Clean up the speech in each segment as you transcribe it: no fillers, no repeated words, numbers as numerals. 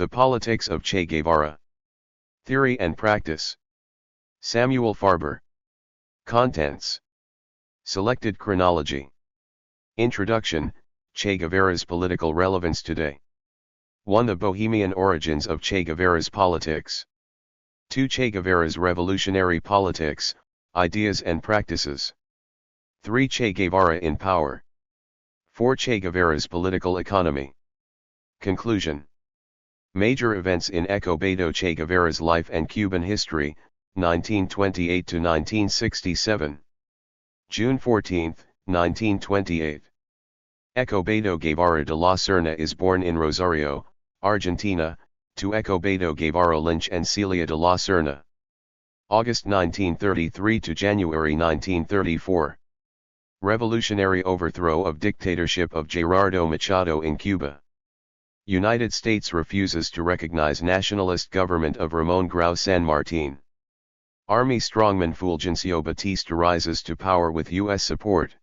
The Politics of Che Guevara. Theory and Practice. Samuel Farber. Contents. Selected chronology. Introduction, Che Guevara's political relevance today. 1. The Bohemian origins of Che Guevara's politics. 2. Che Guevara's revolutionary politics, ideas and practices. 3. Che Guevara in power. 4. Che Guevara's political economy. Conclusion. Major events in Escobedo. Che Guevara's life and Cuban history, 1928 to 1967. June 14, 1928. Escobedo Guevara de la Serna is born in Rosario, Argentina, to Escobedo Guevara Lynch and Celia de la Serna. August 1933 to January 1934. Revolutionary overthrow of dictatorship of Gerardo Machado in Cuba. United States refuses to recognize nationalist government of Ramon Grau San Martin. Army strongman Fulgencio Batista rises to power with U.S. support.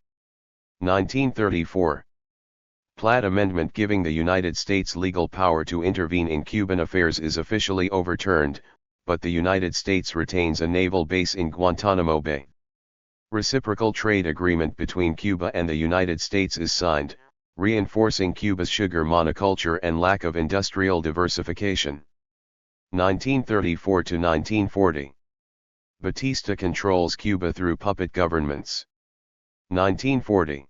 1934. Platt Amendment giving the United States legal power to intervene in Cuban affairs is officially overturned, but the United States retains a naval base in Guantanamo Bay. Reciprocal trade agreement between Cuba and the United States is signed, reinforcing Cuba's sugar monoculture and lack of industrial diversification. 1934 to 1940. Batista controls Cuba through puppet governments. 1940.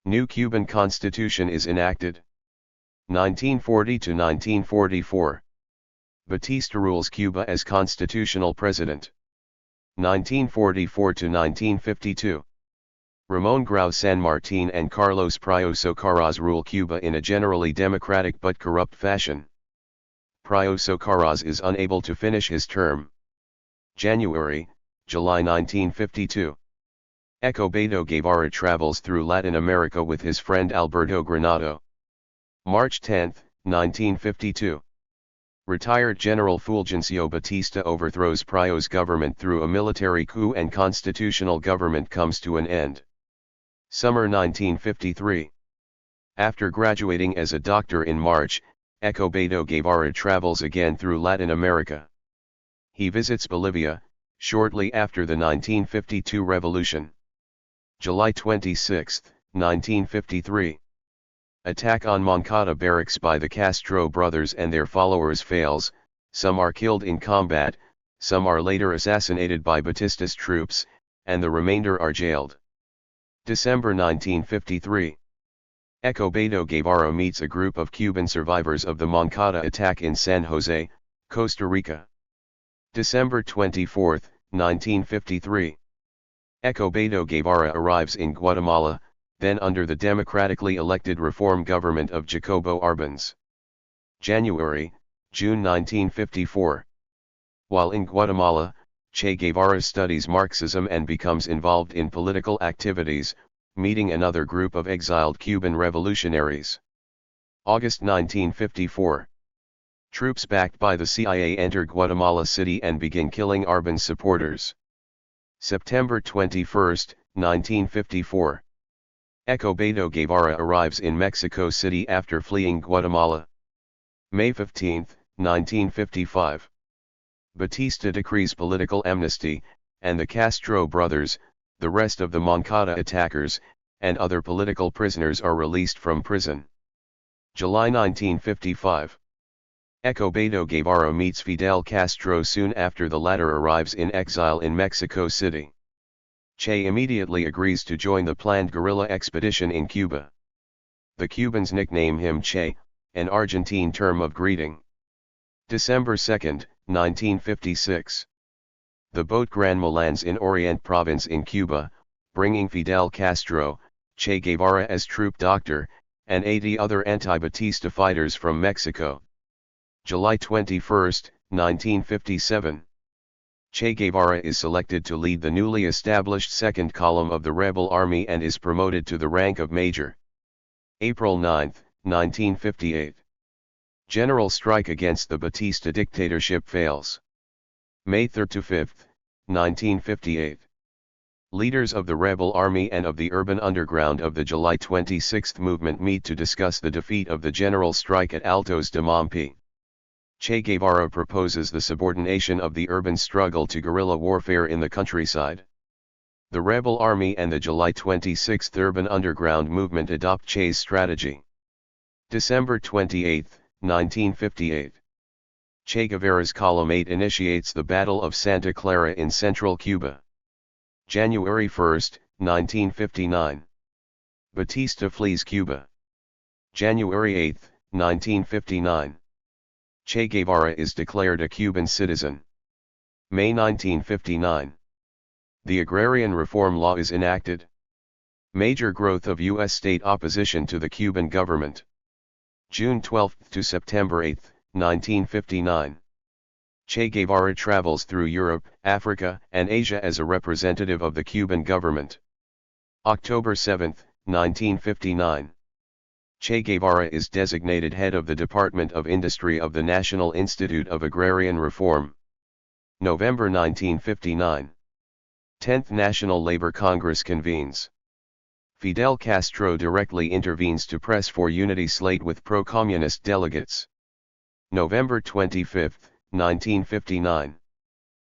New Cuban Constitution is enacted. 1940 to 1944. Batista rules Cuba as constitutional president. 1944 to 1952. Ramon Grau San Martin and Carlos Prioso Carras rule Cuba in a generally democratic but corrupt fashion. Prioso Carras is unable to finish his term. January, July 1952. Escobedo Guevara travels through Latin America with his friend Alberto Granado. March 10, 1952. Retired General Fulgencio Batista overthrows Prio's government through a military coup and constitutional government comes to an end. Summer 1953. After graduating as a doctor in March, Escobedo Guevara travels again through Latin America. He visits Bolivia, shortly after the 1952 revolution. July 26, 1953. Attack on Moncada barracks by the Castro brothers and their followers fails, some are killed in combat, some are later assassinated by Batista's troops, and the remainder are jailed. December 1953. Escobedo Guevara meets a group of Cuban survivors of the Moncada attack in San Jose, Costa Rica. December 24, 1953. Escobedo Guevara arrives in Guatemala, then under the democratically elected reform government of Jacobo Arbenz. January, June 1954. While in Guatemala, Che Guevara studies Marxism and becomes involved in political activities, meeting another group of exiled Cuban revolutionaries. August 1954. Troops backed by the CIA enter Guatemala City and begin killing Arbenz supporters. September 21, 1954. Escobedo Guevara arrives in Mexico City after fleeing Guatemala. May 15, 1955. Batista decrees political amnesty, and the Castro brothers, the rest of the Moncada attackers, and other political prisoners are released from prison. July 1955. Escobedo Guevara meets Fidel Castro soon after the latter arrives in exile in Mexico City. Che immediately agrees to join the planned guerrilla expedition in Cuba. The Cubans nickname him Che, an Argentine term of greeting. December 2, 1956. The boat Granma lands in Orient Province in Cuba, bringing Fidel Castro, Che Guevara as troop doctor, and 80 other anti-Batista fighters from Mexico. July 21, 1957. Che Guevara is selected to lead the newly established second column of the rebel army and is promoted to the rank of major. April 9, 1958. General strike against the Batista dictatorship fails. May 3 to 5, 1958. Leaders of the rebel army and of the urban underground of the July 26 movement meet to discuss the defeat of the general strike at Altos de Mompi. Che Guevara proposes the subordination of the urban struggle to guerrilla warfare in the countryside. The rebel army and the July 26 urban underground movement adopt Che's strategy. December 28, 1958. Che Guevara's Column 8 initiates the Battle of Santa Clara in central Cuba. January 1, 1959. Batista flees Cuba. January 8, 1959. Che Guevara is declared a Cuban citizen. May 1959. The Agrarian Reform Law is enacted. Major growth of U.S. state opposition to the Cuban government. June 12 to September 8, 1959. Che Guevara travels through Europe, Africa, and Asia as a representative of the Cuban government. October 7, 1959. Che Guevara is designated head of the Department of Industry of the National Institute of Agrarian Reform. November 1959. 10th National Labor Congress convenes. Fidel Castro directly intervenes to press for unity slate with pro-communist delegates. November 25, 1959.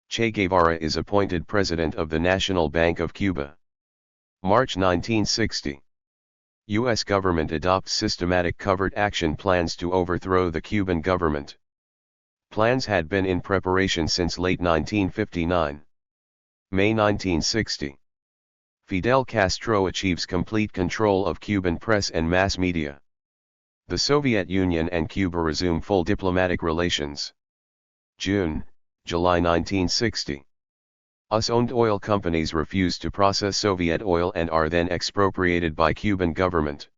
Che Guevara is appointed President of the National Bank of Cuba. March 1960. U.S. government adopts systematic covert action plans to overthrow the Cuban government. Plans had been in preparation since late 1959. May 1960. Fidel Castro achieves complete control of Cuban press and mass media. The Soviet Union and Cuba resume full diplomatic relations. June, July 1960. US-owned oil companies refuse to process Soviet oil and are then expropriated by Cuban government.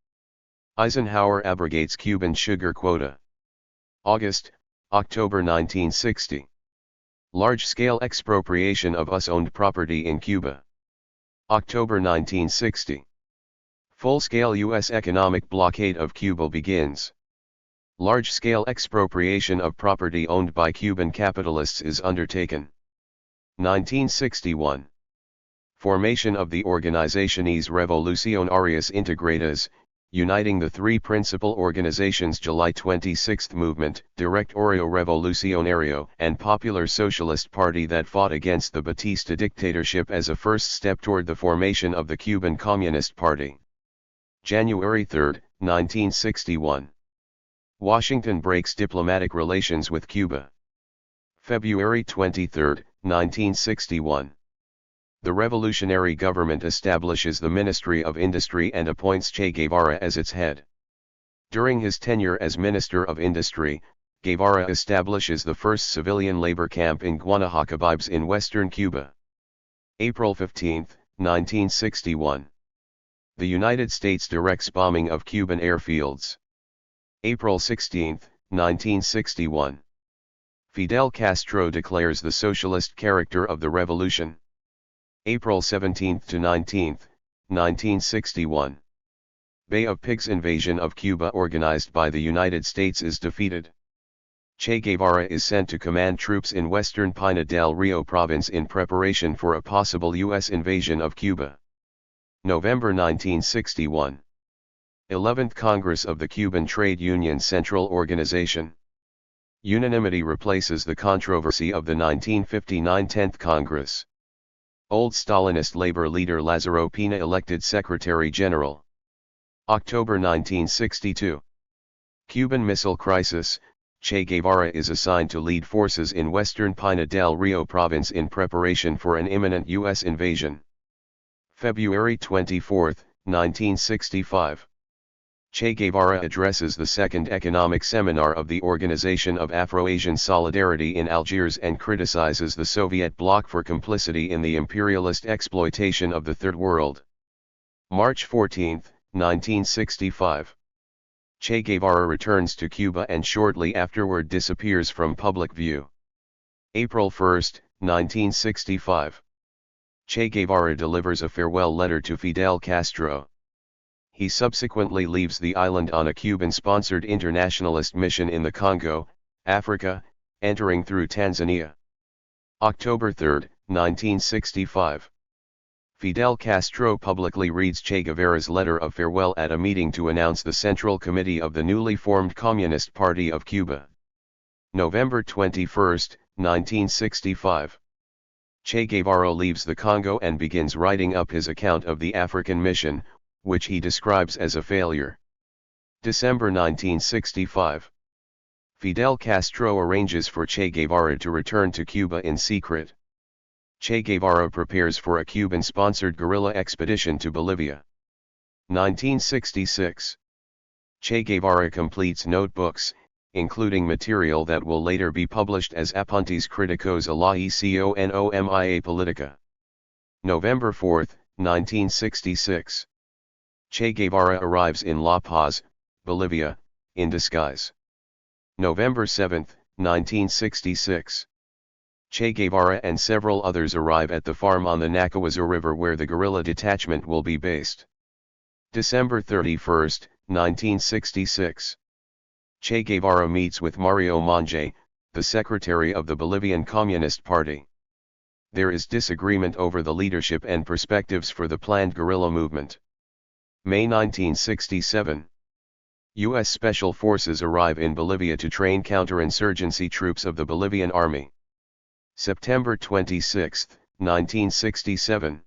Eisenhower abrogates Cuban sugar quota. August, October 1960. Large-scale expropriation of US-owned property in Cuba. October 1960. Full-scale U.S. economic blockade of Cuba begins. Large-scale expropriation of property owned by Cuban capitalists is undertaken. 1961. Formation of the Organizaciones Revolucionarias Integradas, uniting the three principal organizations: July 26 Movement, Directorio Revolucionario, and Popular Socialist Party, that fought against the Batista dictatorship as a first step toward the formation of the Cuban Communist Party. January 3, 1961. Washington breaks diplomatic relations with Cuba. February 23, 1961. The revolutionary government establishes the Ministry of Industry and appoints Che Guevara as its head. During his tenure as Minister of Industry, Guevara establishes the first civilian labor camp in Guanajuato in western Cuba. April 15, 1961. The United States directs bombing of Cuban airfields. April 16, 1961. Fidel Castro declares the socialist character of the revolution. April 17 to 19, 1961. Bay of Pigs invasion of Cuba organized by the United States is defeated. Che Guevara is sent to command troops in western Pinar del Rio province in preparation for a possible U.S. invasion of Cuba. November 1961. 11th Congress of the Cuban Trade Union Central Organization. Unanimity replaces the controversy of the 1959 10th Congress. Old Stalinist labor leader Lázaro Pina elected Secretary General. October 1962. Cuban Missile Crisis. Che Guevara is assigned to lead forces in western Pinar del Rio province in preparation for an imminent U.S. invasion. February 24, 1965. Che Guevara addresses the Second Economic Seminar of the Organization of Afro-Asian Solidarity in Algiers and criticizes the Soviet bloc for complicity in the imperialist exploitation of the Third World. March 14, 1965. Che Guevara returns to Cuba and shortly afterward disappears from public view. April 1, 1965. Che Guevara delivers a farewell letter to Fidel Castro. He subsequently leaves the island on a Cuban-sponsored internationalist mission in the Congo, Africa, entering through Tanzania. October 3, 1965. Fidel Castro publicly reads Che Guevara's letter of farewell at a meeting to announce the Central Committee of the newly formed Communist Party of Cuba. November 21, 1965. Che Guevara leaves the Congo and begins writing up his account of the African mission, which he describes as a failure. December 1965. Fidel Castro arranges for Che Guevara to return to Cuba in secret. Che Guevara prepares for a Cuban-sponsored guerrilla expedition to Bolivia. 1966. Che Guevara completes notebooks, including material that will later be published as Apuntes Críticos a la Economía Política. November 4, 1966. Che Guevara arrives in La Paz, Bolivia, in disguise. November 7, 1966. Che Guevara and several others arrive at the farm on the Nakawazu River where the guerrilla detachment will be based. December 31, 1966. Che Guevara meets with Mario Monge, the secretary of the Bolivian Communist Party. There is disagreement over the leadership and perspectives for the planned guerrilla movement. May 1967. U.S. Special Forces arrive in Bolivia to train counterinsurgency troops of the Bolivian Army. September 26, 1967.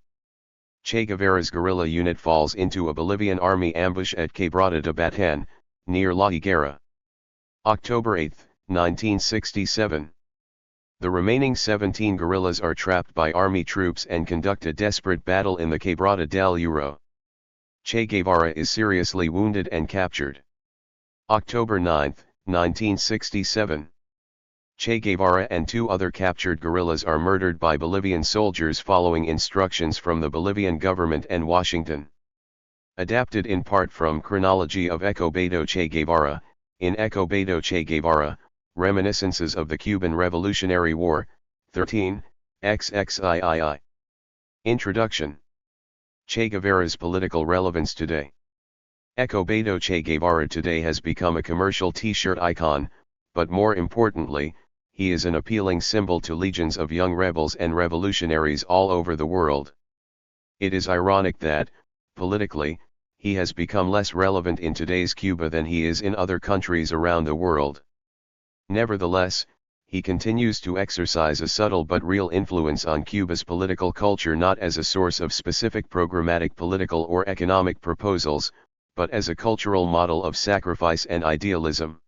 Che Guevara's guerrilla unit falls into a Bolivian army ambush at Quebrada de Batán, near La Higuera. October 8, 1967. The remaining 17 guerrillas are trapped by army troops and conduct a desperate battle in the Quebrada del Uro. Che Guevara is seriously wounded and captured. October 9, 1967. Che Guevara and 2 other captured guerrillas are murdered by Bolivian soldiers following instructions from the Bolivian government and Washington. Adapted in part from Chronology of Escobedo Che Guevara, in Escobedo Che Guevara, Reminiscences of the Cuban Revolutionary War, 13, XXIII. Introduction. Che Guevara's political relevance today. Escobedo Che Guevara today has become a commercial t-shirt icon, but more importantly, he is an appealing symbol to legions of young rebels and revolutionaries all over the world. It is ironic that, politically, he has become less relevant in today's Cuba than he is in other countries around the world. Nevertheless, he continues to exercise a subtle but real influence on Cuba's political culture, not as a source of specific programmatic political or economic proposals, but as a cultural model of sacrifice and idealism.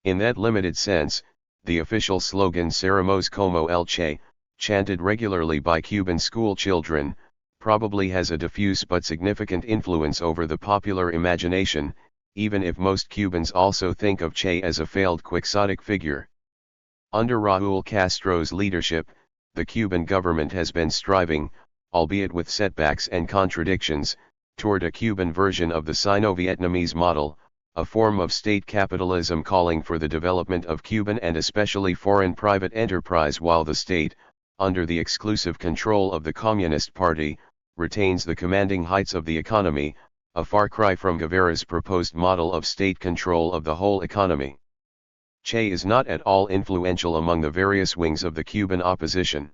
In that limited sense, the official slogan Seremos como el Che, chanted regularly by Cuban school children, probably has a diffuse but significant influence over the popular imagination, even if most Cubans also think of Che as a failed quixotic figure. Under Raúl Castro's leadership, the Cuban government has been striving, albeit with setbacks and contradictions, toward a Cuban version of the Sino-Vietnamese model, a form of state capitalism calling for the development of Cuban and especially foreign private enterprise while the state, under the exclusive control of the Communist Party, retains the commanding heights of the economy, a far cry from Guevara's proposed model of state control of the whole economy. Che is not at all influential among the various wings of the Cuban opposition.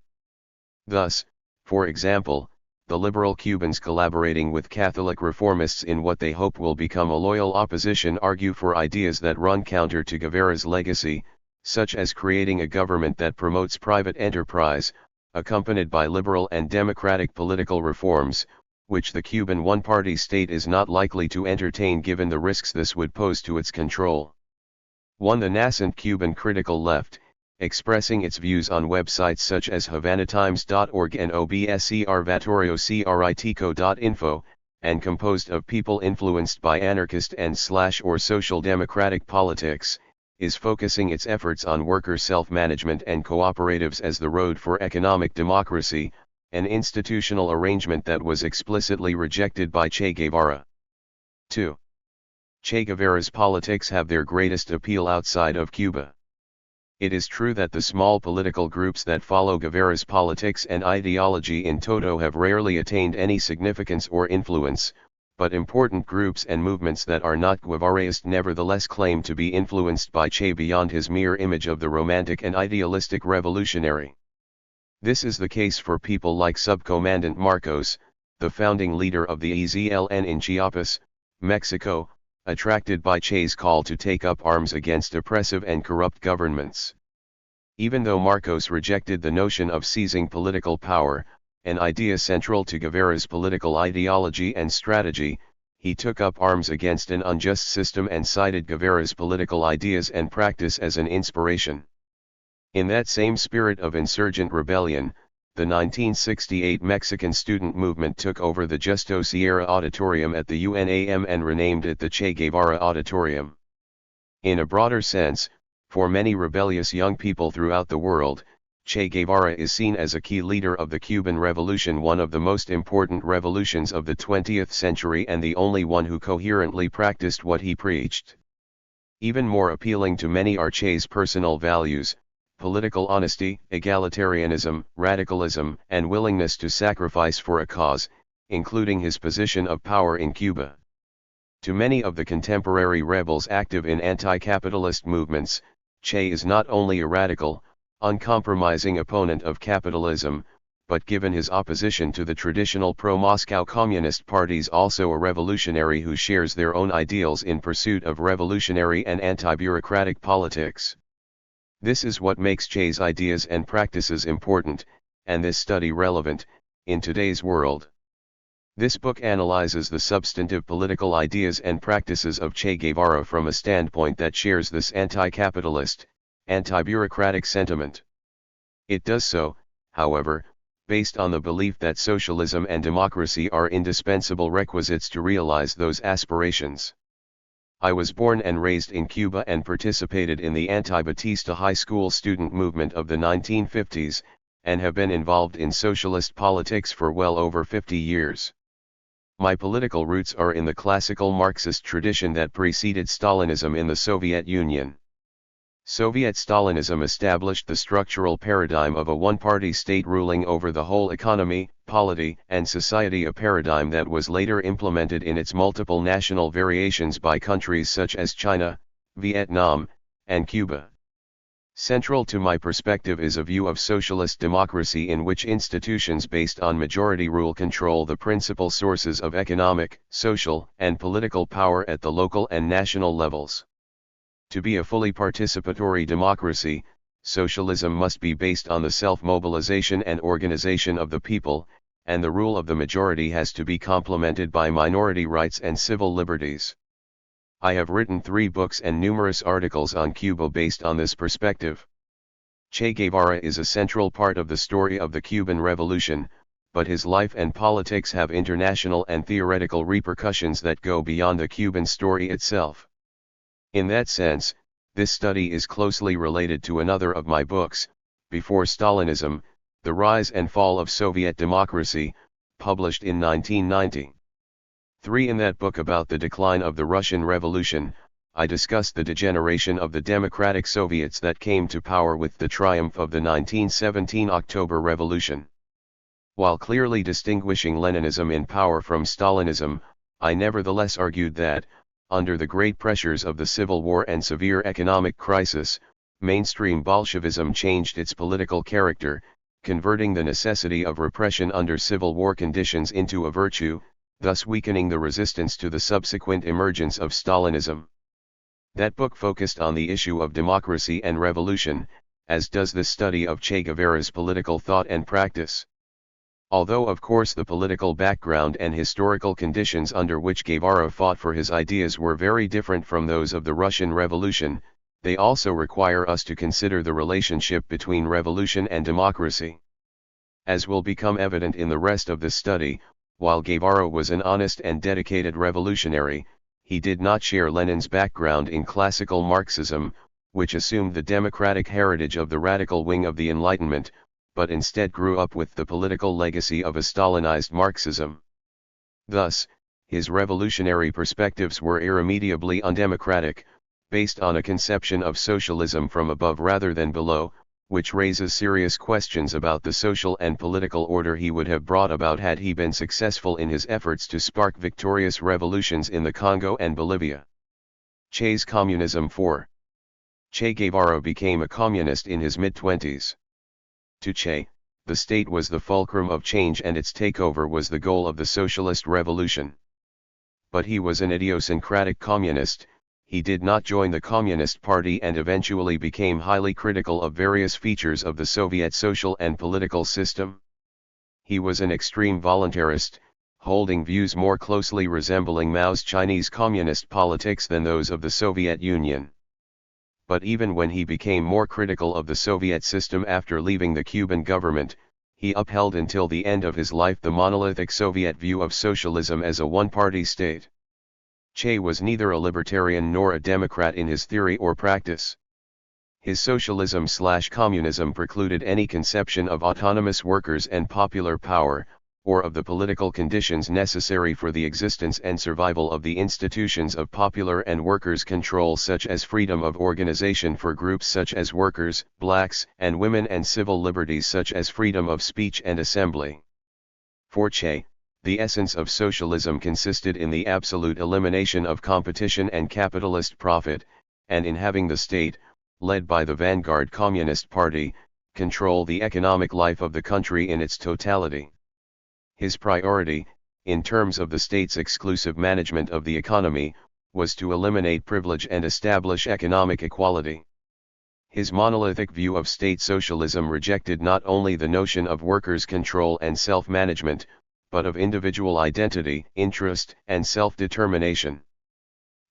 Thus, for example, the liberal Cubans collaborating with Catholic reformists in what they hope will become a loyal opposition argue for ideas that run counter to Guevara's legacy, such as creating a government that promotes private enterprise, accompanied by liberal and democratic political reforms, which the Cuban one-party state is not likely to entertain given the risks this would pose to its control. 1. The nascent Cuban critical left, expressing its views on websites such as HavanaTimes.org and Observatoriocritiko.info, and composed of people influenced by anarchist and/or social democratic politics, is focusing its efforts on worker self-management and cooperatives as the road for economic democracy, an institutional arrangement that was explicitly rejected by Che Guevara. 2. Che Guevara's politics have their greatest appeal outside of Cuba. It is true that the small political groups that follow Guevara's politics and ideology in toto have rarely attained any significance or influence, but important groups and movements that are not Guevaraist nevertheless claim to be influenced by Che beyond his mere image of the romantic and idealistic revolutionary. This is the case for people like Subcommandant Marcos, the founding leader of the EZLN in Chiapas, Mexico, attracted by Che's call to take up arms against oppressive and corrupt governments. Even though Marcos rejected the notion of seizing political power, an idea central to Guevara's political ideology and strategy, he took up arms against an unjust system and cited Guevara's political ideas and practice as an inspiration. In that same spirit of insurgent rebellion, the 1968 Mexican student movement took over the Justo Sierra Auditorium at the UNAM and renamed it the Che Guevara Auditorium. In a broader sense, for many rebellious young people throughout the world, Che Guevara is seen as a key leader of the Cuban Revolution, one of the most important revolutions of the 20th century and the only one who coherently practiced what he preached. Even more appealing to many are Che's personal values: political honesty, egalitarianism, radicalism, and willingness to sacrifice for a cause, including his position of power in Cuba. To many of the contemporary rebels active in anti-capitalist movements, Che is not only a radical, uncompromising opponent of capitalism, but given his opposition to the traditional pro-Moscow communist parties, also a revolutionary who shares their own ideals in pursuit of revolutionary and anti-bureaucratic politics. This is what makes Che's ideas and practices important, and this study relevant, in today's world. This book analyzes the substantive political ideas and practices of Che Guevara from a standpoint that shares this anti-capitalist, anti-bureaucratic sentiment. It does so, however, based on the belief that socialism and democracy are indispensable requisites to realize those aspirations. I was born and raised in Cuba and participated in the anti-Batista high school student movement of the 1950s, and have been involved in socialist politics for well over 50 years. My political roots are in the classical Marxist tradition that preceded Stalinism in the Soviet Union. Soviet Stalinism established the structural paradigm of a one-party state ruling over the whole economy, polity, and society, a paradigm that was later implemented in its multiple national variations by countries such as China, Vietnam, and Cuba. Central to my perspective is a view of socialist democracy in which institutions based on majority rule control the principal sources of economic, social, and political power at the local and national levels. To be a fully participatory democracy, socialism must be based on the self-mobilization and organization of the people, and the rule of the majority has to be complemented by minority rights and civil liberties. I have written 3 books and numerous articles on Cuba based on this perspective. Che Guevara is a central part of the story of the Cuban Revolution, but his life and politics have international and theoretical repercussions that go beyond the Cuban story itself. In that sense, this study is closely related to another of my books, Before Stalinism, The Rise and Fall of Soviet Democracy, published in 1990. 3. In that book about the decline of the Russian Revolution, I discuss the degeneration of the democratic Soviets that came to power with the triumph of the 1917 October Revolution. While clearly distinguishing Leninism in power from Stalinism, I nevertheless argued that, under the great pressures of the Civil War and severe economic crisis, mainstream Bolshevism changed its political character, converting the necessity of repression under Civil War conditions into a virtue, thus weakening the resistance to the subsequent emergence of Stalinism. That book focused on the issue of democracy and revolution, as does the study of Che Guevara's political thought and practice. Although of course the political background and historical conditions under which Guevara fought for his ideas were very different from those of the Russian Revolution, they also require us to consider the relationship between revolution and democracy. As will become evident in the rest of this study, while Guevara was an honest and dedicated revolutionary, he did not share Lenin's background in classical Marxism, which assumed the democratic heritage of the radical wing of the Enlightenment, but instead grew up with the political legacy of a Stalinized Marxism. Thus, his revolutionary perspectives were irremediably undemocratic, based on a conception of socialism from above rather than below, which raises serious questions about the social and political order he would have brought about had he been successful in his efforts to spark victorious revolutions in the Congo and Bolivia. Che's Communism. 4. Che Guevara became a communist in his mid-20s. To Che, the state was the fulcrum of change and its takeover was the goal of the socialist revolution. But he was an idiosyncratic communist. He did not join the Communist Party and eventually became highly critical of various features of the Soviet social and political system. He was an extreme voluntarist, holding views more closely resembling Mao's Chinese communist politics than those of the Soviet Union. But even when he became more critical of the Soviet system after leaving the Cuban government, he upheld until the end of his life the monolithic Soviet view of socialism as a one-party state. Che was neither a libertarian nor a democrat in his theory or practice. His socialism/communism precluded any conception of autonomous workers and popular power, or of the political conditions necessary for the existence and survival of the institutions of popular and workers' control, such as freedom of organization for groups such as workers, blacks, and women, and civil liberties such as freedom of speech and assembly. For Che, the essence of socialism consisted in the absolute elimination of competition and capitalist profit, and in having the state, led by the vanguard Communist Party, control the economic life of the country in its totality. His priority, in terms of the state's exclusive management of the economy, was to eliminate privilege and establish economic equality. His monolithic view of state socialism rejected not only the notion of workers' control and self-management, but of individual identity, interest, and self-determination.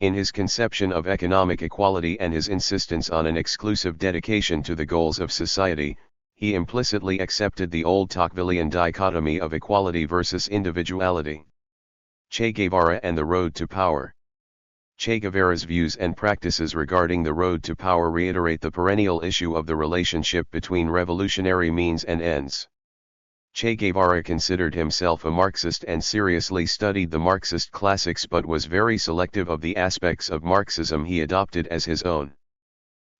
In his conception of economic equality and his insistence on an exclusive dedication to the goals of society, he implicitly accepted the old Tocquevillian dichotomy of equality versus individuality. Che Guevara and the Road to Power. Che Guevara's views and practices regarding the road to power reiterate the perennial issue of the relationship between revolutionary means and ends. Che Guevara considered himself a Marxist and seriously studied the Marxist classics, but was very selective of the aspects of Marxism he adopted as his own.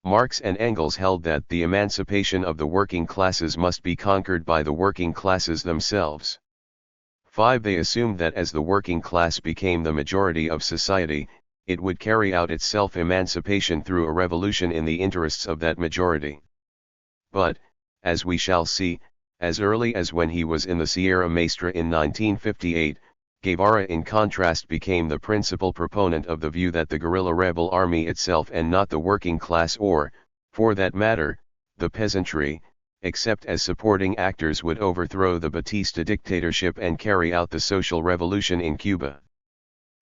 Marx and Engels held that the emancipation of the working classes must be conquered by the working classes themselves. 5. They assumed that as the working class became the majority of society, it would carry out its self-emancipation through a revolution in the interests of that majority. But, as we shall see, as early as when he was in the Sierra Maestra in 1958, Guevara in contrast became the principal proponent of the view that the guerrilla rebel army itself and not the working class or, for that matter, the peasantry, except as supporting actors, would overthrow the Batista dictatorship and carry out the social revolution in Cuba.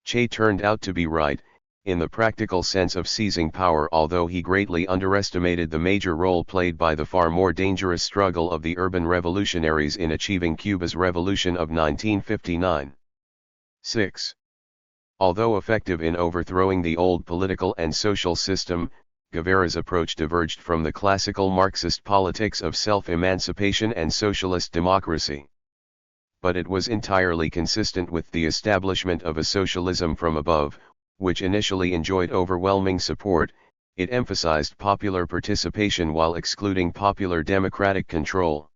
Che turned out to be right, in the practical sense of seizing power, although he greatly underestimated the major role played by the far more dangerous struggle of the urban revolutionaries in achieving Cuba's revolution of 1959. 6. Although effective in overthrowing the old political and social system, Guevara's approach diverged from the classical Marxist politics of self-emancipation and socialist democracy. But it was entirely consistent with the establishment of a socialism from above, which initially enjoyed overwhelming support. It emphasized popular participation while excluding popular democratic control.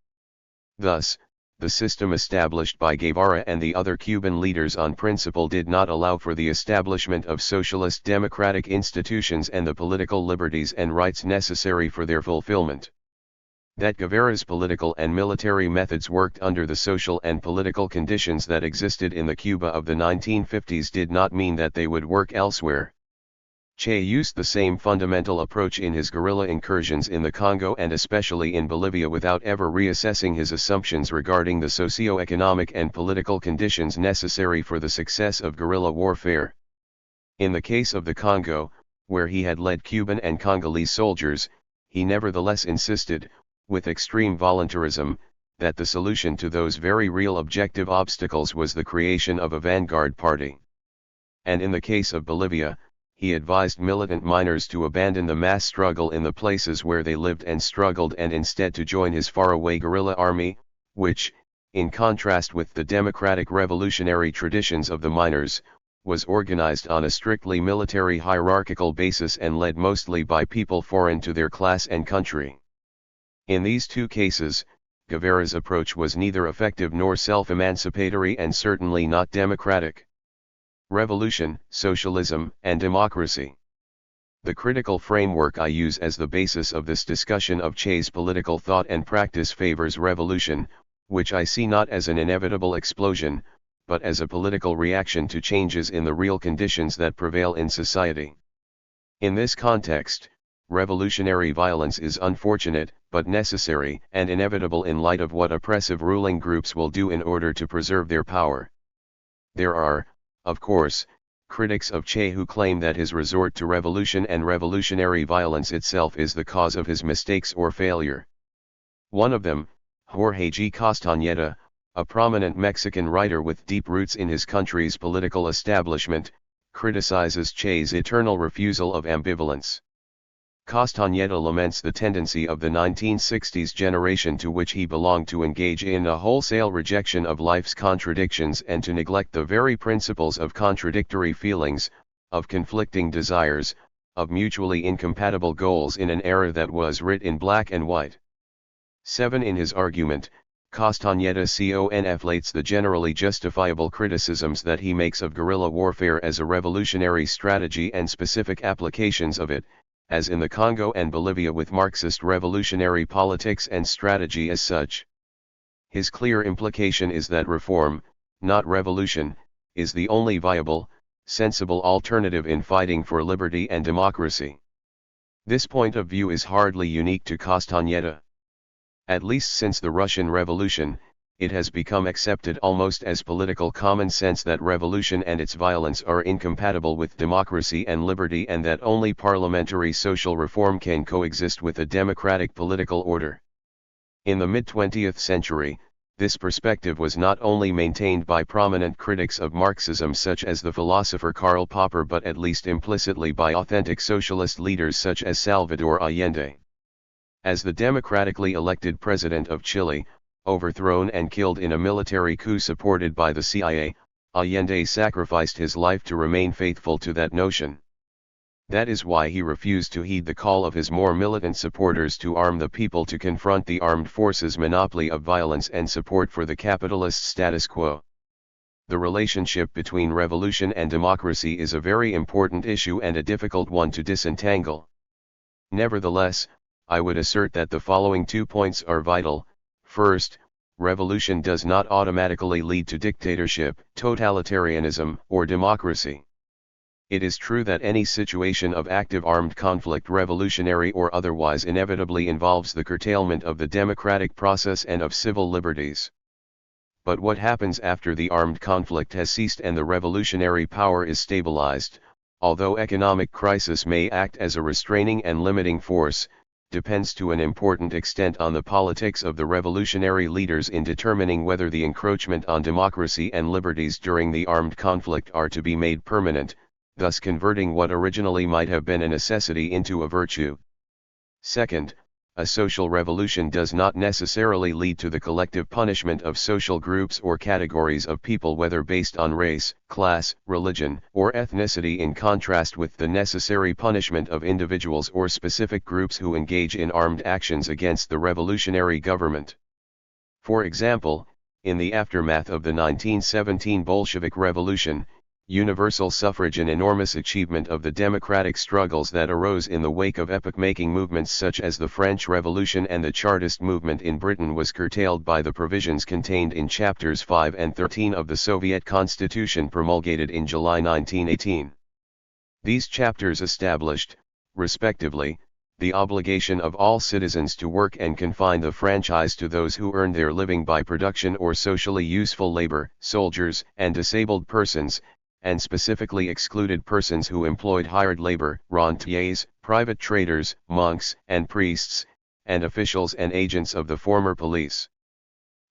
Thus, the system established by Guevara and the other Cuban leaders on principle did not allow for the establishment of socialist democratic institutions and the political liberties and rights necessary for their fulfillment. That Guevara's political and military methods worked under the social and political conditions that existed in the Cuba of the 1950s did not mean that they would work elsewhere. Che used the same fundamental approach in his guerrilla incursions in the Congo and especially in Bolivia without ever reassessing his assumptions regarding the socio-economic and political conditions necessary for the success of guerrilla warfare. In the case of the Congo, where he had led Cuban and Congolese soldiers, he nevertheless insisted, with extreme voluntarism, that the solution to those very real objective obstacles was the creation of a vanguard party. And in the case of Bolivia, he advised militant miners to abandon the mass struggle in the places where they lived and struggled and instead to join his faraway guerrilla army, which, in contrast with the democratic revolutionary traditions of the miners, was organized on a strictly military hierarchical basis and led mostly by people foreign to their class and country. In these two cases, Guevara's approach was neither effective nor self-emancipatory and certainly not democratic. Revolution, socialism, and democracy. The critical framework I use as the basis of this discussion of Che's political thought and practice favors revolution, which I see not as an inevitable explosion, but as a political reaction to changes in the real conditions that prevail in society. In this context, revolutionary violence is unfortunate, but necessary and inevitable in light of what oppressive ruling groups will do in order to preserve their power. There are, of course, critics of Che who claim that his resort to revolution and revolutionary violence itself is the cause of his mistakes or failure. One of them, Jorge G. Castañeda, a prominent Mexican writer with deep roots in his country's political establishment, criticizes Che's eternal refusal of ambivalence. Castañeda laments the tendency of the 1960s generation to which he belonged to engage in a wholesale rejection of life's contradictions and to neglect the very principles of contradictory feelings, of conflicting desires, of mutually incompatible goals in an era that was writ in black and white. 7. In his argument, Castañeda conflates the generally justifiable criticisms that he makes of guerrilla warfare as a revolutionary strategy and specific applications of it, as in the Congo and Bolivia, with Marxist revolutionary politics and strategy as such. His clear implication is that reform, not revolution, is the only viable, sensible alternative in fighting for liberty and democracy. This point of view is hardly unique to Castañeda. At least since the Russian Revolution, it has become accepted almost as political common sense that revolution and its violence are incompatible with democracy and liberty, and that only parliamentary social reform can coexist with a democratic political order. In the mid-20th century, this perspective was not only maintained by prominent critics of Marxism such as the philosopher Karl Popper, but at least implicitly by authentic socialist leaders such as Salvador Allende. As the democratically elected president of Chile, overthrown and killed in a military coup supported by the CIA, Allende sacrificed his life to remain faithful to that notion. That is why he refused to heed the call of his more militant supporters to arm the people to confront the armed forces' monopoly of violence and support for the capitalist status quo. The relationship between revolution and democracy is a very important issue and a difficult one to disentangle. Nevertheless, I would assert that the following 2 points are vital. First, revolution does not automatically lead to dictatorship, totalitarianism, or democracy. It is true that any situation of active armed conflict, revolutionary or otherwise, inevitably involves the curtailment of the democratic process and of civil liberties. But what happens after the armed conflict has ceased and the revolutionary power is stabilized, although economic crisis may act as a restraining and limiting force, depends to an important extent on the politics of the revolutionary leaders in determining whether the encroachment on democracy and liberties during the armed conflict are to be made permanent, thus converting what originally might have been a necessity into a virtue. Second, a social revolution does not necessarily lead to the collective punishment of social groups or categories of people, whether based on race, class, religion, or ethnicity, in contrast with the necessary punishment of individuals or specific groups who engage in armed actions against the revolutionary government. For example, in the aftermath of the 1917 Bolshevik Revolution, universal suffrage, an enormous achievement of the democratic struggles that arose in the wake of epoch-making movements such as the French Revolution and the Chartist movement in Britain, was curtailed by the provisions contained in chapters 5 and 13 of the Soviet Constitution promulgated in July 1918. These chapters established, respectively, the obligation of all citizens to work and confine the franchise to those who earn their living by production or socially useful labor, soldiers and disabled persons, and specifically excluded persons who employed hired labor, rentiers, private traders, monks and priests, and officials and agents of the former police.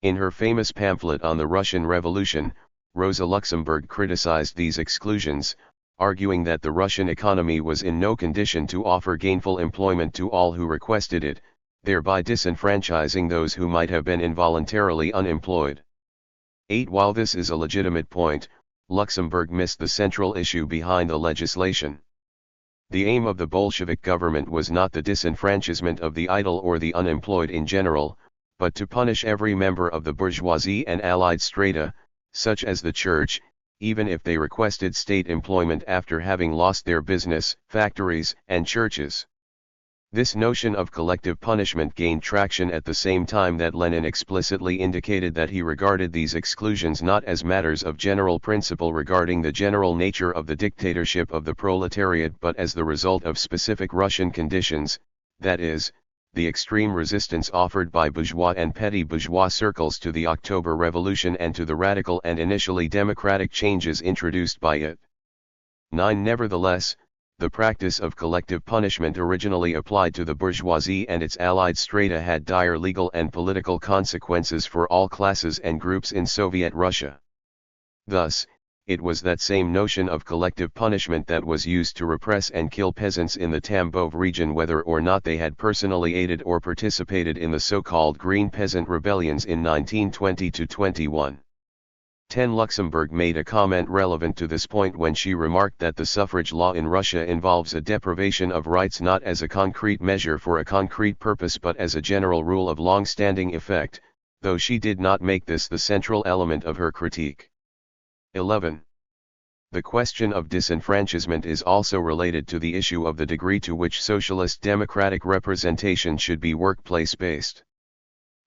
In her famous pamphlet on the Russian Revolution, Rosa Luxemburg criticized these exclusions, arguing that the Russian economy was in no condition to offer gainful employment to all who requested it, thereby disenfranchising those who might have been involuntarily unemployed. 8. While this is a legitimate point, Luxemburg missed the central issue behind the legislation. The aim of the Bolshevik government was not the disenfranchisement of the idle or the unemployed in general, but to punish every member of the bourgeoisie and allied strata, such as the church, even if they requested state employment after having lost their business, factories, and churches. This notion of collective punishment gained traction at the same time that Lenin explicitly indicated that he regarded these exclusions not as matters of general principle regarding the general nature of the dictatorship of the proletariat but as the result of specific Russian conditions, that is, the extreme resistance offered by bourgeois and petty bourgeois circles to the October Revolution and to the radical and initially democratic changes introduced by it. 9. Nevertheless, the practice of collective punishment originally applied to the bourgeoisie and its allied strata had dire legal and political consequences for all classes and groups in Soviet Russia. Thus, it was that same notion of collective punishment that was used to repress and kill peasants in the Tambov region whether or not they had personally aided or participated in the so-called Green Peasant rebellions in 1920–21. 10. Luxemburg made a comment relevant to this point when she remarked that the suffrage law in Russia involves a deprivation of rights not as a concrete measure for a concrete purpose but as a general rule of long-standing effect, though she did not make this the central element of her critique. 11. The question of disenfranchisement is also related to the issue of the degree to which socialist democratic representation should be workplace-based.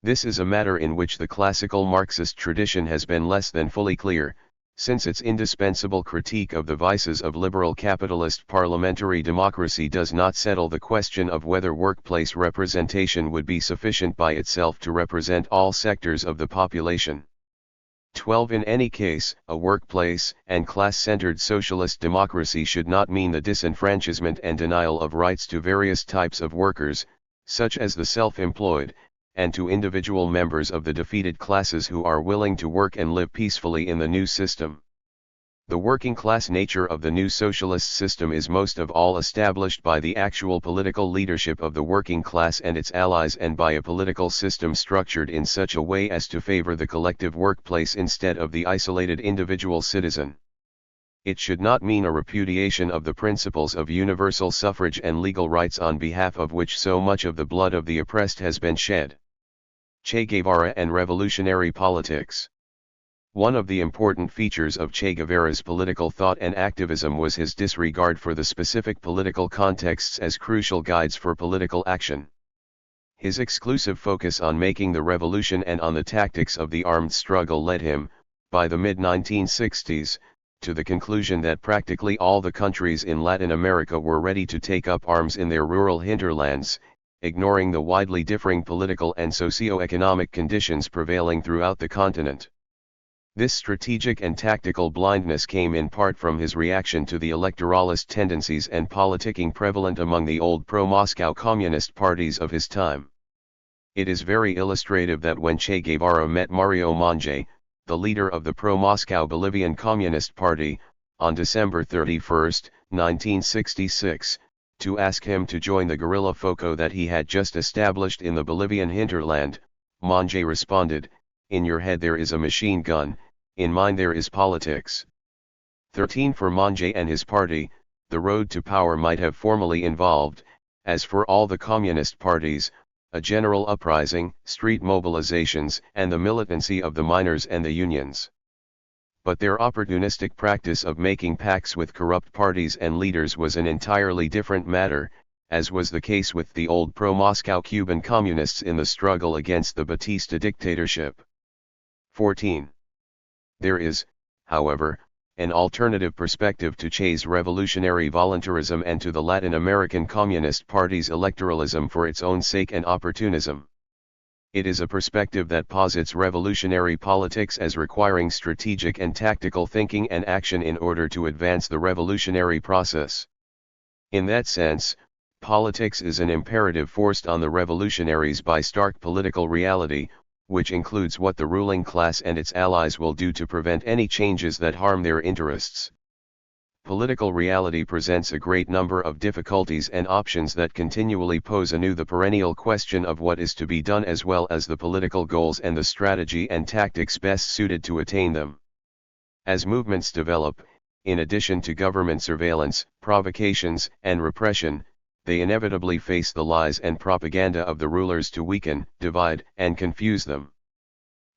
This is a matter in which the classical Marxist tradition has been less than fully clear, since its indispensable critique of the vices of liberal capitalist parliamentary democracy does not settle the question of whether workplace representation would be sufficient by itself to represent all sectors of the population. 12. In any case, a workplace and class-centered socialist democracy should not mean the disenfranchisement and denial of rights to various types of workers, such as the self-employed, and to individual members of the defeated classes who are willing to work and live peacefully in the new system. The working class nature of the new socialist system is most of all established by the actual political leadership of the working class and its allies and by a political system structured in such a way as to favor the collective workplace instead of the isolated individual citizen. It should not mean a repudiation of the principles of universal suffrage and legal rights on behalf of which so much of the blood of the oppressed has been shed. Che Guevara and revolutionary politics. One of the important features of Che Guevara's political thought and activism was his disregard for the specific political contexts as crucial guides for political action. His exclusive focus on making the revolution and on the tactics of the armed struggle led him, by the mid-1960s, to the conclusion that practically all the countries in Latin America were ready to take up arms in their rural hinterlands, ignoring the widely differing political and socio-economic conditions prevailing throughout the continent. This strategic and tactical blindness came in part from his reaction to the electoralist tendencies and politicking prevalent among the old pro-Moscow communist parties of his time. It is very illustrative that when Che Guevara met Mario Monge, the leader of the pro-Moscow Bolivian Communist Party, on December 31, 1966, to ask him to join the guerrilla FOCO that he had just established in the Bolivian hinterland, Monge responded, "In your head there is a machine gun, in mine there is politics." 13. For Monge and his party, the road to power might have formally involved, as for all the communist parties, a general uprising, street mobilizations, and the militancy of the miners and the unions. But their opportunistic practice of making pacts with corrupt parties and leaders was an entirely different matter, as was the case with the old pro-Moscow Cuban communists in the struggle against the Batista dictatorship. 14. There is, however, an alternative perspective to Che's revolutionary voluntarism and to the Latin American Communist Party's electoralism for its own sake and opportunism. It is a perspective that posits revolutionary politics as requiring strategic and tactical thinking and action in order to advance the revolutionary process. In that sense, politics is an imperative forced on the revolutionaries by stark political reality, which includes what the ruling class and its allies will do to prevent any changes that harm their interests. Political reality presents a great number of difficulties and options that continually pose anew the perennial question of what is to be done as well as the political goals and the strategy and tactics best suited to attain them. As movements develop, in addition to government surveillance, provocations, and repression, they inevitably face the lies and propaganda of the rulers to weaken, divide, and confuse them.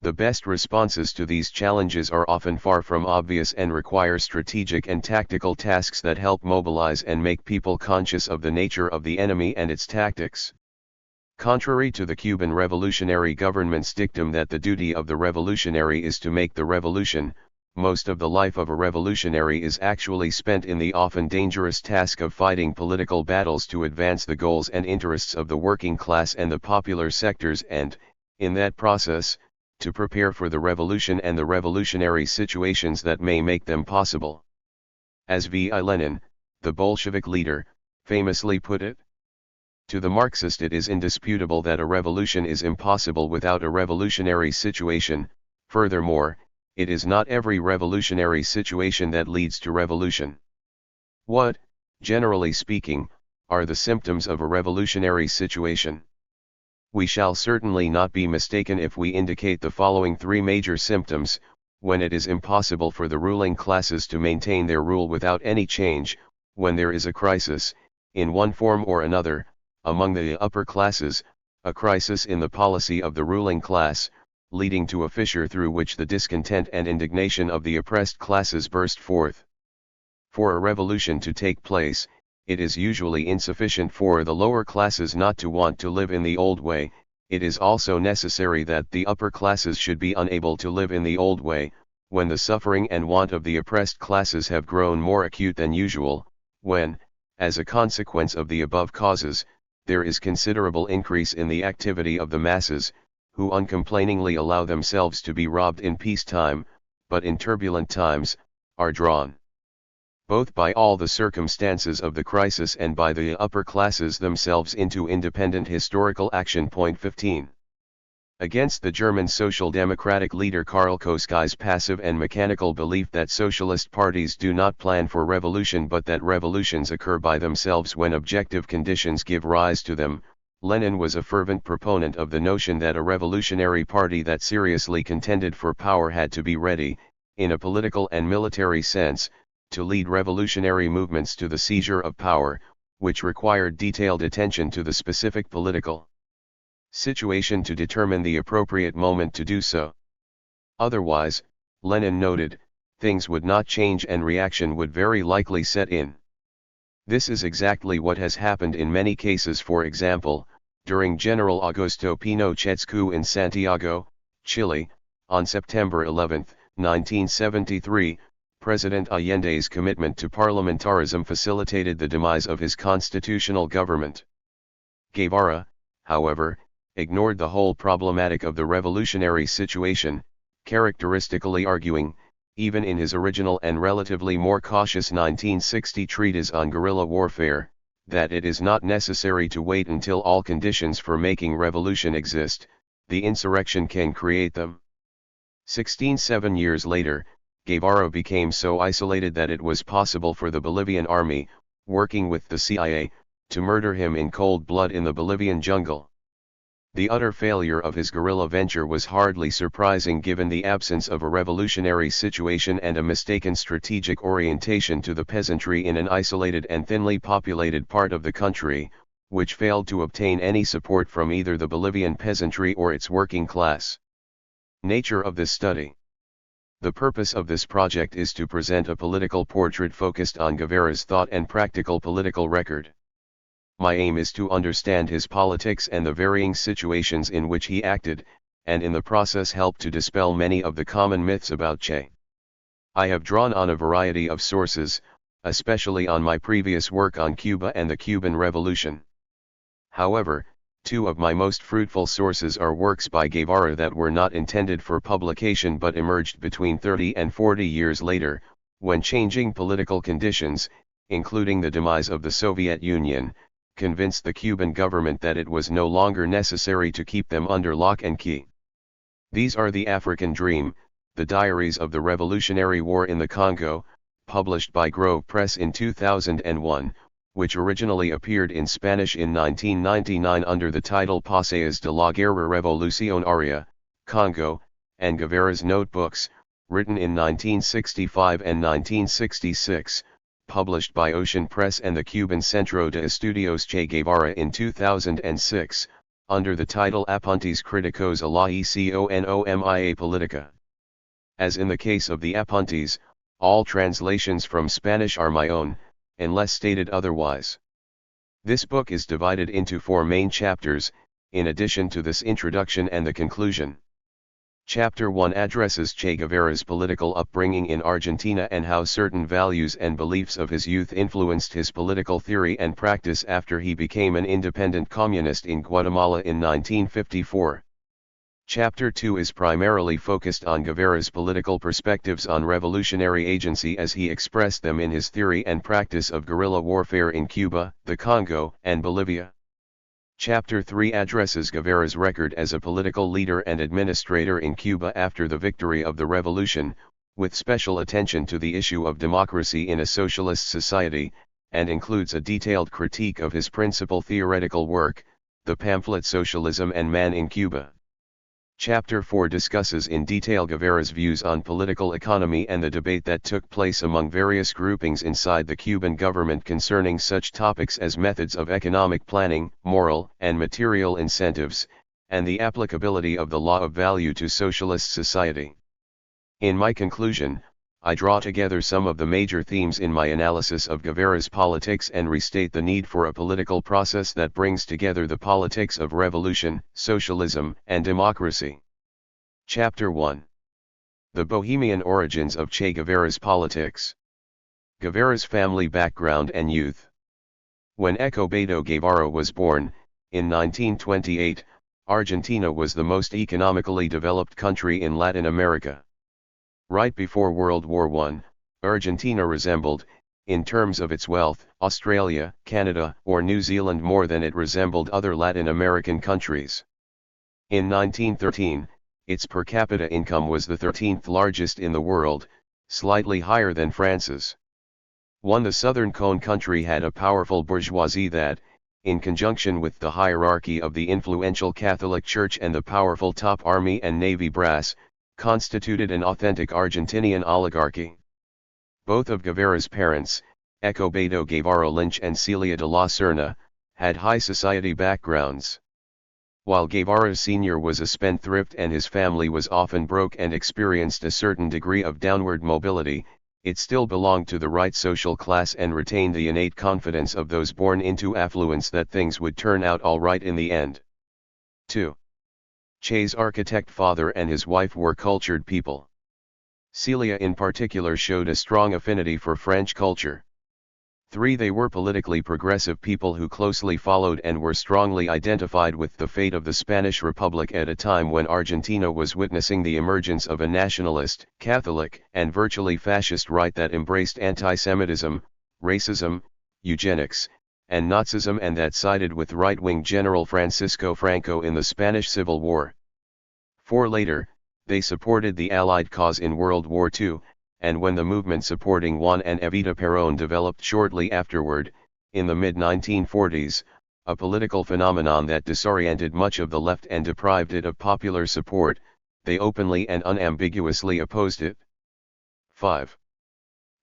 The best responses to these challenges are often far from obvious and require strategic and tactical tasks that help mobilize and make people conscious of the nature of the enemy and its tactics. Contrary to the Cuban revolutionary government's dictum that the duty of the revolutionary is to make the revolution, most of the life of a revolutionary is actually spent in the often dangerous task of fighting political battles to advance the goals and interests of the working class and the popular sectors and, in that process, to prepare for the revolution and the revolutionary situations that may make them possible. As V.I. Lenin, the Bolshevik leader, famously put it, to the Marxist it is indisputable that a revolution is impossible without a revolutionary situation. Furthermore, it is not every revolutionary situation that leads to revolution. What, generally speaking, are the symptoms of a revolutionary situation? We shall certainly not be mistaken if we indicate the following three major symptoms: when it is impossible for the ruling classes to maintain their rule without any change, when there is a crisis, in one form or another, among the upper classes, a crisis in the policy of the ruling class, leading to a fissure through which the discontent and indignation of the oppressed classes burst forth. For a revolution to take place, it is usually insufficient for the lower classes not to want to live in the old way, it is also necessary that the upper classes should be unable to live in the old way. When the suffering and want of the oppressed classes have grown more acute than usual, when, as a consequence of the above causes, there is considerable increase in the activity of the masses, who uncomplainingly allow themselves to be robbed in peacetime, but in turbulent times, are drawn both by all the circumstances of the crisis and by the upper classes themselves into independent historical action. Point 15. Against the German Social Democratic leader Karl Koschei's passive and mechanical belief that socialist parties do not plan for revolution but that revolutions occur by themselves when objective conditions give rise to them, Lenin was a fervent proponent of the notion that a revolutionary party that seriously contended for power had to be ready, in a political and military sense, to lead revolutionary movements to the seizure of power, which required detailed attention to the specific political situation to determine the appropriate moment to do so. Otherwise, Lenin noted, things would not change and reaction would very likely set in. This is exactly what has happened in many cases. For example, during General Augusto Pinochet's coup in Santiago, Chile, on September 11, 1973, President Allende's commitment to parliamentarism facilitated the demise of his constitutional government. Guevara, however, ignored the whole problematic of the revolutionary situation, characteristically arguing, even in his original and relatively more cautious 1960 treatise on guerrilla warfare, that it is not necessary to wait until all conditions for making revolution exist, the insurrection can create them. 7 years later, Guevara became so isolated that it was possible for the Bolivian army, working with the CIA, to murder him in cold blood in the Bolivian jungle. The utter failure of his guerrilla venture was hardly surprising given the absence of a revolutionary situation and a mistaken strategic orientation to the peasantry in an isolated and thinly populated part of the country, which failed to obtain any support from either the Bolivian peasantry or its working class. Nature of this study. The purpose of this project is to present a political portrait focused on Guevara's thought and practical political record. My aim is to understand his politics and the varying situations in which he acted, and in the process help to dispel many of the common myths about Che. I have drawn on a variety of sources, especially on my previous work on Cuba and the Cuban Revolution. However, two of my most fruitful sources are works by Guevara that were not intended for publication but emerged between 30 and 40 years later, when changing political conditions, including the demise of the Soviet Union, convinced the Cuban government that it was no longer necessary to keep them under lock and key. These are The African Dream, The Diaries of the Revolutionary War in the Congo, published by Grove Press in 2001, which originally appeared in Spanish in 1999 under the title Paseos de la Guerra Revolucionaria, Congo, and Guevara's Notebooks, written in 1965 and 1966, published by Ocean Press and the Cuban Centro de Estudios Che Guevara in 2006, under the title Apuntes Criticos a la Economia Politica. As in the case of the Apuntes, all translations from Spanish are my own, unless stated otherwise. This book is divided into 4 main chapters, in addition to this introduction and the conclusion. Chapter 1 addresses Che Guevara's political upbringing in Argentina and how certain values and beliefs of his youth influenced his political theory and practice after he became an independent communist in Guatemala in 1954. Chapter 2 is primarily focused on Guevara's political perspectives on revolutionary agency as he expressed them in his theory and practice of guerrilla warfare in Cuba, the Congo, and Bolivia. Chapter 3 addresses Guevara's record as a political leader and administrator in Cuba after the victory of the revolution, with special attention to the issue of democracy in a socialist society, and includes a detailed critique of his principal theoretical work, the pamphlet Socialism and Man in Cuba. Chapter 4 discusses in detail Guevara's views on political economy and the debate that took place among various groupings inside the Cuban government concerning such topics as methods of economic planning, moral and material incentives, and the applicability of the law of value to socialist society. In my conclusion, I draw together some of the major themes in my analysis of Guevara's politics and restate the need for a political process that brings together the politics of revolution, socialism, and democracy. Chapter 1. The Bohemian origins of Che Guevara's politics. Guevara's family background and youth. When Che Guevara was born, in 1928, Argentina was the most economically developed country in Latin America. Right before World War I, Argentina resembled, in terms of its wealth, Australia, Canada, or New Zealand more than it resembled other Latin American countries. In 1913, its per capita income was the 13th largest in the world, slightly higher than France's. The Southern Cone country had a powerful bourgeoisie that, in conjunction with the hierarchy of the influential Catholic Church and the powerful top army and navy brass, constituted an authentic Argentinian oligarchy. Both of Guevara's parents, Beto Guevara Lynch and Celia de la Serna, had high society backgrounds. While Guevara Sr. was a spendthrift and his family was often broke and experienced a certain degree of downward mobility, it still belonged to the right social class and retained the innate confidence of those born into affluence that things would turn out all right in the end. 2. Che's architect father and his wife were cultured people. Celia in particular showed a strong affinity for French culture. 3. They were politically progressive people who closely followed and were strongly identified with the fate of the Spanish Republic at a time when Argentina was witnessing the emergence of a nationalist, Catholic, and virtually fascist right that embraced anti-Semitism, racism, eugenics, and Nazism and that sided with right-wing General Francisco Franco in the Spanish Civil War. 4. Later, they supported the Allied cause in World War II, and when the movement supporting Juan and Evita Perón developed shortly afterward, in the mid-1940s, a political phenomenon that disoriented much of the left and deprived it of popular support, they openly and unambiguously opposed it. 5.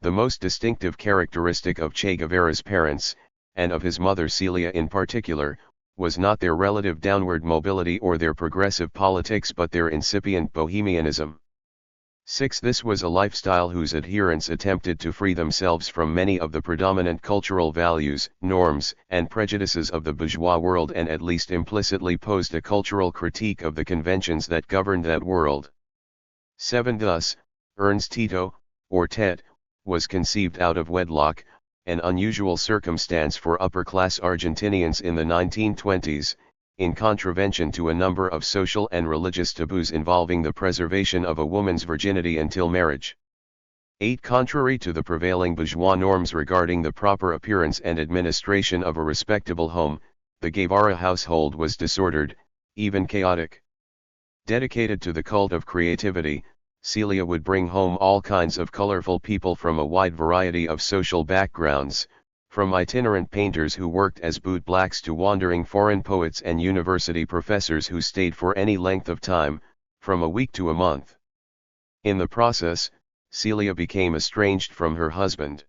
The most distinctive characteristic of Che Guevara's parents, and of his mother Celia in particular, was not their relative downward mobility or their progressive politics but their incipient bohemianism. 6. This was a lifestyle whose adherents attempted to free themselves from many of the predominant cultural values, norms, and prejudices of the bourgeois world and at least implicitly posed a cultural critique of the conventions that governed that world. 7. Thus, Ernst Tito, or Tet, was conceived out of wedlock, an unusual circumstance for upper-class Argentinians in the 1920s, in contravention to a number of social and religious taboos involving the preservation of a woman's virginity until marriage. 8. Contrary to the prevailing bourgeois norms regarding the proper appearance and administration of a respectable home, the Guevara household was disordered, even chaotic. Dedicated to the cult of creativity, Celia would bring home all kinds of colorful people from a wide variety of social backgrounds, from itinerant painters who worked as bootblacks to wandering foreign poets and university professors who stayed for any length of time, from a week to a month. In the process, Celia became estranged from her husband.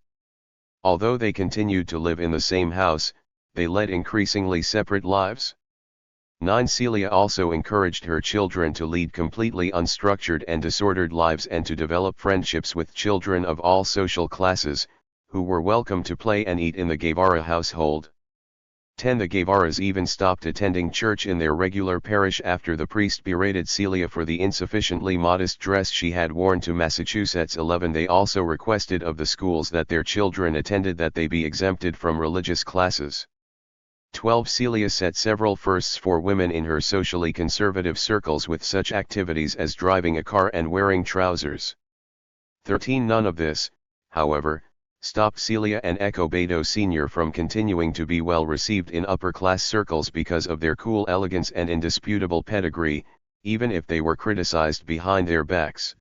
Although they continued to live in the same house, they led increasingly separate lives. 9. Celia also encouraged her children to lead completely unstructured and disordered lives and to develop friendships with children of all social classes, who were welcome to play and eat in the Guevara household. 10. The Guevaras even stopped attending church in their regular parish after the priest berated Celia for the insufficiently modest dress she had worn to Massachusetts. 11. They also requested of the schools that their children attended that they be exempted from religious classes. 12. Celia set several firsts for women in her socially conservative circles with such activities as driving a car and wearing trousers. 13. None of this, however, stopped Celia and Escobedo Sr. from continuing to be well received in upper-class circles because of their cool elegance and indisputable pedigree, even if they were criticized behind their backs.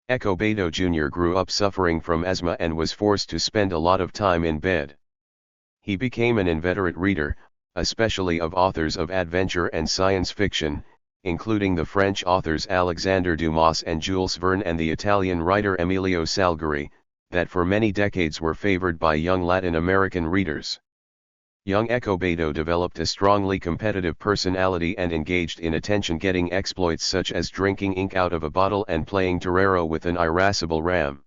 Escobedo Jr. grew up suffering from asthma and was forced to spend a lot of time in bed. He became an inveterate reader, especially of authors of adventure and science fiction, including the French authors Alexandre Dumas and Jules Verne and the Italian writer Emilio Salgari, that for many decades were favored by young Latin American readers. Young Escobedo developed a strongly competitive personality and engaged in attention-getting exploits such as drinking ink out of a bottle and playing torero with an irascible ram.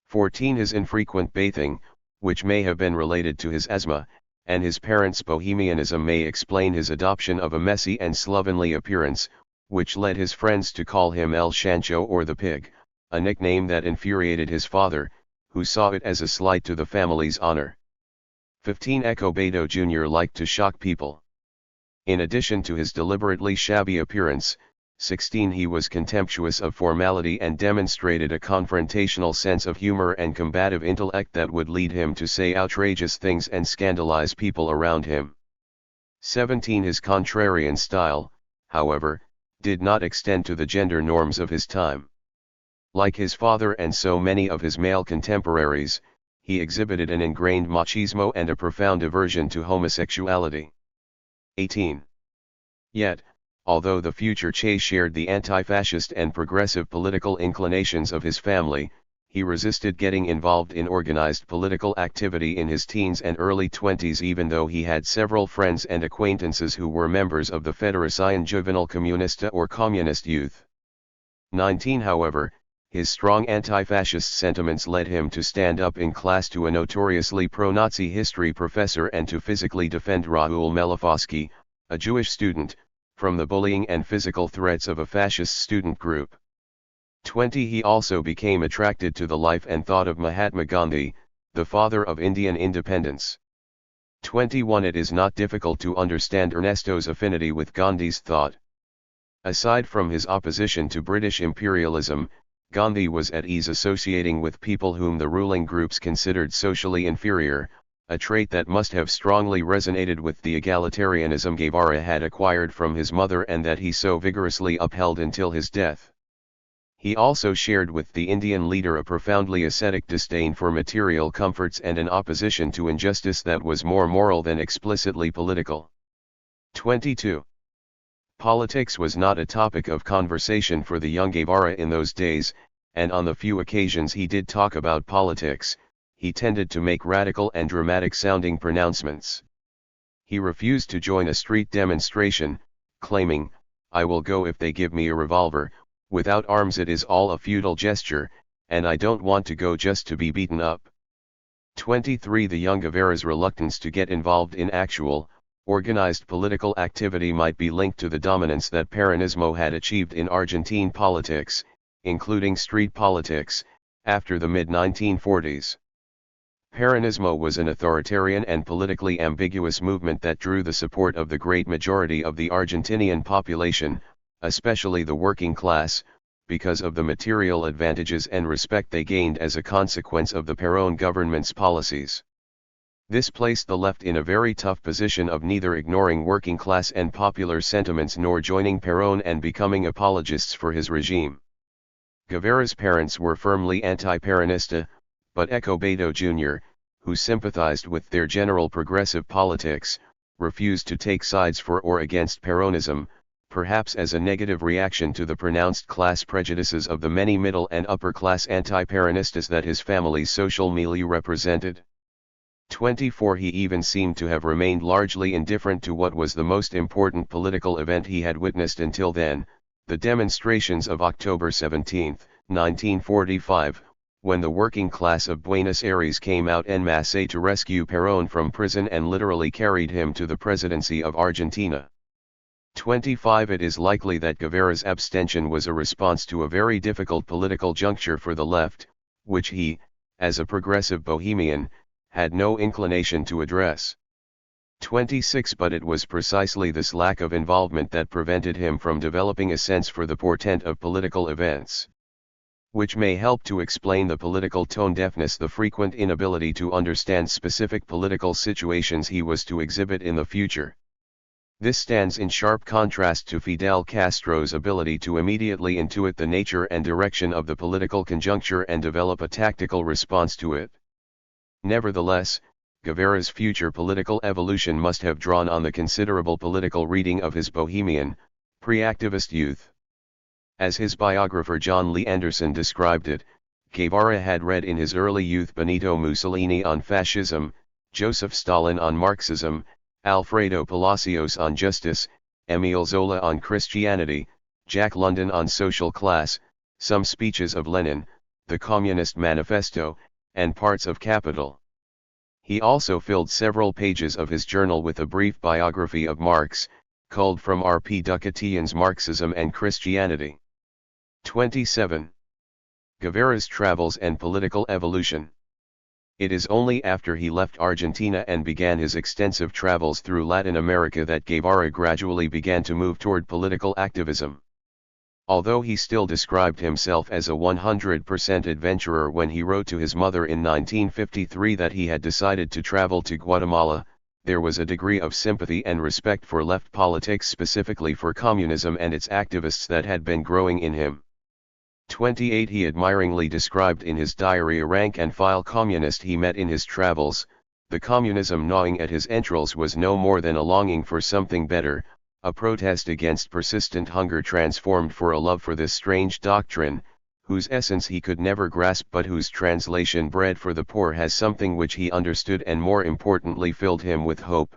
14. His infrequent bathing, which may have been related to his asthma, and his parents' bohemianism may explain his adoption of a messy and slovenly appearance, which led his friends to call him El Chancho or the Pig, a nickname that infuriated his father, who saw it as a slight to the family's honor. 15. Escobedo Jr. liked to shock people. In addition to his deliberately shabby appearance, 16. He was contemptuous of formality and demonstrated a confrontational sense of humor and combative intellect that would lead him to say outrageous things and scandalize people around him. 17. His contrarian style, however, did not extend to the gender norms of his time. Like his father and so many of his male contemporaries, he exhibited an ingrained machismo and a profound aversion to homosexuality. 18. Yet, although the future Che shared the anti-fascist and progressive political inclinations of his family, he resisted getting involved in organized political activity in his teens and early 20s even though he had several friends and acquaintances who were members of the Federación Juvenil Comunista or Communist Youth. 19. However, his strong anti-fascist sentiments led him to stand up in class to a notoriously pro-Nazi history professor and to physically defend Raoul Melifosky, a Jewish student, from the bullying and physical threats of a fascist student group. 20. He also became attracted to the life and thought of Mahatma Gandhi, the father of Indian independence. 21. It is not difficult to understand Ernesto's affinity with Gandhi's thought. Aside from his opposition to British imperialism, Gandhi was at ease associating with people whom the ruling groups considered socially inferior, a trait that must have strongly resonated with the egalitarianism Guevara had acquired from his mother and that he so vigorously upheld until his death. He also shared with the Indian leader a profoundly ascetic disdain for material comforts and an opposition to injustice that was more moral than explicitly political. 22. Politics was not a topic of conversation for the young Guevara in those days, and on the few occasions he did talk about politics, he tended to make radical and dramatic-sounding pronouncements. He refused to join a street demonstration, claiming, "I will go if they give me a revolver, without arms it is all a futile gesture, and I don't want to go just to be beaten up." 23. The young Guevara's reluctance to get involved in actual, organized political activity might be linked to the dominance that Peronismo had achieved in Argentine politics, including street politics, after the mid-1940s. Peronismo was an authoritarian and politically ambiguous movement that drew the support of the great majority of the Argentinian population, especially the working class, because of the material advantages and respect they gained as a consequence of the Perón government's policies. This placed the left in a very tough position of neither ignoring working class and popular sentiments nor joining Perón and becoming apologists for his regime. Guevara's parents were firmly anti-Peronista, but Escobedo Jr., who sympathized with their general progressive politics, refused to take sides for or against Peronism, perhaps as a negative reaction to the pronounced class prejudices of the many middle and upper-class anti-Peronistas that his family's social milieu represented. 24 He even seemed to have remained largely indifferent to what was the most important political event he had witnessed until then, the demonstrations of October 17, 1945, when the working class of Buenos Aires came out en masse to rescue Perón from prison and literally carried him to the presidency of Argentina. 25 It is likely that Guevara's abstention was a response to a very difficult political juncture for the left, which he, as a progressive bohemian, had no inclination to address. 26 But it was precisely this lack of involvement that prevented him from developing a sense for the portent of political events, which may help to explain the political tone-deafness, the frequent inability to understand specific political situations he was to exhibit in the future. This stands in sharp contrast to Fidel Castro's ability to immediately intuit the nature and direction of the political conjuncture and develop a tactical response to it. Nevertheless, Guevara's future political evolution must have drawn on the considerable political reading of his bohemian, pre-activist youth. As his biographer John Lee Anderson described it, Guevara had read in his early youth Benito Mussolini on fascism, Joseph Stalin on Marxism, Alfredo Palacios on justice, Emile Zola on Christianity, Jack London on social class, some speeches of Lenin, the Communist Manifesto, and parts of Capital. He also filled several pages of his journal with a brief biography of Marx, culled from R. P. Ducatian's Marxism and Christianity. 27. Guevara's travels and political evolution. It is only after he left Argentina and began his extensive travels through Latin America that Guevara gradually began to move toward political activism. Although he still described himself as a 100% adventurer when he wrote to his mother in 1953 that he had decided to travel to Guatemala, there was a degree of sympathy and respect for left politics, specifically for communism and its activists, that had been growing in him. 28 He admiringly described in his diary a rank-and-file communist he met in his travels. The communism gnawing at his entrails was no more than a longing for something better, a protest against persistent hunger transformed for a love for this strange doctrine, whose essence he could never grasp but whose translation, bread for the poor, has something which he understood and more importantly filled him with hope.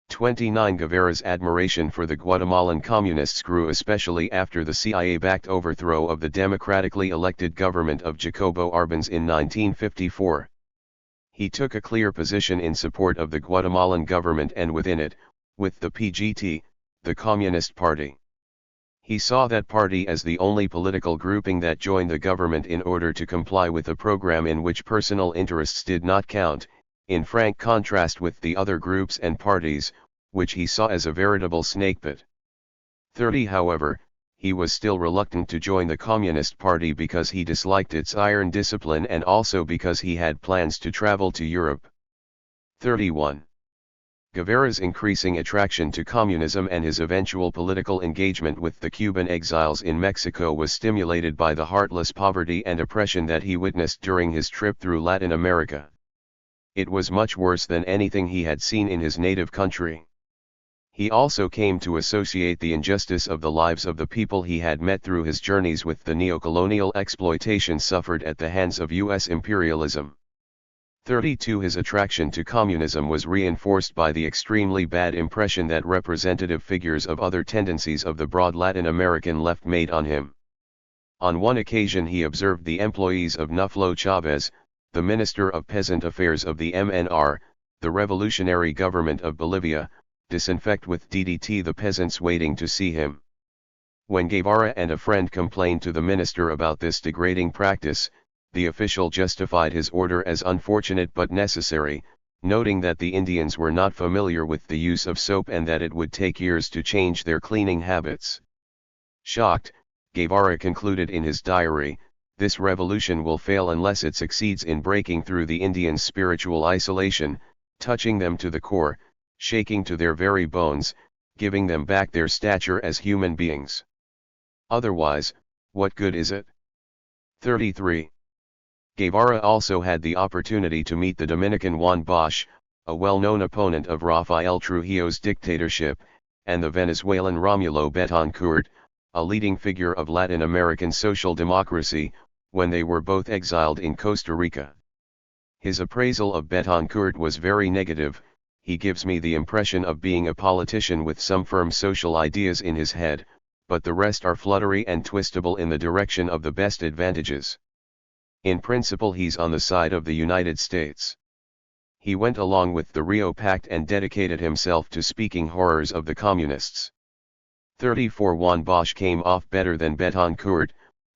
29 Guevara's admiration for the Guatemalan communists grew especially after the CIA-backed overthrow of the democratically elected government of Jacobo Arbenz in 1954. He took a clear position in support of the Guatemalan government and within it, with the PGT, the Communist Party. He saw that party as the only political grouping that joined the government in order to comply with a program in which personal interests did not count, in frank contrast with the other groups and parties, which he saw as a veritable snakepit. 30 However, he was still reluctant to join the Communist Party because he disliked its iron discipline and also because he had plans to travel to Europe. 31. Guevara's increasing attraction to communism and his eventual political engagement with the Cuban exiles in Mexico was stimulated by the heartless poverty and oppression that he witnessed during his trip through Latin America. It was much worse than anything he had seen in his native country. He also came to associate the injustice of the lives of the people he had met through his journeys with the neocolonial exploitation suffered at the hands of U.S. imperialism. 32 His attraction to communism was reinforced by the extremely bad impression that representative figures of other tendencies of the broad Latin American left made on him. On one occasion he observed the employees of Nuflo Chavez, the Minister of Peasant Affairs of the MNR, the revolutionary government of Bolivia, disinfect with DDT the peasants waiting to see him. When Guevara and a friend complained to the minister about this degrading practice, the official justified his order as unfortunate but necessary, noting that the Indians were not familiar with the use of soap and that it would take years to change their cleaning habits. Shocked, Guevara concluded in his diary, "This revolution will fail unless it succeeds in breaking through the Indians' spiritual isolation, touching them to the core, shaking to their very bones, giving them back their stature as human beings. Otherwise, what good is it?" 33. Guevara also had the opportunity to meet the Dominican Juan Bosch, a well-known opponent of Rafael Trujillo's dictatorship, and the Venezuelan Romulo Betancourt, a leading figure of Latin American social democracy, when they were both exiled in Costa Rica. His appraisal of Betancourt was very negative. He gives me the impression of being a politician with some firm social ideas in his head, but the rest are fluttery and twistable in the direction of the best advantages. In principle he's on the side of the United States. He went along with the Rio Pact and dedicated himself to speaking horrors of the communists. 34 Juan Bosch came off better than Betancourt,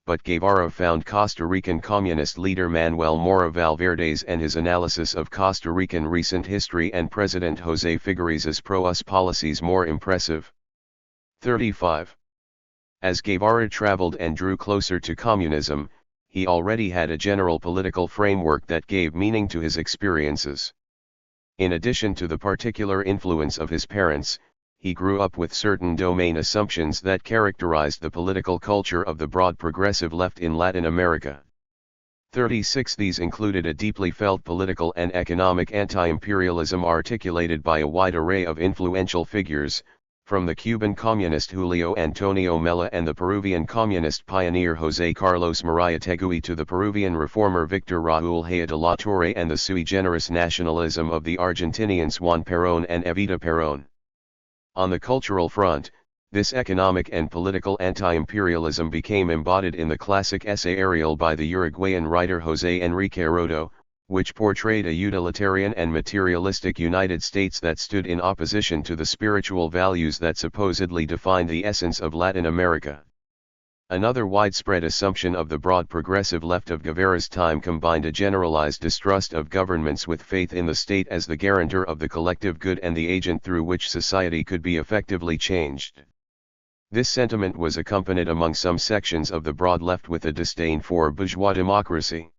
but Guevara found Costa Rican communist leader Manuel Mora Valverde's and his analysis of Costa Rican recent history and President José Figueres's pro-us policies more impressive. 35. As Guevara traveled and drew closer to communism, he already had a general political framework that gave meaning to his experiences. In addition to the particular influence of his parents, he grew up with certain domain assumptions that characterized the political culture of the broad progressive left in Latin America. 36 These included a deeply felt political and economic anti-imperialism articulated by a wide array of influential figures, from the Cuban communist Julio Antonio Mella and the Peruvian communist pioneer José Carlos Mariátegui to the Peruvian reformer Victor Raúl Haya de la Torre and the sui generis nationalism of the Argentinians Juan Perón and Evita Perón. On the cultural front, this economic and political anti-imperialism became embodied in the classic essay Ariel by the Uruguayan writer José Enrique Rodo, which portrayed a utilitarian and materialistic United States that stood in opposition to the spiritual values that supposedly defined the essence of Latin America. Another widespread assumption of the broad progressive left of Guevara's time combined a generalized distrust of governments with faith in the state as the guarantor of the collective good and the agent through which society could be effectively changed. This sentiment was accompanied among some sections of the broad left with a disdain for bourgeois democracy.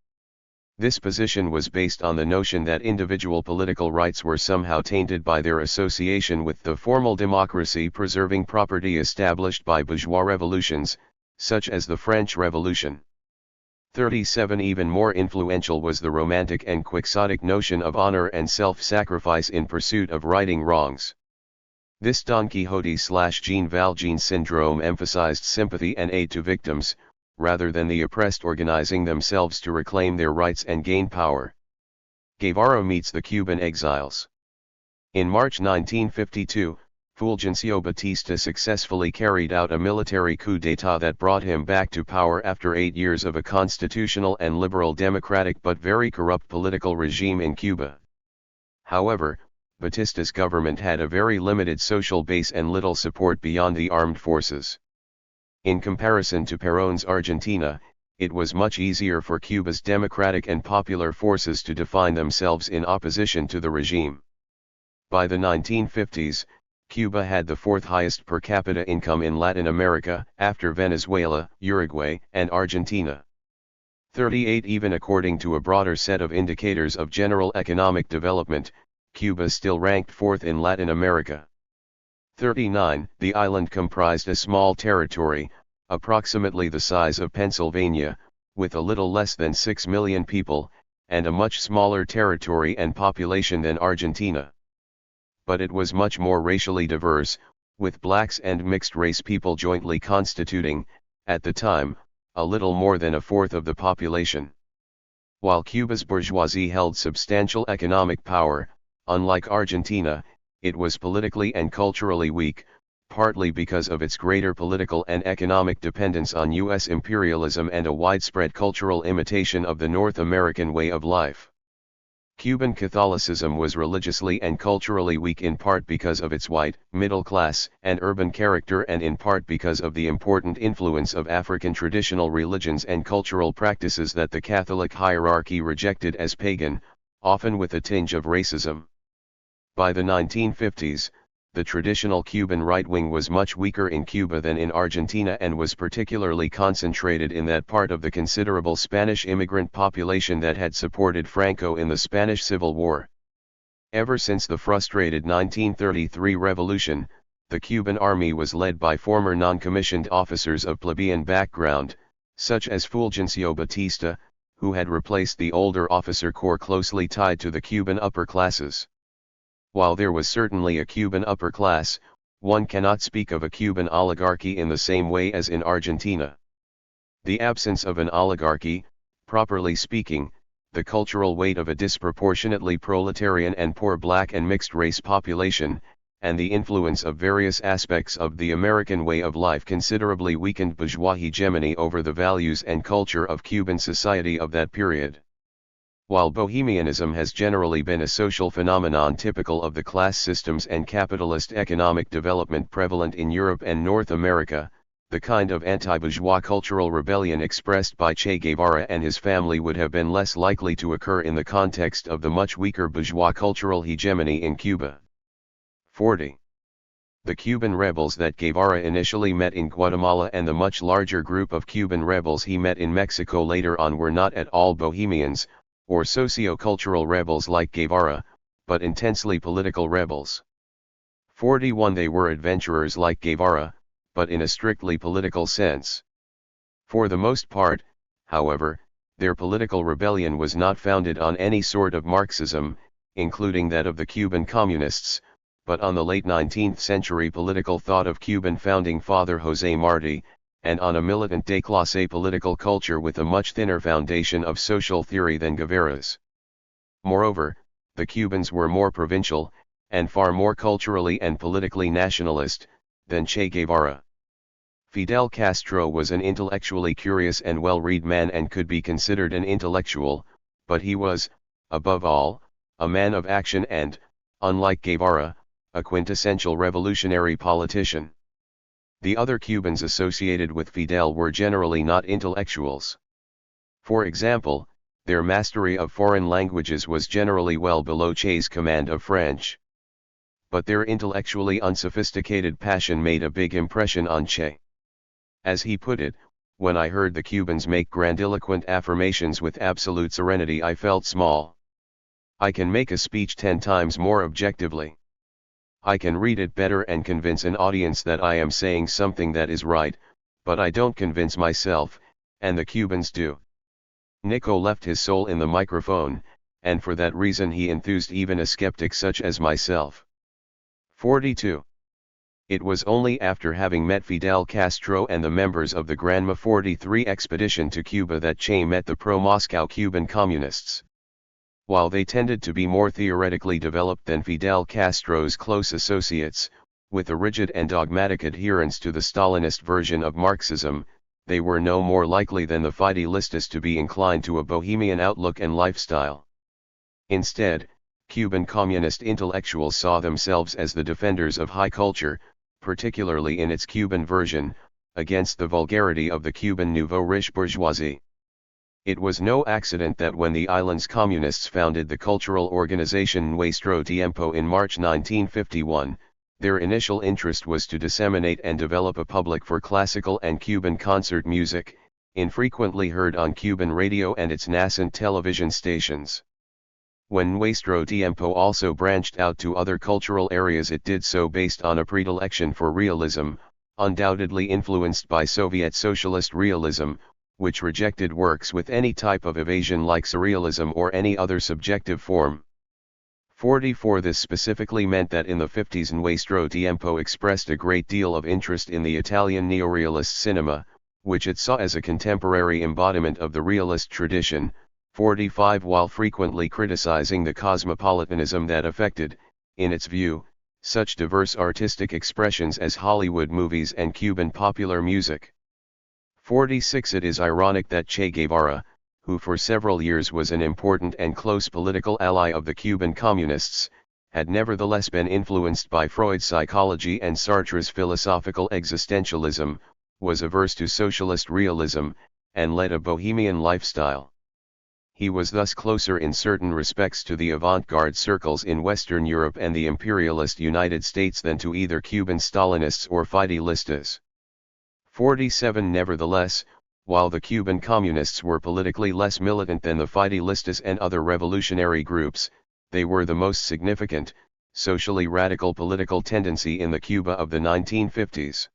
This position was based on the notion that individual political rights were somehow tainted by their association with the formal democracy preserving property established by bourgeois revolutions, such as the French Revolution. 37 Even more influential was the romantic and quixotic notion of honor and self-sacrifice in pursuit of righting wrongs. This Don Quixote/Jean Valjean syndrome emphasized sympathy and aid to victims, rather than the oppressed organizing themselves to reclaim their rights and gain power. Guevara meets the Cuban exiles. In March 1952, Fulgencio Batista successfully carried out a military coup d'état that brought him back to power after 8 years of a constitutional and liberal democratic but very corrupt political regime in Cuba. However, Batista's government had a very limited social base and little support beyond the armed forces. In comparison to Perón's Argentina, it was much easier for Cuba's democratic and popular forces to define themselves in opposition to the regime. By the 1950s, Cuba had the fourth highest per capita income in Latin America, after Venezuela, Uruguay, and Argentina. 38 Even according to a broader set of indicators of general economic development, Cuba still ranked fourth in Latin America. 39 The island comprised a small territory, approximately the size of Pennsylvania, with a little less than 6 million people, and a much smaller territory and population than Argentina. But it was much more racially diverse, with blacks and mixed-race people jointly constituting, at the time, a little more than a fourth of the population. While Cuba's bourgeoisie held substantial economic power, unlike Argentina, it was politically and culturally weak, partly because of its greater political and economic dependence on U.S. imperialism and a widespread cultural imitation of the North American way of life. Cuban Catholicism was religiously and culturally weak in part because of its white, middle-class, and urban character and in part because of the important influence of African traditional religions and cultural practices that the Catholic hierarchy rejected as pagan, often with a tinge of racism. By the 1950s, the traditional Cuban right wing was much weaker in Cuba than in Argentina and was particularly concentrated in that part of the considerable Spanish immigrant population that had supported Franco in the Spanish Civil War. Ever since the frustrated 1933 revolution, the Cuban army was led by former non-commissioned officers of plebeian background, such as Fulgencio Batista, who had replaced the older officer corps closely tied to the Cuban upper classes. While there was certainly a Cuban upper class, one cannot speak of a Cuban oligarchy in the same way as in Argentina. The absence of an oligarchy, properly speaking, the cultural weight of a disproportionately proletarian and poor black and mixed-race population, and the influence of various aspects of the American way of life considerably weakened bourgeois hegemony over the values and culture of Cuban society of that period. While bohemianism has generally been a social phenomenon typical of the class systems and capitalist economic development prevalent in Europe and North America, the kind of anti-bourgeois cultural rebellion expressed by Che Guevara and his family would have been less likely to occur in the context of the much weaker bourgeois cultural hegemony in Cuba. 40. The Cuban rebels that Guevara initially met in Guatemala and the much larger group of Cuban rebels he met in Mexico later on were not at all bohemians, or socio-cultural rebels like Guevara, but intensely political rebels. 41. They were adventurers like Guevara, but in a strictly political sense. For the most part, however, their political rebellion was not founded on any sort of Marxism, including that of the Cuban communists, but on the late 19th century political thought of Cuban founding father José Martí, and on a militant déclassé political culture with a much thinner foundation of social theory than Guevara's. Moreover, the Cubans were more provincial, and far more culturally and politically nationalist, than Che Guevara. Fidel Castro was an intellectually curious and well-read man and could be considered an intellectual, but he was, above all, a man of action and, unlike Guevara, a quintessential revolutionary politician. The other Cubans associated with Fidel were generally not intellectuals. For example, their mastery of foreign languages was generally well below Che's command of French. But their intellectually unsophisticated passion made a big impression on Che. As he put it, when I heard the Cubans make grandiloquent affirmations with absolute serenity, I felt small. I can make a speech 10 times more objectively. I can read it better and convince an audience that I am saying something that is right, but I don't convince myself, and the Cubans do. Nico left his soul in the microphone, and for that reason he enthused even a skeptic such as myself. 42. It was only after having met Fidel Castro and the members of the Granma 43 expedition to Cuba that Che met the pro-Moscow Cuban communists. While they tended to be more theoretically developed than Fidel Castro's close associates, with a rigid and dogmatic adherence to the Stalinist version of Marxism, they were no more likely than the Fidelistas to be inclined to a bohemian outlook and lifestyle. Instead, Cuban communist intellectuals saw themselves as the defenders of high culture, particularly in its Cuban version, against the vulgarity of the Cuban nouveau riche bourgeoisie. It was no accident that when the island's communists founded the cultural organization Nuestro Tiempo in March 1951, their initial interest was to disseminate and develop a public for classical and Cuban concert music, infrequently heard on Cuban radio and its nascent television stations. When Nuestro Tiempo also branched out to other cultural areas, it did so based on a predilection for realism, undoubtedly influenced by Soviet socialist realism, which rejected works with any type of evasion like surrealism or any other subjective form. 44. This specifically meant that in the 50s Nuestro Tiempo expressed a great deal of interest in the Italian neorealist cinema, which it saw as a contemporary embodiment of the realist tradition. 45. While frequently criticizing the cosmopolitanism that affected, in its view, such diverse artistic expressions as Hollywood movies and Cuban popular music. 46. It is ironic that Che Guevara, who for several years was an important and close political ally of the Cuban communists, had nevertheless been influenced by Freud's psychology and Sartre's philosophical existentialism, was averse to socialist realism, and led a bohemian lifestyle. He was thus closer in certain respects to the avant-garde circles in Western Europe and the imperialist United States than to either Cuban Stalinists or Fidelistas. 47. Nevertheless, while the Cuban communists were politically less militant than the Fidelistas and other revolutionary groups, they were the most significant, socially radical political tendency in the Cuba of the 1950s.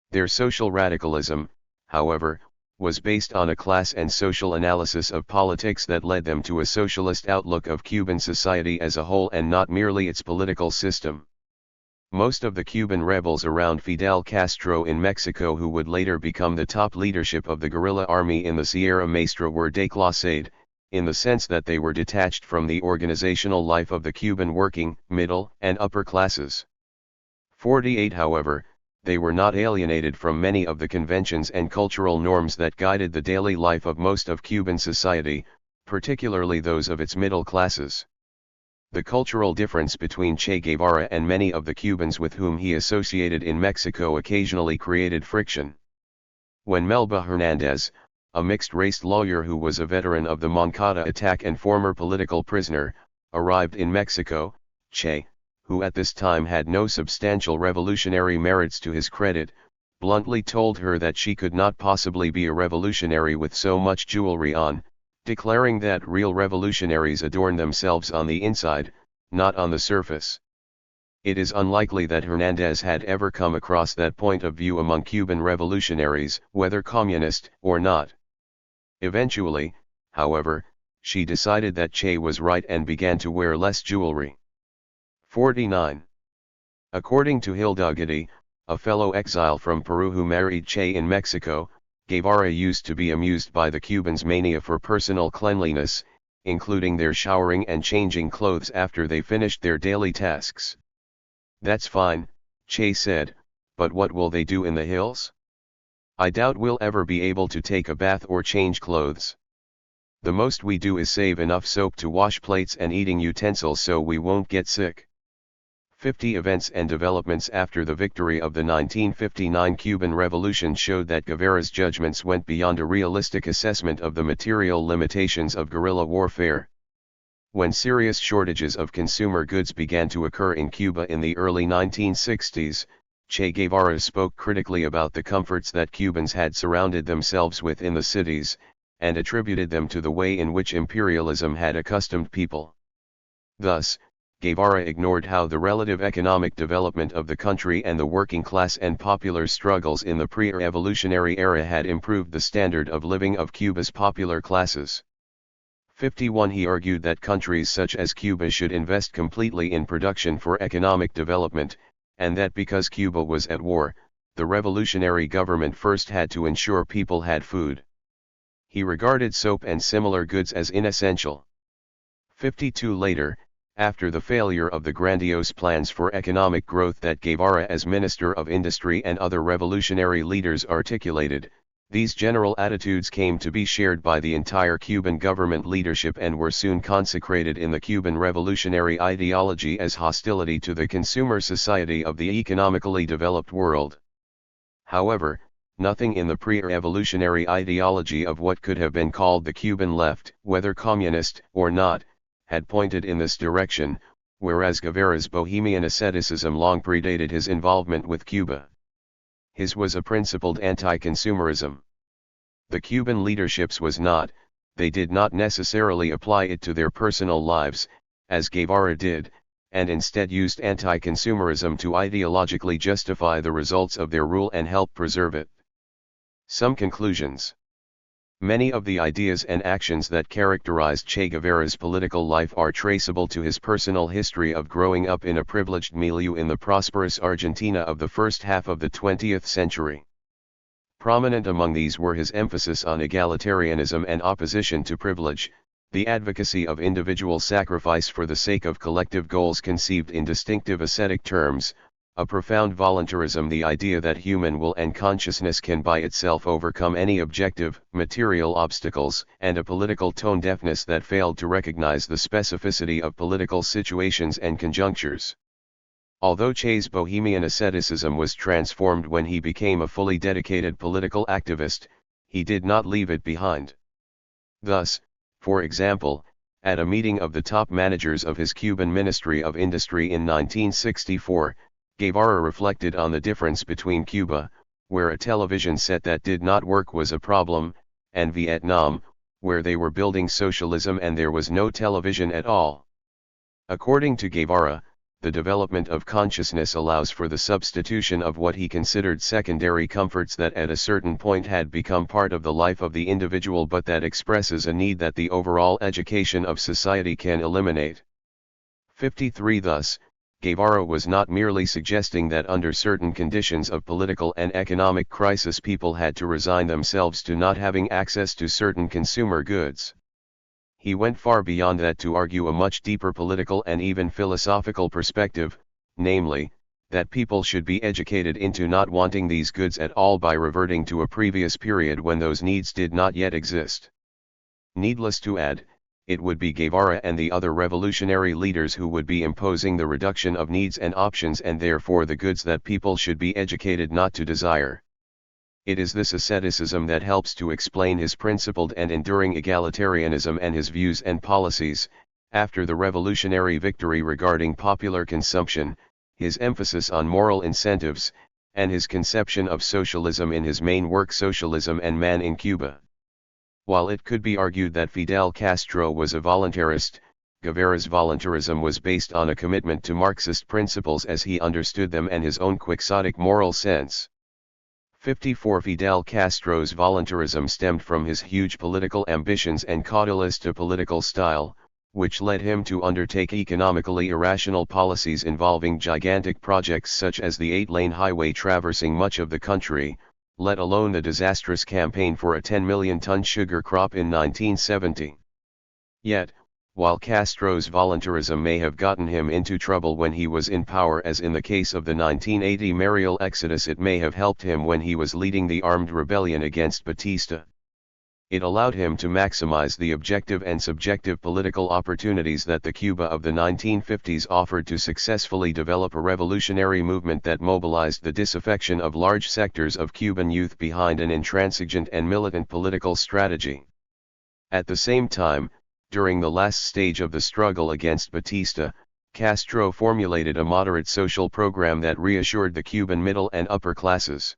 Their social radicalism, however, was based on a class and social analysis of politics that led them to a socialist outlook of Cuban society as a whole and not merely its political system. Most of the Cuban rebels around Fidel Castro in Mexico, who would later become the top leadership of the guerrilla army in the Sierra Maestra, were déclassés, in the sense that they were detached from the organizational life of the Cuban working, middle, and upper classes. 48. However, they were not alienated from many of the conventions and cultural norms that guided the daily life of most of Cuban society, particularly those of its middle classes. The cultural difference between Che Guevara and many of the Cubans with whom he associated in Mexico occasionally created friction. When Melba Hernandez, a mixed-race lawyer who was a veteran of the Moncada attack and former political prisoner, arrived in Mexico, Che, who at this time had no substantial revolutionary merits to his credit, bluntly told her that she could not possibly be a revolutionary with so much jewelry on, declaring that real revolutionaries adorn themselves on the inside, not on the surface. It is unlikely that Hernandez had ever come across that point of view among Cuban revolutionaries, whether communist or not. Eventually, however, she decided that Che was right and began to wear less jewelry. 49. According to Hilda Guidi, a fellow exile from Peru who married Che in Mexico, Guevara used to be amused by the Cubans' mania for personal cleanliness, including their showering and changing clothes after they finished their daily tasks. "That's fine," Che said, "but what will they do in the hills? I doubt we'll ever be able to take a bath or change clothes. The most we do is save enough soap to wash plates and eating utensils so we won't get sick." 50. Events and developments after the victory of the 1959 Cuban Revolution showed that Guevara's judgments went beyond a realistic assessment of the material limitations of guerrilla warfare. When serious shortages of consumer goods began to occur in Cuba in the early 1960s, Che Guevara spoke critically about the comforts that Cubans had surrounded themselves with in the cities, and attributed them to the way in which imperialism had accustomed people. Thus, Guevara ignored how the relative economic development of the country and the working class and popular struggles in the pre-revolutionary era had improved the standard of living of Cuba's popular classes. 51. He argued that countries such as Cuba should invest completely in production for economic development, and that because Cuba was at war, the revolutionary government first had to ensure people had food. He regarded soap and similar goods as inessential. 52. Later, after the failure of the grandiose plans for economic growth that Guevara as Minister of Industry and other revolutionary leaders articulated, these general attitudes came to be shared by the entire Cuban government leadership and were soon consecrated in the Cuban revolutionary ideology as hostility to the consumer society of the economically developed world. However, nothing in the pre-revolutionary ideology of what could have been called the Cuban left, whether communist or not, had pointed in this direction, whereas Guevara's bohemian asceticism long predated his involvement with Cuba. His was a principled anti-consumerism. The Cuban leadership's was not; they did not necessarily apply it to their personal lives, as Guevara did, and instead used anti-consumerism to ideologically justify the results of their rule and help preserve it. Some conclusions. Many of the ideas and actions that characterized Che Guevara's political life are traceable to his personal history of growing up in a privileged milieu in the prosperous Argentina of the first half of the 20th century. Prominent among these were his emphasis on egalitarianism and opposition to privilege, the advocacy of individual sacrifice for the sake of collective goals conceived in distinctive ascetic terms, a profound voluntarism, the idea that human will and consciousness can by itself overcome any objective, material obstacles, and a political tone deafness that failed to recognize the specificity of political situations and conjunctures. Although Che's bohemian asceticism was transformed when he became a fully dedicated political activist, he did not leave it behind. Thus, for example, at a meeting of the top managers of his Cuban Ministry of Industry in 1964, Guevara reflected on the difference between Cuba, where a television set that did not work was a problem, and Vietnam, where they were building socialism and there was no television at all. According to Guevara, the development of consciousness allows for the substitution of what he considered secondary comforts that at a certain point had become part of the life of the individual but that expresses a need that the overall education of society can eliminate. 53. Thus, Guevara was not merely suggesting that under certain conditions of political and economic crisis people had to resign themselves to not having access to certain consumer goods. he went far beyond that to argue a much deeper political and even philosophical perspective, namely, that people should be educated into not wanting these goods at all by reverting to a previous period when those needs did not yet exist. Needless to add, it would be Guevara and the other revolutionary leaders who would be imposing the reduction of needs and options and therefore the goods that people should be educated not to desire. It is this asceticism that helps to explain his principled and enduring egalitarianism and his views and policies. After the revolutionary victory regarding popular consumption, his emphasis on moral incentives, and his conception of socialism in his main work Socialism and Man in Cuba. While it could be argued that Fidel Castro was a voluntarist, Guevara's voluntarism was based on a commitment to Marxist principles as he understood them and his own quixotic moral sense. 54 Fidel Castro's voluntarism stemmed from his huge political ambitions and caudalista political style, which led him to undertake economically irrational policies involving gigantic projects such as the 8-lane highway traversing much of the country, let alone the disastrous campaign for a 10 million ton sugar crop in 1970. Yet, while Castro's voluntarism may have gotten him into trouble when he was in power as in the case of the 1980 Mariel Exodus, it may have helped him when he was leading the armed rebellion against Batista. It allowed him to maximize the objective and subjective political opportunities that the Cuba of the 1950s offered to successfully develop a revolutionary movement that mobilized the disaffection of large sectors of Cuban youth behind an intransigent and militant political strategy. At the same time, during the last stage of the struggle against Batista, Castro formulated a moderate social program that reassured the Cuban middle and upper classes.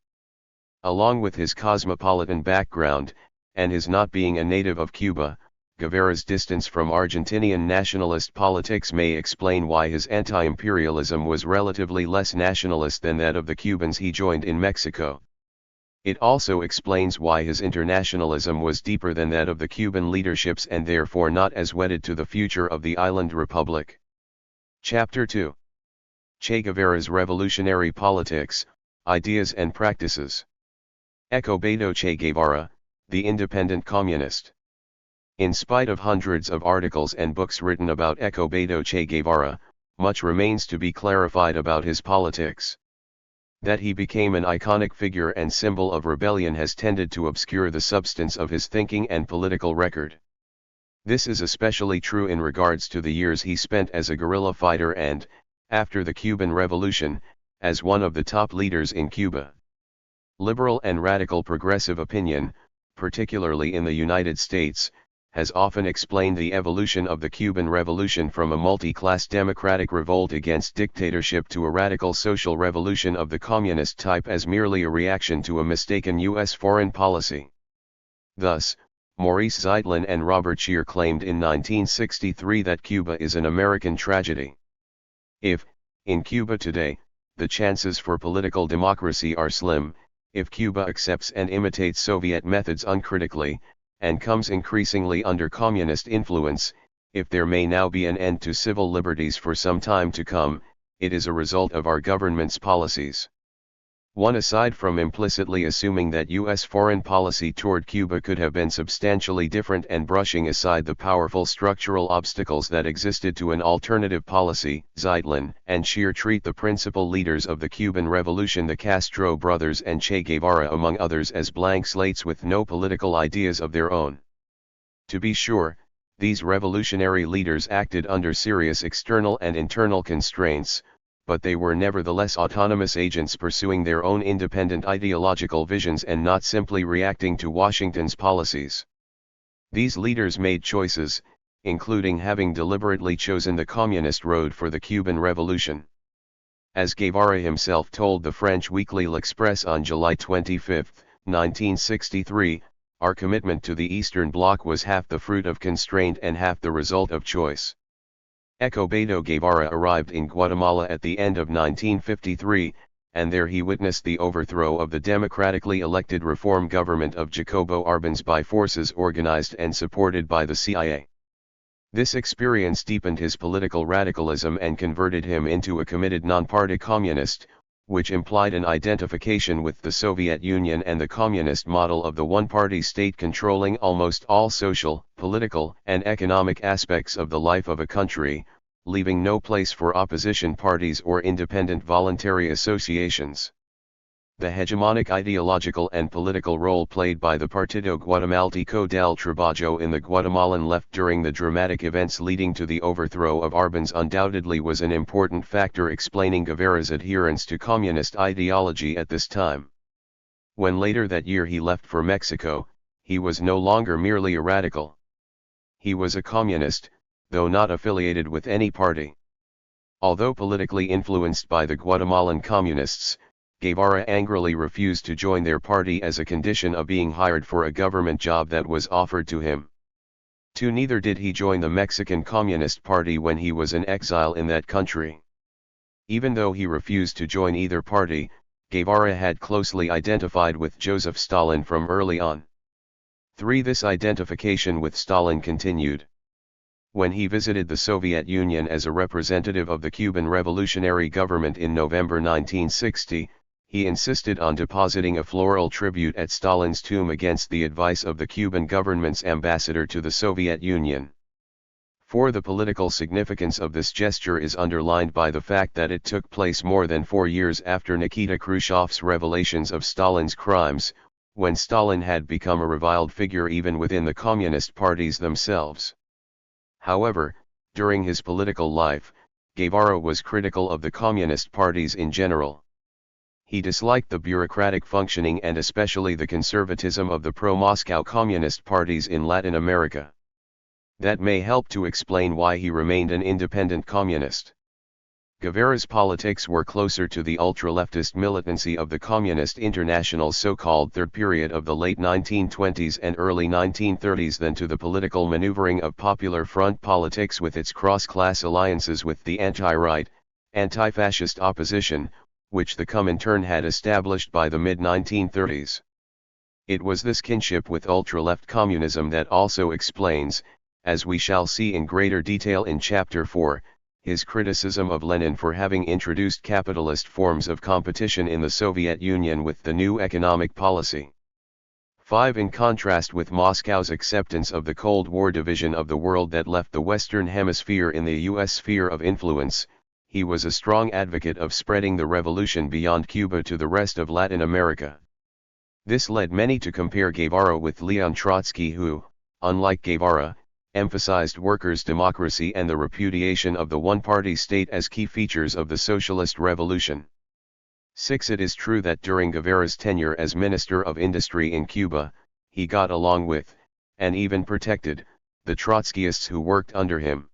Along with his cosmopolitan background, and his not being a native of Cuba, Guevara's distance from Argentinian nationalist politics may explain why his anti-imperialism was relatively less nationalist than that of the Cubans he joined in Mexico. It also explains why his internationalism was deeper than that of the Cuban leaderships and therefore not as wedded to the future of the island republic. Chapter 2. Che Guevara's Revolutionary Politics, Ideas and Practices. Escobedo Che Guevara, the Independent Communist. In spite of hundreds of articles and books written about Escobedo Che Guevara, much remains to be clarified about his politics. That he became an iconic figure and symbol of rebellion has tended to obscure the substance of his thinking and political record. This is especially true in regards to the years he spent as a guerrilla fighter and, after the Cuban Revolution, as one of the top leaders in Cuba. Liberal and radical progressive opinion, particularly in the United States, has often explained the evolution of the Cuban Revolution from a multi-class democratic revolt against dictatorship to a radical social revolution of the communist type as merely a reaction to a mistaken U.S. foreign policy. Thus, Maurice Zeitlin and Robert Scheer claimed in 1963 that Cuba is an American tragedy. If, in Cuba today, the chances for political democracy are slim, if Cuba accepts and imitates Soviet methods uncritically, and comes increasingly under communist influence, if there may now be an end to civil liberties for some time to come, it is a result of our government's policies. One, aside from implicitly assuming that U.S. foreign policy toward Cuba could have been substantially different and brushing aside the powerful structural obstacles that existed to an alternative policy, Zeitlin and Scheer treat the principal leaders of the Cuban Revolution, the Castro brothers and Che Guevara among others, as blank slates with no political ideas of their own. To be sure, these revolutionary leaders acted under serious external and internal constraints, but they were nevertheless autonomous agents pursuing their own independent ideological visions and not simply reacting to Washington's policies. These leaders made choices, including having deliberately chosen the communist road for the Cuban Revolution. As Guevara himself told the French weekly L'Express on July 25, 1963, our commitment to the Eastern Bloc was half the fruit of constraint and half the result of choice. Escobedo Guevara arrived in Guatemala at the end of 1953, and there he witnessed the overthrow of the democratically elected reform government of Jacobo Arbenz by forces organized and supported by the CIA. This experience deepened his political radicalism and converted him into a committed non-party communist, which implied an identification with the Soviet Union and the communist model of the one-party state controlling almost all social, political, and economic aspects of the life of a country, leaving no place for opposition parties or independent voluntary associations. The hegemonic ideological and political role played by the Partido Guatemalteco del Trabajo in the Guatemalan left during the dramatic events leading to the overthrow of Arbenz undoubtedly was an important factor explaining Guevara's adherence to communist ideology at this time. When later that year he left for Mexico, he was no longer merely a radical. He was a communist, though not affiliated with any party. Although politically influenced by the Guatemalan communists, Guevara angrily refused to join their party as a condition of being hired for a government job that was offered to him. Neither did he join the Mexican Communist Party when he was in exile in that country. Even though he refused to join either party, Guevara had closely identified with Joseph Stalin from early on. This identification with Stalin continued. When he visited the Soviet Union as a representative of the Cuban Revolutionary Government in November 1960, he insisted on depositing a floral tribute at Stalin's tomb against the advice of the Cuban government's ambassador to the Soviet Union. The political significance of this gesture is underlined by the fact that it took place more than 4 years after Nikita Khrushchev's revelations of Stalin's crimes, when Stalin had become a reviled figure even within the communist parties themselves. However, during his political life, Guevara was critical of the communist parties in general. He disliked the bureaucratic functioning and especially the conservatism of the pro-Moscow communist parties in Latin America. That may help to explain why he remained an independent communist. Guevara's politics were closer to the ultra-leftist militancy of the Communist International's so-called third period of the late 1920s and early 1930s than to the political maneuvering of Popular Front politics with its cross-class alliances with the anti-right, anti-fascist opposition, which the Comintern had established by the mid-1930s. It was this kinship with ultra-left communism that also explains, as we shall see in greater detail in Chapter 4, his criticism of Lenin for having introduced capitalist forms of competition in the Soviet Union with the new economic policy. In contrast with Moscow's acceptance of the Cold War division of the world that left the Western Hemisphere in the U.S. sphere of influence, he was a strong advocate of spreading the revolution beyond Cuba to the rest of Latin America. This led many to compare Guevara with Leon Trotsky who, unlike Guevara, emphasized workers' democracy and the repudiation of the one-party state as key features of the socialist revolution. It is true that during Guevara's tenure as Minister of Industry in Cuba, he got along with, and even protected, the Trotskyists who worked under him.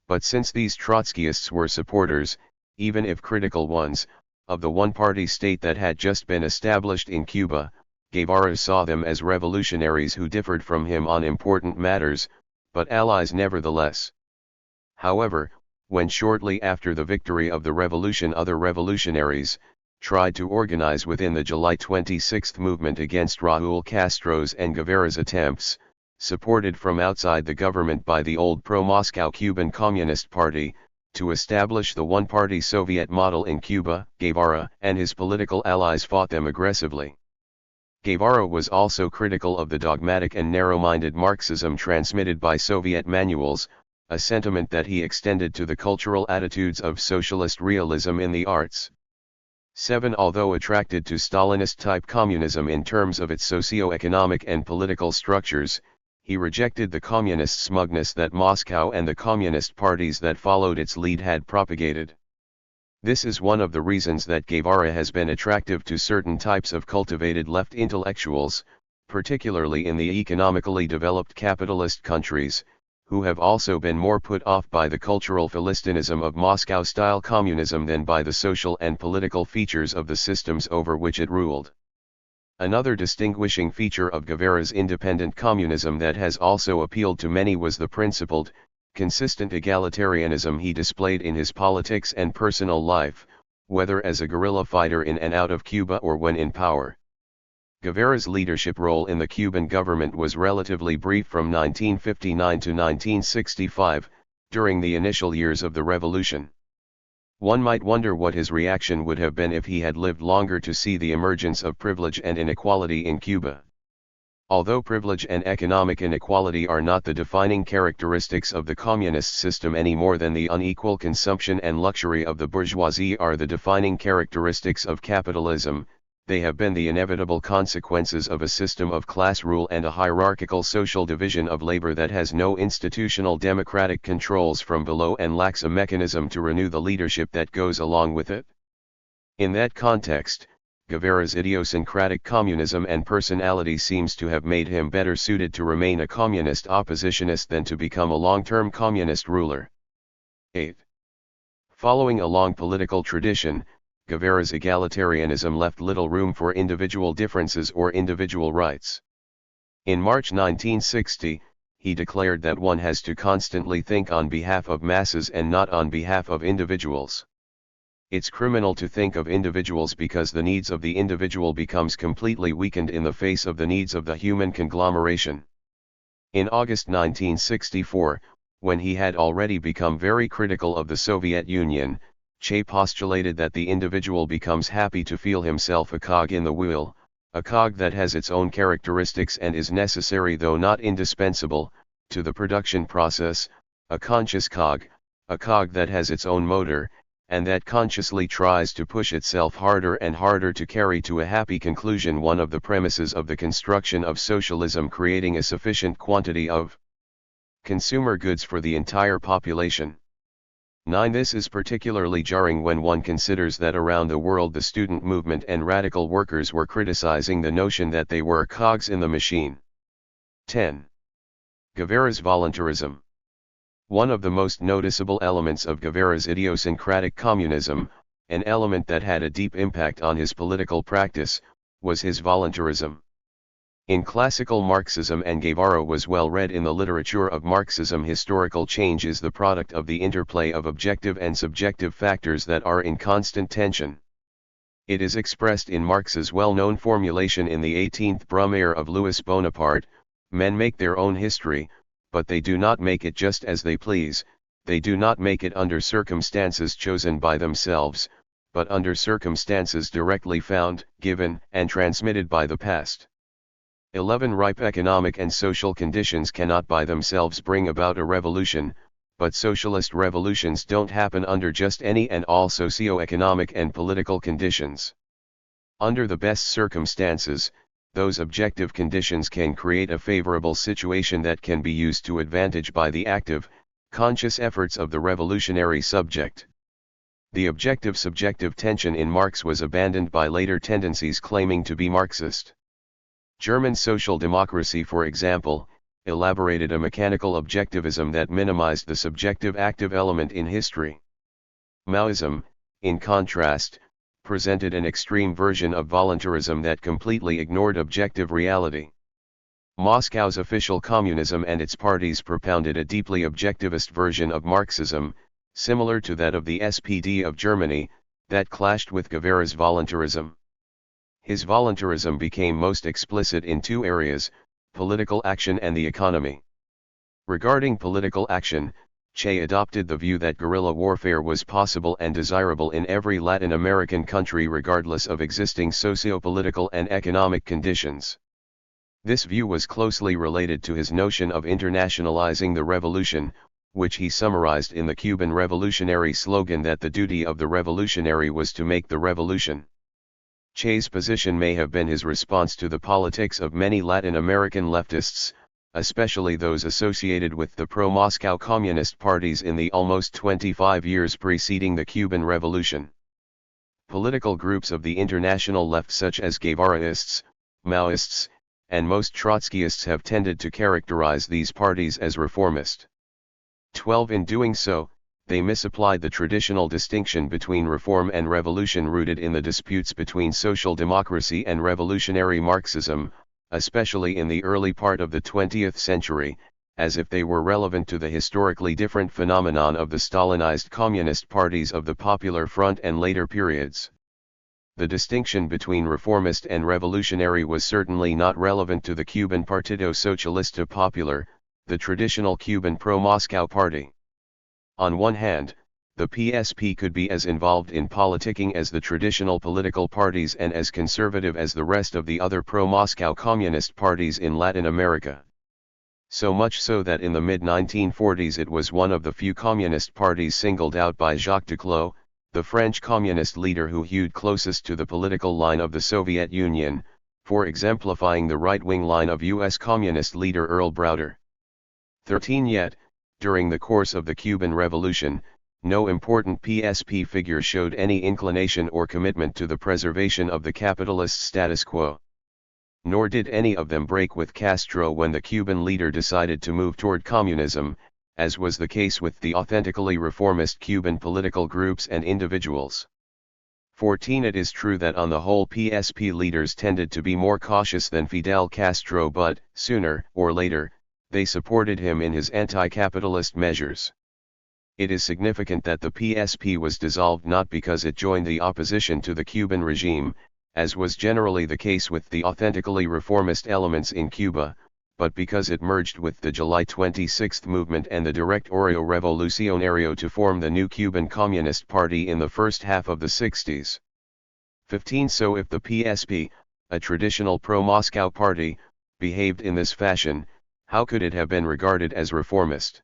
But since these Trotskyists were supporters, even if critical ones, of the one-party state that had just been established in Cuba, Guevara saw them as revolutionaries who differed from him on important matters, but allies nevertheless. However, when shortly after the victory of the revolution other revolutionaries tried to organize within the July 26 movement against Raúl Castro's and Guevara's attempts, supported from outside the government by the old pro-Moscow Cuban Communist Party, to establish the one-party Soviet model in Cuba, Guevara and his political allies fought them aggressively. Guevara was also critical of the dogmatic and narrow-minded Marxism transmitted by Soviet manuals, a sentiment that he extended to the cultural attitudes of socialist realism in the arts. Although attracted to Stalinist-type communism in terms of its socio-economic and political structures, he rejected the communist smugness that Moscow and the communist parties that followed its lead had propagated. This is one of the reasons that Guevara has been attractive to certain types of cultivated left intellectuals, particularly in the economically developed capitalist countries, who have also been more put off by the cultural Philistinism of Moscow-style communism than by the social and political features of the systems over which it ruled. Another distinguishing feature of Guevara's independent communism that has also appealed to many was the principled, consistent egalitarianism he displayed in his politics and personal life, whether as a guerrilla fighter in and out of Cuba or when in power. Guevara's leadership role in the Cuban government was relatively brief from 1959 to 1965, during the initial years of the revolution. One might wonder what his reaction would have been if he had lived longer to see the emergence of privilege and inequality in Cuba. Although privilege and economic inequality are not the defining characteristics of the communist system any more than the unequal consumption and luxury of the bourgeoisie are the defining characteristics of capitalism, they have been the inevitable consequences of a system of class rule and a hierarchical social division of labor that has no institutional democratic controls from below and lacks a mechanism to renew the leadership that goes along with it. In that context, Guevara's idiosyncratic communism and personality seems to have made him better suited to remain a communist oppositionist than to become a long-term communist ruler. 8. Following a long political tradition, Guevara's egalitarianism left little room for individual differences or individual rights. In March 1960, he declared that one has to constantly think on behalf of masses and not on behalf of individuals. It's criminal to think of individuals because the needs of the individual becomes completely weakened in the face of the needs of the human conglomeration. In August 1964, when he had already become very critical of the Soviet Union, Che postulated that the individual becomes happy to feel himself a cog in the wheel, a cog that has its own characteristics and is necessary though not indispensable, to the production process, a conscious cog, a cog that has its own motor, and that consciously tries to push itself harder and harder to carry to a happy conclusion one of the premises of the construction of socialism, creating a sufficient quantity of consumer goods for the entire population. 9. This is particularly jarring when one considers that around the world the student movement and radical workers were criticizing the notion that they were cogs in the machine. 10. Guevara's voluntarism. One of the most noticeable elements of Guevara's idiosyncratic communism, an element that had a deep impact on his political practice, was his voluntarism. In classical Marxism, and Guevara was well read in the literature of Marxism, historical change is the product of the interplay of objective and subjective factors that are in constant tension. It is expressed in Marx's well-known formulation in the 18th Brumaire of Louis Bonaparte: men make their own history, but they do not make it just as they please, they do not make it under circumstances chosen by themselves, but under circumstances directly found, given, and transmitted by the past. 11. Ripe economic and social conditions cannot by themselves bring about a revolution, but socialist revolutions don't happen under just any and all socio-economic and political conditions. Under the best circumstances, those objective conditions can create a favorable situation that can be used to advantage by the active, conscious efforts of the revolutionary subject. The objective-subjective tension in Marx was abandoned by later tendencies claiming to be Marxist. German social democracy, for example, elaborated a mechanical objectivism that minimized the subjective active element in history. Maoism, in contrast, presented an extreme version of voluntarism that completely ignored objective reality. Moscow's official communism and its parties propounded a deeply objectivist version of Marxism, similar to that of the SPD of Germany, that clashed with Guevara's voluntarism. His voluntarism became most explicit in two areas: political action and the economy. Regarding political action, Che adopted the view that guerrilla warfare was possible and desirable in every Latin American country regardless of existing socio-political and economic conditions. This view was closely related to his notion of internationalizing the revolution, which he summarized in the Cuban revolutionary slogan that the duty of the revolutionary was to make the revolution. Che's position may have been his response to the politics of many Latin American leftists, especially those associated with the pro-Moscow communist parties in the almost 25 years preceding the Cuban Revolution. Political groups of the international left such as Guevaraists, Maoists, and most Trotskyists have tended to characterize these parties as reformist. 12. In doing so, they misapplied the traditional distinction between reform and revolution rooted in the disputes between social democracy and revolutionary Marxism, especially in the early part of the 20th century, as if they were relevant to the historically different phenomenon of the Stalinized communist parties of the Popular Front and later periods. The distinction between reformist and revolutionary was certainly not relevant to the Cuban Partido Socialista Popular, the traditional Cuban pro-Moscow party. On one hand, the PSP could be as involved in politicking as the traditional political parties and as conservative as the rest of the other pro-Moscow communist parties in Latin America. So much so that in the mid-1940s it was one of the few communist parties singled out by Jacques Duclos, the French communist leader who hewed closest to the political line of the Soviet Union, for exemplifying the right-wing line of U.S. Communist leader Earl Browder. 13 Yet, during the course of the Cuban Revolution, no important PSP figure showed any inclination or commitment to the preservation of the capitalist status quo. Nor did any of them break with Castro when the Cuban leader decided to move toward communism, as was the case with the authentically reformist Cuban political groups and individuals. 14 It is true that on the whole PSP leaders tended to be more cautious than Fidel Castro, but, sooner or later, they supported him in his anti-capitalist measures. It is significant that the PSP was dissolved not because it joined the opposition to the Cuban regime, as was generally the case with the authentically reformist elements in Cuba, but because it merged with the July 26 movement and the Directorio Revolucionario to form the new Cuban Communist Party in the first half of the 60s. 15 So if the PSP, a traditional pro-Moscow party, behaved in this fashion, how could it have been regarded as reformist?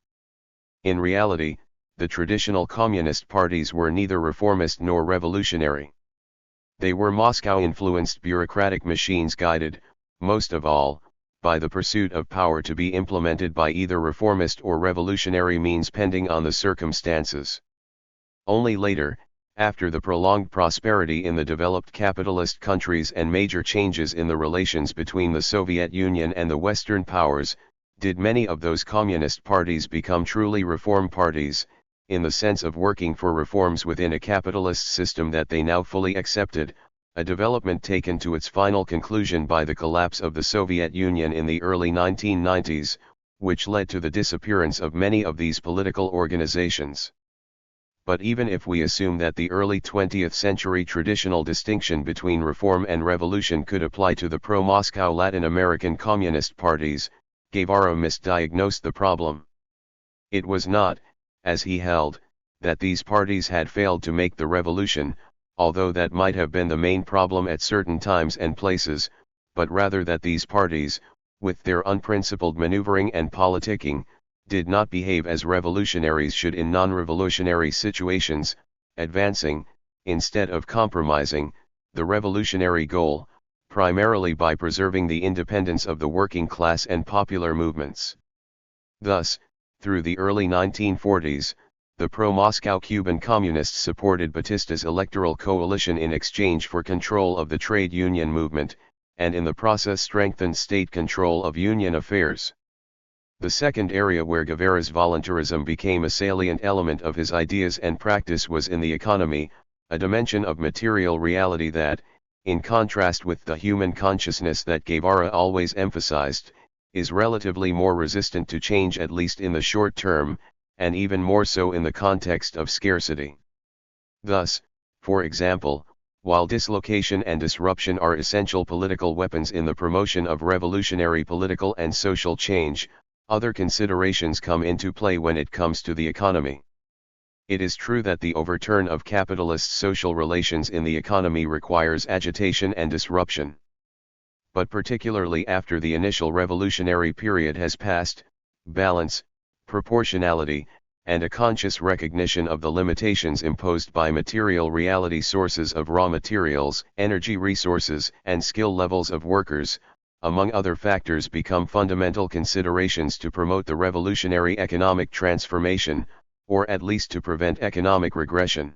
In reality, the traditional communist parties were neither reformist nor revolutionary. They were Moscow-influenced bureaucratic machines guided, most of all, by the pursuit of power to be implemented by either reformist or revolutionary means pending on the circumstances. Only later, after the prolonged prosperity in the developed capitalist countries and major changes in the relations between the Soviet Union and the Western powers, did many of those communist parties become truly reform parties, in the sense of working for reforms within a capitalist system that they now fully accepted, a development taken to its final conclusion by the collapse of the Soviet Union in the early 1990s, which led to the disappearance of many of these political organizations. But even if we assume that the early 20th century traditional distinction between reform and revolution could apply to the pro-Moscow Latin American communist parties, Guevara misdiagnosed the problem. It was not, as he held, that these parties had failed to make the revolution, although that might have been the main problem at certain times and places, but rather that these parties, with their unprincipled maneuvering and politicking, did not behave as revolutionaries should in non-revolutionary situations, advancing, instead of compromising, the revolutionary goal, primarily by preserving the independence of the working class and popular movements. Thus, through the early 1940s, the pro-Moscow Cuban communists supported Batista's electoral coalition in exchange for control of the trade union movement, and in the process strengthened state control of union affairs. The second area where Guevara's voluntarism became a salient element of his ideas and practice was in the economy, a dimension of material reality that, in contrast with the human consciousness that Guevara always emphasized, is relatively more resistant to change at least in the short term, and even more so in the context of scarcity. Thus, for example, while dislocation and disruption are essential political weapons in the promotion of revolutionary political and social change, other considerations come into play when it comes to the economy. It is true that the overturn of capitalist social relations in the economy requires agitation and disruption. But particularly after the initial revolutionary period has passed, balance, proportionality, and a conscious recognition of the limitations imposed by material reality sources of raw materials, energy resources, and skill levels of workers, among other factors, become fundamental considerations to promote the revolutionary economic transformation, or at least to prevent economic regression.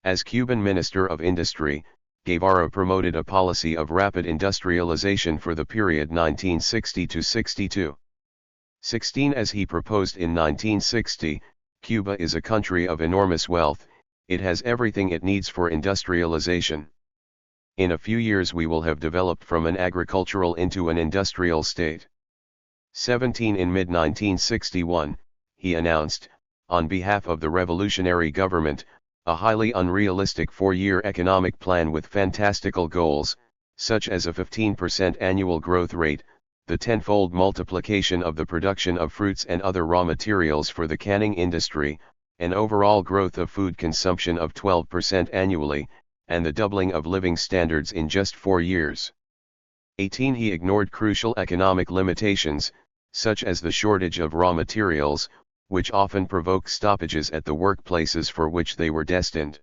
As Cuban Minister of Industry, Guevara promoted a policy of rapid industrialization for the period 1960 to 62. 16 As he proposed in 1960, Cuba is a country of enormous wealth, it has everything it needs for industrialization. In a few years we will have developed from an agricultural into an industrial state. 17 In mid-1961, he announced, on behalf of the revolutionary government, a highly unrealistic 4-year economic plan with fantastical goals, such as a 15% annual growth rate, the tenfold multiplication of the production of fruits and other raw materials for the canning industry, an overall growth of food consumption of 12% annually, and the doubling of living standards in just 4 years. 18. He ignored crucial economic limitations, such as the shortage of raw materials, which often provoke stoppages at the workplaces for which they were destined.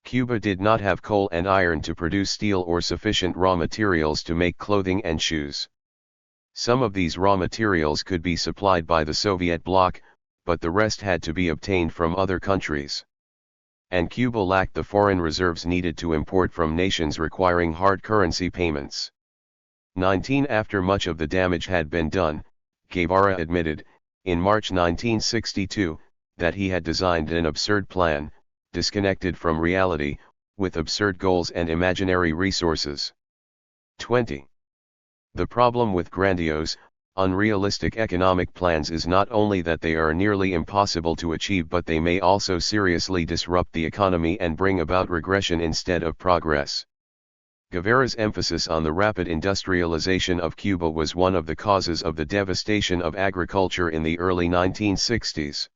Cuba did not have coal and iron to produce steel or sufficient raw materials to make clothing and shoes. Some of these raw materials could be supplied by the Soviet bloc, but the rest had to be obtained from other countries. And Cuba lacked the foreign reserves needed to import from nations requiring hard currency payments. 19. After much of the damage had been done, Guevara admitted, in March 1962, that he had designed an absurd plan, disconnected from reality, with absurd goals and imaginary resources. 20. The problem with grandiose, unrealistic economic plans is not only that they are nearly impossible to achieve, but they may also seriously disrupt the economy and bring about regression instead of progress. Guevara's emphasis on the rapid industrialization of Cuba was one of the causes of the devastation of agriculture in the early 1960s.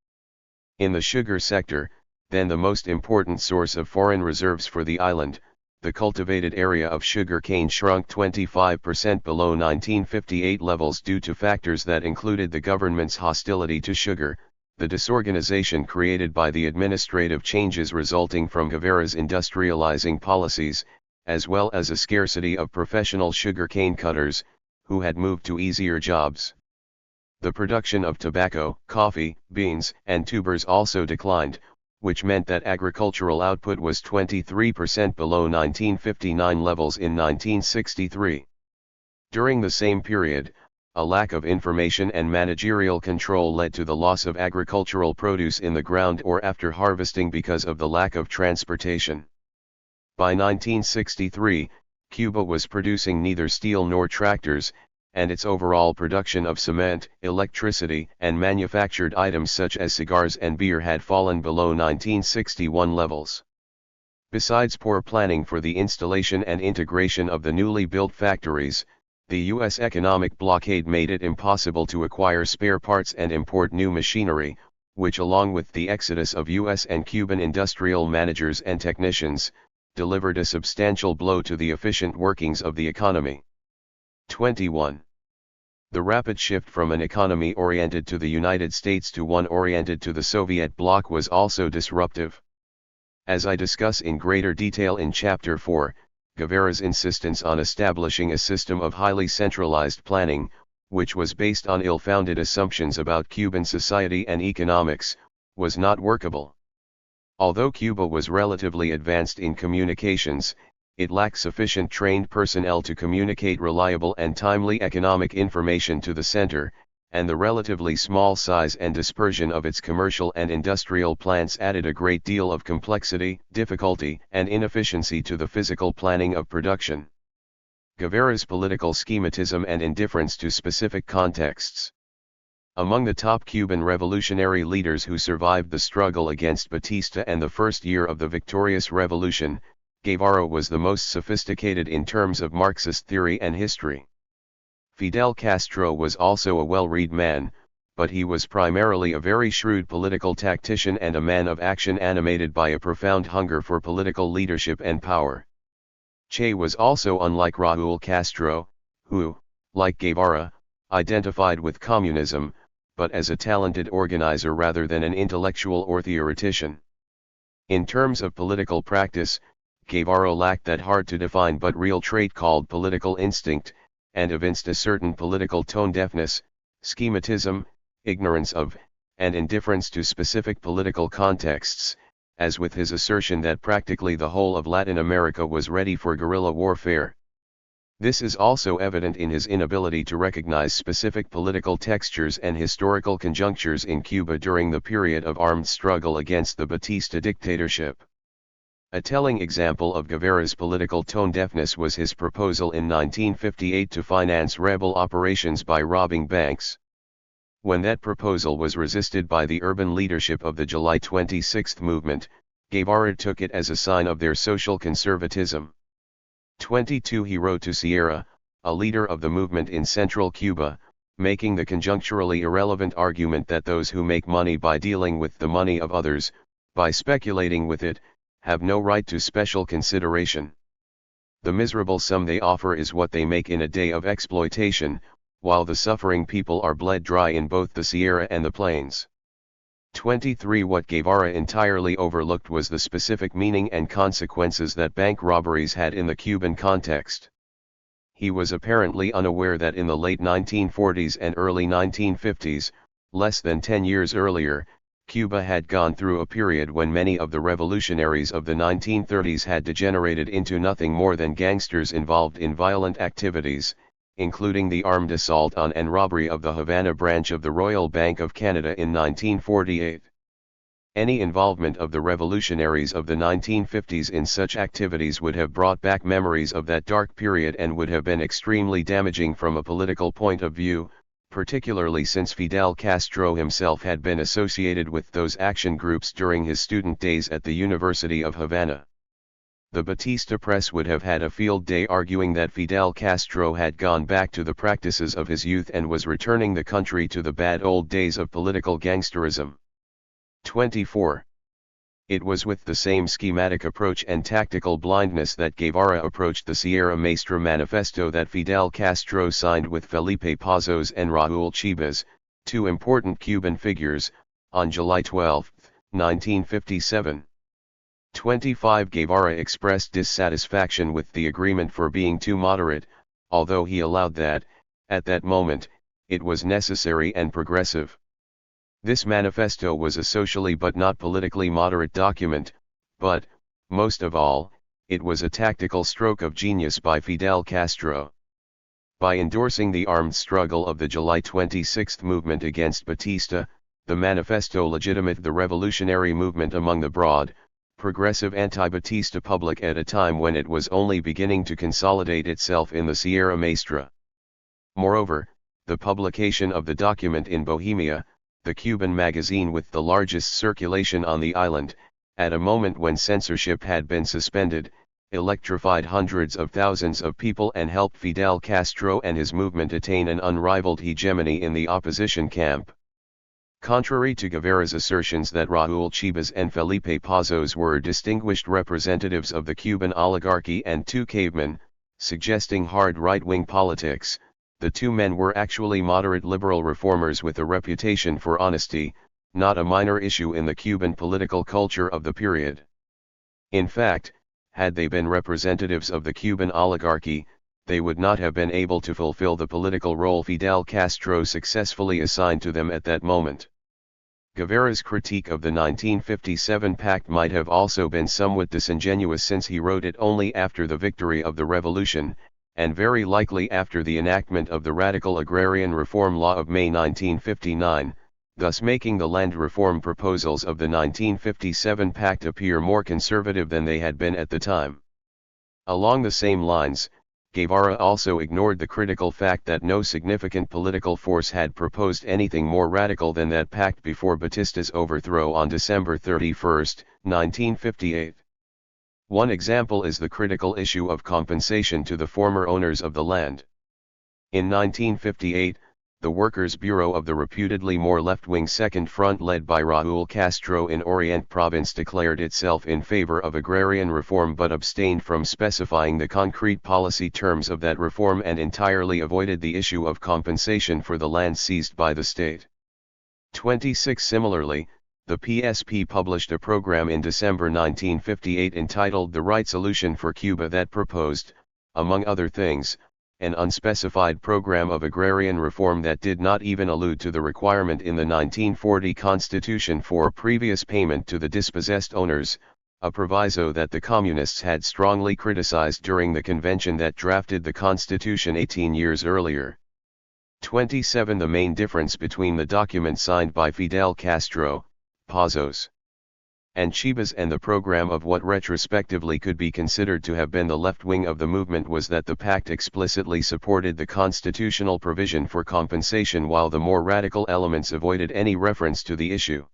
In the sugar sector, then the most important source of foreign reserves for the island, the cultivated area of sugar cane shrunk 25% below 1958 levels due to factors that included the government's hostility to sugar, the disorganization created by the administrative changes resulting from Guevara's industrializing policies, as well as a scarcity of professional sugar cane cutters, who had moved to easier jobs. The production of tobacco, coffee, beans, and tubers also declined, which meant that agricultural output was 23% below 1959 levels in 1963. During the same period, a lack of information and managerial control led to the loss of agricultural produce in the ground or after harvesting because of the lack of transportation. By 1963, Cuba was producing neither steel nor tractors, and its overall production of cement, electricity, and manufactured items such as cigars and beer had fallen below 1961 levels. Besides poor planning for the installation and integration of the newly built factories, the U.S. economic blockade made it impossible to acquire spare parts and import new machinery, which, along with the exodus of U.S. and Cuban industrial managers and technicians, delivered a substantial blow to the efficient workings of the economy. 21. The rapid shift from an economy oriented to the United States to one oriented to the Soviet bloc was also disruptive. As I discuss in greater detail in Chapter 4, Guevara's insistence on establishing a system of highly centralized planning, which was based on ill-founded assumptions about Cuban society and economics, was not workable. Although Cuba was relatively advanced in communications, it lacked sufficient trained personnel to communicate reliable and timely economic information to the center, and the relatively small size and dispersion of its commercial and industrial plants added a great deal of complexity, difficulty, and inefficiency to the physical planning of production. Guevara's political schematism and indifference to specific contexts. Among the top Cuban revolutionary leaders who survived the struggle against Batista and the first year of the victorious revolution, Guevara was the most sophisticated in terms of Marxist theory and history. Fidel Castro was also a well-read man, but he was primarily a very shrewd political tactician and a man of action animated by a profound hunger for political leadership and power. Che was also unlike Raúl Castro, who, like Guevara, identified with communism, but as a talented organizer rather than an intellectual or theoretician. In terms of political practice, Guevara lacked that hard-to-define but real trait called political instinct, and evinced a certain political tone-deafness, schematism, ignorance of, and indifference to specific political contexts, as with his assertion that practically the whole of Latin America was ready for guerrilla warfare. This is also evident in his inability to recognize specific political textures and historical conjunctures in Cuba during the period of armed struggle against the Batista dictatorship. A telling example of Guevara's political tone-deafness was his proposal in 1958 to finance rebel operations by robbing banks. When that proposal was resisted by the urban leadership of the July 26 movement, Guevara took it as a sign of their social conservatism. 22. He wrote to Sierra, a leader of the movement in central Cuba, making the conjuncturally irrelevant argument that those who make money by dealing with the money of others, by speculating with it, have no right to special consideration. The miserable sum they offer is what they make in a day of exploitation, while the suffering people are bled dry in both the Sierra and the plains. 23. What Guevara entirely overlooked was the specific meaning and consequences that bank robberies had in the Cuban context. He was apparently unaware that in the late 1940s and early 1950s, less than 10 years earlier, Cuba had gone through a period when many of the revolutionaries of the 1930s had degenerated into nothing more than gangsters involved in violent activities, including the armed assault on and robbery of the Havana branch of the Royal Bank of Canada in 1948. Any involvement of the revolutionaries of the 1950s in such activities would have brought back memories of that dark period and would have been extremely damaging from a political point of view, particularly since Fidel Castro himself had been associated with those action groups during his student days at the University of Havana. The Batista press would have had a field day arguing that Fidel Castro had gone back to the practices of his youth and was returning the country to the bad old days of political gangsterism. 24. It was with the same schematic approach and tactical blindness that Guevara approached the Sierra Maestra Manifesto that Fidel Castro signed with Felipe Pazos and Raúl Chivas, two important Cuban figures, on July 12, 1957. 25. Guevara expressed dissatisfaction with the agreement for being too moderate, although he allowed that, at that moment, it was necessary and progressive. This manifesto was a socially but not politically moderate document, but, most of all, it was a tactical stroke of genius by Fidel Castro. By endorsing the armed struggle of the July 26 movement against Batista, the manifesto legitimated the revolutionary movement among the broad, progressive anti-Batista public at a time when it was only beginning to consolidate itself in the Sierra Maestra. Moreover, the publication of the document in Bohemia, the Cuban magazine with the largest circulation on the island, at a moment when censorship had been suspended, electrified hundreds of thousands of people and helped Fidel Castro and his movement attain an unrivaled hegemony in the opposition camp. Contrary to Guevara's assertions that Raúl Chivas and Felipe Pazos were distinguished representatives of the Cuban oligarchy and two cavemen, suggesting hard right-wing politics, the two men were actually moderate liberal reformers with a reputation for honesty, not a minor issue in the Cuban political culture of the period. In fact, had they been representatives of the Cuban oligarchy, they would not have been able to fulfill the political role Fidel Castro successfully assigned to them at that moment. Guevara's critique of the 1957 pact might have also been somewhat disingenuous since he wrote it only after the victory of the revolution, and very likely after the enactment of the Radical Agrarian Reform Law of May 1959, thus making the land reform proposals of the 1957 pact appear more conservative than they had been at the time. Along the same lines, Guevara also ignored the critical fact that no significant political force had proposed anything more radical than that pact before Batista's overthrow on December 31, 1958. One example is the critical issue of compensation to the former owners of the land. In 1958, the Workers' Bureau of the reputedly more left-wing Second Front led by Raúl Castro in Orient Province declared itself in favor of agrarian reform but abstained from specifying the concrete policy terms of that reform and entirely avoided the issue of compensation for the land seized by the state. 26. Similarly, the PSP published a program in December 1958 entitled The Right Solution for Cuba that proposed, among other things, an unspecified program of agrarian reform that did not even allude to the requirement in the 1940 Constitution for previous payment to the dispossessed owners, a proviso that the Communists had strongly criticized during the convention that drafted the Constitution 18 years earlier. 27. The main difference between the document signed by Fidel Castro, Pazos, and Chivas and the program of what retrospectively could be considered to have been the left wing of the movement was that the pact explicitly supported the constitutional provision for compensation while the more radical elements avoided any reference to the issue.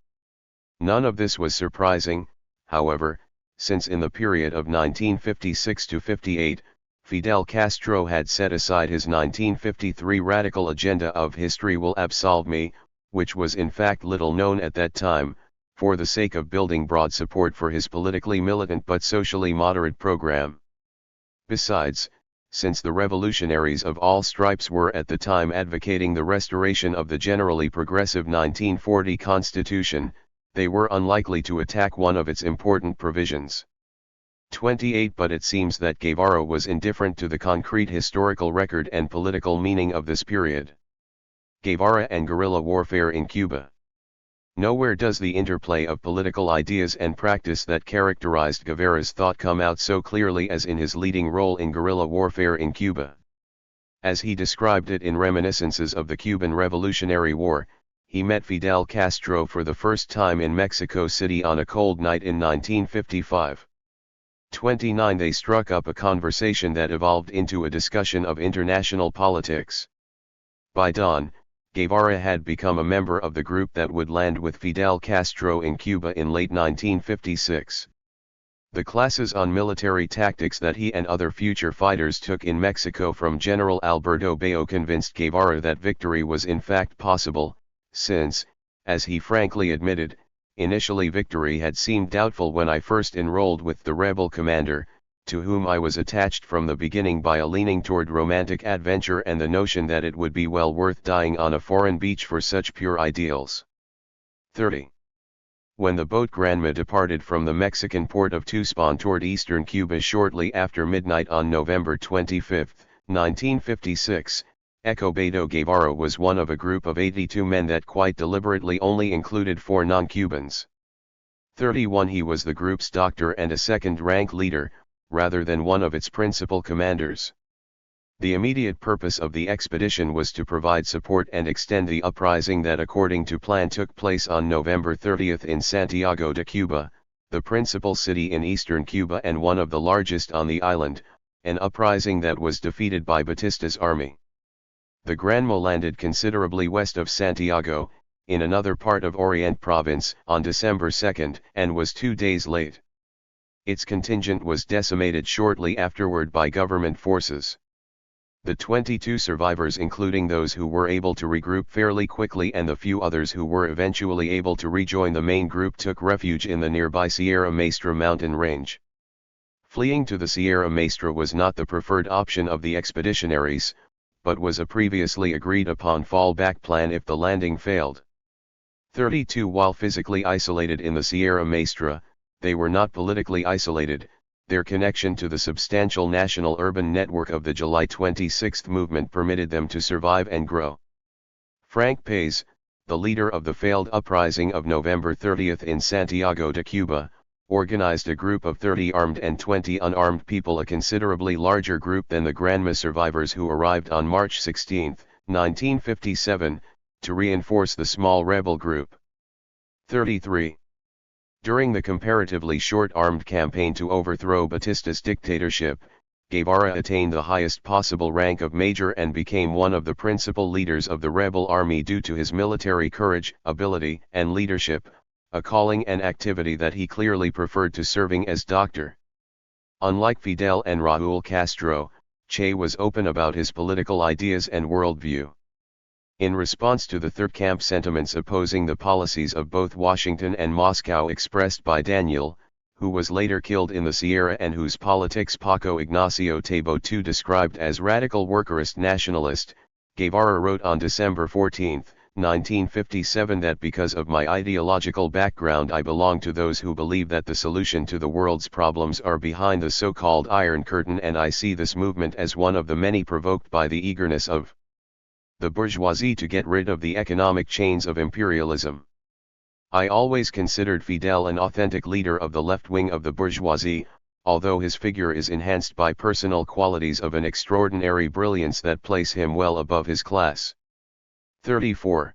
None of this was surprising, however, since in the period of 1956 to 58, Fidel Castro had set aside his 1953 radical agenda of "history will absolve me," which was in fact little known at that time, for the sake of building broad support for his politically militant but socially moderate program. Besides, since the revolutionaries of all stripes were at the time advocating the restoration of the generally progressive 1940 Constitution, they were unlikely to attack one of its important provisions. 28 But it seems that Guevara was indifferent to the concrete historical record and political meaning of this period. Guevara and guerrilla warfare in Cuba. Nowhere does the interplay of political ideas and practice that characterized Guevara's thought come out so clearly as in his leading role in guerrilla warfare in Cuba. As he described it in Reminiscences of the Cuban Revolutionary War, he met Fidel Castro for the first time in Mexico City on a cold night in 1955. 29 They struck up a conversation that evolved into a discussion of international politics. By dawn, Guevara had become a member of the group that would land with Fidel Castro in Cuba in late 1956. The classes on military tactics that he and other future fighters took in Mexico from General Alberto Bayo convinced Guevara that victory was in fact possible, since, as he frankly admitted, initially victory had seemed doubtful when I first enrolled with the rebel commander, to whom I was attached from the beginning by a leaning toward romantic adventure and the notion that it would be well worth dying on a foreign beach for such pure ideals. 30. When the boat Granma departed from the Mexican port of Tuxpan toward eastern Cuba shortly after midnight on November 25, 1956, Escobedo Guevara was one of a group of 82 men that quite deliberately only included 4 non-Cubans. 31 He was the group's doctor and a second-rank leader, rather than one of its principal commanders. The immediate purpose of the expedition was to provide support and extend the uprising that according to plan took place on November 30 in Santiago de Cuba, the principal city in eastern Cuba and one of the largest on the island, an uprising that was defeated by Batista's army. The Granma landed considerably west of Santiago, in another part of Oriente Province, on December 2, and was 2 days late. Its contingent was decimated shortly afterward by government forces. The 22 survivors, including those who were able to regroup fairly quickly and the few others who were eventually able to rejoin the main group, took refuge in the nearby Sierra Maestra mountain range. Fleeing to the Sierra Maestra was not the preferred option of the expeditionaries, but was a previously agreed upon fallback plan if the landing failed. 32 While physically isolated in the Sierra Maestra, they were not politically isolated. Their connection to the substantial national urban network of the July 26 movement permitted them to survive and grow. Frank Paez, the leader of the failed uprising of November 30 in Santiago de Cuba, organized a group of 30 armed and 20 unarmed people, a considerably larger group than the Granma survivors who arrived on March 16, 1957, to reinforce the small rebel group. 33. During the comparatively short armed campaign to overthrow Batista's dictatorship, Guevara attained the highest possible rank of major and became one of the principal leaders of the rebel army due to his military courage, ability, and leadership, a calling and activity that he clearly preferred to serving as doctor. Unlike Fidel and Raúl Castro, Che was open about his political ideas and worldview. In response to the third camp sentiments opposing the policies of both Washington and Moscow expressed by Daniel, who was later killed in the Sierra and whose politics Paco Ignacio Tabo II described as radical workerist nationalist, Guevara wrote on December 14, 1957 that because of my ideological background I belong to those who believe that the solution to the world's problems are behind the so-called Iron Curtain, and I see this movement as one of the many provoked by the eagerness of the bourgeoisie to get rid of the economic chains of imperialism. I always considered Fidel an authentic leader of the left wing of the bourgeoisie, although his figure is enhanced by personal qualities of an extraordinary brilliance that place him well above his class. 34.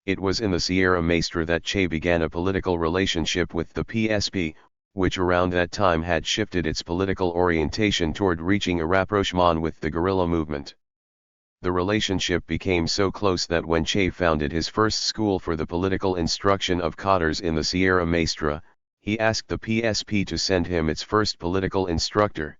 It was in the Sierra Maestra that Che began a political relationship with the PSP, which around that time had shifted its political orientation toward reaching a rapprochement with the guerrilla movement. The relationship became so close that when Che founded his first school for the political instruction of cadres in the Sierra Maestra, he asked the PSP to send him its first political instructor.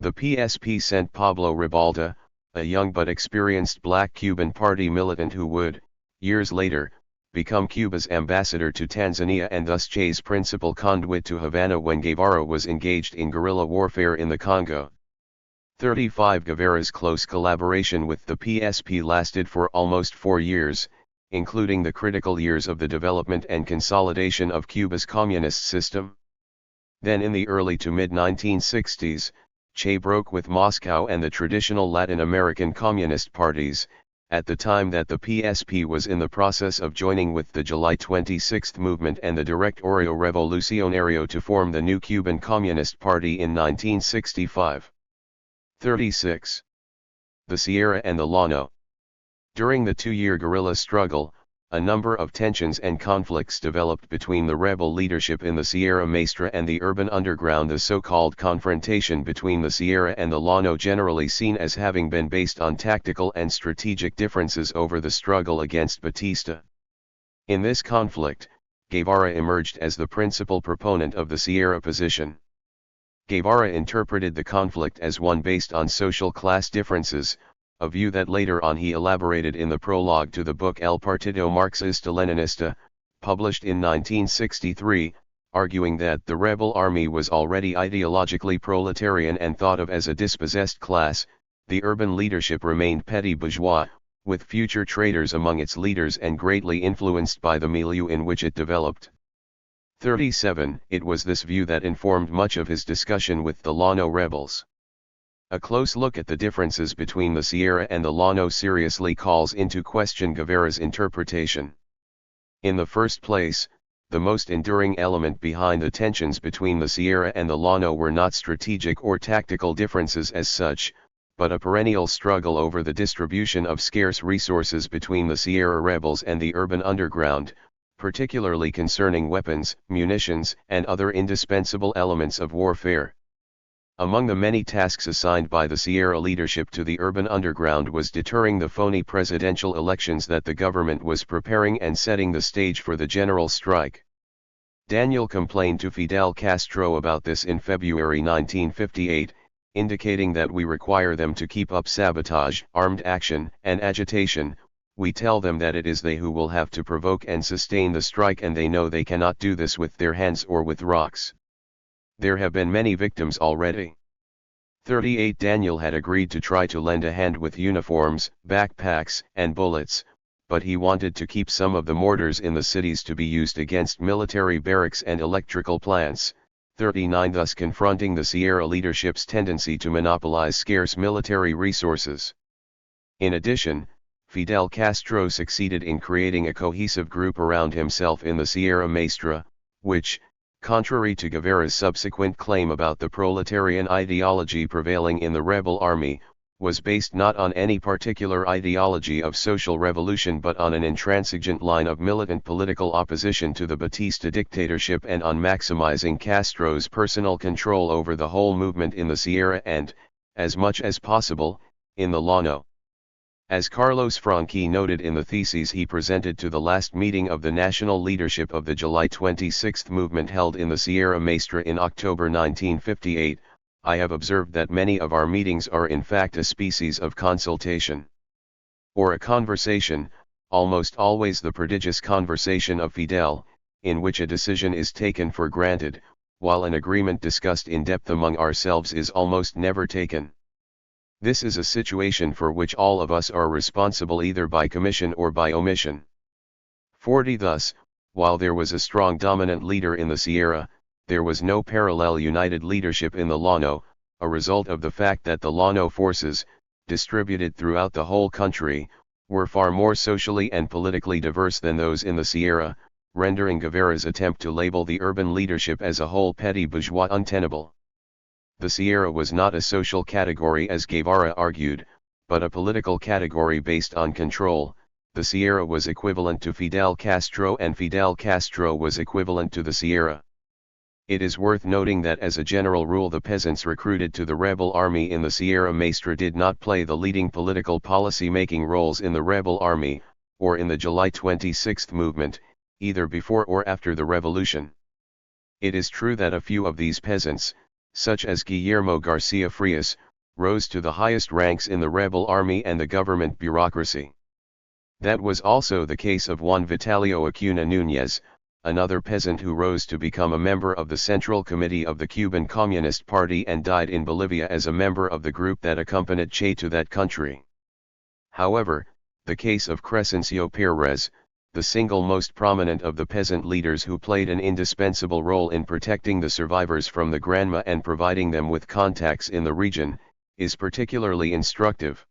The PSP sent Pablo Ribalta, a young but experienced black Cuban party militant who would, years later, become Cuba's ambassador to Tanzania and thus Che's principal conduit to Havana when Guevara was engaged in guerrilla warfare in the Congo. 35 Guevara's close collaboration with the PSP lasted for almost 4 years, including the critical years of the development and consolidation of Cuba's communist system. Then in the early to mid-1960s, Che broke with Moscow and the traditional Latin American communist parties, at the time that the PSP was in the process of joining with the July 26 movement and the Directorio Revolucionario to form the new Cuban Communist Party in 1965. 36. The Sierra and the Llano. During the 2-year guerrilla struggle, a number of tensions and conflicts developed between the rebel leadership in the Sierra Maestra and the urban underground. The so-called confrontation between the Sierra and the Llano, generally seen as having been based on tactical and strategic differences over the struggle against Batista. In this conflict, Guevara emerged as the principal proponent of the Sierra position. Guevara interpreted the conflict as one based on social class differences, a view that later on he elaborated in the prologue to the book El Partido Marxista-Leninista, published in 1963, arguing that the rebel army was already ideologically proletarian and thought of as a dispossessed class. The urban leadership remained petty bourgeois, with future traders among its leaders and greatly influenced by the milieu in which it developed. 37. It was this view that informed much of his discussion with the Llano rebels. A close look at the differences between the Sierra and the Llano seriously calls into question Guevara's interpretation. In the first place, the most enduring element behind the tensions between the Sierra and the Llano were not strategic or tactical differences as such, but a perennial struggle over the distribution of scarce resources between the Sierra rebels and the urban underground, particularly concerning weapons, munitions, and other indispensable elements of warfare. Among the many tasks assigned by the Sierra leadership to the urban underground was deterring the phony presidential elections that the government was preparing and setting the stage for the general strike. Daniel complained to Fidel Castro about this in February 1958, indicating that we require them to keep up sabotage, armed action, and agitation. We tell them that it is they who will have to provoke and sustain the strike, and they know they cannot do this with their hands or with rocks. There have been many victims already. 38 Daniel had agreed to try to lend a hand with uniforms, backpacks, and bullets, but he wanted to keep some of the mortars in the cities to be used against military barracks and electrical plants. 39 Thus confronting the Sierra leadership's tendency to monopolize scarce military resources. In addition, Fidel Castro succeeded in creating a cohesive group around himself in the Sierra Maestra, which, contrary to Guevara's subsequent claim about the proletarian ideology prevailing in the rebel army, was based not on any particular ideology of social revolution but on an intransigent line of militant political opposition to the Batista dictatorship and on maximizing Castro's personal control over the whole movement in the Sierra and, as much as possible, in the Llano. As Carlos Franqui noted in the theses he presented to the last meeting of the national leadership of the July 26 movement held in the Sierra Maestra in October 1958, I have observed that many of our meetings are in fact a species of consultation. Or a conversation, almost always the prodigious conversation of Fidel, in which a decision is taken for granted, while an agreement discussed in depth among ourselves is almost never taken. This is a situation for which all of us are responsible either by commission or by omission. 40 Thus, while there was a strong dominant leader in the Sierra, there was no parallel united leadership in the Llano, a result of the fact that the Llano forces, distributed throughout the whole country, were far more socially and politically diverse than those in the Sierra, rendering Guevara's attempt to label the urban leadership as a whole petty bourgeois untenable. The Sierra was not a social category as Guevara argued, but a political category based on control. The Sierra was equivalent to Fidel Castro and Fidel Castro was equivalent to the Sierra. It is worth noting that as a general rule the peasants recruited to the rebel army in the Sierra Maestra did not play the leading political policy-making roles in the rebel army, or in the July 26 movement, either before or after the revolution. It is true that a few of these peasants, such as Guillermo Garcia Frias, rose to the highest ranks in the rebel army and the government bureaucracy. That was also the case of Juan Vitalio Acuna Núñez, another peasant who rose to become a member of the Central Committee of the Cuban Communist Party and died in Bolivia as a member of the group that accompanied Che to that country. However, the case of Crescencio Pérez, the single most prominent of the peasant leaders who played an indispensable role in protecting the survivors from the Granma and providing them with contacts in the region, is particularly instructive.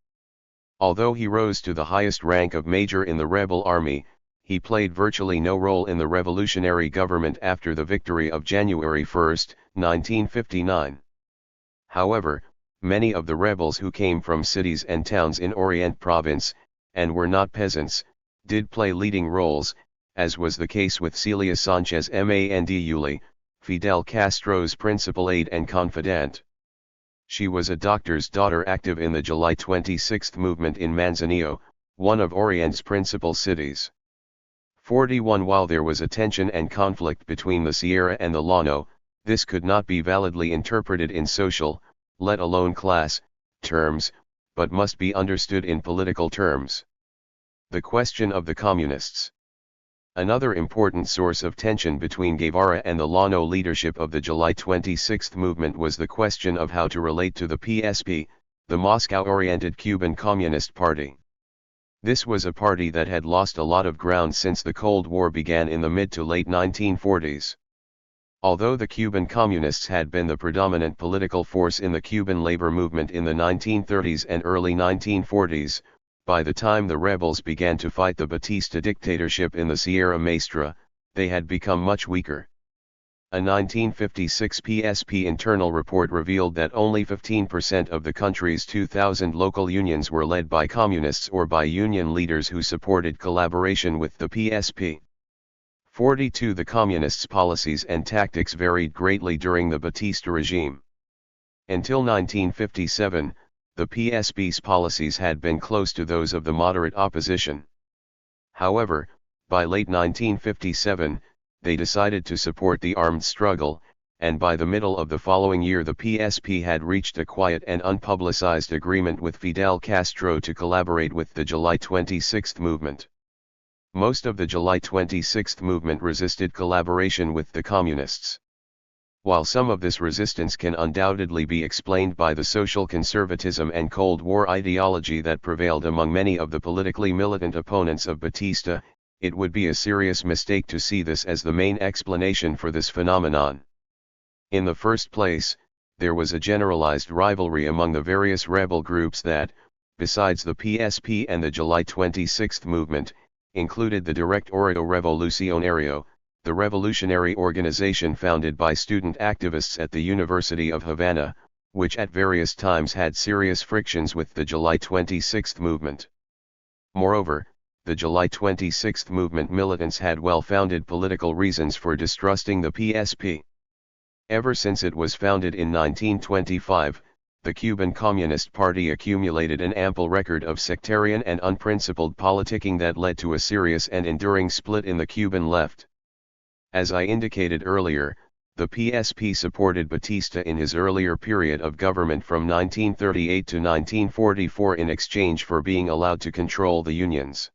Although he rose to the highest rank of major in the rebel army, he played virtually no role in the revolutionary government after the victory of January 1, 1959. However, many of the rebels who came from cities and towns in Orient Province, and were not peasants, did play leading roles, as was the case with Celia Sanchez Manduli, Fidel Castro's principal aide and confidant. She was a doctor's daughter active in the July 26 movement in Manzanillo, one of Orient's principal cities. 41 While there was a tension and conflict between the Sierra and the Llano, this could not be validly interpreted in social, let alone class, terms, but must be understood in political terms. The question of the communists. Another important source of tension between Guevara and the Llano leadership of the July 26 movement was the question of how to relate to the PSP, the Moscow-oriented Cuban Communist Party. This was a party that had lost a lot of ground since the Cold War began in the mid to late 1940s. Although the Cuban Communists had been the predominant political force in the Cuban labor movement in the 1930s and early 1940s, by the time the rebels began to fight the Batista dictatorship in the Sierra Maestra, they had become much weaker. A 1956 PSP internal report revealed that only 15% of the country's 2,000 local unions were led by communists or by union leaders who supported collaboration with the PSP. 42 The communists' policies and tactics varied greatly during the Batista regime. Until 1957, the PSP's policies had been close to those of the moderate opposition. However, by late 1957, they decided to support the armed struggle, and by the middle of the following year the PSP had reached a quiet and unpublicized agreement with Fidel Castro to collaborate with the July 26 movement. Most of the July 26 movement resisted collaboration with the communists. While some of this resistance can undoubtedly be explained by the social conservatism and Cold War ideology that prevailed among many of the politically militant opponents of Batista, it would be a serious mistake to see this as the main explanation for this phenomenon. In the first place, there was a generalized rivalry among the various rebel groups that, besides the PSP and the July 26 movement, included the Directorio Revolucionario, the revolutionary organization founded by student activists at the University of Havana, which at various times had serious frictions with the July 26 movement. Moreover, the July 26 movement militants had well-founded political reasons for distrusting the PSP. Ever since it was founded in 1925, the Cuban Communist Party accumulated an ample record of sectarian and unprincipled politicking that led to a serious and enduring split in the Cuban left. As I indicated earlier, the PSP supported Batista in his earlier period of government from 1938 to 1944 in exchange for being allowed to control the unions.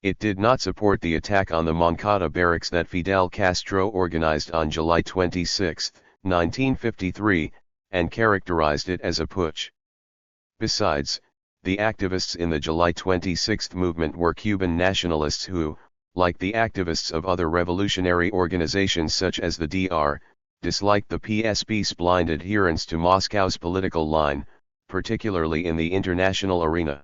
It did not support the attack on the Moncada barracks that Fidel Castro organized on July 26, 1953, and characterized it as a putsch. Besides, the activists in the July 26 movement were Cuban nationalists who, like the activists of other revolutionary organizations such as the DR, disliked the PSP's blind adherence to Moscow's political line, particularly in the international arena.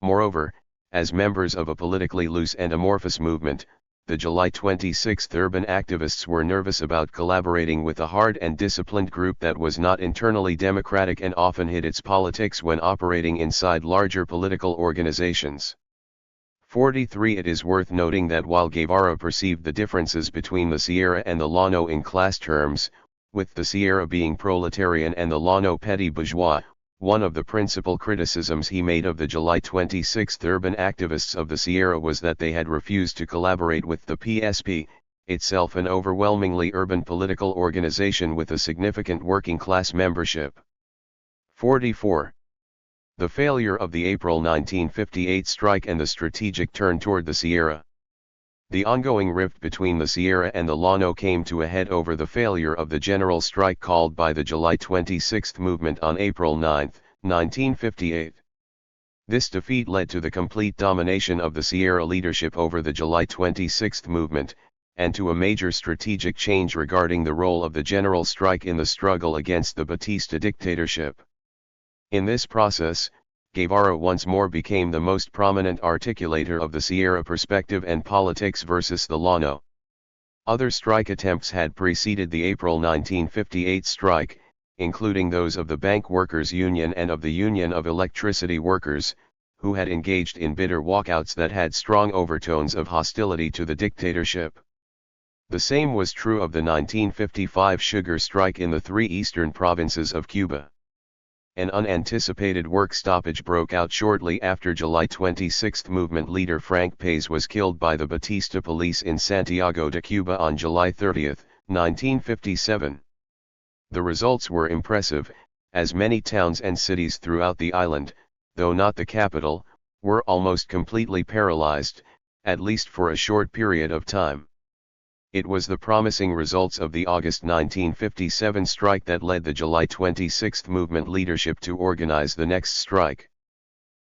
Moreover, as members of a politically loose and amorphous movement, the July 26 urban activists were nervous about collaborating with a hard and disciplined group that was not internally democratic and often hid its politics when operating inside larger political organizations. 43 It is worth noting that while Guevara perceived the differences between the Sierra and the Llano in class terms, with the Sierra being proletarian and the Llano petty bourgeois, one of the principal criticisms he made of the July 26 urban activists of the Sierra was that they had refused to collaborate with the PSP, itself an overwhelmingly urban political organization with a significant working class membership. 44. The failure of the April 1958 strike and the strategic turn toward the Sierra. The ongoing rift between the Sierra and the Llano came to a head over the failure of the general strike called by the July 26 movement on April 9, 1958. This defeat led to the complete domination of the Sierra leadership over the July 26 movement, and to a major strategic change regarding the role of the general strike in the struggle against the Batista dictatorship. In this process, Guevara once more became the most prominent articulator of the Sierra perspective and politics versus the Llano. Other strike attempts had preceded the April 1958 strike, including those of the Bank Workers Union and of the Union of Electricity Workers, who had engaged in bitter walkouts that had strong overtones of hostility to the dictatorship. The same was true of the 1955 sugar strike in the three eastern provinces of Cuba. An unanticipated work stoppage broke out shortly after July 26 movement leader Frank Paez was killed by the Batista police in Santiago de Cuba on July 30, 1957. The results were impressive, as many towns and cities throughout the island, though not the capital, were almost completely paralyzed, at least for a short period of time. It was the promising results of the August 1957 strike that led the July 26 movement leadership to organize the next strike.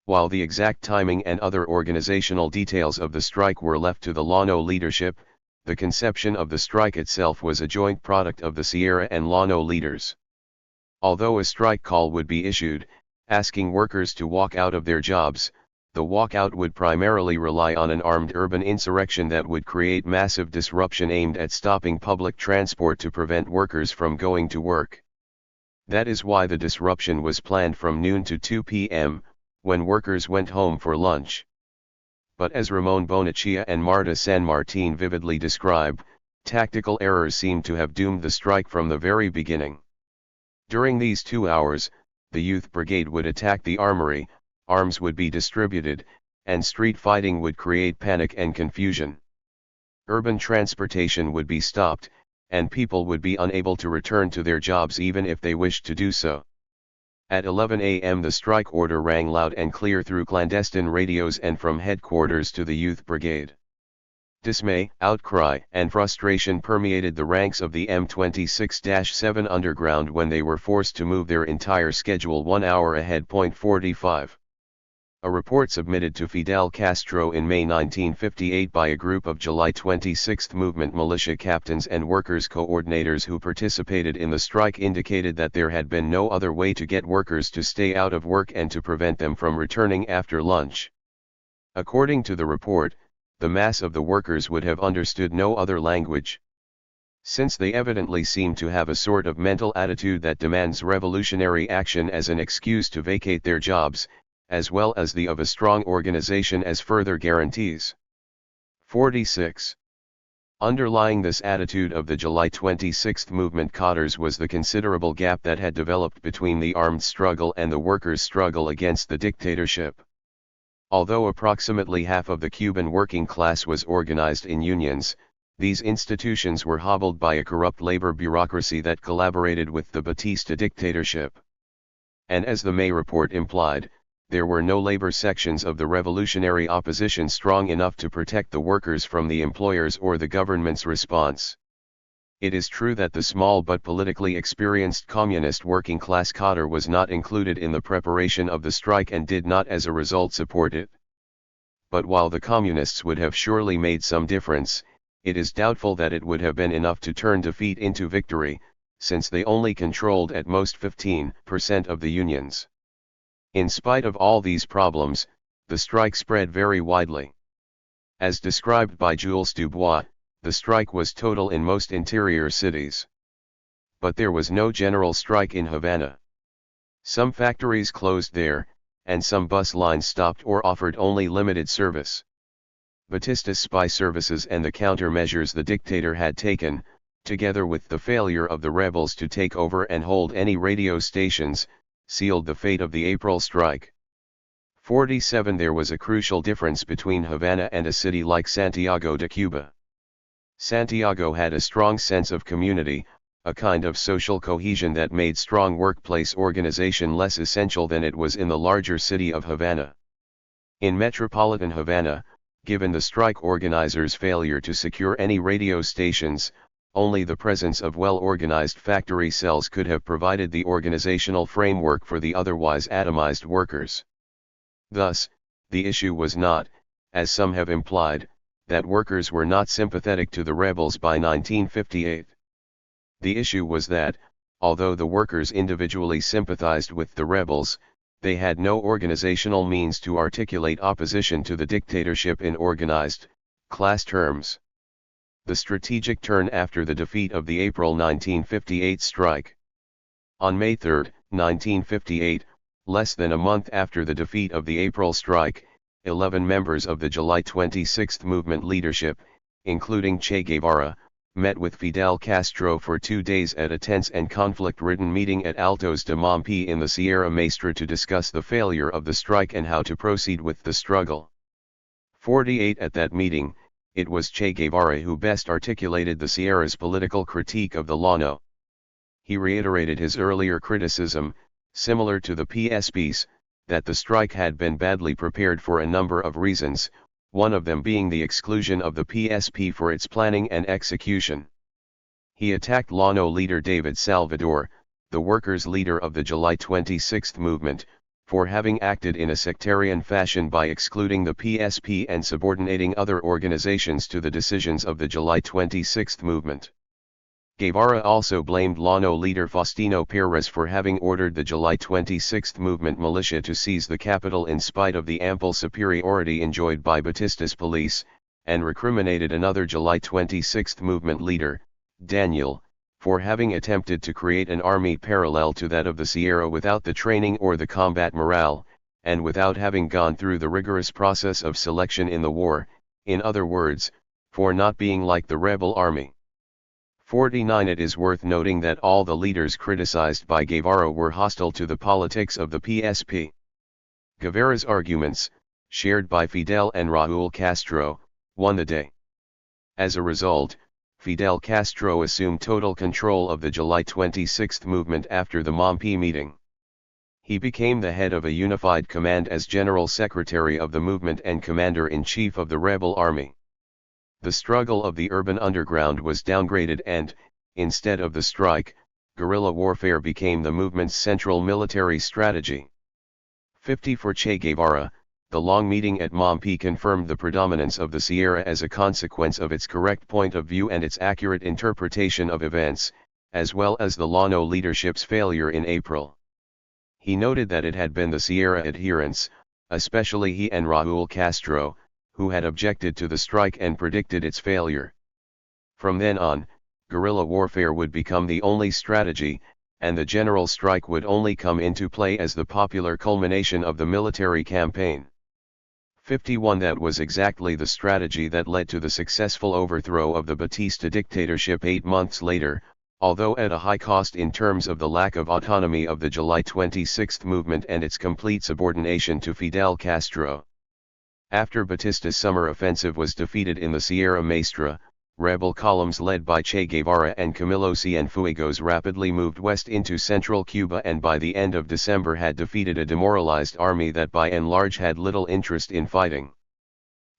While the exact timing and other organizational details of the strike were left to the Llano leadership, the conception of the strike itself was a joint product of the Sierra and Llano leaders. Although a strike call would be issued, asking workers to walk out of their jobs, the walkout would primarily rely on an armed urban insurrection that would create massive disruption aimed at stopping public transport to prevent workers from going to work. That is why the disruption was planned from noon to 2 p.m., when workers went home for lunch. But as Ramon Bonachia and Marta San Martin vividly describe, tactical errors seemed to have doomed the strike from the very beginning. During these 2 hours, the youth brigade would attack the armory, arms would be distributed, and street fighting would create panic and confusion. Urban transportation would be stopped, and people would be unable to return to their jobs even if they wished to do so. At 11 a.m. the strike order rang loud and clear through clandestine radios and from headquarters to the youth brigade. Dismay, outcry, and frustration permeated the ranks of the M26-7 Underground when they were forced to move their entire schedule 1 hour ahead. 45. A report submitted to Fidel Castro in May 1958 by a group of July 26 movement militia captains and workers coordinators who participated in the strike indicated that there had been no other way to get workers to stay out of work and to prevent them from returning after lunch. According to the report, the mass of the workers would have understood no other language. Since they evidently seem to have a sort of mental attitude that demands revolutionary action as an excuse to vacate their jobs, as well as the of a strong organization as further guarantees. 46. Underlying this attitude of the July 26 movement cadres was the considerable gap that had developed between the armed struggle and the workers' struggle against the dictatorship. Although approximately half of the Cuban working class was organized in unions, these institutions were hobbled by a corrupt labor bureaucracy that collaborated with the Batista dictatorship. And as the May report implied, there were no labor sections of the revolutionary opposition strong enough to protect the workers from the employers or the government's response. It is true that the small but politically experienced communist working class cadre was not included in the preparation of the strike and did not as a result support it. But while the communists would have surely made some difference, it is doubtful that it would have been enough to turn defeat into victory, since they only controlled at most 15% of the unions. In spite of all these problems, the strike spread very widely. As described by Jules Dubois, the strike was total in most interior cities. But there was no general strike in Havana. Some factories closed there, and some bus lines stopped or offered only limited service. Batista's spy services and the countermeasures the dictator had taken, together with the failure of the rebels to take over and hold any radio stations, sealed the fate of the April strike. 47. There was a crucial difference between Havana and a city like Santiago de Cuba. Santiago had a strong sense of community, a kind of social cohesion that made strong workplace organization less essential than it was in the larger city of Havana. In metropolitan Havana, given the strike organizers' failure to secure any radio stations, only the presence of well-organized factory cells could have provided the organizational framework for the otherwise atomized workers. Thus, the issue was not, as some have implied, that workers were not sympathetic to the rebels by 1958. The issue was that, although the workers individually sympathized with the rebels, they had no organizational means to articulate opposition to the dictatorship in organized, class terms. The strategic turn after the defeat of the April 1958 strike. On May 3, 1958, less than a month after the defeat of the April strike, 11 members of the July 26 movement leadership, including Che Guevara, met with Fidel Castro for 2 days at a tense and conflict-ridden meeting at Altos de Mompi in the Sierra Maestra to discuss the failure of the strike and how to proceed with the struggle. 48 At that meeting, it was Che Guevara who best articulated the Sierra's political critique of the Llano. He reiterated his earlier criticism, similar to the PSP's, that the strike had been badly prepared for a number of reasons, one of them being the exclusion of the PSP for its planning and execution. He attacked Llano leader David Salvador, the workers' leader of the July 26 movement, for having acted in a sectarian fashion by excluding the PSP and subordinating other organizations to the decisions of the July 26 movement. Guevara also blamed Llano leader Faustino Perez for having ordered the July 26 movement militia to seize the capital in spite of the ample superiority enjoyed by Batista's police, and recriminated another July 26 movement leader, Daniel, for having attempted to create an army parallel to that of the Sierra without the training or the combat morale, and without having gone through the rigorous process of selection in the war, in other words, for not being like the rebel army. 49 It is worth noting that all the leaders criticized by Guevara were hostile to the politics of the PSP. Guevara's arguments, shared by Fidel and Raúl Castro, won the day. As a result, Fidel Castro assumed total control of the July 26 movement after the Mompi meeting. He became the head of a unified command as General Secretary of the movement and Commander-in-Chief of the rebel army. The struggle of the urban underground was downgraded and, instead of the strike, guerrilla warfare became the movement's central military strategy. 50 For Che Guevara, the long meeting at Mompi confirmed the predominance of the Sierra as a consequence of its correct point of view and its accurate interpretation of events, as well as the Llano leadership's failure in April. He noted that it had been the Sierra adherents, especially he and Raúl Castro, who had objected to the strike and predicted its failure. From then on, guerrilla warfare would become the only strategy, and the general strike would only come into play as the popular culmination of the military campaign. 51 That was exactly the strategy that led to the successful overthrow of the Batista dictatorship 8 months later, although at a high cost in terms of the lack of autonomy of the July 26 movement and its complete subordination to Fidel Castro. After Batista's summer offensive was defeated in the Sierra Maestra, rebel columns led by Che Guevara and Camilo Cienfuegos rapidly moved west into central Cuba and by the end of December had defeated a demoralized army that by and large had little interest in fighting.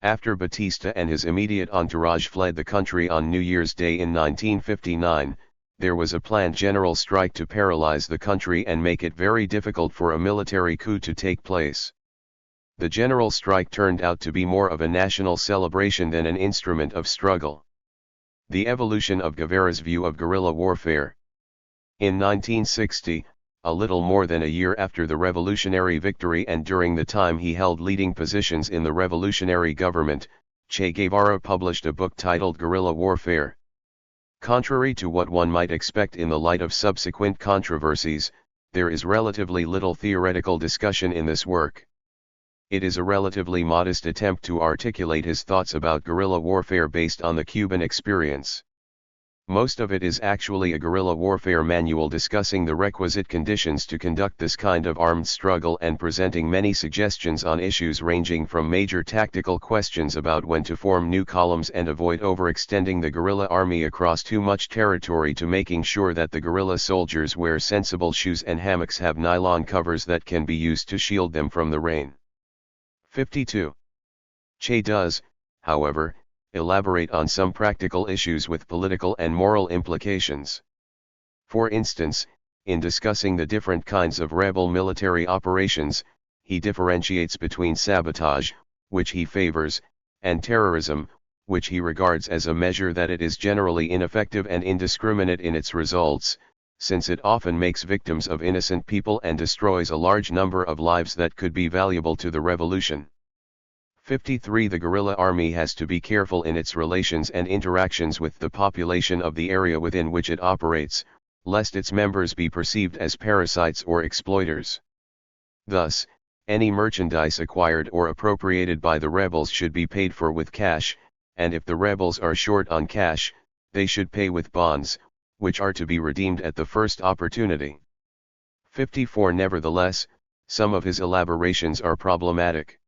After Batista and his immediate entourage fled the country on New Year's Day in 1959, there was a planned general strike to paralyze the country and make it very difficult for a military coup to take place. The general strike turned out to be more of a national celebration than an instrument of struggle. The evolution of Guevara's view of guerrilla warfare. In 1960, a little more than a year after the revolutionary victory and during the time he held leading positions in the revolutionary government, Che Guevara published a book titled Guerrilla Warfare. Contrary to what one might expect in the light of subsequent controversies, there is relatively little theoretical discussion in this work. It is a relatively modest attempt to articulate his thoughts about guerrilla warfare based on the Cuban experience. Most of it is actually a guerrilla warfare manual discussing the requisite conditions to conduct this kind of armed struggle and presenting many suggestions on issues ranging from major tactical questions about when to form new columns and avoid overextending the guerrilla army across too much territory to making sure that the guerrilla soldiers wear sensible shoes and hammocks have nylon covers that can be used to shield them from the rain. 52. Che does, however, elaborate on some practical issues with political and moral implications. For instance, in discussing the different kinds of rebel military operations, he differentiates between sabotage, which he favors, and terrorism, which he regards as a measure that it is generally ineffective and indiscriminate in its results, since it often makes victims of innocent people and destroys a large number of lives that could be valuable to the revolution. 53. The guerrilla army has to be careful in its relations and interactions with the population of the area within which it operates, lest its members be perceived as parasites or exploiters. Thus, any merchandise acquired or appropriated by the rebels should be paid for with cash, and if the rebels are short on cash, they should pay with bonds, which are to be redeemed at the first opportunity. 54. Nevertheless, some of his elaborations are problematic.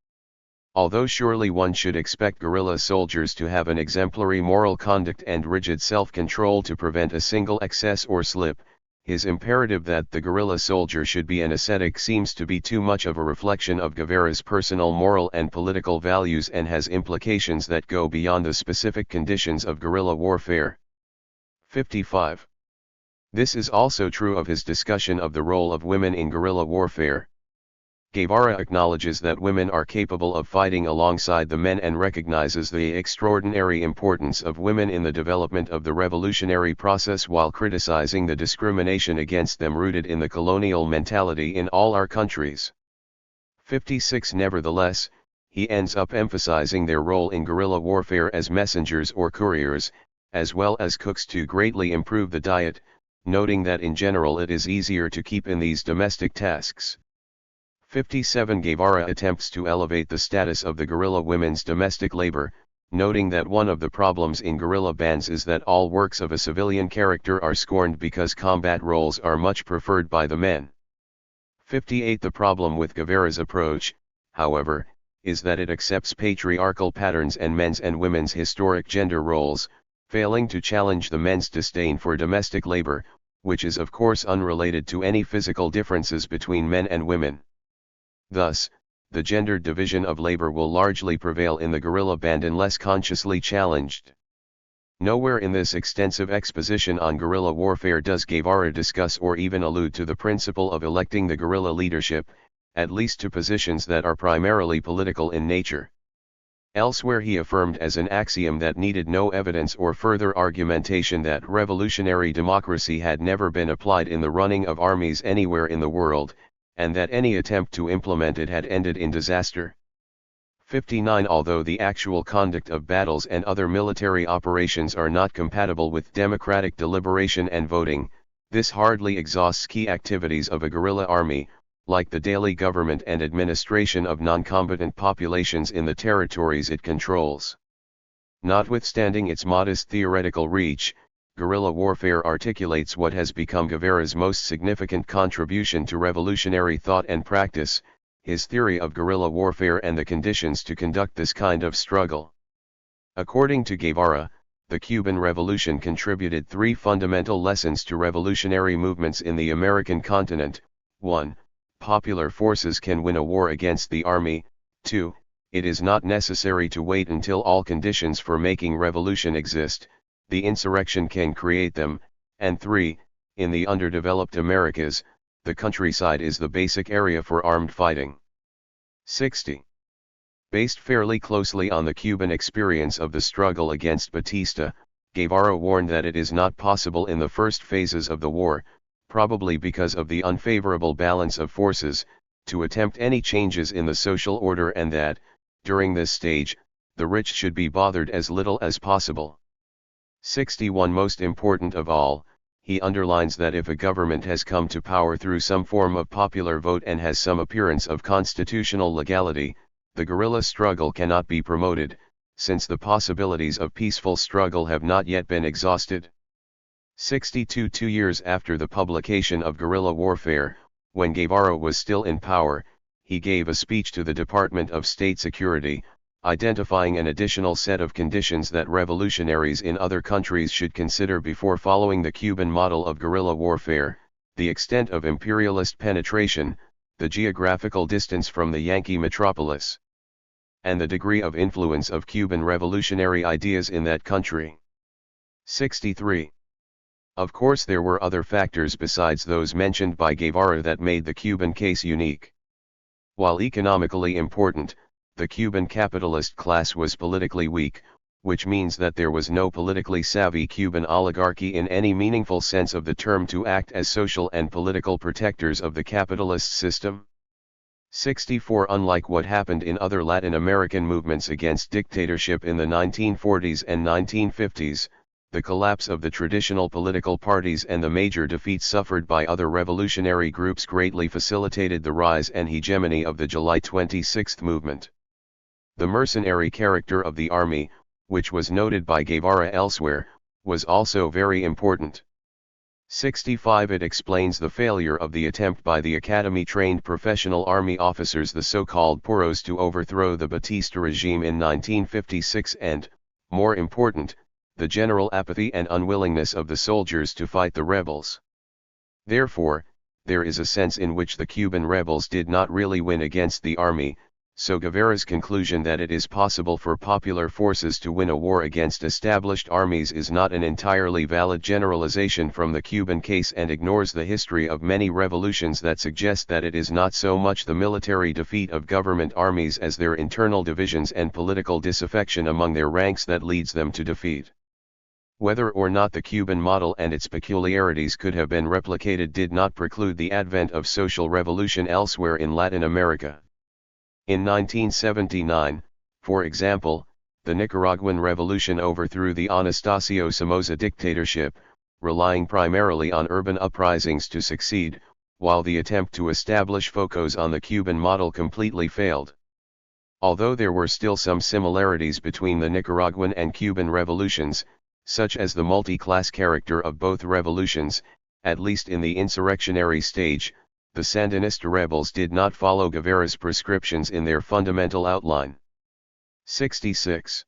Although surely one should expect guerrilla soldiers to have an exemplary moral conduct and rigid self-control to prevent a single excess or slip, his imperative that the guerrilla soldier should be an ascetic seems to be too much of a reflection of Guevara's personal moral and political values and has implications that go beyond the specific conditions of guerrilla warfare. 55. This is also true of his discussion of the role of women in guerrilla warfare. Guevara acknowledges that women are capable of fighting alongside the men and recognizes the extraordinary importance of women in the development of the revolutionary process while criticizing the discrimination against them rooted in the colonial mentality in all our countries. 56. Nevertheless, he ends up emphasizing their role in guerrilla warfare as messengers or couriers, as well as cooks to greatly improve the diet, noting that in general it is easier to keep in these domestic tasks. 57. Guevara attempts to elevate the status of the guerrilla women's domestic labor, noting that one of the problems in guerrilla bands is that all works of a civilian character are scorned because combat roles are much preferred by the men. 58. The problem with Guevara's approach, however, is that it accepts patriarchal patterns and men's and women's historic gender roles, failing to challenge the men's disdain for domestic labor, which is of course unrelated to any physical differences between men and women. Thus, the gendered division of labor will largely prevail in the guerrilla band unless consciously challenged. Nowhere in this extensive exposition on guerrilla warfare does Guevara discuss or even allude to the principle of electing the guerrilla leadership, at least to positions that are primarily political in nature. Elsewhere he affirmed as an axiom that needed no evidence or further argumentation that revolutionary democracy had never been applied in the running of armies anywhere in the world, and that any attempt to implement it had ended in disaster. 59. Although the actual conduct of battles and other military operations are not compatible with democratic deliberation and voting, this hardly exhausts key activities of a guerrilla army, like the daily government and administration of non-combatant populations in the territories it controls. Notwithstanding its modest theoretical reach, guerrilla warfare articulates what has become Guevara's most significant contribution to revolutionary thought and practice, his theory of guerrilla warfare and the conditions to conduct this kind of struggle. According to Guevara, the Cuban Revolution contributed three fundamental lessons to revolutionary movements in the American continent. 1. Popular forces can win a war against the army. 2. It is not necessary to wait until all conditions for making revolution exist. The insurrection can create them, and 3, in the underdeveloped Americas, the countryside is the basic area for armed fighting. 60. Based fairly closely on the Cuban experience of the struggle against Batista, Guevara warned that it is not possible in the first phases of the war, probably because of the unfavorable balance of forces, to attempt any changes in the social order and that, during this stage, the rich should be bothered as little as possible. 61. Most important of all, he underlines that if a government has come to power through some form of popular vote and has some appearance of constitutional legality, the guerrilla struggle cannot be promoted, since the possibilities of peaceful struggle have not yet been exhausted. 62 2 years after the publication of Guerrilla Warfare, when Guevara was still in power, he gave a speech to the Department of State Security, identifying an additional set of conditions that revolutionaries in other countries should consider before following the Cuban model of guerrilla warfare: the extent of imperialist penetration, the geographical distance from the Yankee metropolis, and the degree of influence of Cuban revolutionary ideas in that country. 63. Of course, there were other factors besides those mentioned by Guevara that made the Cuban case unique. While economically important, the Cuban capitalist class was politically weak, which means that there was no politically savvy Cuban oligarchy in any meaningful sense of the term to act as social and political protectors of the capitalist system. 64. Unlike what happened in other Latin American movements against dictatorship in the 1940s and 1950s, the collapse of the traditional political parties and the major defeats suffered by other revolutionary groups greatly facilitated the rise and hegemony of the July 26 movement. The mercenary character of the army, which was noted by Guevara elsewhere, was also very important. 65. It explains the failure of the attempt by the academy-trained professional army officers, the so-called Puros, to overthrow the Batista regime in 1956 and, more important, the general apathy and unwillingness of the soldiers to fight the rebels. Therefore, there is a sense in which the Cuban rebels did not really win against the army, so Guevara's conclusion that it is possible for popular forces to win a war against established armies is not an entirely valid generalization from the Cuban case, and ignores the history of many revolutions that suggest that it is not so much the military defeat of government armies as their internal divisions and political disaffection among their ranks that leads them to defeat. Whether or not the Cuban model and its peculiarities could have been replicated did not preclude the advent of social revolution elsewhere in Latin America. In 1979, for example, the Nicaraguan Revolution overthrew the Anastasio Somoza dictatorship, relying primarily on urban uprisings to succeed, while the attempt to establish focos on the Cuban model completely failed. Although there were still some similarities between the Nicaraguan and Cuban revolutions, such as the multi-class character of both revolutions, at least in the insurrectionary stage, the Sandinista rebels did not follow Guevara's prescriptions in their fundamental outline. 66.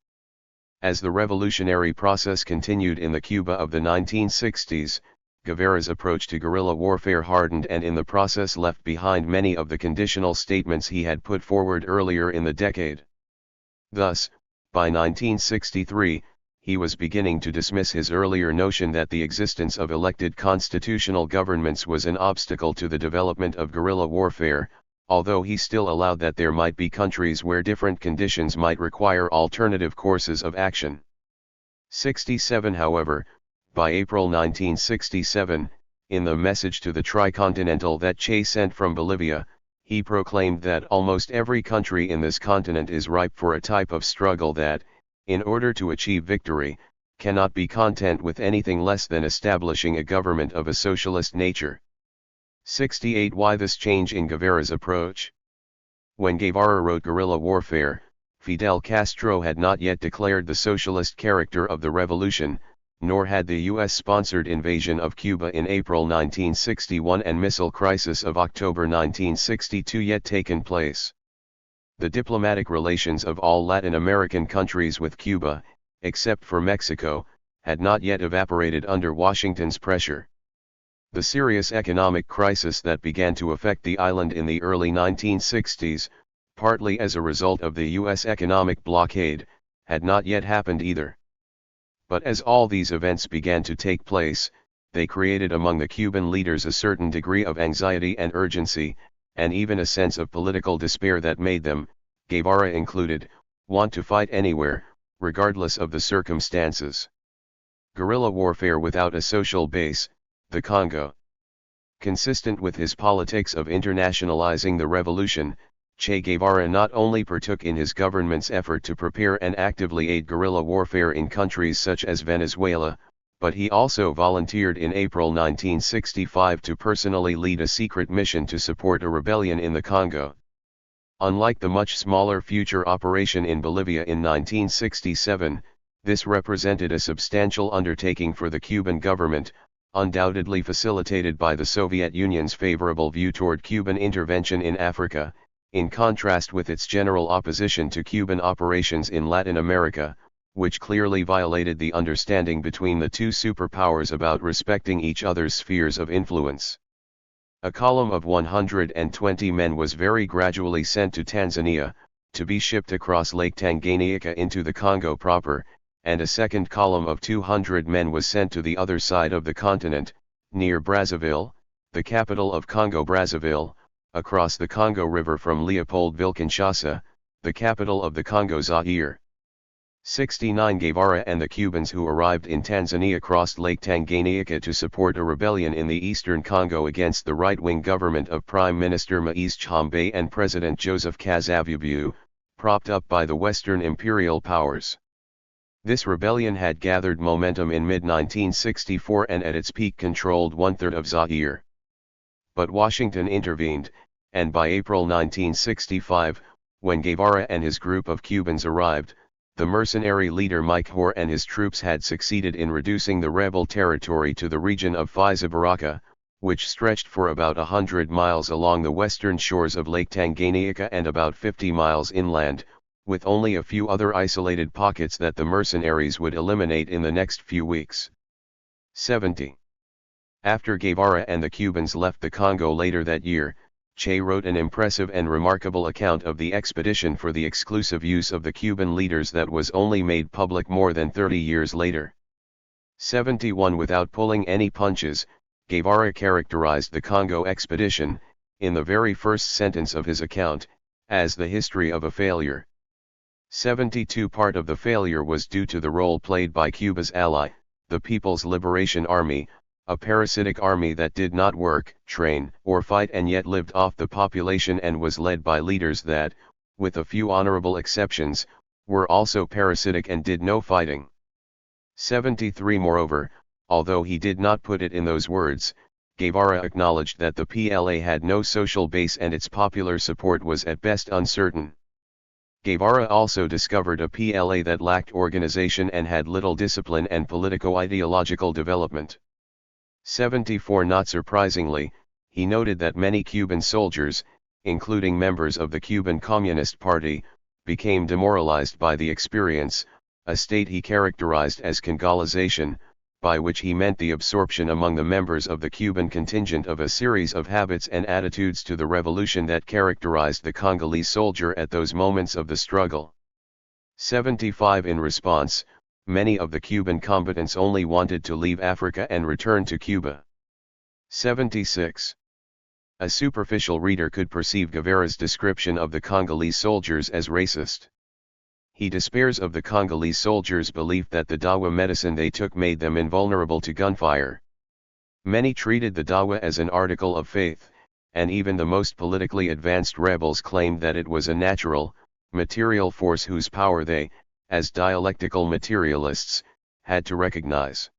As the revolutionary process continued in the Cuba of the 1960s, Guevara's approach to guerrilla warfare hardened and in the process left behind many of the conditional statements he had put forward earlier in the decade. Thus, by 1963, he was beginning to dismiss his earlier notion that the existence of elected constitutional governments was an obstacle to the development of guerrilla warfare, although he still allowed that there might be countries where different conditions might require alternative courses of action. 67. However, by April 1967, in the message to the Tricontinental that Che sent from Bolivia, he proclaimed that almost every country in this continent is ripe for a type of struggle that, in order to achieve victory, cannot be content with anything less than establishing a government of a socialist nature. 68. Why this change in Guevara's approach? When Guevara wrote Guerrilla Warfare, Fidel Castro had not yet declared the socialist character of the revolution, nor had the US-sponsored invasion of Cuba in April 1961 and missile crisis of October 1962 yet taken place. The diplomatic relations of all Latin American countries with Cuba, except for Mexico, had not yet evaporated under Washington's pressure. The serious economic crisis that began to affect the island in the early 1960s, partly as a result of the U.S. economic blockade, had not yet happened either. But as all these events began to take place, they created among the Cuban leaders a certain degree of anxiety and urgency, and even a sense of political despair that made them, Guevara included, want to fight anywhere, regardless of the circumstances. Guerrilla warfare without a social base, the Congo. Consistent with his politics of internationalizing the revolution, Che Guevara not only partook in his government's effort to prepare and actively aid guerrilla warfare in countries such as Venezuela, but he also volunteered in April 1965 to personally lead a secret mission to support a rebellion in the Congo. Unlike the much smaller future operation in Bolivia in 1967, This represented a substantial undertaking for the Cuban government, undoubtedly facilitated by the Soviet Union's favorable view toward Cuban intervention in Africa, in contrast with its general opposition to Cuban operations in Latin America, which clearly violated the understanding between the two superpowers about respecting each other's spheres of influence. A column of 120 men was very gradually sent to Tanzania, to be shipped across Lake Tanganyika into the Congo proper, and a second column of 200 men was sent to the other side of the continent, near Brazzaville, the capital of Congo-Brazzaville, across the Congo River from Leopoldville-Kinshasa, the capital of the Congo Zaire. 69 Guevara and the Cubans who arrived in Tanzania crossed Lake Tanganyika to support a rebellion in the eastern Congo against the right-wing government of Prime Minister Moise Tshombe and President Joseph Kasavubu, propped up by the Western imperial powers. This rebellion had gathered momentum in mid-1964 and at its peak controlled one-third of Zaire. But Washington intervened, and by April 1965, when Guevara and his group of Cubans arrived, the mercenary leader Mike Hoare and his troops had succeeded in reducing the rebel territory to the region of Fiza-Baraka, which stretched for about 100 miles along the western shores of Lake Tanganyika and about 50 miles inland, with only a few other isolated pockets that the mercenaries would eliminate in the next few weeks. 70. After Guevara and the Cubans left the Congo later that year, Che wrote an impressive and remarkable account of the expedition for the exclusive use of the Cuban leaders that was only made public more than 30 years later. 71 Without pulling any punches, Guevara characterized the Congo expedition, in the very first sentence of his account, as the history of a failure. 72 Part of the failure was due to the role played by Cuba's ally, the People's Liberation Army, a parasitic army that did not work, train, or fight and yet lived off the population and was led by leaders that, with a few honorable exceptions, were also parasitic and did no fighting. 73 Moreover, although he did not put it in those words, Guevara acknowledged that the PLA had no social base and its popular support was at best uncertain. Guevara also discovered a PLA that lacked organization and had little discipline and politico-ideological development. 74 Not surprisingly, he noted that many Cuban soldiers, including members of the Cuban Communist Party, became demoralized by the experience, a state he characterized as Congolization, by which he meant the absorption among the members of the Cuban contingent of a series of habits and attitudes to the revolution that characterized the Congolese soldier at those moments of the struggle. 75 In response, many of the Cuban combatants only wanted to leave Africa and return to Cuba. 76. A superficial reader could perceive Guevara's description of the Congolese soldiers as racist. He despairs of the Congolese soldiers' belief that the dawa medicine they took made them invulnerable to gunfire. Many treated the dawa as an article of faith, and even the most politically advanced rebels claimed that it was a natural, material force whose power they, as dialectical materialists, had to recognize.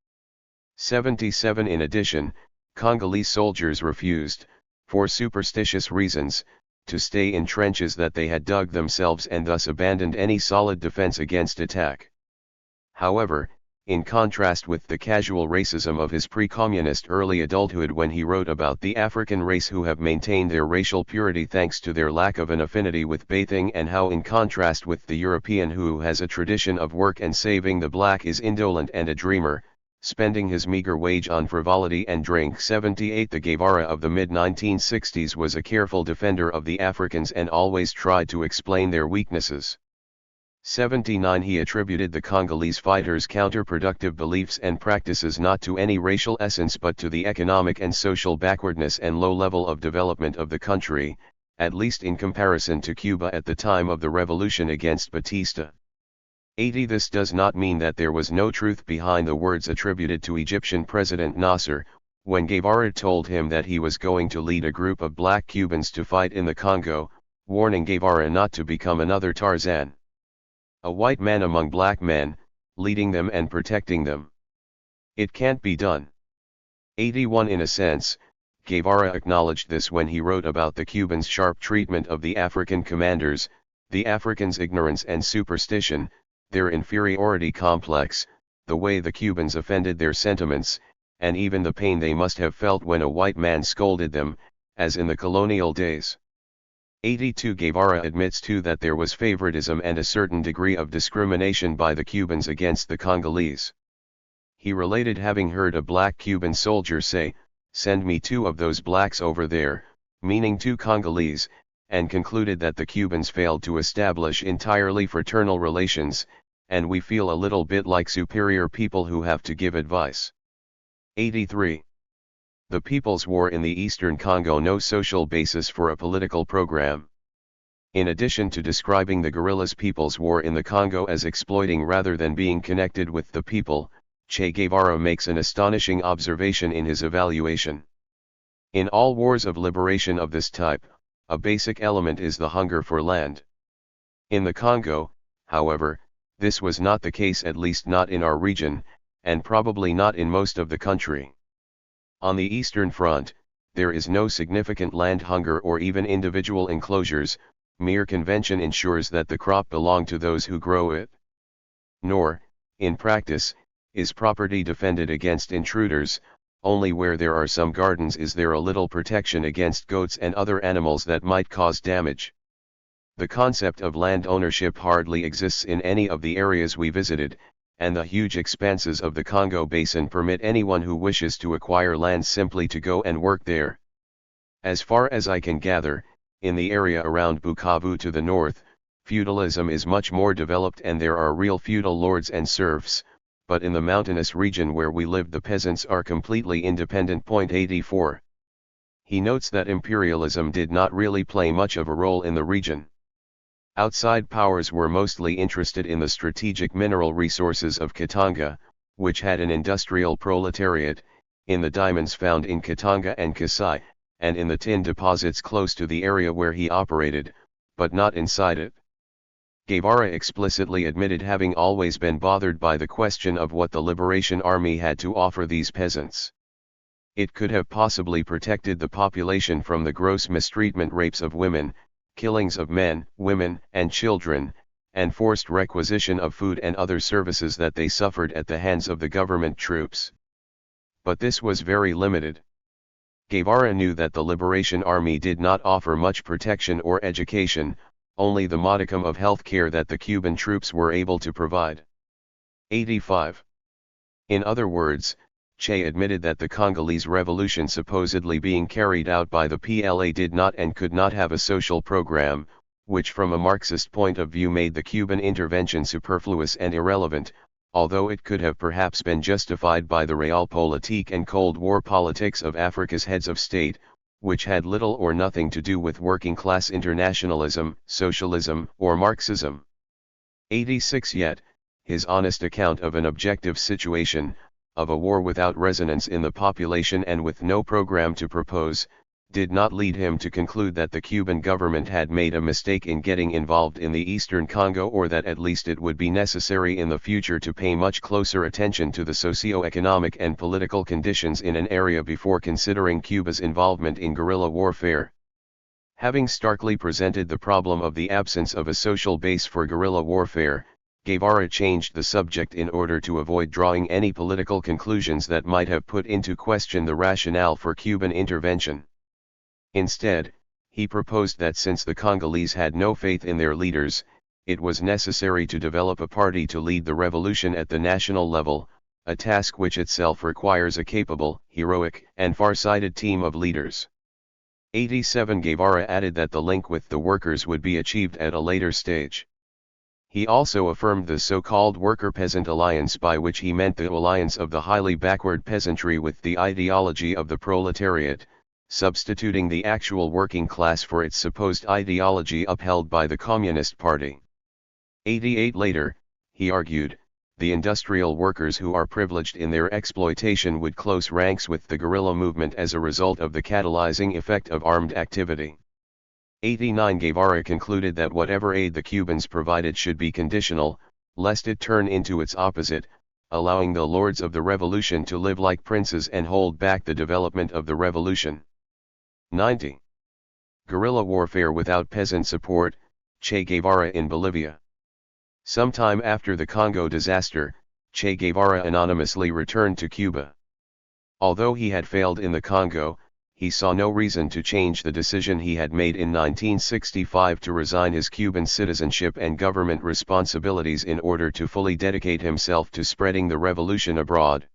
77 In addition, Congolese soldiers refused, for superstitious reasons, to stay in trenches that they had dug themselves and thus abandoned any solid defense against attack. However, in contrast with the casual racism of his pre-communist early adulthood when he wrote about the African race who have maintained their racial purity thanks to their lack of an affinity with bathing, and how in contrast with the European who has a tradition of work and saving, the black is indolent and a dreamer, spending his meager wage on frivolity and drink. 78 The Guevara of the mid-1960s was a careful defender of the Africans and always tried to explain their weaknesses. 79 He attributed the Congolese fighters' counterproductive beliefs and practices not to any racial essence but to the economic and social backwardness and low level of development of the country, at least in comparison to Cuba at the time of the revolution against Batista. 80 This does not mean that there was no truth behind the words attributed to Egyptian President Nasser, when Guevara told him that he was going to lead a group of black Cubans to fight in the Congo, warning Guevara not to become another Tarzan. A white man among black men, leading them and protecting them. It can't be done. 81 In a sense, Guevara acknowledged this when he wrote about the Cubans' sharp treatment of the African commanders, the Africans' ignorance and superstition, their inferiority complex, the way the Cubans offended their sentiments, and even the pain they must have felt when a white man scolded them, as in the colonial days. 82 Guevara admits too that there was favoritism and a certain degree of discrimination by the Cubans against the Congolese. He related having heard a black Cuban soldier say, "Send me 2 of those blacks over there," meaning 2 Congolese, and concluded that the Cubans failed to establish entirely fraternal relations, and we feel a little bit like superior people who have to give advice. 83. The People's War in the Eastern Congo, no social basis for a political program. In addition to describing the guerrillas' People's War in the Congo as exploiting rather than being connected with the people, Che Guevara makes an astonishing observation in his evaluation. In all wars of liberation of this type, a basic element is the hunger for land. In the Congo, however, this was not the case, at least not in our region, and probably not in most of the country. On the Eastern Front, there is no significant land hunger or even individual enclosures, mere convention ensures that the crop belong to those who grow it. Nor, in practice, is property defended against intruders, only where there are some gardens is there a little protection against goats and other animals that might cause damage. The concept of land ownership hardly exists in any of the areas we visited, and the huge expanses of the Congo Basin permit anyone who wishes to acquire land simply to go and work there. As far as I can gather, in the area around Bukavu to the north, feudalism is much more developed and there are real feudal lords and serfs, but in the mountainous region where we live the peasants are completely independent. 84. He notes that imperialism did not really play much of a role in the region. Outside powers were mostly interested in the strategic mineral resources of Katanga, which had an industrial proletariat, in the diamonds found in Katanga and Kasai, and in the tin deposits close to the area where he operated, but not inside it. Guevara explicitly admitted having always been bothered by the question of what the Liberation Army had to offer these peasants. It could have possibly protected the population from the gross mistreatment, rapes of women, killings of men, women, and children, and forced requisition of food and other services that they suffered at the hands of the government troops. But this was very limited. Guevara knew that the Liberation Army did not offer much protection or education, only the modicum of health care that the Cuban troops were able to provide. 85. In other words, Che admitted that the Congolese revolution supposedly being carried out by the PLA did not and could not have a social program, which from a Marxist point of view made the Cuban intervention superfluous and irrelevant, although it could have perhaps been justified by the realpolitik and Cold War politics of Africa's heads of state, which had little or nothing to do with working-class internationalism, socialism, or Marxism. 86 Yet, his honest account of an objective situation, of a war without resonance in the population and with no program to propose, did not lead him to conclude that the Cuban government had made a mistake in getting involved in the Eastern Congo, or that at least it would be necessary in the future to pay much closer attention to the socio-economic and political conditions in an area before considering Cuba's involvement in guerrilla warfare. Having starkly presented the problem of the absence of a social base for guerrilla warfare, Guevara changed the subject in order to avoid drawing any political conclusions that might have put into question the rationale for Cuban intervention. Instead, he proposed that since the Congolese had no faith in their leaders, it was necessary to develop a party to lead the revolution at the national level, a task which itself requires a capable, heroic, and far-sighted team of leaders. 87 Guevara added that the link with the workers would be achieved at a later stage. He also affirmed the so-called worker-peasant alliance, by which he meant the alliance of the highly backward peasantry with the ideology of the proletariat, substituting the actual working class for its supposed ideology upheld by the Communist Party. 88 Later, he argued, the industrial workers who are privileged in their exploitation would close ranks with the guerrilla movement as a result of the catalyzing effect of armed activity. 89 Guevara concluded that whatever aid the Cubans provided should be conditional, lest it turn into its opposite, allowing the lords of the revolution to live like princes and hold back the development of the revolution. 90. Guerrilla warfare without peasant support, Che Guevara in Bolivia. Sometime after the Congo disaster, Che Guevara anonymously returned to Cuba. Although he had failed in the Congo, he saw no reason to change the decision he had made in 1965 to resign his Cuban citizenship and government responsibilities in order to fully dedicate himself to spreading the revolution abroad.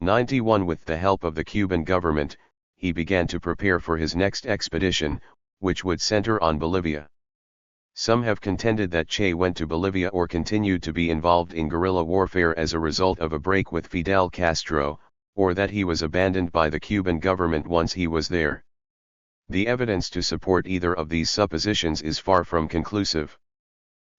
91 With the help of the Cuban government, he began to prepare for his next expedition, which would center on Bolivia. Some have contended that Che went to Bolivia or continued to be involved in guerrilla warfare as a result of a break with Fidel Castro, or that he was abandoned by the Cuban government once he was there. The evidence to support either of these suppositions is far from conclusive.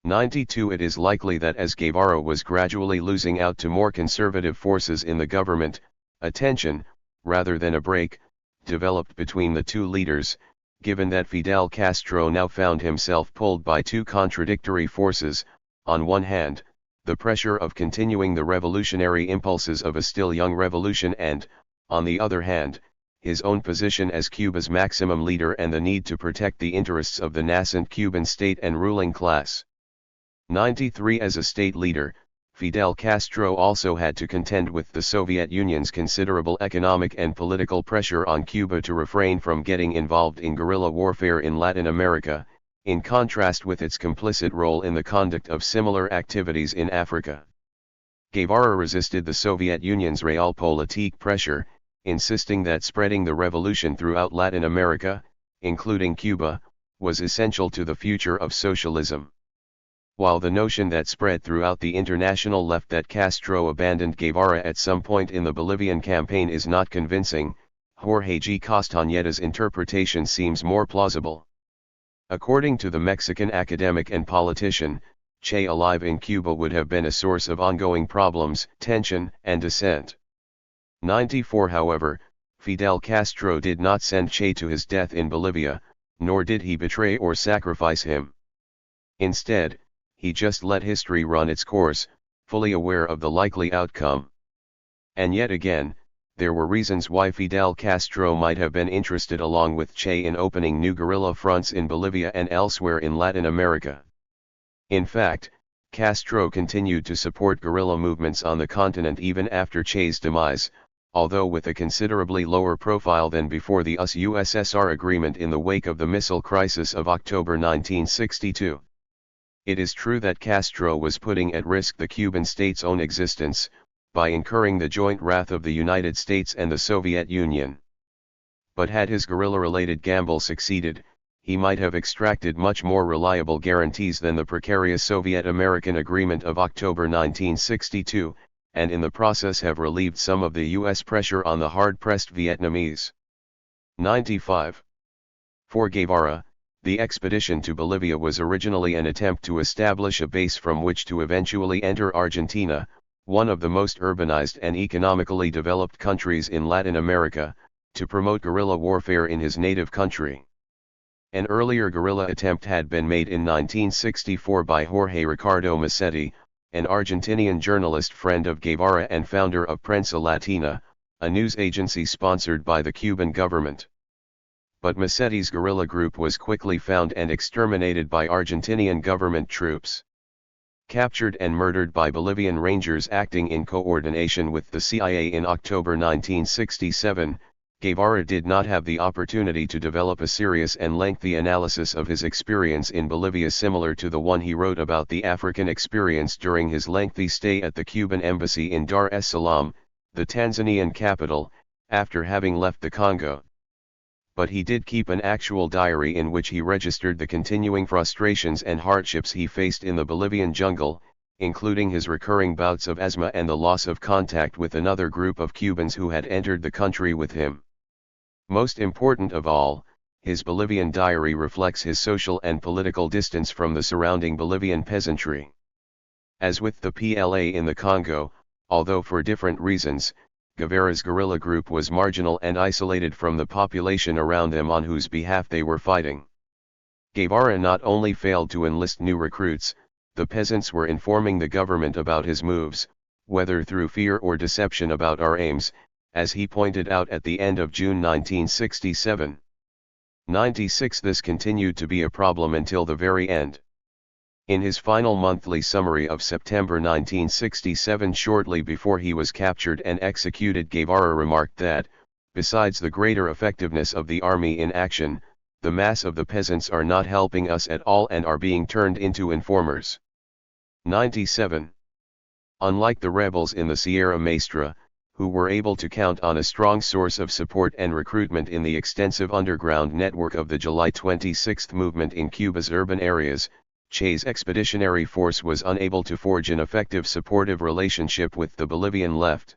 92 It is likely that as Guevara was gradually losing out to more conservative forces in the government, a tension, rather than a break, developed between the two leaders, given that Fidel Castro now found himself pulled by two contradictory forces: on one hand, the pressure of continuing the revolutionary impulses of a still young revolution and, on the other hand, his own position as Cuba's maximum leader and the need to protect the interests of the nascent Cuban state and ruling class. 93 As a state leader, Fidel Castro also had to contend with the Soviet Union's considerable economic and political pressure on Cuba to refrain from getting involved in guerrilla warfare in Latin America, in contrast with its complicit role in the conduct of similar activities in Africa. Guevara resisted the Soviet Union's realpolitik pressure, insisting that spreading the revolution throughout Latin America, including Cuba, was essential to the future of socialism. While the notion that spread throughout the international left that Castro abandoned Guevara at some point in the Bolivian campaign is not convincing, Jorge G. Castañeda's interpretation seems more plausible. According to the Mexican academic and politician, Che alive in Cuba would have been a source of ongoing problems, tension, and dissent. 94 However, Fidel Castro did not send Che to his death in Bolivia, nor did he betray or sacrifice him. Instead, he just let history run its course, fully aware of the likely outcome. And yet again, there were reasons why Fidel Castro might have been interested along with Che in opening new guerrilla fronts in Bolivia and elsewhere in Latin America. In fact, Castro continued to support guerrilla movements on the continent even after Che's demise, although with a considerably lower profile than before the US-USSR agreement in the wake of the missile crisis of October 1962. It is true that Castro was putting at risk the Cuban state's own existence, by incurring the joint wrath of the United States and the Soviet Union. But had his guerrilla-related gamble succeeded, he might have extracted much more reliable guarantees than the precarious Soviet-American agreement of October 1962, and in the process have relieved some of the U.S. pressure on the hard-pressed Vietnamese. 95. For Guevara, the expedition to Bolivia was originally an attempt to establish a base from which to eventually enter Argentina, one of the most urbanized and economically developed countries in Latin America, to promote guerrilla warfare in his native country. An earlier guerrilla attempt had been made in 1964 by Jorge Ricardo Massetti, an Argentinian journalist friend of Guevara and founder of Prensa Latina, a news agency sponsored by the Cuban government. But Massetti's guerrilla group was quickly found and exterminated by Argentinian government troops. Captured and murdered by Bolivian Rangers acting in coordination with the CIA in October 1967, Guevara did not have the opportunity to develop a serious and lengthy analysis of his experience in Bolivia similar to the one he wrote about the African experience during his lengthy stay at the Cuban embassy in Dar es Salaam, the Tanzanian capital, after having left the Congo. But he did keep an actual diary in which he registered the continuing frustrations and hardships he faced in the Bolivian jungle, including his recurring bouts of asthma and the loss of contact with another group of Cubans who had entered the country with him. Most important of all, his Bolivian diary reflects his social and political distance from the surrounding Bolivian peasantry. As with the PLA in the Congo, although for different reasons, Guevara's guerrilla group was marginal and isolated from the population around them on whose behalf they were fighting. Guevara not only failed to enlist new recruits, the peasants were informing the government about his moves, whether through fear or deception about our aims, as he pointed out at the end of June 1967. 96 This continued to be a problem until the very end. In his final monthly summary of September 1967, shortly before he was captured and executed, Guevara remarked that, besides the greater effectiveness of the army in action, the mass of the peasants are not helping us at all and are being turned into informers. 97. Unlike the rebels in the Sierra Maestra, who were able to count on a strong source of support and recruitment in the extensive underground network of the July 26 movement in Cuba's urban areas, Che's expeditionary force was unable to forge an effective supportive relationship with the Bolivian left.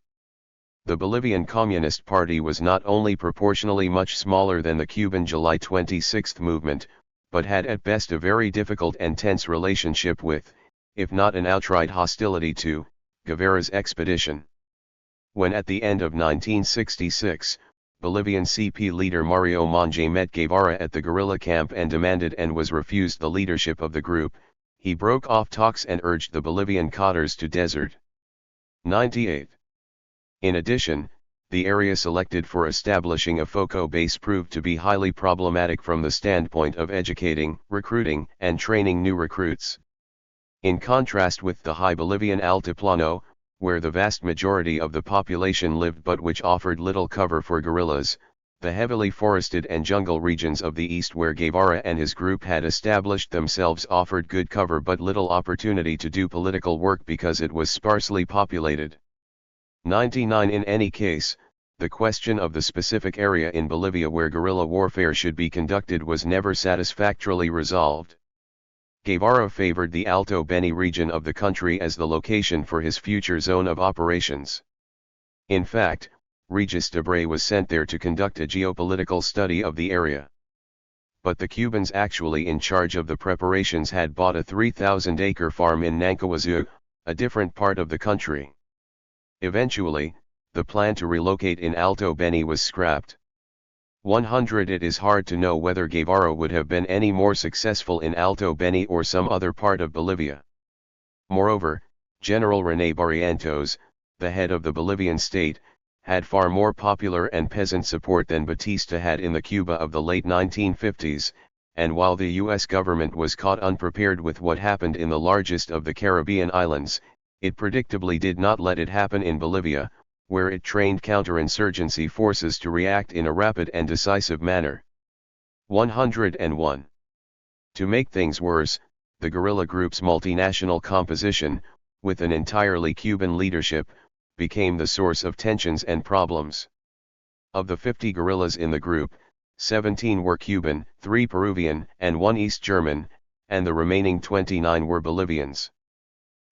The Bolivian Communist Party was not only proportionally much smaller than the Cuban July 26 movement, but had at best a very difficult and tense relationship with, if not an outright hostility to, Guevara's expedition. When at the end of 1966, Bolivian CP leader Mario Monge met Guevara at the guerrilla camp and demanded and was refused the leadership of the group, he broke off talks and urged the Bolivian cadres to desert. 98. In addition, the area selected for establishing a FOCO base proved to be highly problematic from the standpoint of educating, recruiting, and training new recruits. In contrast with the high Bolivian Altiplano, where the vast majority of the population lived but which offered little cover for guerrillas, the heavily forested and jungle regions of the east where Guevara and his group had established themselves offered good cover but little opportunity to do political work because it was sparsely populated. 99. In any case, the question of the specific area in Bolivia where guerrilla warfare should be conducted was never satisfactorily resolved. Guevara favored the Alto Beni region of the country as the location for his future zone of operations. In fact, Regis Debray was sent there to conduct a geopolitical study of the area. But the Cubans actually in charge of the preparations had bought a 3,000-acre farm in Nankawazu, a different part of the country. Eventually, the plan to relocate in Alto Beni was scrapped. 100. It is hard to know whether Guevara would have been any more successful in Alto Beni or some other part of Bolivia. Moreover, General René Barrientos, the head of the Bolivian state, had far more popular and peasant support than Batista had in the Cuba of the late 1950s, and while the U.S. government was caught unprepared with what happened in the largest of the Caribbean islands, it predictably did not let it happen in Bolivia, where it trained counterinsurgency forces to react in a rapid and decisive manner. 101. To make things worse, the guerrilla group's multinational composition, with an entirely Cuban leadership, became the source of tensions and problems. Of the 50 guerrillas in the group, 17 were Cuban, 3 Peruvian, and 1 East German, and the remaining 29 were Bolivians.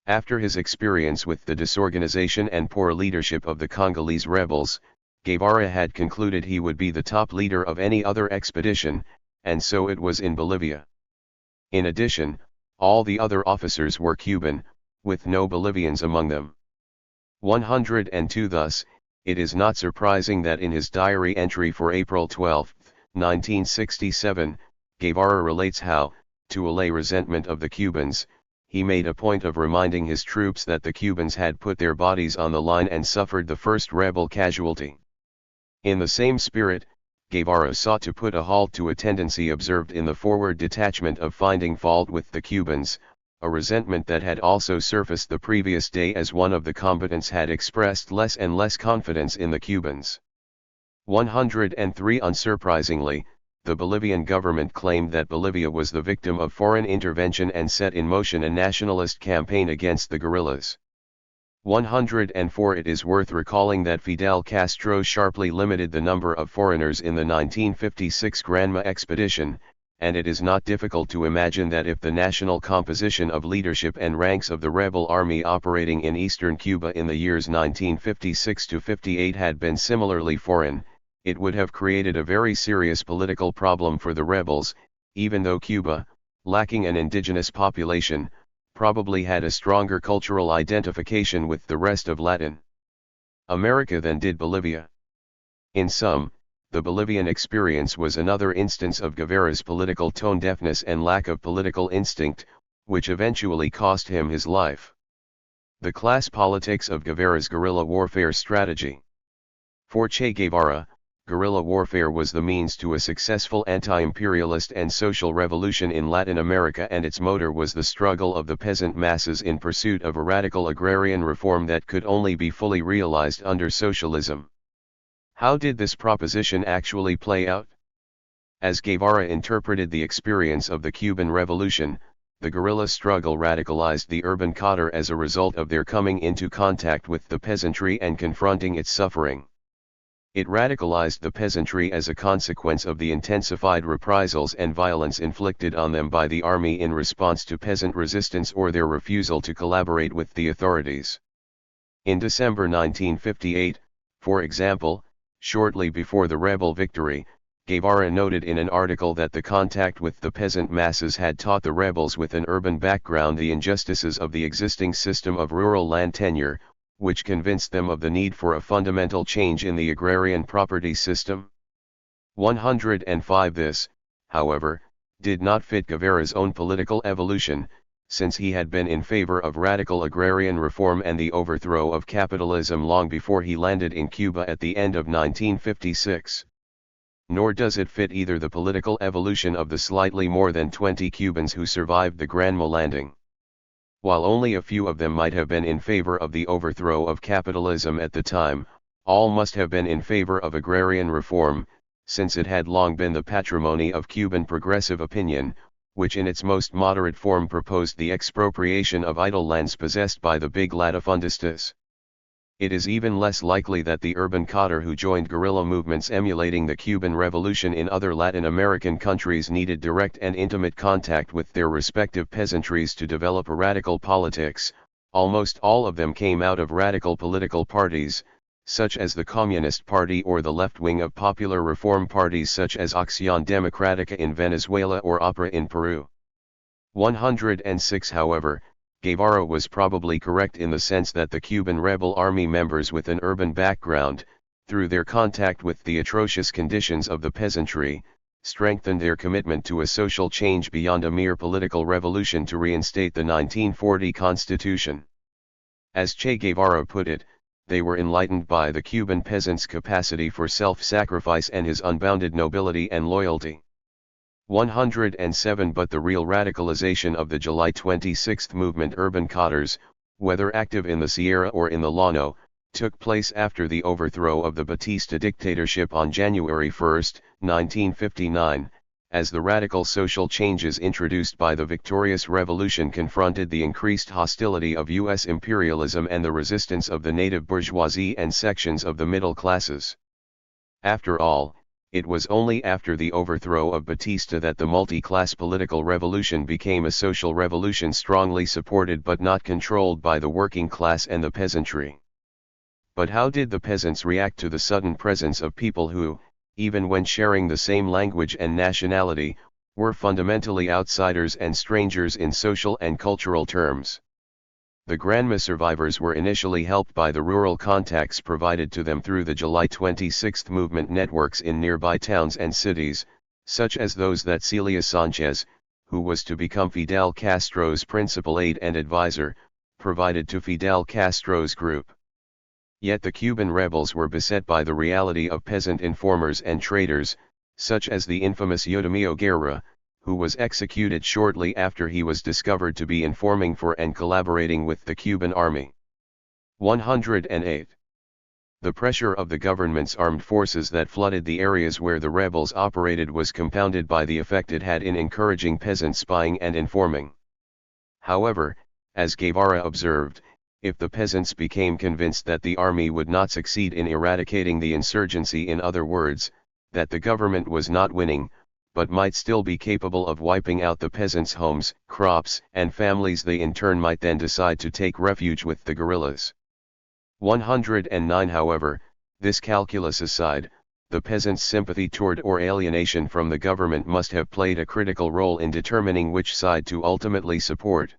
After his experience with the disorganization and poor leadership of the Congolese rebels, Guevara had concluded he would be the top leader of any other expedition, and so it was in Bolivia. In addition, all the other officers were Cuban, with no Bolivians among them. 102. Thus, it is not surprising that in his diary entry for April 12, 1967, Guevara relates how, to allay resentment of the Cubans, he made a point of reminding his troops that the Cubans had put their bodies on the line and suffered the first rebel casualty. In the same spirit, Guevara sought to put a halt to a tendency observed in the forward detachment of finding fault with the Cubans, a resentment that had also surfaced the previous day as one of the combatants had expressed less and less confidence in the Cubans. 103. Unsurprisingly, the Bolivian government claimed that Bolivia was the victim of foreign intervention and set in motion a nationalist campaign against the guerrillas. 104. It is worth recalling that Fidel Castro sharply limited the number of foreigners in the 1956 Granma expedition, and it is not difficult to imagine that if the national composition of leadership and ranks of the rebel army operating in eastern Cuba in the years 1956 to 58 had been similarly foreign, it would have created a very serious political problem for the rebels, even though Cuba, lacking an indigenous population, probably had a stronger cultural identification with the rest of Latin America than did Bolivia. In sum, the Bolivian experience was another instance of Guevara's political tone-deafness and lack of political instinct, which eventually cost him his life. The class politics of Guevara's guerrilla warfare strategy. For Che Guevara, guerrilla warfare was the means to a successful anti-imperialist and social revolution in Latin America, and its motor was the struggle of the peasant masses in pursuit of a radical agrarian reform that could only be fully realized under socialism. How did this proposition actually play out? As Guevara interpreted the experience of the Cuban Revolution, the guerrilla struggle radicalized the urban cadre as a result of their coming into contact with the peasantry and confronting its suffering. It radicalized the peasantry as a consequence of the intensified reprisals and violence inflicted on them by the army in response to peasant resistance or their refusal to collaborate with the authorities. In December 1958, for example, shortly before the rebel victory, Guevara noted in an article that the contact with the peasant masses had taught the rebels with an urban background the injustices of the existing system of rural land tenure, which convinced them of the need for a fundamental change in the agrarian property system. 105 This, however, did not fit Guevara's own political evolution, since he had been in favor of radical agrarian reform and the overthrow of capitalism long before he landed in Cuba at the end of 1956. Nor does it fit either the political evolution of the slightly more than 20 Cubans who survived the Granma landing. While only a few of them might have been in favor of the overthrow of capitalism at the time, all must have been in favor of agrarian reform, since it had long been the patrimony of Cuban progressive opinion, which in its most moderate form proposed the expropriation of idle lands possessed by the big latifundistas. It is even less likely that the urban cadre who joined guerrilla movements emulating the Cuban Revolution in other Latin American countries needed direct and intimate contact with their respective peasantries to develop a radical politics. Almost all of them came out of radical political parties, such as the Communist Party or the left wing of popular reform parties such as Acción Democrática in Venezuela or APRA in Peru. 106 However, Guevara was probably correct in the sense that the Cuban rebel army members with an urban background, through their contact with the atrocious conditions of the peasantry, strengthened their commitment to a social change beyond a mere political revolution to reinstate the 1940 Constitution. As Che Guevara put it, they were enlightened by the Cuban peasant's capacity for self-sacrifice and his unbounded nobility and loyalty. 107 But the real radicalization of the July 26 movement urban cadres, whether active in the Sierra or in the Llano, took place after the overthrow of the Batista dictatorship on January 1, 1959, as the radical social changes introduced by the victorious revolution confronted the increased hostility of U.S. imperialism and the resistance of the native bourgeoisie and sections of the middle classes. After all, it was only after the overthrow of Batista that the multi-class political revolution became a social revolution strongly supported but not controlled by the working class and the peasantry. But how did the peasants react to the sudden presence of people who, even when sharing the same language and nationality, were fundamentally outsiders and strangers in social and cultural terms? The Granma survivors were initially helped by the rural contacts provided to them through the July 26 movement networks in nearby towns and cities, such as those that Celia Sanchez, who was to become Fidel Castro's principal aide and advisor, provided to Fidel Castro's group. Yet the Cuban rebels were beset by the reality of peasant informers and traitors, such as the infamous Eudemio Guerra, who was executed shortly after he was discovered to be informing for and collaborating with the Cuban army. 108. The pressure of the government's armed forces that flooded the areas where the rebels operated was compounded by the effect it had in encouraging peasant spying and informing. However, as Guevara observed, if the peasants became convinced that the army would not succeed in eradicating the insurgency, in other words, that the government was not winning, but might still be capable of wiping out the peasants' homes, crops, and families, they in turn might then decide to take refuge with the guerrillas. 109 However, this calculus aside, the peasants' sympathy toward or alienation from the government must have played a critical role in determining which side to ultimately support.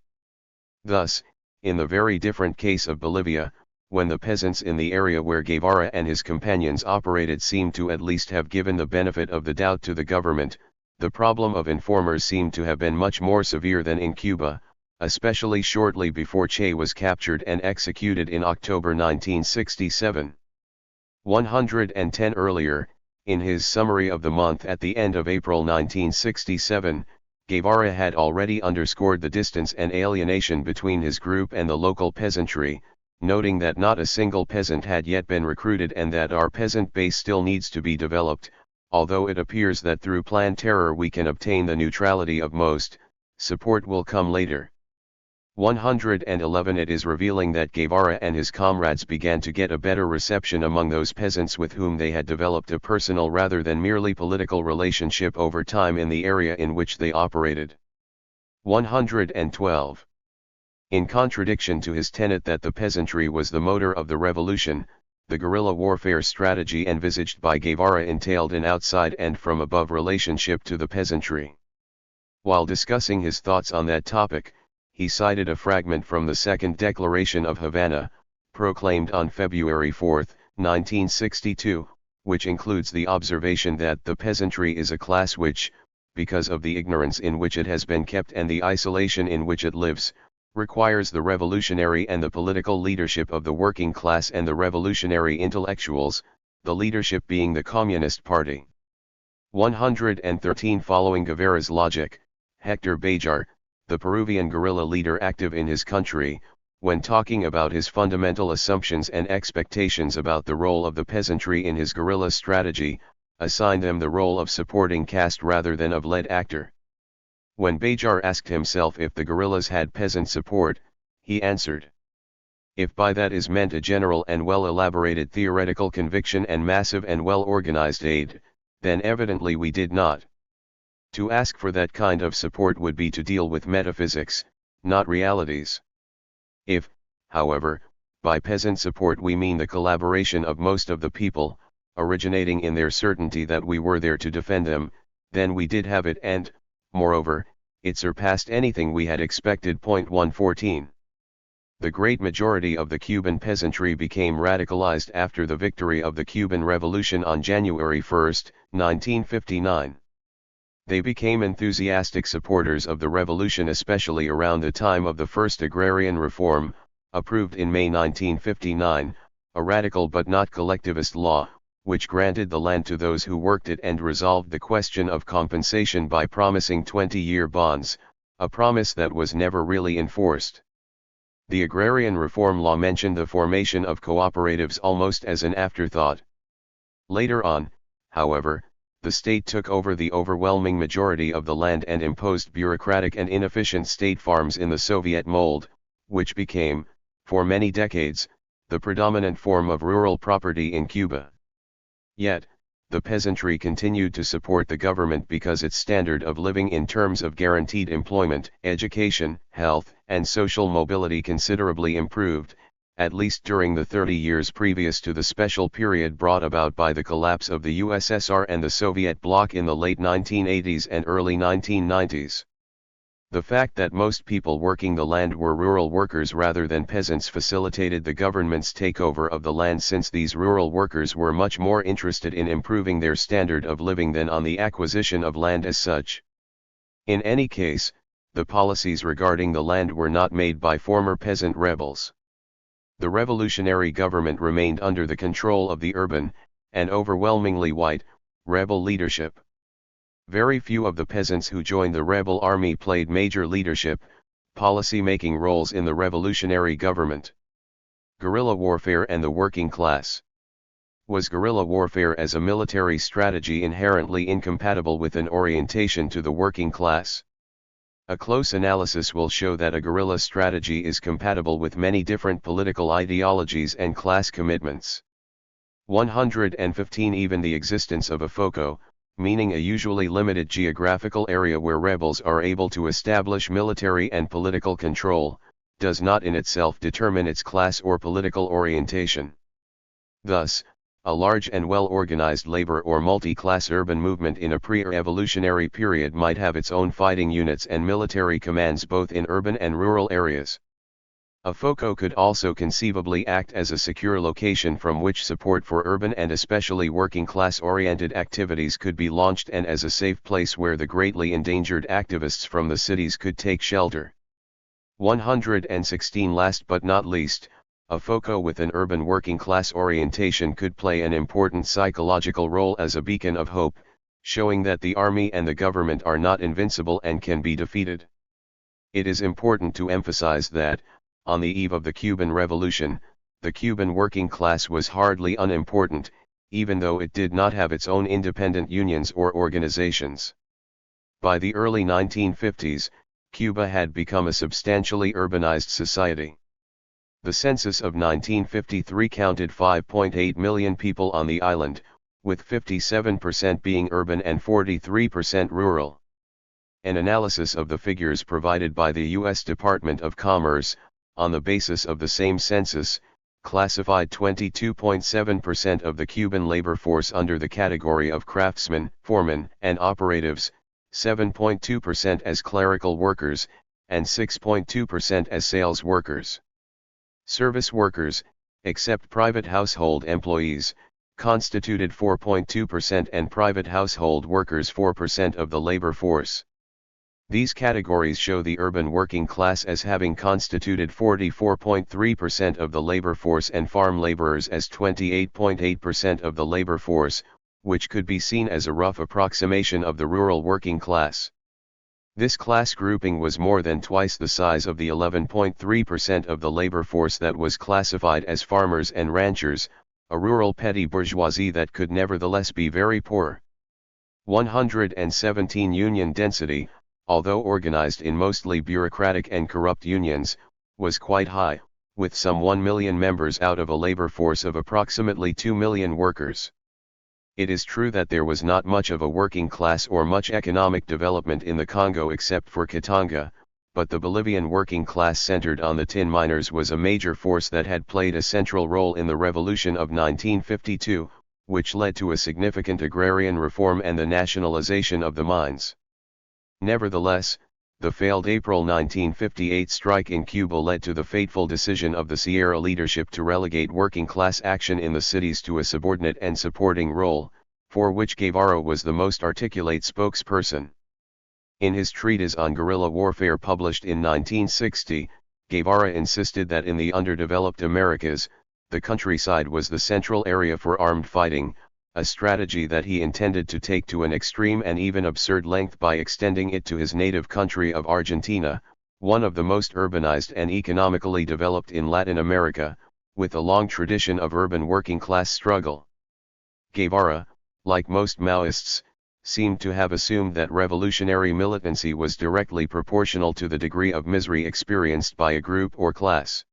Thus, in the very different case of Bolivia, when the peasants in the area where Guevara and his companions operated seemed to at least have given the benefit of the doubt to the government, the problem of informers seemed to have been much more severe than in Cuba, especially shortly before Che was captured and executed in October 1967. 110 Earlier, In his summary of the month at the end of April 1967, Guevara had already underscored the distance and alienation between his group and the local peasantry, noting that not a single peasant had yet been recruited and that our peasant base still needs to be developed, although it appears that through planned terror we can obtain the neutrality of most, support will come later. 111 It is revealing that Guevara and his comrades began to get a better reception among those peasants with whom they had developed a personal rather than merely political relationship over time in the area in which they operated. 112. In contradiction to his tenet that the peasantry was the motor of the revolution, the guerrilla warfare strategy envisaged by Guevara entailed an outside and from above relationship to the peasantry. While discussing his thoughts on that topic, he cited a fragment from the Second Declaration of Havana, proclaimed on February 4, 1962, which includes the observation that the peasantry is a class which, because of the ignorance in which it has been kept and the isolation in which it lives, requires the revolutionary and the political leadership of the working class and the revolutionary intellectuals, the leadership being the Communist Party. 113 Following Guevara's logic, Hector Béjar, the Peruvian guerrilla leader active in his country, when talking about his fundamental assumptions and expectations about the role of the peasantry in his guerrilla strategy, assigned them the role of supporting caste rather than of lead actor. When Béjar asked himself if the guerrillas had peasant support, he answered, "If by that is meant a general and well-elaborated theoretical conviction and massive and well-organized aid, then evidently we did not. To ask for that kind of support would be to deal with metaphysics, not realities. If, however, by peasant support we mean the collaboration of most of the people, originating in their certainty that we were there to defend them, then we did have it and, moreover, it surpassed anything we had expected. 114. The great majority of the Cuban peasantry became radicalized after the victory of the Cuban Revolution on January 1, 1959. They became enthusiastic supporters of the revolution, especially around the time of the first agrarian reform, approved in May 1959, a radical but not collectivist law, which granted the land to those who worked it and resolved the question of compensation by promising 20-year bonds, a promise that was never really enforced. The agrarian reform law mentioned the formation of cooperatives almost as an afterthought. Later on, however, the state took over the overwhelming majority of the land and imposed bureaucratic and inefficient state farms in the Soviet mold, which became, for many decades, the predominant form of rural property in Cuba. Yet, the peasantry continued to support the government because its standard of living in terms of guaranteed employment, education, health, and social mobility considerably improved, at least during the 30 years previous to the special period brought about by the collapse of the USSR and the Soviet bloc in the late 1980s and early 1990s. The fact that most people working the land were rural workers rather than peasants facilitated the government's takeover of the land, since these rural workers were much more interested in improving their standard of living than on the acquisition of land as such. In any case, the policies regarding the land were not made by former peasant rebels. The revolutionary government remained under the control of the urban, and overwhelmingly white, rebel leadership. Very few of the peasants who joined the rebel army played major leadership, policy-making roles in the revolutionary government. Guerrilla warfare and the working class. Was guerrilla warfare as a military strategy inherently incompatible with an orientation to the working class? A close analysis will show that a guerrilla strategy is compatible with many different political ideologies and class commitments. 115 Even the existence of a foco, meaning a usually limited geographical area where rebels are able to establish military and political control, does not in itself determine its class or political orientation. Thus, a large and well-organized labor or multi-class urban movement in a pre-revolutionary period might have its own fighting units and military commands both in urban and rural areas. A foco could also conceivably act as a secure location from which support for urban and especially working-class-oriented activities could be launched, and as a safe place where the greatly endangered activists from the cities could take shelter. 116 Last but not least, A FOCO with an urban working class orientation could play an important psychological role as a beacon of hope, showing that the army and the government are not invincible and can be defeated. It is important to emphasize that, on the eve of the Cuban Revolution, the Cuban working class was hardly unimportant, even though it did not have its own independent unions or organizations. By the early 1950s, Cuba had become a substantially urbanized society. The census of 1953 counted 5.8 million people on the island, with 57% being urban and 43% rural. An analysis of the figures provided by the U.S. Department of Commerce, on the basis of the same census, classified 22.7% of the Cuban labor force under the category of craftsmen, foremen, and operatives, 7.2% as clerical workers, and 6.2% as sales workers. Service workers, except private household employees, constituted 4.2% and private household workers 4% of the labor force. These categories show the urban working class as having constituted 44.3% of the labor force and farm laborers as 28.8% of the labor force, which could be seen as a rough approximation of the rural working class. This class grouping was more than twice the size of the 11.3% of the labor force that was classified as farmers and ranchers, a rural petty bourgeoisie that could nevertheless be very poor. 117 union density, although organized in mostly bureaucratic and corrupt unions, was quite high, with some 1 million members out of a labor force of approximately 2 million workers. It is true that there was not much of a working class or much economic development in the Congo except for Katanga, but the Bolivian working class centered on the tin miners was a major force that had played a central role in the revolution of 1952, which led to a significant agrarian reform and the nationalization of the mines. Nevertheless, the failed April 1958 strike in Cuba led to the fateful decision of the Sierra leadership to relegate working class action in the cities to a subordinate and supporting role, for which Guevara was the most articulate spokesperson. In his treatise on guerrilla warfare published in 1960, Guevara insisted that in the underdeveloped Americas, the countryside was the central area for armed fighting, a strategy that he intended to take to an extreme and even absurd length by extending it to his native country of Argentina, one of the most urbanized and economically developed in Latin America, with a long tradition of urban working class struggle. Guevara, like most Maoists, seemed to have assumed that revolutionary militancy was directly proportional to the degree of misery experienced by a group or class.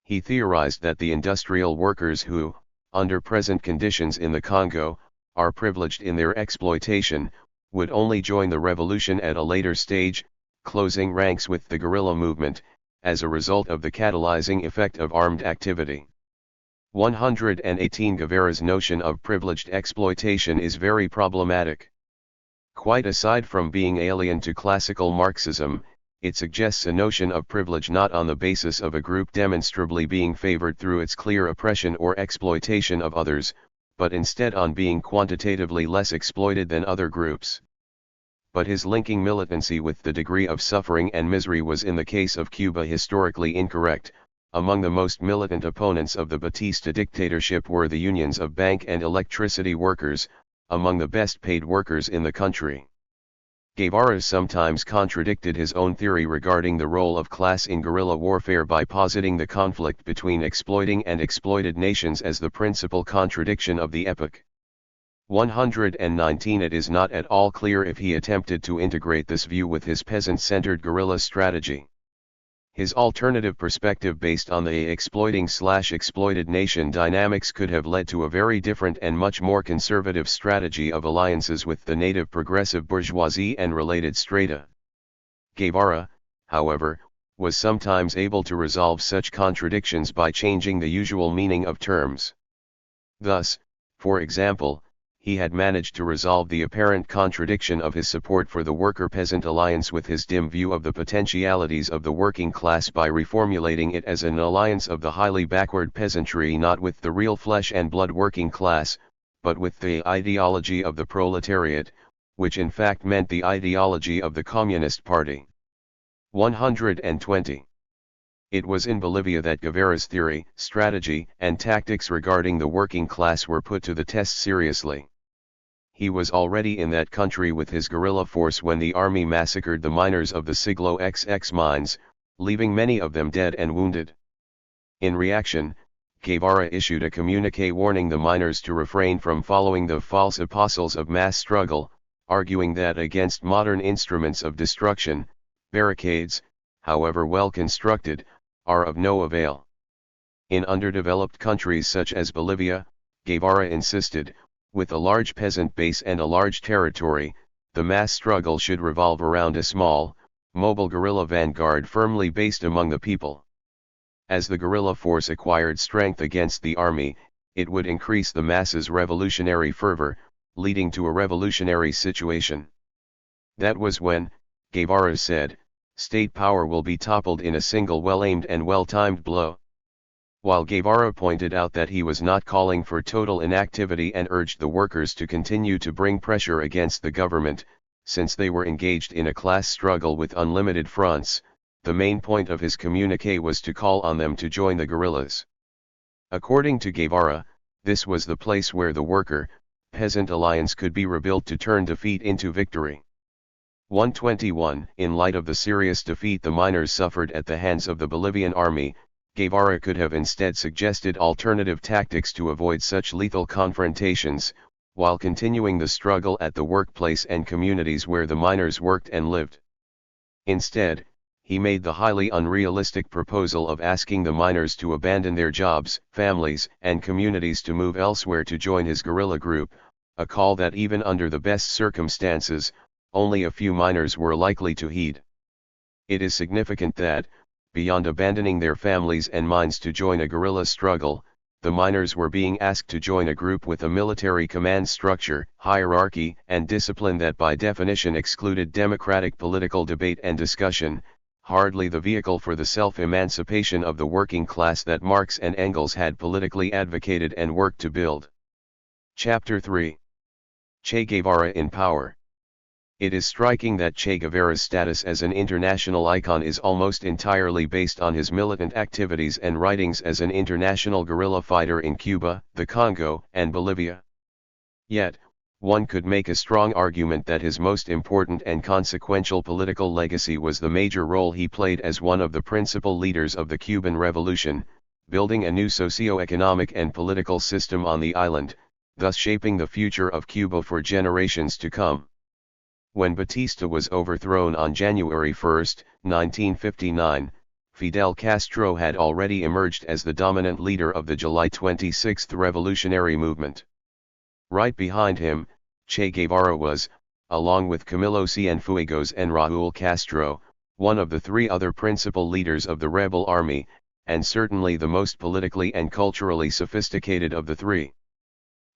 He theorized that the industrial workers who, under present conditions in the Congo, are privileged in their exploitation, would only join the revolution at a later stage, closing ranks with the guerrilla movement, as a result of the catalyzing effect of armed activity. 118 Guevara's notion of privileged exploitation is very problematic. Quite aside from being alien to classical Marxism, it suggests a notion of privilege not on the basis of a group demonstrably being favored through its clear oppression or exploitation of others, but instead on being quantitatively less exploited than other groups. But his linking militancy with the degree of suffering and misery was in the case of Cuba historically incorrect. Among the most militant opponents of the Batista dictatorship were the unions of bank and electricity workers, among the best paid workers in the country. Guevara sometimes contradicted his own theory regarding the role of class in guerrilla warfare by positing the conflict between exploiting and exploited nations as the principal contradiction of the epoch. 119 It is not at all clear if he attempted to integrate this view with his peasant-centered guerrilla strategy. His alternative perspective based on the exploiting/exploited nation dynamics could have led to a very different and much more conservative strategy of alliances with the native progressive bourgeoisie and related strata. Guevara, however, was sometimes able to resolve such contradictions by changing the usual meaning of terms. Thus, for example, he had managed to resolve the apparent contradiction of his support for the worker-peasant alliance with his dim view of the potentialities of the working class by reformulating it as an alliance of the highly backward peasantry, not with the real flesh and blood working class, but with the ideology of the proletariat, which in fact meant the ideology of the Communist Party. 120. It was in Bolivia that Guevara's theory, strategy, and tactics regarding the working class were put to the test seriously. He was already in that country with his guerrilla force when the army massacred the miners of the Siglo XX mines, leaving many of them dead and wounded. In reaction, Guevara issued a communiqué warning the miners to refrain from following the false apostles of mass struggle, arguing that against modern instruments of destruction, barricades, however well constructed, are of no avail. In underdeveloped countries such as Bolivia, Guevara insisted, with a large peasant base and a large territory, the mass struggle should revolve around a small, mobile guerrilla vanguard firmly based among the people. As the guerrilla force acquired strength against the army, it would increase the masses' revolutionary fervor, leading to a revolutionary situation. That was when, Guevara said, state power will be toppled in a single well-aimed and well-timed blow. While Guevara pointed out that he was not calling for total inactivity and urged the workers to continue to bring pressure against the government, since they were engaged in a class struggle with unlimited fronts, the main point of his communiqué was to call on them to join the guerrillas. According to Guevara, this was the place where the worker-peasant alliance could be rebuilt to turn defeat into victory. 121 In light of the serious defeat the miners suffered at the hands of the Bolivian army, Guevara could have instead suggested alternative tactics to avoid such lethal confrontations, while continuing the struggle at the workplace and communities where the miners worked and lived. Instead, he made the highly unrealistic proposal of asking the miners to abandon their jobs, families, and communities to move elsewhere to join his guerrilla group, a call that even under the best circumstances, only a few miners were likely to heed. It is significant that, beyond abandoning their families and mines to join a guerrilla struggle, the miners were being asked to join a group with a military command structure, hierarchy, and discipline that by definition excluded democratic political debate and discussion, hardly the vehicle for the self-emancipation of the working class that Marx and Engels had politically advocated and worked to build. Chapter 3. Che Guevara in Power. It is striking that Che Guevara's status as an international icon is almost entirely based on his militant activities and writings as an international guerrilla fighter in Cuba, the Congo, and Bolivia. Yet, one could make a strong argument that his most important and consequential political legacy was the major role he played as one of the principal leaders of the Cuban Revolution, building a new socio-economic and political system on the island, thus shaping the future of Cuba for generations to come. When Batista was overthrown on January 1, 1959, Fidel Castro had already emerged as the dominant leader of the July 26 revolutionary movement. Right behind him, Che Guevara was, along with Camilo Cienfuegos and Raúl Castro, one of the three other principal leaders of the rebel army, and certainly the most politically and culturally sophisticated of the three.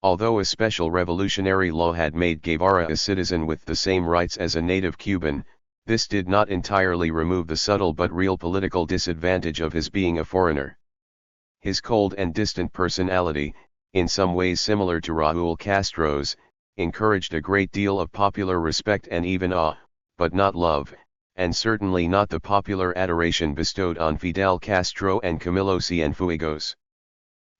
Although a special revolutionary law had made Guevara a citizen with the same rights as a native Cuban, this did not entirely remove the subtle but real political disadvantage of his being a foreigner. His cold and distant personality, in some ways similar to Raúl Castro's, encouraged a great deal of popular respect and even awe, but not love, and certainly not the popular adoration bestowed on Fidel Castro and Camilo Cienfuegos.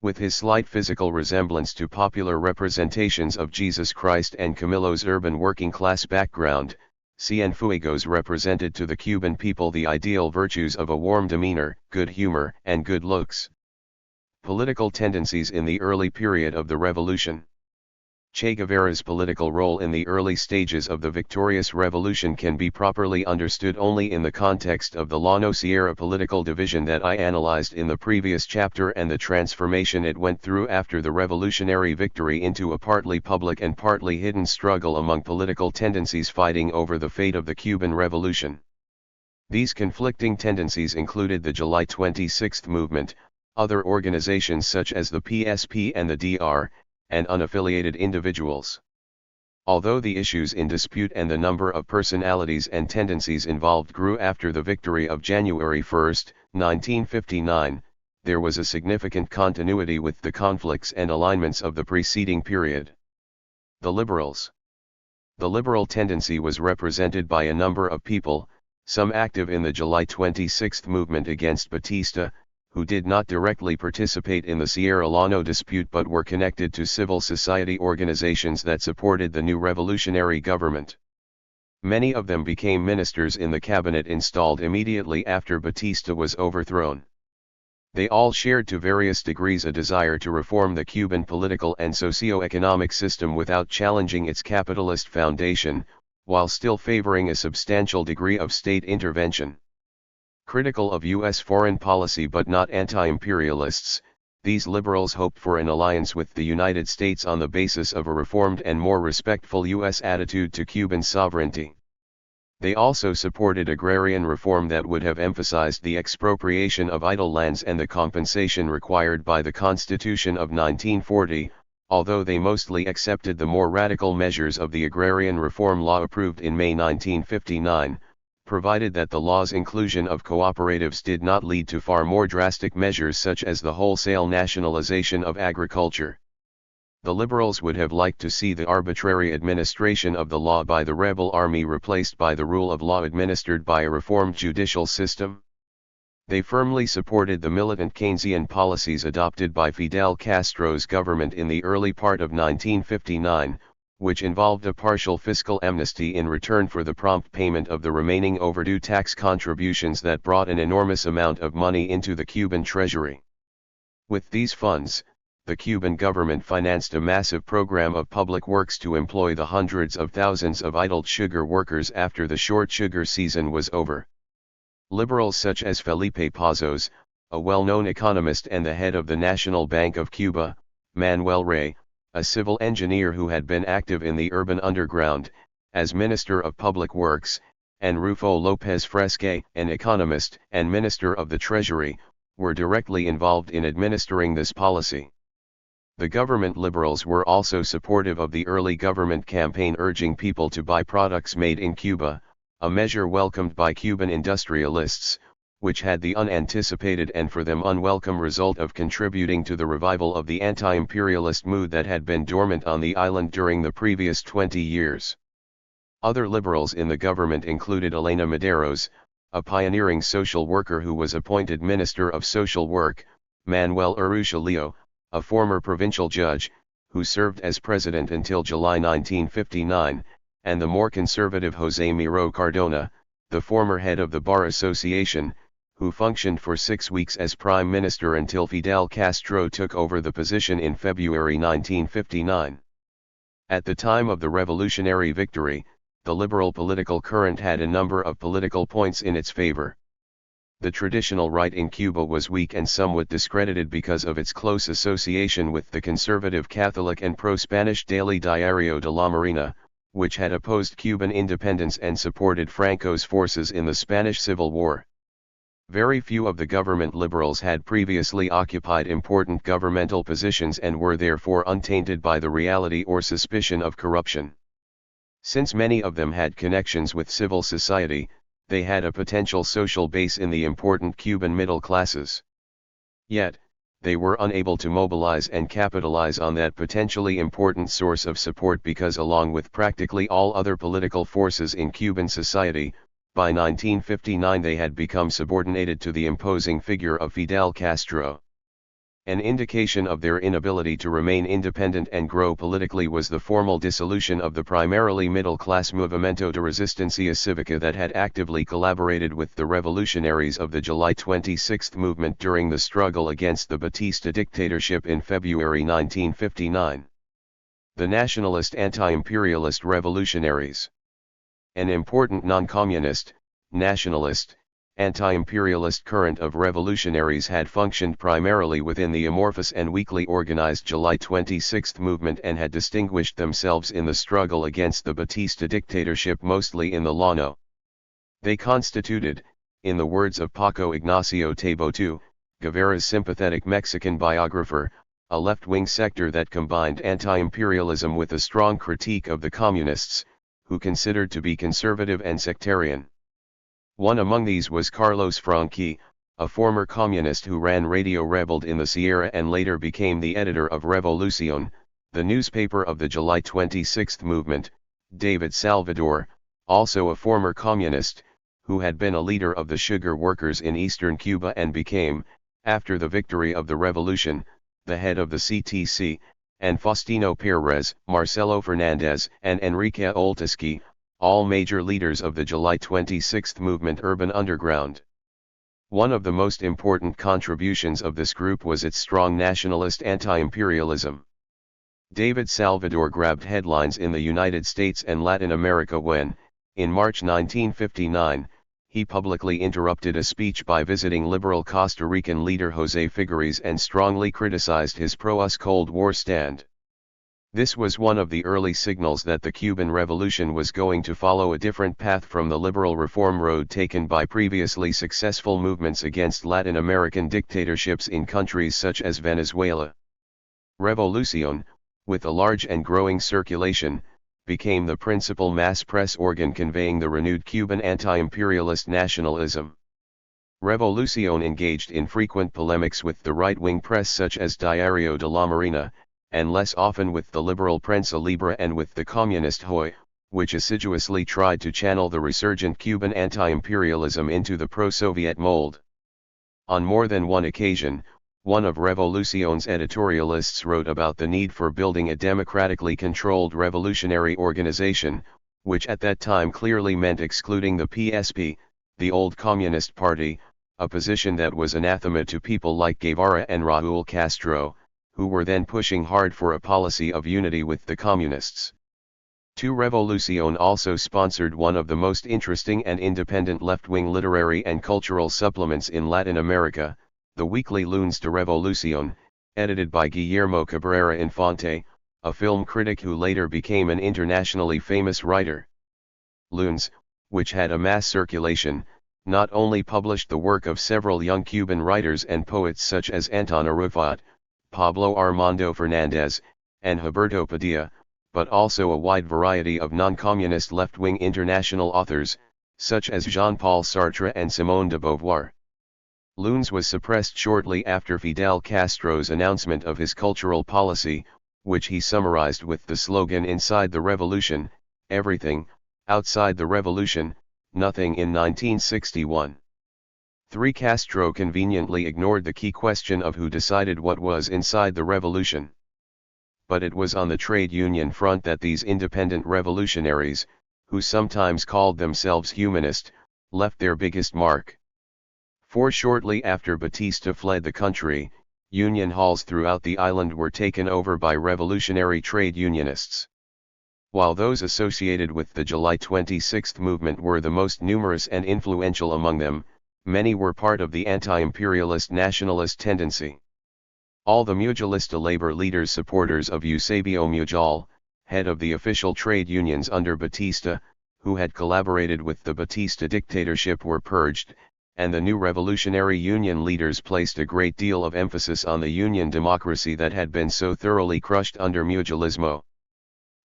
With his slight physical resemblance to popular representations of Jesus Christ and Camilo's urban working-class background, Cienfuegos represented to the Cuban people the ideal virtues of a warm demeanor, good humor, and good looks. Political tendencies in the early period of the revolution. Che Guevara's political role in the early stages of the victorious revolution can be properly understood only in the context of the Llano Sierra political division that I analyzed in the previous chapter and the transformation it went through after the revolutionary victory into a partly public and partly hidden struggle among political tendencies fighting over the fate of the Cuban Revolution. These conflicting tendencies included the July 26 movement, other organizations such as the PSP and the DR, and unaffiliated individuals. Although the issues in dispute and the number of personalities and tendencies involved grew after the victory of January 1, 1959, there was a significant continuity with the conflicts and alignments of the preceding period. The liberals. The liberal tendency was represented by a number of people, Some active in the July 26 movement against Batista, who did not directly participate in the Sierra Leone dispute but were connected to civil society organizations that supported the new revolutionary government. Many of them became ministers in the cabinet installed immediately after Batista was overthrown. They all shared to various degrees a desire to reform the Cuban political and socio-economic system without challenging its capitalist foundation, while still favoring a substantial degree of state intervention. Critical of U.S. foreign policy but not anti-imperialists, these liberals hoped for an alliance with the United States on the basis of a reformed and more respectful U.S. attitude to Cuban sovereignty. They also supported agrarian reform that would have emphasized the expropriation of idle lands and the compensation required by the Constitution of 1940, although they mostly accepted the more radical measures of the agrarian reform law approved in May 1959, provided that the law's inclusion of cooperatives did not lead to far more drastic measures such as the wholesale nationalization of agriculture. The liberals would have liked to see the arbitrary administration of the law by the rebel army replaced by the rule of law administered by a reformed judicial system. They firmly supported the militant Keynesian policies adopted by Fidel Castro's government in the early part of 1959, which involved a partial fiscal amnesty in return for the prompt payment of the remaining overdue tax contributions that brought an enormous amount of money into the Cuban treasury. With these funds, the Cuban government financed a massive program of public works to employ the hundreds of thousands of idled sugar workers after the short sugar season was over. Liberals such as Felipe Pazos, a well-known economist and the head of the National Bank of Cuba, Manuel Rey, a civil engineer who had been active in the urban underground, as Minister of Public Works, and Rufo López Fresque, an economist and Minister of the Treasury, were directly involved in administering this policy. The government liberals were also supportive of the early government campaign urging people to buy products made in Cuba, a measure welcomed by Cuban industrialists, which had the unanticipated and for them unwelcome result of contributing to the revival of the anti-imperialist mood that had been dormant on the island during the previous 20 years. Other liberals in the government included Elena Medeiros, a pioneering social worker who was appointed Minister of Social Work, Manuel Urrutia Leo, a former provincial judge, who served as president until July 1959, and the more conservative José Miró Cardona, the former head of the Bar Association, who functioned for 6 weeks as prime minister until Fidel Castro took over the position in February 1959. At the time of the revolutionary victory, the liberal political current had a number of political points in its favor. The traditional right in Cuba was weak and somewhat discredited because of its close association with the conservative Catholic and pro-Spanish daily Diario de la Marina, which had opposed Cuban independence and supported Franco's forces in the Spanish Civil War. Very few of the government liberals had previously occupied important governmental positions and were therefore untainted by the reality or suspicion of corruption. Since many of them had connections with civil society, they had a potential social base in the important Cuban middle classes. Yet, they were unable to mobilize and capitalize on that potentially important source of support because along with practically all other political forces in Cuban society, by 1959 they had become subordinated to the imposing figure of Fidel Castro. An indication of their inability to remain independent and grow politically was the formal dissolution of the primarily middle-class Movimiento de Resistencia Cívica that had actively collaborated with the revolutionaries of the July 26 movement during the struggle against the Batista dictatorship in February 1959. The nationalist anti-imperialist revolutionaries. An important non-communist, nationalist, anti-imperialist current of revolutionaries had functioned primarily within the amorphous and weakly organized July 26 movement and had distinguished themselves in the struggle against the Batista dictatorship mostly in the Llano. They constituted, in the words of Paco Ignacio Tebotu, Guevara's sympathetic Mexican biographer, a left-wing sector that combined anti-imperialism with a strong critique of the communists, who considered to be conservative and sectarian. One among these was Carlos Franqui, a former communist who ran Radio Rebelde in the Sierra and later became the editor of Revolucion, the newspaper of the July 26 movement. David Salvador, also a former communist, who had been a leader of the sugar workers in eastern Cuba and became, after the victory of the revolution, the head of the CTC, and Faustino Perez, Marcelo Fernandez, and Enrique Oltiski, all major leaders of the July 26 movement urban underground. One of the most important contributions of this group was its strong nationalist anti-imperialism. David Salvador grabbed headlines in the United States and Latin America when, in March 1959, he publicly interrupted a speech by visiting liberal Costa Rican leader José Figueres and strongly criticized his pro-US Cold War stand. This was one of the early signals that the Cuban Revolution was going to follow a different path from the liberal reform road taken by previously successful movements against Latin American dictatorships in countries such as Venezuela. Revolución, with a large and growing circulation, became the principal mass press organ conveying the renewed Cuban anti-imperialist nationalism. Revolución engaged in frequent polemics with the right-wing press such as Diario de la Marina, and less often with the liberal Prensa Libre and with the communist Hoy, which assiduously tried to channel the resurgent Cuban anti-imperialism into the pro-Soviet mold. On more than one occasion, one of Revolución's editorialists wrote about the need for building a democratically controlled revolutionary organization, which at that time clearly meant excluding the PSP, the old Communist Party, a position that was anathema to people like Guevara and Raúl Castro, who were then pushing hard for a policy of unity with the communists. Revolución also sponsored one of the most interesting and independent left-wing literary and cultural supplements in Latin America, the weekly Lunes de Revolución, edited by Guillermo Cabrera Infante, a film critic who later became an internationally famous writer. Lunes, which had a mass circulation, not only published the work of several young Cuban writers and poets such as Anton Arrufat, Pablo Armando Fernandez, and Huberto Padilla, but also a wide variety of non-communist left-wing international authors, such as Jean-Paul Sartre and Simone de Beauvoir. Lunes was suppressed shortly after Fidel Castro's announcement of his cultural policy, which he summarized with the slogan "Inside the Revolution, everything; outside the revolution, nothing" in 1961. Castro conveniently ignored the key question of who decided what was inside the revolution. But it was on the trade union front that these independent revolutionaries, who sometimes called themselves humanist, left their biggest mark. For shortly after Batista fled the country, union halls throughout the island were taken over by revolutionary trade unionists. While those associated with the July 26 movement were the most numerous and influential among them, many were part of the anti-imperialist nationalist tendency. All the Mujilista labor leaders supporters of Eusebio Mujal, head of the official trade unions under Batista, who had collaborated with the Batista dictatorship, were purged, and the new revolutionary union leaders placed a great deal of emphasis on the union democracy that had been so thoroughly crushed under Mujilismo.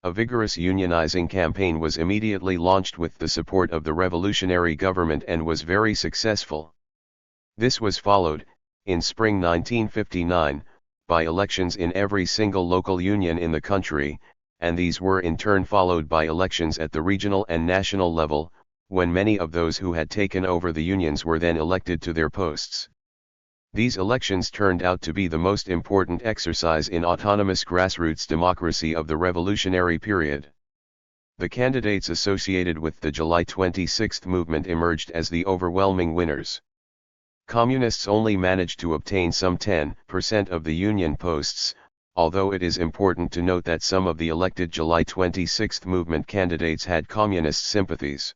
A vigorous unionizing campaign was immediately launched with the support of the revolutionary government and was very successful. This was followed, in spring 1959, by elections in every single local union in the country, and these were in turn followed by elections at the regional and national level, when many of those who had taken over the unions were then elected to their posts. These elections turned out to be the most important exercise in autonomous grassroots democracy of the revolutionary period. The candidates associated with the July 26 movement emerged as the overwhelming winners. Communists only managed to obtain some 10% of the union posts, although it is important to note that some of the elected July 26 movement candidates had communist sympathies.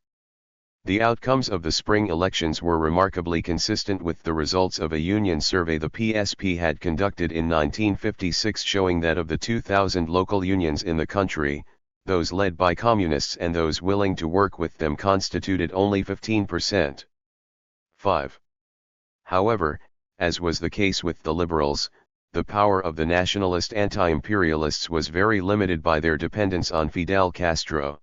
The outcomes of the spring elections were remarkably consistent with the results of a union survey the PSP had conducted in 1956, showing that of the 2,000 local unions in the country, those led by communists and those willing to work with them constituted only 15%. 5. However, as was the case with the liberals, the power of the nationalist anti-imperialists was very limited by their dependence on Fidel Castro.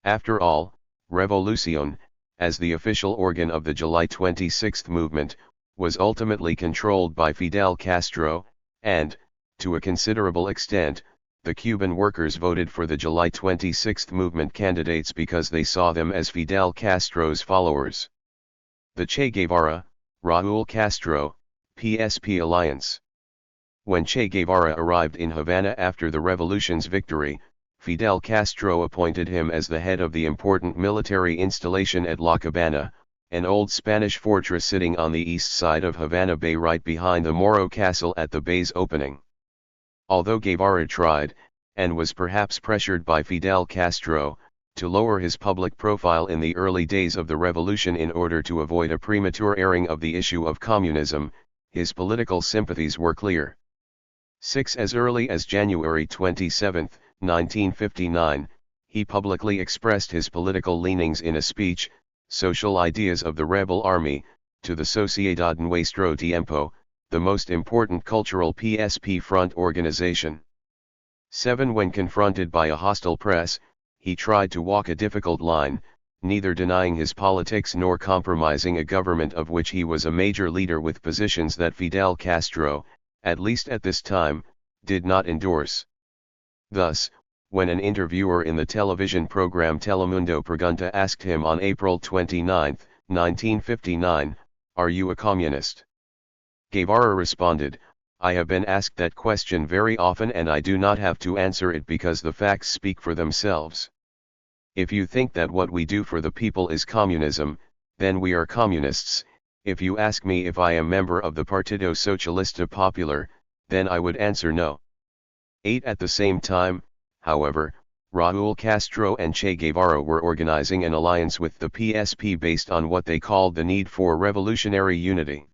After all, Revolución, as the official organ of the July 26 movement, was ultimately controlled by Fidel Castro, and, to a considerable extent, the Cuban workers voted for the July 26 movement candidates because they saw them as Fidel Castro's followers. The Che Guevara, Raúl Castro, PSP alliance. When Che Guevara arrived in Havana after the revolution's victory, Fidel Castro appointed him as the head of the important military installation at La Cabana, an old Spanish fortress sitting on the east side of Havana Bay right behind the Moro Castle at the bay's opening. Although Guevara tried, and was perhaps pressured by Fidel Castro, to lower his public profile in the early days of the revolution in order to avoid a premature airing of the issue of communism, his political sympathies were clear. As early as January 27, 1959, he publicly expressed his political leanings in a speech, Social Ideas of the Rebel Army, to the Sociedad Nuestro Tiempo, the most important cultural PSP front organization. 7. When confronted by a hostile press, he tried to walk a difficult line, neither denying his politics nor compromising a government of which he was a major leader with positions that Fidel Castro, at least at this time, did not endorse. Thus, when an interviewer in the television program Telemundo Pregunta asked him on April 29, 1959, "Are you a communist?" Guevara responded, "I have been asked that question very often and I do not have to answer it because the facts speak for themselves. If you think that what we do for the people is communism, then we are communists. If you ask me if I am member of the Partido Socialista Popular, then I would answer no." 8. At the same time, however, Raúl Castro and Che Guevara were organizing an alliance with the PSP based on what they called the need for revolutionary unity.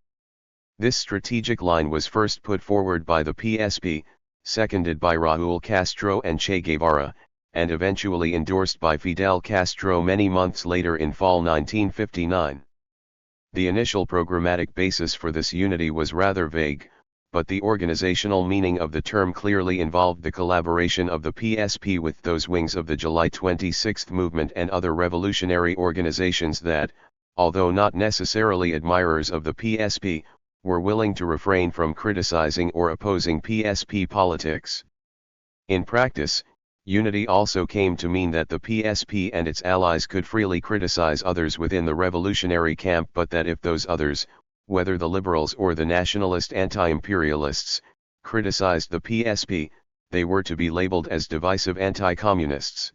This strategic line was first put forward by the PSP, seconded by Raúl Castro and Che Guevara, and eventually endorsed by Fidel Castro many months later in fall 1959. The initial programmatic basis for this unity was rather vague, but the organizational meaning of the term clearly involved the collaboration of the PSP with those wings of the July 26 movement and other revolutionary organizations that, although not necessarily admirers of the PSP, were willing to refrain from criticizing or opposing PSP politics. In practice, unity also came to mean that the PSP and its allies could freely criticize others within the revolutionary camp, but that if those others, whether the liberals or the nationalist anti-imperialists, criticized the PSP, they were to be labeled as divisive anti-communists.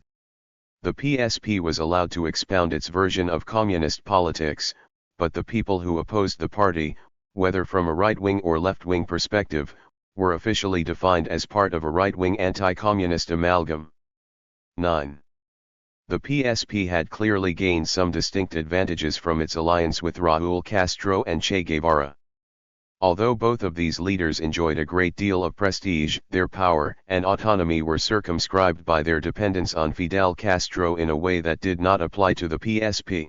The PSP was allowed to expound its version of communist politics, but the people who opposed the party, whether from a right-wing or left-wing perspective, were officially defined as part of a right-wing anti-communist amalgam. 9. The PSP had clearly gained some distinct advantages from its alliance with Raúl Castro and Che Guevara. Although both of these leaders enjoyed a great deal of prestige, their power and autonomy were circumscribed by their dependence on Fidel Castro in a way that did not apply to the PSP.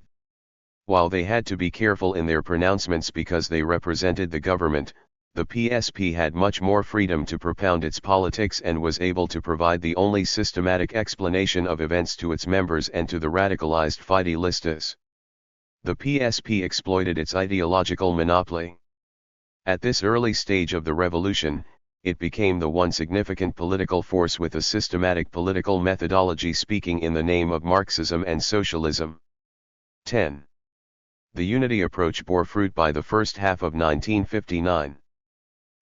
While they had to be careful in their pronouncements because they represented the government, the PSP had much more freedom to propound its politics and was able to provide the only systematic explanation of events to its members and to the radicalized Fidelistas. The PSP exploited its ideological monopoly. At this early stage of the revolution, it became the one significant political force with a systematic political methodology speaking in the name of Marxism and socialism. 10. The unity approach bore fruit by the first half of 1959.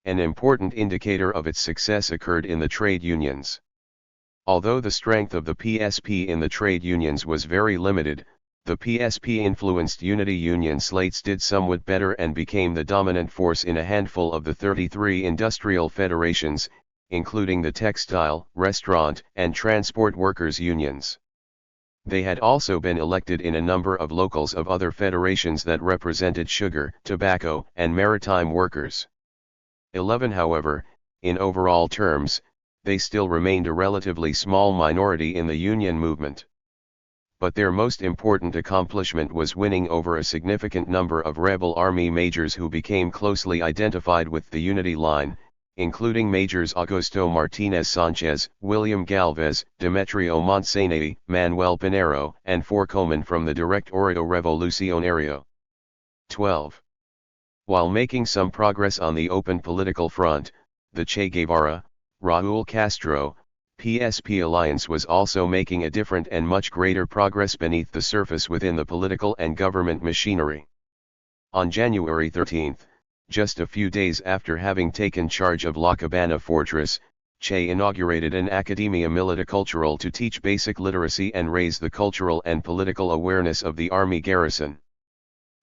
An important indicator of its success occurred in the trade unions. Although the strength of the PSP in the trade unions was very limited, the PSP-influenced unity union slates did somewhat better and became the dominant force in a handful of the 33 industrial federations, including the textile, restaurant, and transport workers' unions. They had also been elected in a number of locals of other federations that represented sugar, tobacco, and maritime workers. 11. However, in overall terms, they still remained a relatively small minority in the union movement. But their most important accomplishment was winning over a significant number of rebel army majors who became closely identified with the unity line, including Majors Augusto Martinez Sanchez, William Galvez, Demetrio Monsanelli, Manuel Pinero, and Forcomen from the Directorio Revolucionario. 12. While making some progress on the open political front, the Che Guevara, Raúl Castro, PSP alliance was also making a different and much greater progress beneath the surface within the political and government machinery. On January 13, just a few days after having taken charge of La Cabana fortress, Che inaugurated an Academia Militicultural to teach basic literacy and raise the cultural and political awareness of the army garrison.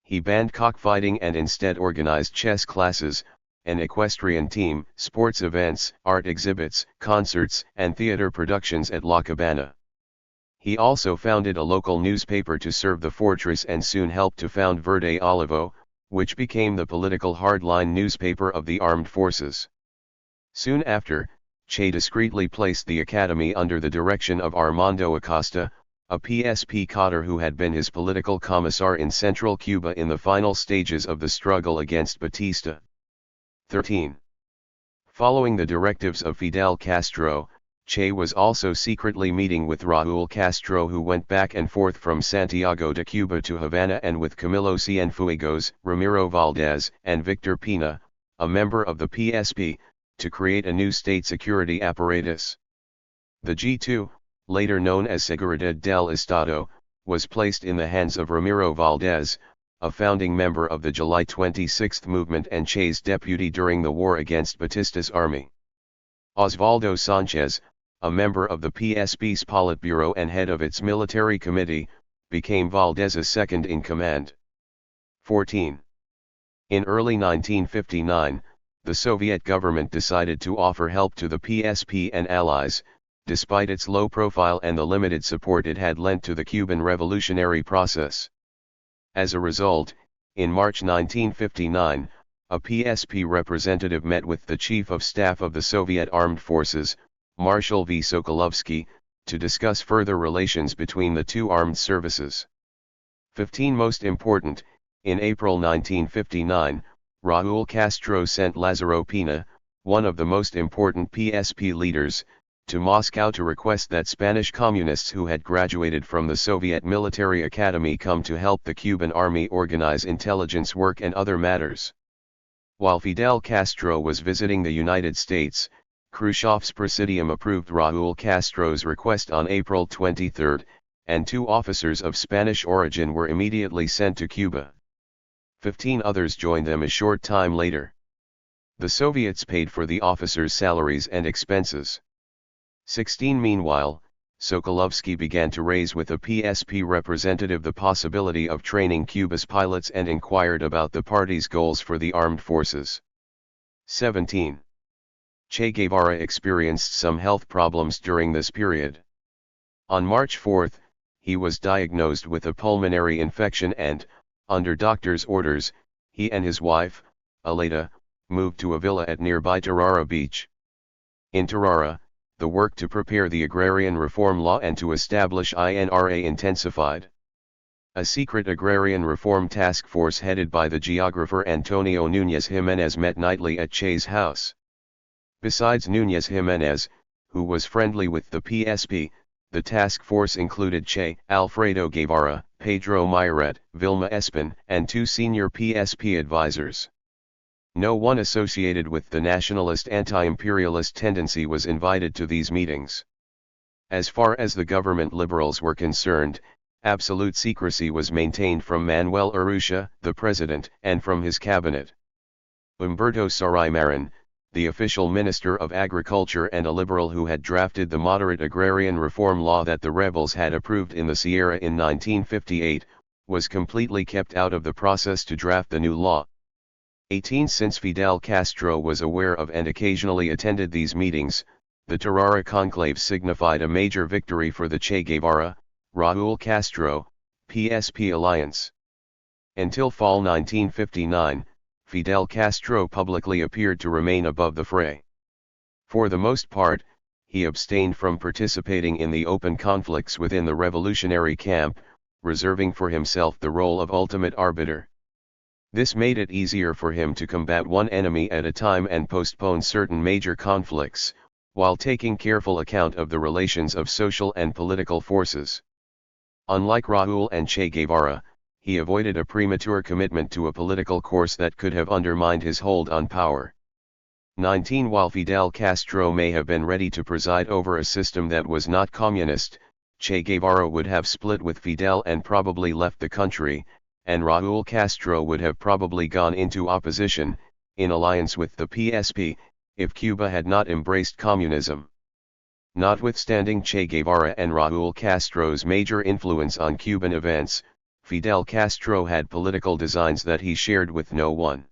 He banned cockfighting and instead organized chess classes, an equestrian team, sports events, art exhibits, concerts, and theater productions at La Cabana. He also founded a local newspaper to serve the fortress and soon helped to found Verde Olivo, which became the political hardline newspaper of the armed forces. Soon after, Che discreetly placed the academy under the direction of Armando Acosta, a PSP cadre who had been his political commissar in central Cuba in the final stages of the struggle against Batista. 13. Following the directives of Fidel Castro, Che was also secretly meeting with Raúl Castro, who went back and forth from Santiago de Cuba to Havana, and with Camilo Cienfuegos, Ramiro Valdez, and Victor Pina, a member of the PSP, to create a new state security apparatus. The G2, later known as Seguridad del Estado, was placed in the hands of Ramiro Valdez, a founding member of the July 26 movement and Che's deputy during the war against Batista's army. Osvaldo Sanchez, a member of the PSP's Politburo and head of its military committee, became Valdez's second in command. 14. In early 1959, the Soviet government decided to offer help to the PSP and allies, despite its low profile and the limited support it had lent to the Cuban revolutionary process. As a result, in March 1959, a PSP representative met with the Chief of Staff of the Soviet Armed Forces, Marshal V. Sokolovsky, to discuss further relations between the two armed services. 15. Most important, in April 1959, Raúl Castro sent Lázaro Pina, one of the most important PSP leaders, to Moscow to request that Spanish communists who had graduated from the Soviet Military Academy come to help the Cuban army organize intelligence work and other matters. While Fidel Castro was visiting the United States, Khrushchev's Presidium approved Raúl Castro's request on April 23, and 2 officers of Spanish origin were immediately sent to Cuba. 15 others joined them a short time later. The Soviets paid for the officers' salaries and expenses. 16. Meanwhile, Sokolovsky began to raise with a PSP representative the possibility of training Cuba's pilots and inquired about the party's goals for the armed forces. 17. Che Guevara experienced some health problems during this period. On March 4, he was diagnosed with a pulmonary infection and, under doctor's orders, he and his wife, Aleda, moved to a villa at nearby Tarara Beach. In Tarara, the work to prepare the agrarian reform law and to establish INRA intensified. A secret agrarian reform task force headed by the geographer Antonio Núñez Jiménez met nightly at Che's house. Besides Núñez Jiménez, who was friendly with the PSP, the task force included Che, Alfredo Guevara, Pedro Mayret, Vilma Espin, and 2 senior PSP advisors. No one associated with the nationalist anti-imperialist tendency was invited to these meetings. As far as the government liberals were concerned, absolute secrecy was maintained from Manuel Urrutia, the president, and from his cabinet. Humberto Saray-Marin, the official minister of agriculture and a liberal who had drafted the moderate agrarian reform law that the rebels had approved in the Sierra in 1958, was completely kept out of the process to draft the new law. 18. Since Fidel Castro was aware of and occasionally attended these meetings, the Tarara conclave signified a major victory for the Che Guevara, Raúl Castro, PSP alliance. Until fall 1959, Fidel Castro publicly appeared to remain above the fray. For the most part, he abstained from participating in the open conflicts within the revolutionary camp, reserving for himself the role of ultimate arbiter. This made it easier for him to combat one enemy at a time and postpone certain major conflicts, while taking careful account of the relations of social and political forces. Unlike Raúl and Che Guevara, he avoided a premature commitment to a political course that could have undermined his hold on power. 19 While Fidel Castro may have been ready to preside over a system that was not communist, Che Guevara would have split with Fidel and probably left the country, and Raúl Castro would have probably gone into opposition, in alliance with the PSP, if Cuba had not embraced communism. Notwithstanding Che Guevara and Raúl Castro's major influence on Cuban events, Fidel Castro had political designs that he shared with no one.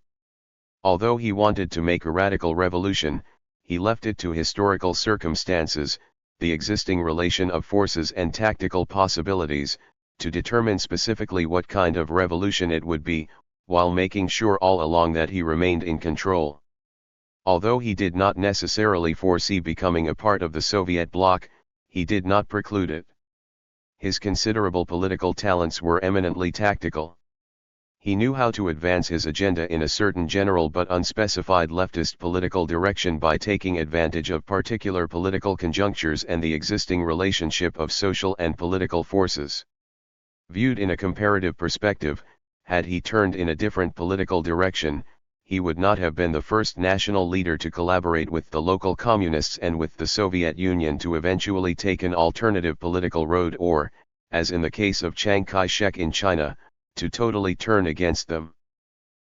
Although he wanted to make a radical revolution, he left it to historical circumstances, the existing relation of forces and tactical possibilities, to determine specifically what kind of revolution it would be, while making sure all along that he remained in control. Although he did not necessarily foresee becoming a part of the Soviet bloc, he did not preclude it. His considerable political talents were eminently tactical. He knew how to advance his agenda in a certain general but unspecified leftist political direction by taking advantage of particular political conjunctures and the existing relationship of social and political forces. Viewed in a comparative perspective, had he turned in a different political direction, he would not have been the first national leader to collaborate with the local communists and with the Soviet Union to eventually take an alternative political road or, as in the case of Chiang Kai-shek in China, to totally turn against them.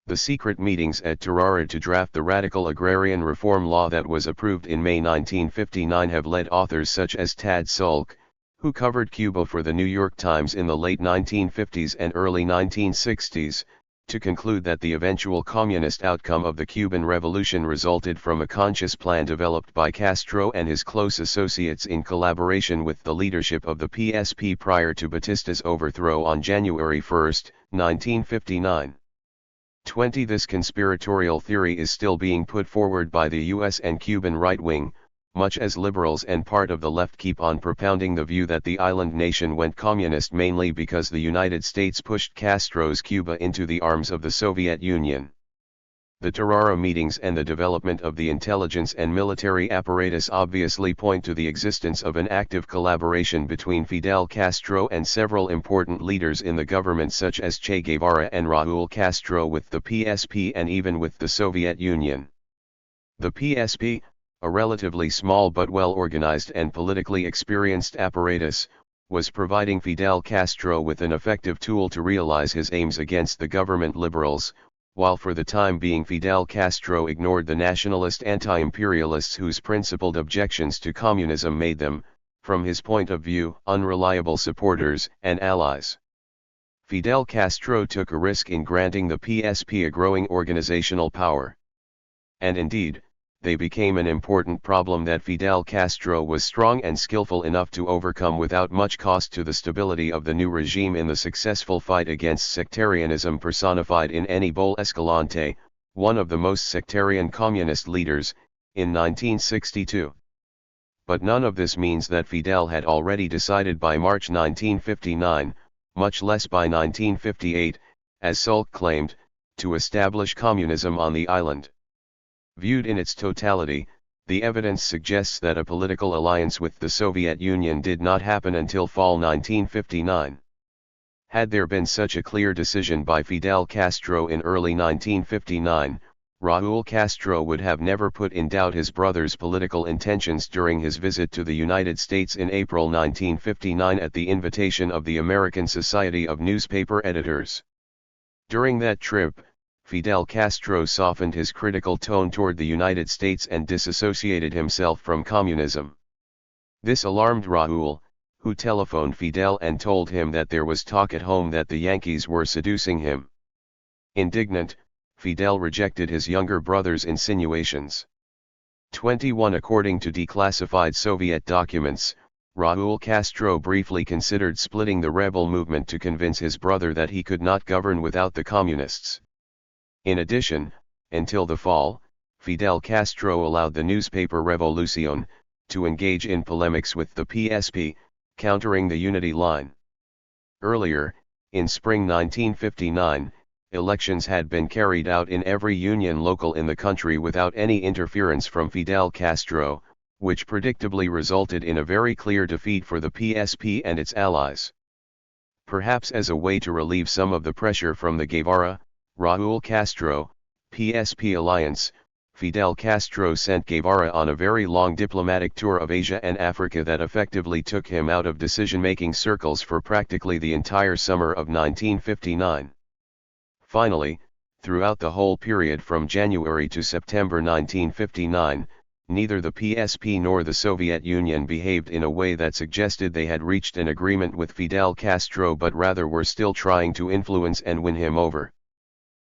The secret meetings at Tarara to draft the radical agrarian reform law that was approved in May 1959 have led authors such as Tad Sulk, who covered Cuba for the New York Times in the late 1950s and early 1960s, to conclude that the eventual communist outcome of the Cuban Revolution resulted from a conscious plan developed by Castro and his close associates in collaboration with the leadership of the PSP prior to Batista's overthrow on January 1, 1959. 20 This conspiratorial theory is still being put forward by the US and Cuban right wing, much as liberals and part of the left keep on propounding the view that the island nation went communist mainly because the United States pushed Castro's Cuba into the arms of the Soviet Union. The Tarara meetings and the development of the intelligence and military apparatus obviously point to the existence of an active collaboration between Fidel Castro and several important leaders in the government such as Che Guevara and Raúl Castro with the PSP and even with the Soviet Union. The PSP, a relatively small but well-organized and politically experienced apparatus, was providing Fidel Castro with an effective tool to realize his aims against the government liberals, while for the time being Fidel Castro ignored the nationalist anti-imperialists whose principled objections to communism made them, from his point of view, unreliable supporters and allies. Fidel Castro took a risk in granting the PSP a growing organizational power. And indeed, they became an important problem that Fidel Castro was strong and skillful enough to overcome without much cost to the stability of the new regime in the successful fight against sectarianism personified in Aníbal Escalante, one of the most sectarian communist leaders, in 1962. But none of this means that Fidel had already decided by March 1959, much less by 1958, as Sulk claimed, to establish communism on the island. Viewed in its totality, the evidence suggests that a political alliance with the Soviet Union did not happen until fall 1959. Had there been such a clear decision by Fidel Castro in early 1959, Raúl Castro would have never put in doubt his brother's political intentions during his visit to the United States in April 1959 at the invitation of the American Society of Newspaper Editors. During that trip, Fidel Castro softened his critical tone toward the United States and disassociated himself from communism. This alarmed Raúl, who telephoned Fidel and told him that there was talk at home that the Yankees were seducing him. Indignant, Fidel rejected his younger brother's insinuations. 21 According to declassified Soviet documents, Raúl Castro briefly considered splitting the rebel movement to convince his brother that he could not govern without the communists. In addition, until the fall, Fidel Castro allowed the newspaper Revolución to engage in polemics with the PSP, countering the unity line. Earlier, in spring 1959, elections had been carried out in every union local in the country without any interference from Fidel Castro, which predictably resulted in a very clear defeat for the PSP and its allies. Perhaps as a way to relieve some of the pressure from the Guevara, Raúl Castro, PSP alliance, Fidel Castro sent Guevara on a very long diplomatic tour of Asia and Africa that effectively took him out of decision-making circles for practically the entire summer of 1959. Finally, throughout the whole period from January to September 1959, neither the PSP nor the Soviet Union behaved in a way that suggested they had reached an agreement with Fidel Castro but rather were still trying to influence and win him over.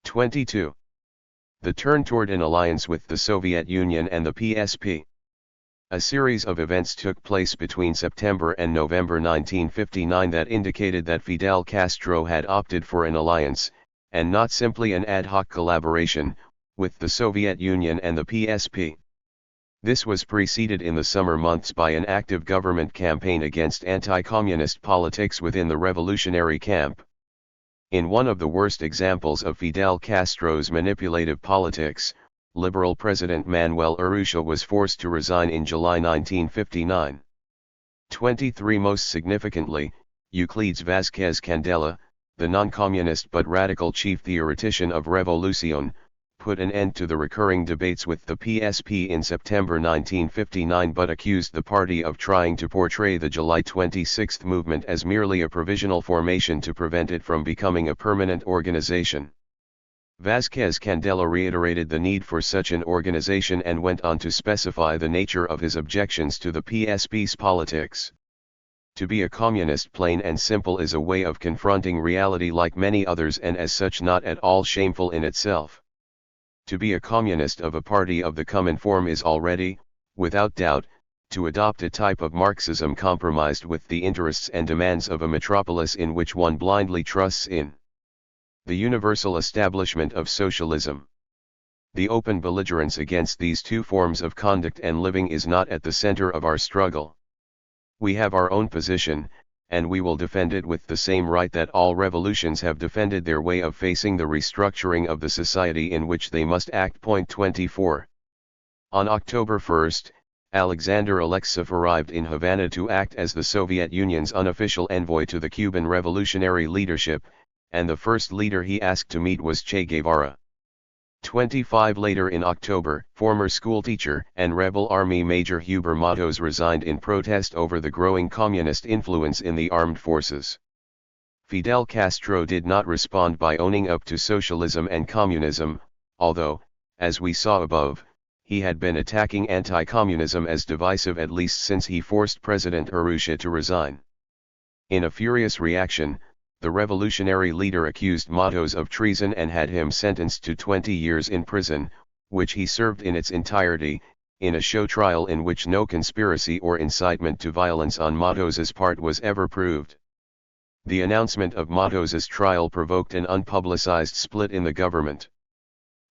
22. The turn toward an alliance with the Soviet Union and the PSP. A series of events took place between September and November 1959 that indicated that Fidel Castro had opted for an alliance, and not simply an ad hoc collaboration, with the Soviet Union and the PSP. This was preceded in the summer months by an active government campaign against anti-communist politics within the revolutionary camp. In one of the worst examples of Fidel Castro's manipulative politics, liberal President Manuel Urrutia was forced to resign in July 1959. 23. Most significantly, Euclides Vázquez Candela, the non-communist but radical chief theoretician of Revolución, put an end to the recurring debates with the PSP in September 1959 but accused the party of trying to portray the July 26 movement as merely a provisional formation to prevent it from becoming a permanent organization. Vázquez Candela reiterated the need for such an organization and went on to specify the nature of his objections to the PSP's politics. To be a communist, plain and simple, is a way of confronting reality like many others and as such not at all shameful in itself. To be a communist of a party of the common form is already, without doubt, to adopt a type of Marxism compromised with the interests and demands of a metropolis in which one blindly trusts in the universal establishment of socialism. The open belligerence against these two forms of conduct and living is not at the center of our struggle. We have our own position, and we will defend it with the same right that all revolutions have defended their way of facing the restructuring of the society in which they must act. 24. On October 1, Alexander Alexeyev arrived in Havana to act as the Soviet Union's unofficial envoy to the Cuban revolutionary leadership, and the first leader he asked to meet was Che Guevara. 25. Later in October, former schoolteacher and rebel army Major Huber Matos resigned in protest over the growing communist influence in the armed forces. Fidel Castro did not respond by owning up to socialism and communism, although, as we saw above, he had been attacking anti-communism as divisive at least since he forced President Urrutia to resign. In a furious reaction, the revolutionary leader accused Matos of treason and had him sentenced to 20 years in prison, which he served in its entirety, in a show trial in which no conspiracy or incitement to violence on Matos's part was ever proved. The announcement of Matos's trial provoked an unpublicized split in the government.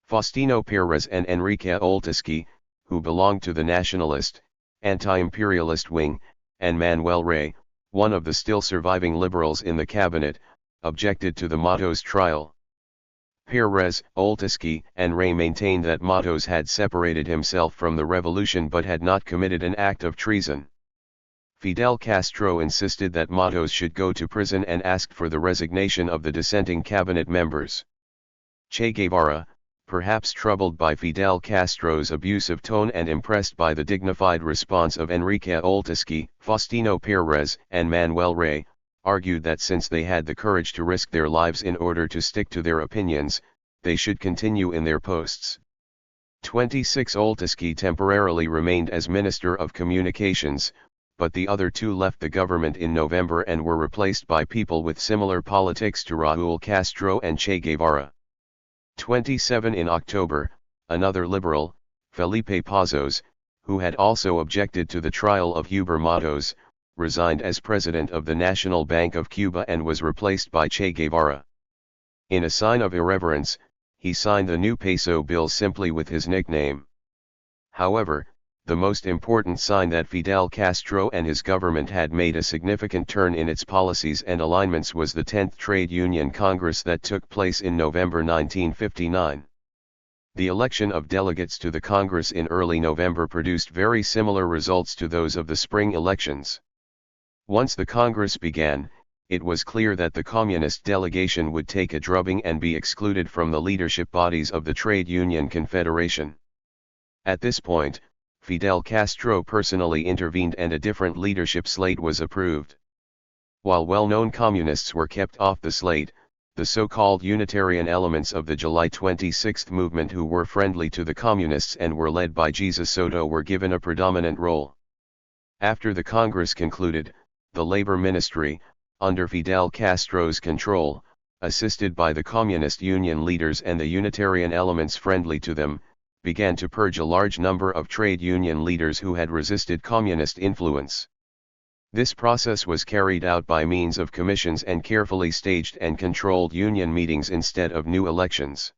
Faustino Perez and Enrique Oltiski, who belonged to the nationalist, anti-imperialist wing, and Manuel Rey, one of the still surviving liberals in the cabinet, objected to the Matos trial. Perez, Oltiski, and Rey maintained that Matos had separated himself from the revolution but had not committed an act of treason. Fidel Castro insisted that Matos should go to prison and asked for the resignation of the dissenting cabinet members. Che Guevara, perhaps troubled by Fidel Castro's abusive tone and impressed by the dignified response of Enrique Oltiski, Faustino Perez, and Manuel Rey, argued that since they had the courage to risk their lives in order to stick to their opinions, they should continue in their posts. 26. Oltiski temporarily remained as Minister of Communications, but the other two left the government in November and were replaced by people with similar politics to Raúl Castro and Che Guevara. 27. In October, another liberal, Felipe Pazos, who had also objected to the trial of Huber Matos, resigned as president of the National Bank of Cuba and was replaced by Che Guevara. In a sign of irreverence, he signed the new peso bill simply with his nickname. However, the most important sign that Fidel Castro and his government had made a significant turn in its policies and alignments was the 10th Trade Union Congress that took place in November 1959. The election of delegates to the Congress in early November produced very similar results to those of the spring elections. Once the Congress began, it was clear that the Communist delegation would take a drubbing and be excluded from the leadership bodies of the Trade Union Confederation. At this point, Fidel Castro personally intervened and a different leadership slate was approved. While well-known communists were kept off the slate, the so-called Unitarian elements of the July 26 movement who were friendly to the communists and were led by Jesus Soto were given a predominant role. After the Congress concluded, the Labor Ministry, under Fidel Castro's control, assisted by the Communist Union leaders and the Unitarian elements friendly to them, began to purge a large number of trade union leaders who had resisted communist influence. This process was carried out by means of commissions and carefully staged and controlled union meetings instead of new elections.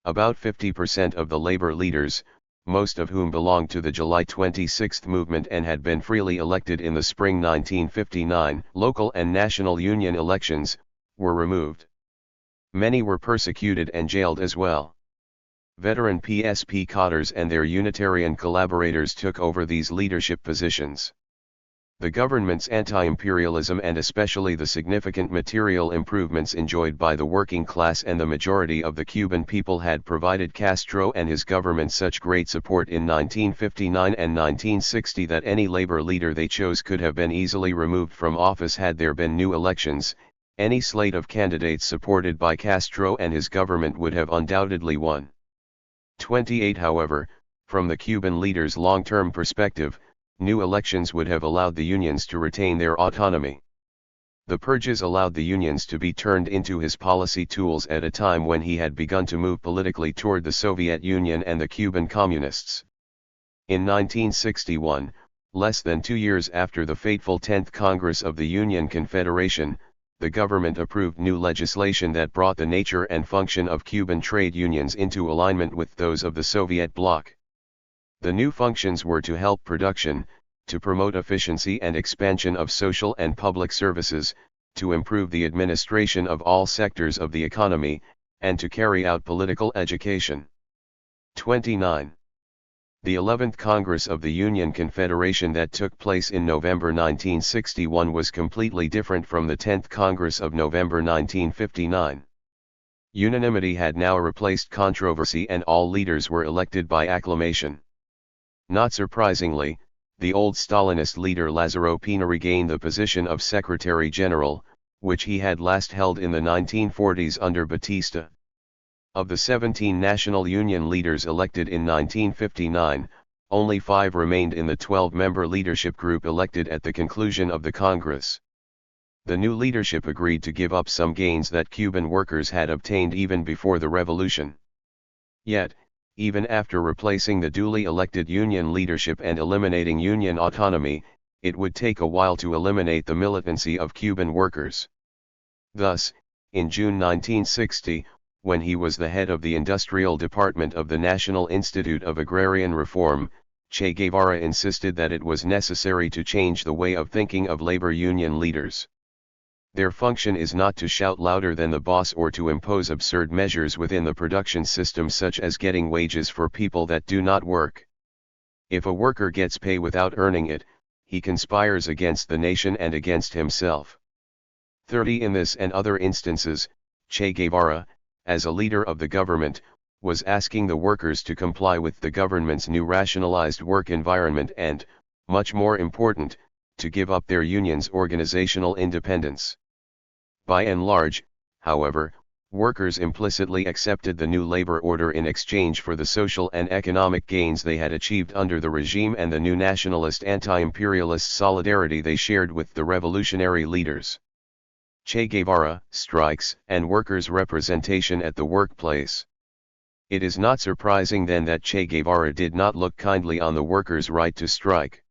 About 50% of the labor leaders, most of whom belonged to the July 26 movement and had been freely elected in the spring 1959 local and national union elections, were removed. Many were persecuted and jailed as well. Veteran PSP cadres and their Unitarian collaborators took over these leadership positions. The government's anti-imperialism and especially the significant material improvements enjoyed by the working class and the majority of the Cuban people had provided Castro and his government such great support in 1959 and 1960 that any labor leader they chose could have been easily removed from office had there been new elections. Any slate of candidates supported by Castro and his government would have undoubtedly won. 28 However, from the Cuban leaders' long-term perspective, new elections would have allowed the unions to retain their autonomy. The purges allowed the unions to be turned into his policy tools at a time when he had begun to move politically toward the Soviet Union and the Cuban Communists. In 1961, less than 2 years after the fateful 10th Congress of the Union Confederation, the government approved new legislation that brought the nature and function of Cuban trade unions into alignment with those of the Soviet bloc. The new functions were to help production, to promote efficiency and expansion of social and public services, to improve the administration of all sectors of the economy, and to carry out political education. 29. The 11th Congress of the Union Confederation that took place in November 1961 was completely different from the 10th Congress of November 1959. Unanimity had now replaced controversy and all leaders were elected by acclamation. Not surprisingly, the old Stalinist leader Lázaro Pina regained the position of Secretary General, which he had last held in the 1940s under Batista. Of the 17 National Union leaders elected in 1959, only 5 remained in the 12-member leadership group elected at the conclusion of the Congress. The new leadership agreed to give up some gains that Cuban workers had obtained even before the revolution. Yet, even after replacing the duly elected union leadership and eliminating union autonomy, it would take a while to eliminate the militancy of Cuban workers. Thus, in June 1960, when he was the head of the Industrial Department of the National Institute of Agrarian Reform, Che Guevara insisted that it was necessary to change the way of thinking of labor union leaders. Their function is not to shout louder than the boss or to impose absurd measures within the production system such as getting wages for people that do not work. If a worker gets pay without earning it, he conspires against the nation and against himself. 30 In this and other instances, Che Guevara, as a leader of the government, was asking the workers to comply with the government's new rationalized work environment and, much more important, to give up their union's organizational independence. By and large, however, workers implicitly accepted the new labor order in exchange for the social and economic gains they had achieved under the regime and the new nationalist anti-imperialist solidarity they shared with the revolutionary leaders. Che Guevara, strikes, and workers' representation at the workplace. It is not surprising then that Che Guevara did not look kindly on the workers' right to strike.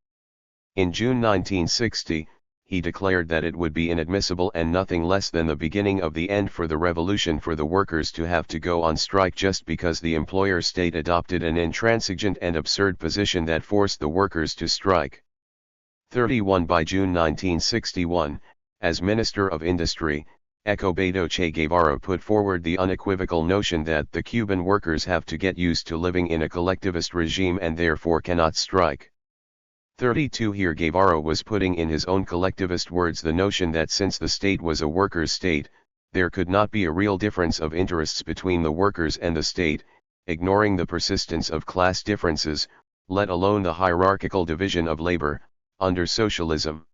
In June 1960, he declared that it would be inadmissible and nothing less than the beginning of the end for the revolution for the workers to have to go on strike just because the employer state adopted an intransigent and absurd position that forced the workers to strike. 31 By June 1961, as Minister of Industry, Ecobedo Che Guevara put forward the unequivocal notion that the Cuban workers have to get used to living in a collectivist regime and therefore cannot strike. 32 Here Guevara was putting in his own collectivist words the notion that since the state was a workers' state, there could not be a real difference of interests between the workers and the state, ignoring the persistence of class differences, let alone the hierarchical division of labor, under socialism.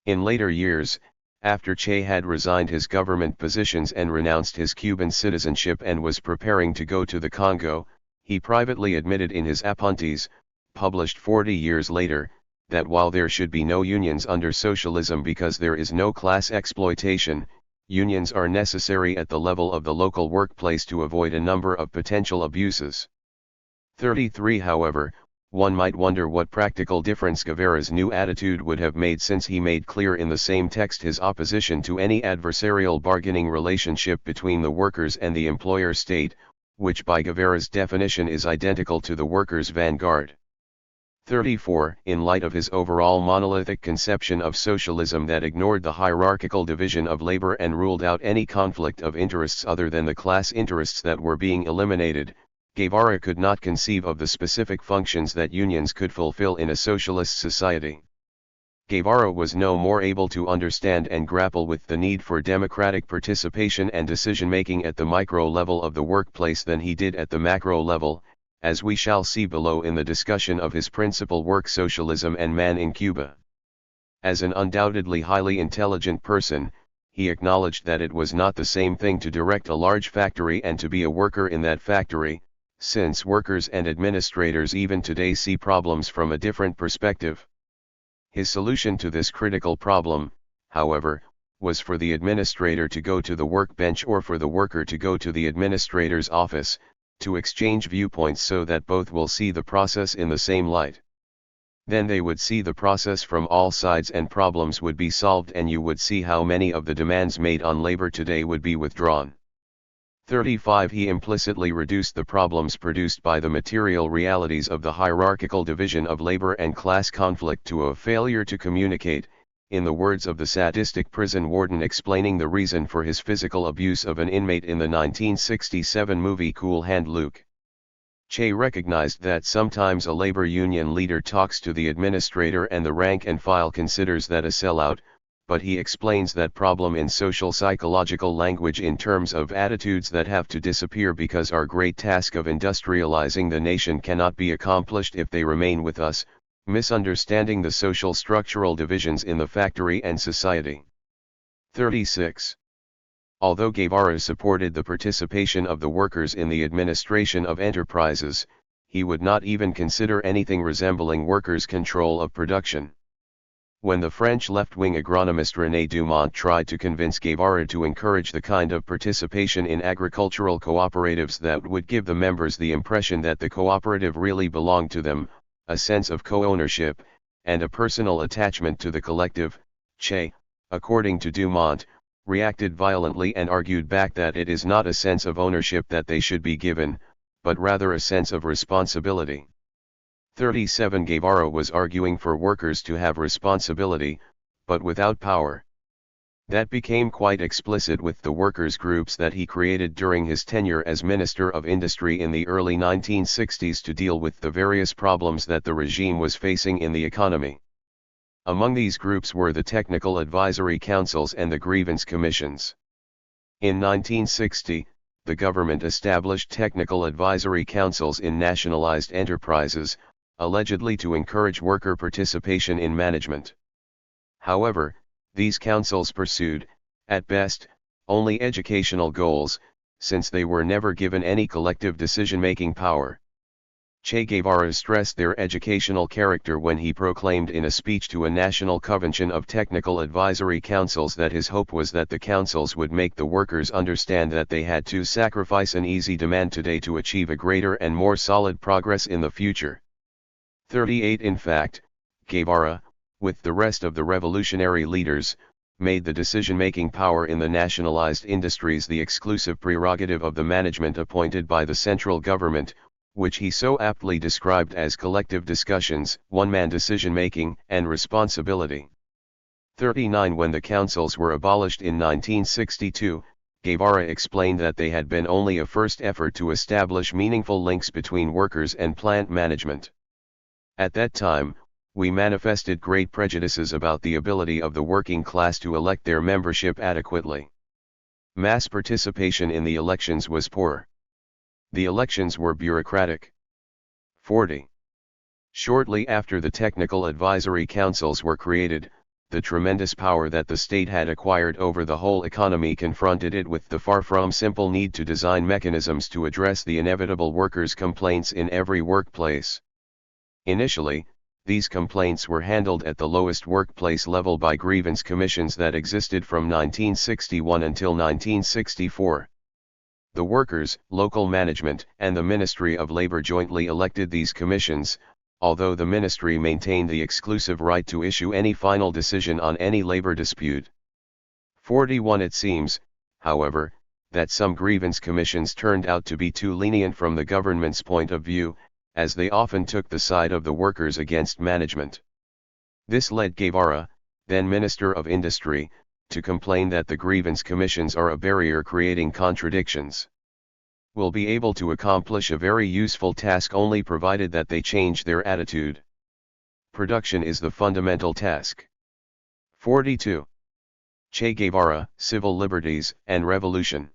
In later years, after Che had resigned his government positions and renounced his Cuban citizenship and was preparing to go to the Congo, he privately admitted in his Apuntes, published 40 years later, that while there should be no unions under socialism because there is no class exploitation, unions are necessary at the level of the local workplace to avoid a number of potential abuses. 33 However, one might wonder what practical difference Guevara's new attitude would have made, since he made clear in the same text his opposition to any adversarial bargaining relationship between the workers and the employer state, which by Guevara's definition is identical to the workers' vanguard. 34 In light of his overall monolithic conception of socialism that ignored the hierarchical division of labor and ruled out any conflict of interests other than the class interests that were being eliminated, Guevara could not conceive of the specific functions that unions could fulfill in a socialist society. Guevara was no more able to understand and grapple with the need for democratic participation and decision-making at the micro level of the workplace than he did at the macro level, as we shall see below in the discussion of his principal work Socialism and Man in Cuba. As an undoubtedly highly intelligent person, he acknowledged that it was not the same thing to direct a large factory and to be a worker in that factory, since workers and administrators even today see problems from a different perspective. His solution to this critical problem, however, was for the administrator to go to the workbench or for the worker to go to the administrator's office, to exchange viewpoints so that both will see the process in the same light. Then they would see the process from all sides and problems would be solved, and you would see how many of the demands made on labor today would be withdrawn. 35 He implicitly reduced the problems produced by the material realities of the hierarchical division of labor and class conflict to a failure to communicate, in the words of the sadistic prison warden explaining the reason for his physical abuse of an inmate in the 1967 movie Cool Hand Luke. Che recognized that sometimes a labor union leader talks to the administrator and the rank and file considers that a sellout, but he explains that problem in social psychological language in terms of attitudes that have to disappear because our great task of industrializing the nation cannot be accomplished if they remain with us, misunderstanding the social structural divisions in the factory and society. 36. Although Guevara supported the participation of the workers in the administration of enterprises, he would not even consider anything resembling workers' control of production. When the French left-wing agronomist René Dumont tried to convince Guevara to encourage the kind of participation in agricultural cooperatives that would give the members the impression that the cooperative really belonged to them, a sense of co-ownership, and a personal attachment to the collective, Che, according to Dumont, reacted violently and argued back that it is not a sense of ownership that they should be given, but rather a sense of responsibility. 37 Guevara was arguing for workers to have responsibility, but without power. That became quite explicit with the workers' groups that he created during his tenure as Minister of Industry in the early 1960s to deal with the various problems that the regime was facing in the economy. Among these groups were the Technical Advisory Councils and the Grievance Commissions. In 1960, the government established Technical Advisory Councils in nationalized enterprises, allegedly to encourage worker participation in management. However, these councils pursued, at best, only educational goals, since they were never given any collective decision-making power. Che Guevara stressed their educational character when he proclaimed in a speech to a national convention of technical advisory councils that his hope was that the councils would make the workers understand that they had to sacrifice an easy demand today to achieve a greater and more solid progress in the future. 38 In fact, Guevara, with the rest of the revolutionary leaders, made the decision-making power in the nationalized industries the exclusive prerogative of the management appointed by the central government, which he so aptly described as collective discussions, one-man decision-making, and responsibility. 39 When the councils were abolished in 1962, Guevara explained that they had been only a first effort to establish meaningful links between workers and plant management. At that time, we manifested great prejudices about the ability of the working class to elect their membership adequately. Mass participation in the elections was poor. The elections were bureaucratic. 40. Shortly after the technical advisory councils were created, the tremendous power that the state had acquired over the whole economy confronted it with the far from simple need to design mechanisms to address the inevitable workers' complaints in every workplace. Initially, these complaints were handled at the lowest workplace level by grievance commissions that existed from 1961 until 1964. The workers, local management, and the Ministry of Labor jointly elected these commissions, although the ministry maintained the exclusive right to issue any final decision on any labor dispute. 41. It seems, however, that some grievance commissions turned out to be too lenient from the government's point of view, as they often took the side of the workers against management. This led Guevara, then Minister of Industry, to complain that the grievance commissions are a barrier creating contradictions. Will be able to accomplish a very useful task only provided that they change their attitude. Production is the fundamental task. 42. Che Guevara, Civil Liberties and Revolution.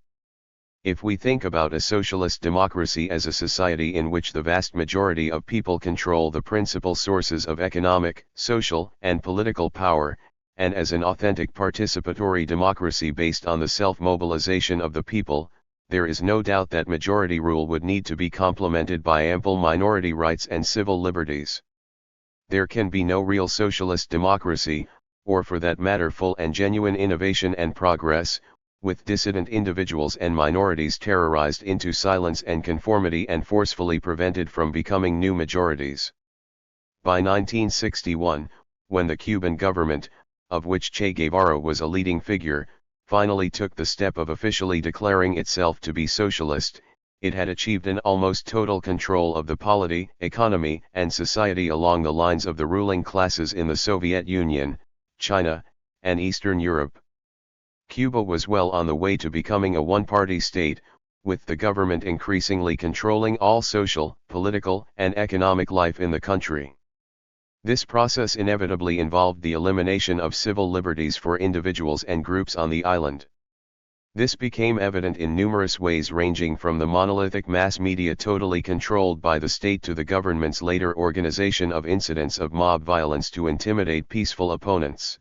If we think about a socialist democracy as a society in which the vast majority of people control the principal sources of economic, social, and political power, and as an authentic participatory democracy based on the self-mobilization of the people, there is no doubt that majority rule would need to be complemented by ample minority rights and civil liberties. There can be no real socialist democracy, or for that matter full and genuine innovation and progress, with dissident individuals and minorities terrorized into silence and conformity and forcefully prevented from becoming new majorities. By 1961, when the Cuban government, of which Che Guevara was a leading figure, finally took the step of officially declaring itself to be socialist, it had achieved an almost total control of the polity, economy, and society along the lines of the ruling classes in the Soviet Union, China, and Eastern Europe. Cuba was well on the way to becoming a one-party state, with the government increasingly controlling all social, political, and economic life in the country. This process inevitably involved the elimination of civil liberties for individuals and groups on the island. This became evident in numerous ways ranging from the monolithic mass media totally controlled by the state to the government's later organization of incidents of mob violence to intimidate peaceful opponents.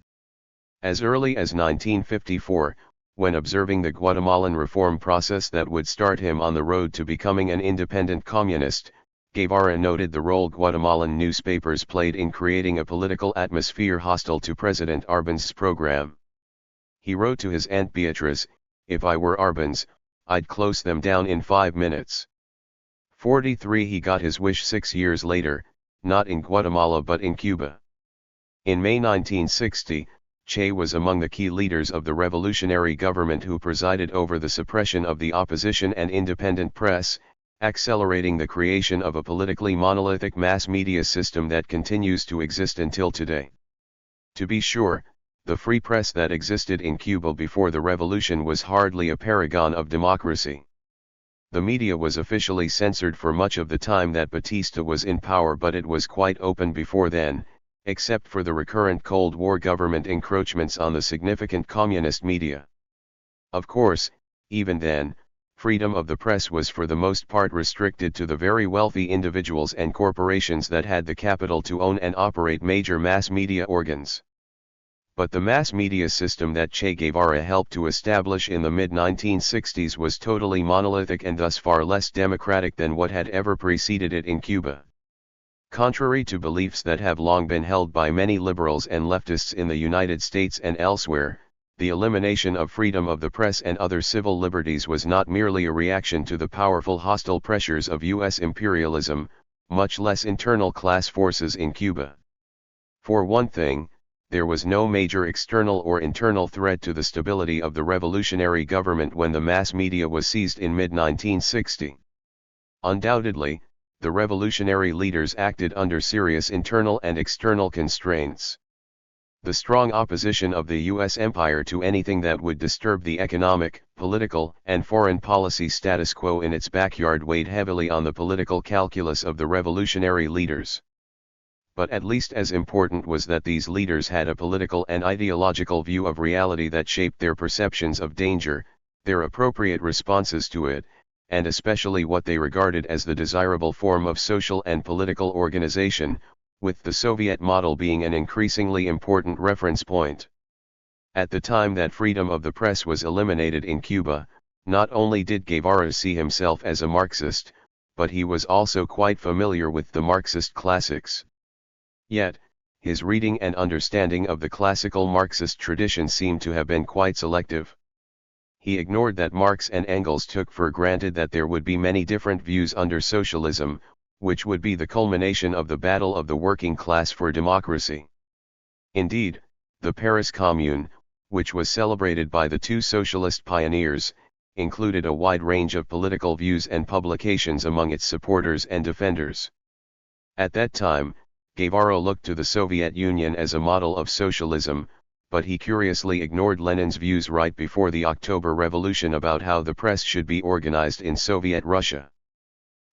As early as 1954, when observing the Guatemalan reform process that would start him on the road to becoming an independent communist, Guevara noted the role Guatemalan newspapers played in creating a political atmosphere hostile to President Arbenz' program. He wrote to his Aunt Beatriz, "If I were Arbenz, I'd close them down in 5 minutes." 43. He got his wish 6 years later, not in Guatemala but in Cuba. In May 1960, Che was among the key leaders of the revolutionary government who presided over the suppression of the opposition and independent press, accelerating the creation of a politically monolithic mass media system that continues to exist until today. To be sure, the free press that existed in Cuba before the revolution was hardly a paragon of democracy. The media was officially censored for much of the time that Batista was in power, but it was quite open before then, except for the recurrent Cold War government encroachments on the significant communist media. Of course, even then, freedom of the press was for the most part restricted to the very wealthy individuals and corporations that had the capital to own and operate major mass media organs. But the mass media system that Che Guevara helped to establish in the mid-1960s was totally monolithic and thus far less democratic than what had ever preceded it in Cuba. Contrary to beliefs that have long been held by many liberals and leftists in the United States and elsewhere, the elimination of freedom of the press and other civil liberties was not merely a reaction to the powerful hostile pressures of U.S. imperialism, much less internal class forces in Cuba. For one thing, there was no major external or internal threat to the stability of the revolutionary government when the mass media was seized in mid-1960. Undoubtedly, the revolutionary leaders acted under serious internal and external constraints. The strong opposition of the U.S. empire to anything that would disturb the economic, political, and foreign policy status quo in its backyard weighed heavily on the political calculus of the revolutionary leaders. But at least as important was that these leaders had a political and ideological view of reality that shaped their perceptions of danger, their appropriate responses to it, and especially what they regarded as the desirable form of social and political organization, with the Soviet model being an increasingly important reference point. At the time that freedom of the press was eliminated in Cuba, not only did Guevara see himself as a Marxist, but he was also quite familiar with the Marxist classics. Yet, his reading and understanding of the classical Marxist tradition seemed to have been quite selective. He ignored that Marx and Engels took for granted that there would be many different views under socialism, which would be the culmination of the battle of the working class for democracy. Indeed, the Paris Commune, which was celebrated by the two socialist pioneers, included a wide range of political views and publications among its supporters and defenders. At that time, Guevara looked to the Soviet Union as a model of socialism, but he curiously ignored Lenin's views right before the October Revolution about how the press should be organized in Soviet Russia.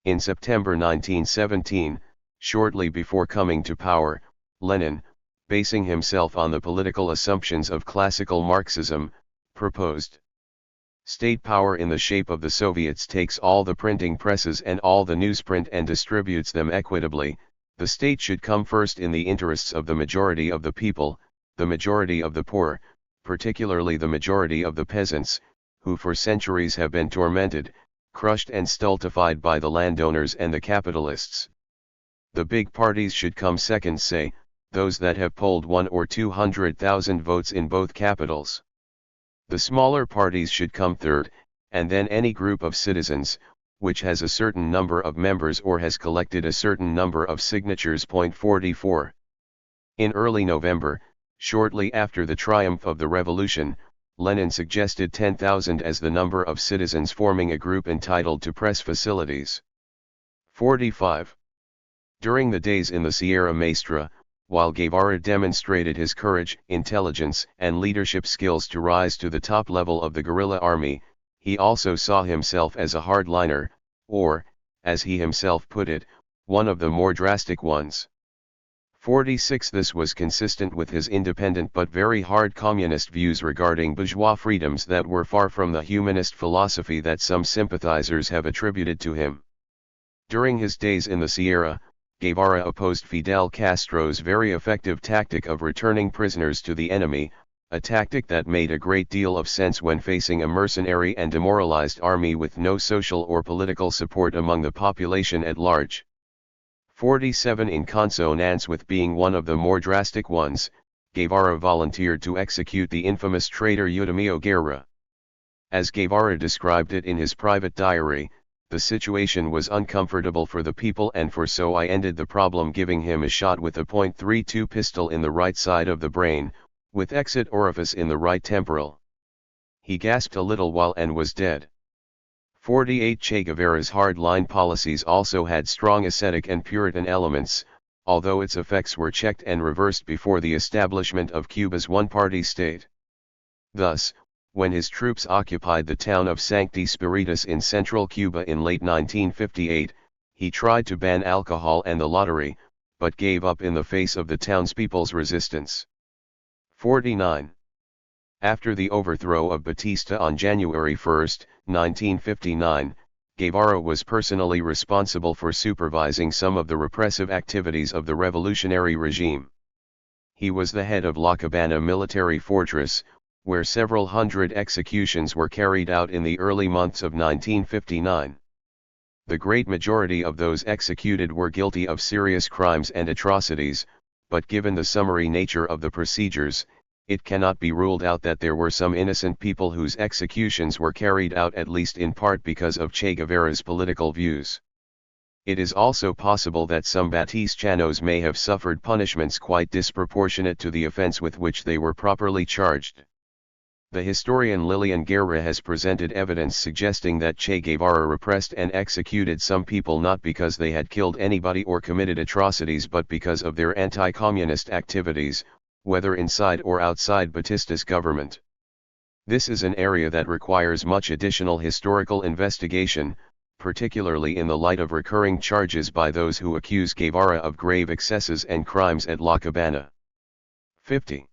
In September 1917, shortly before coming to power, Lenin, basing himself on the political assumptions of classical Marxism, proposed: state power in the shape of the Soviets takes all the printing presses and all the newsprint and distributes them equitably. The state should come first in the interests of the majority of the people, the majority of the poor, particularly the majority of the peasants, who for centuries have been tormented, crushed and stultified by the landowners and the capitalists. The big parties should come second, say, those that have polled 1 or 200,000 votes in both capitals. The smaller parties should come third, and then any group of citizens, which has a certain number of members or has collected a certain number of signatures. 44. In early November, shortly after the triumph of the revolution, Lenin suggested 10,000 as the number of citizens forming a group entitled to press facilities. 45. During the days in the Sierra Maestra, while Guevara demonstrated his courage, intelligence, and leadership skills to rise to the top level of the guerrilla army, he also saw himself as a hardliner, or, as he himself put it, one of the more drastic ones. 46. This was consistent with his independent but very hard communist views regarding bourgeois freedoms that were far from the humanist philosophy that some sympathizers have attributed to him. During his days in the Sierra, Guevara opposed Fidel Castro's very effective tactic of returning prisoners to the enemy, a tactic that made a great deal of sense when facing a mercenary and demoralized army with no social or political support among the population at large. 47. In consonance with being one of the more drastic ones, Guevara volunteered to execute the infamous traitor Eudemio Guerra. As Guevara described it in his private diary, the situation was uncomfortable for the people, and for so I ended the problem giving him a shot with a .32 pistol in the right side of the brain, with exit orifice in the right temporal. He gasped a little while and was dead. 48. Che Guevara's hard-line policies also had strong ascetic and Puritan elements, although its effects were checked and reversed before the establishment of Cuba's one-party state. Thus, when his troops occupied the town of Sancti Spiritus in central Cuba in late 1958, he tried to ban alcohol and the lottery, but gave up in the face of the townspeople's resistance. 49. After the overthrow of Batista on January 1, 1959, Guevara was personally responsible for supervising some of the repressive activities of the revolutionary regime. He was the head of La Cabana military fortress, where several hundred executions were carried out in the early months of 1959. The great majority of those executed were guilty of serious crimes and atrocities, but given the summary nature of the procedures, it cannot be ruled out that there were some innocent people whose executions were carried out at least in part because of Che Guevara's political views. It is also possible that some Batistanos may have suffered punishments quite disproportionate to the offense with which they were properly charged. The historian Lilian Guerra has presented evidence suggesting that Che Guevara repressed and executed some people not because they had killed anybody or committed atrocities but because of their anti-communist activities, whether inside or outside Batista's government. This is an area that requires much additional historical investigation, particularly in the light of recurring charges by those who accuse Guevara of grave excesses and crimes at La Cabana. 50.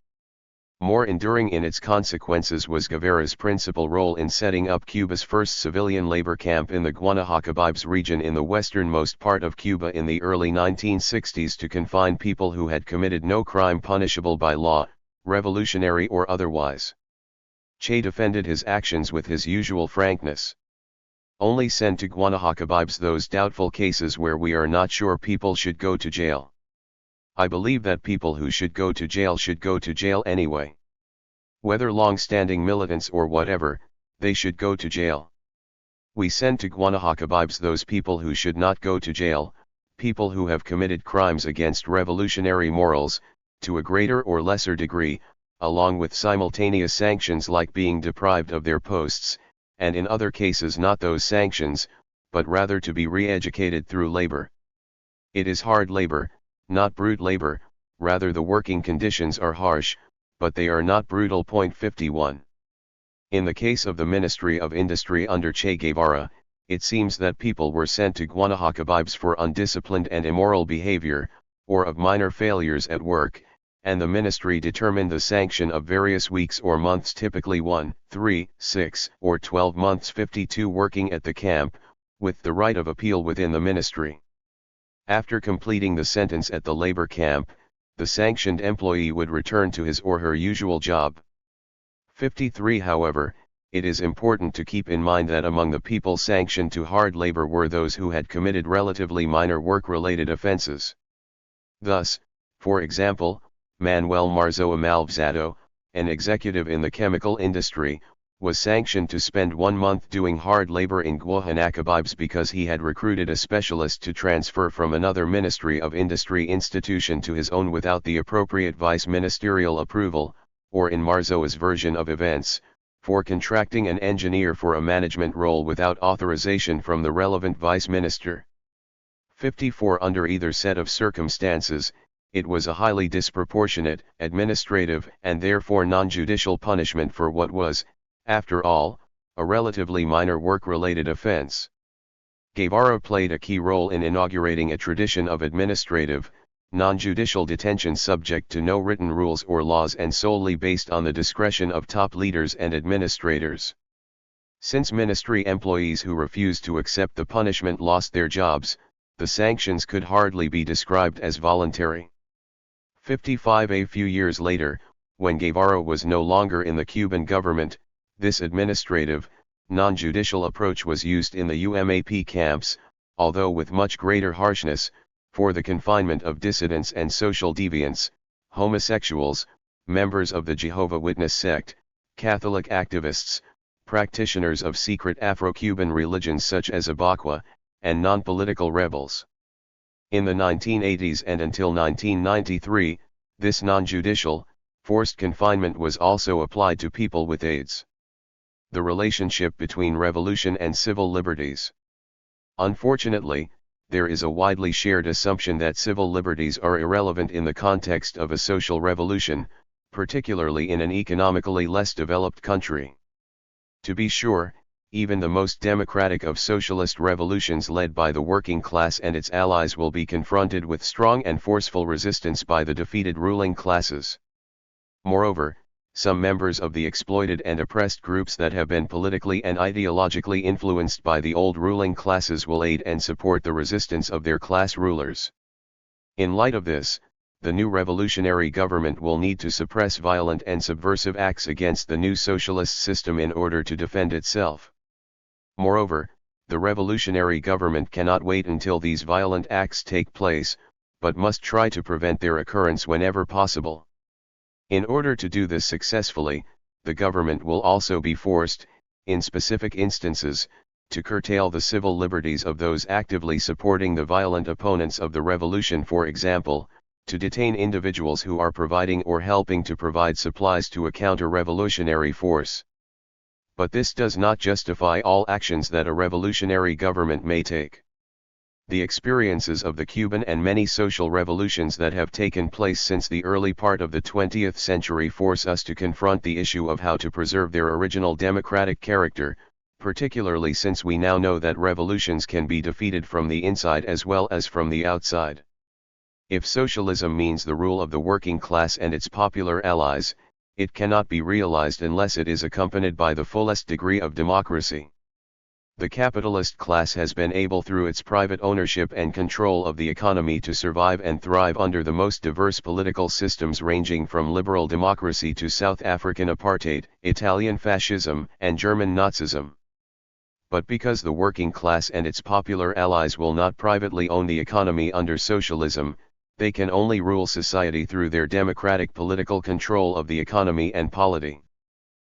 More enduring in its consequences was Guevara's principal role in setting up Cuba's first civilian labor camp in the Guanajuato region in the westernmost part of Cuba in the early 1960s to confine people who had committed no crime punishable by law, revolutionary or otherwise. Che defended his actions with his usual frankness. Only send to Guanajuato those doubtful cases where we are not sure people should go to jail. I believe that people who should go to jail anyway. Whether long-standing militants or whatever, they should go to jail. We send to Guanajuato those people who should not go to jail, people who have committed crimes against revolutionary morals, to a greater or lesser degree, along with simultaneous sanctions like being deprived of their posts, and in other cases not those sanctions, but rather to be re-educated through labor. It is hard labor, not brute labor, rather the working conditions are harsh, but they are not brutal. 51. In the case of the Ministry of Industry under Che Guevara, it seems that people were sent to Guanajuato for undisciplined and immoral behavior, or of minor failures at work, and the ministry determined the sanction of various weeks or months, typically 1, 3, 6, or 12 months 52 working at the camp, with the right of appeal within the ministry. After completing the sentence at the labor camp, the sanctioned employee would return to his or her usual job. 53. However, it is important to keep in mind that among the people sanctioned to hard labor were those who had committed relatively minor work-related offenses. Thus, for example, Manuel Marzoa Malvzado, an executive in the chemical industry, was sanctioned to spend 1 month doing hard labor in Guanajuato because he had recruited a specialist to transfer from another Ministry of Industry institution to his own without the appropriate vice-ministerial approval, or in Marzoa's version of events, for contracting an engineer for a management role without authorization from the relevant vice-minister. 54. Under either set of circumstances, it was a highly disproportionate, administrative, and therefore non-judicial punishment for what was, after all, a relatively minor work-related offense. Guevara played a key role in inaugurating a tradition of administrative, non-judicial detention subject to no written rules or laws and solely based on the discretion of top leaders and administrators. Since ministry employees who refused to accept the punishment lost their jobs, the sanctions could hardly be described as voluntary. 55. A few years later, when Guevara was no longer in the Cuban government, this administrative, non-judicial approach was used in the UMAP camps, although with much greater harshness, for the confinement of dissidents and social deviants, homosexuals, members of the Jehovah's Witness sect, Catholic activists, practitioners of secret Afro-Cuban religions such as Abaqua, and non-political rebels. In the 1980s and until 1993, this non-judicial, forced confinement was also applied to people with AIDS. The relationship between revolution and civil liberties. Unfortunately, there is a widely shared assumption that civil liberties are irrelevant in the context of a social revolution, particularly in an economically less developed country. To be sure, even the most democratic of socialist revolutions led by the working class and its allies will be confronted with strong and forceful resistance by the defeated ruling classes. Moreover, some members of the exploited and oppressed groups that have been politically and ideologically influenced by the old ruling classes will aid and support the resistance of their class rulers. In light of this, the new revolutionary government will need to suppress violent and subversive acts against the new socialist system in order to defend itself. Moreover, the revolutionary government cannot wait until these violent acts take place, but must try to prevent their occurrence whenever possible. In order to do this successfully, the government will also be forced, in specific instances, to curtail the civil liberties of those actively supporting the violent opponents of the revolution, for example, to detain individuals who are providing or helping to provide supplies to a counter-revolutionary force. But this does not justify all actions that a revolutionary government may take. The experiences of the Cuban and many social revolutions that have taken place since the early part of the 20th century force us to confront the issue of how to preserve their original democratic character, particularly since we now know that revolutions can be defeated from the inside as well as from the outside. If socialism means the rule of the working class and its popular allies, it cannot be realized unless it is accompanied by the fullest degree of democracy. The capitalist class has been able through its private ownership and control of the economy to survive and thrive under the most diverse political systems ranging from liberal democracy to South African apartheid, Italian fascism, and German Nazism. But because the working class and its popular allies will not privately own the economy under socialism, they can only rule society through their democratic political control of the economy and polity.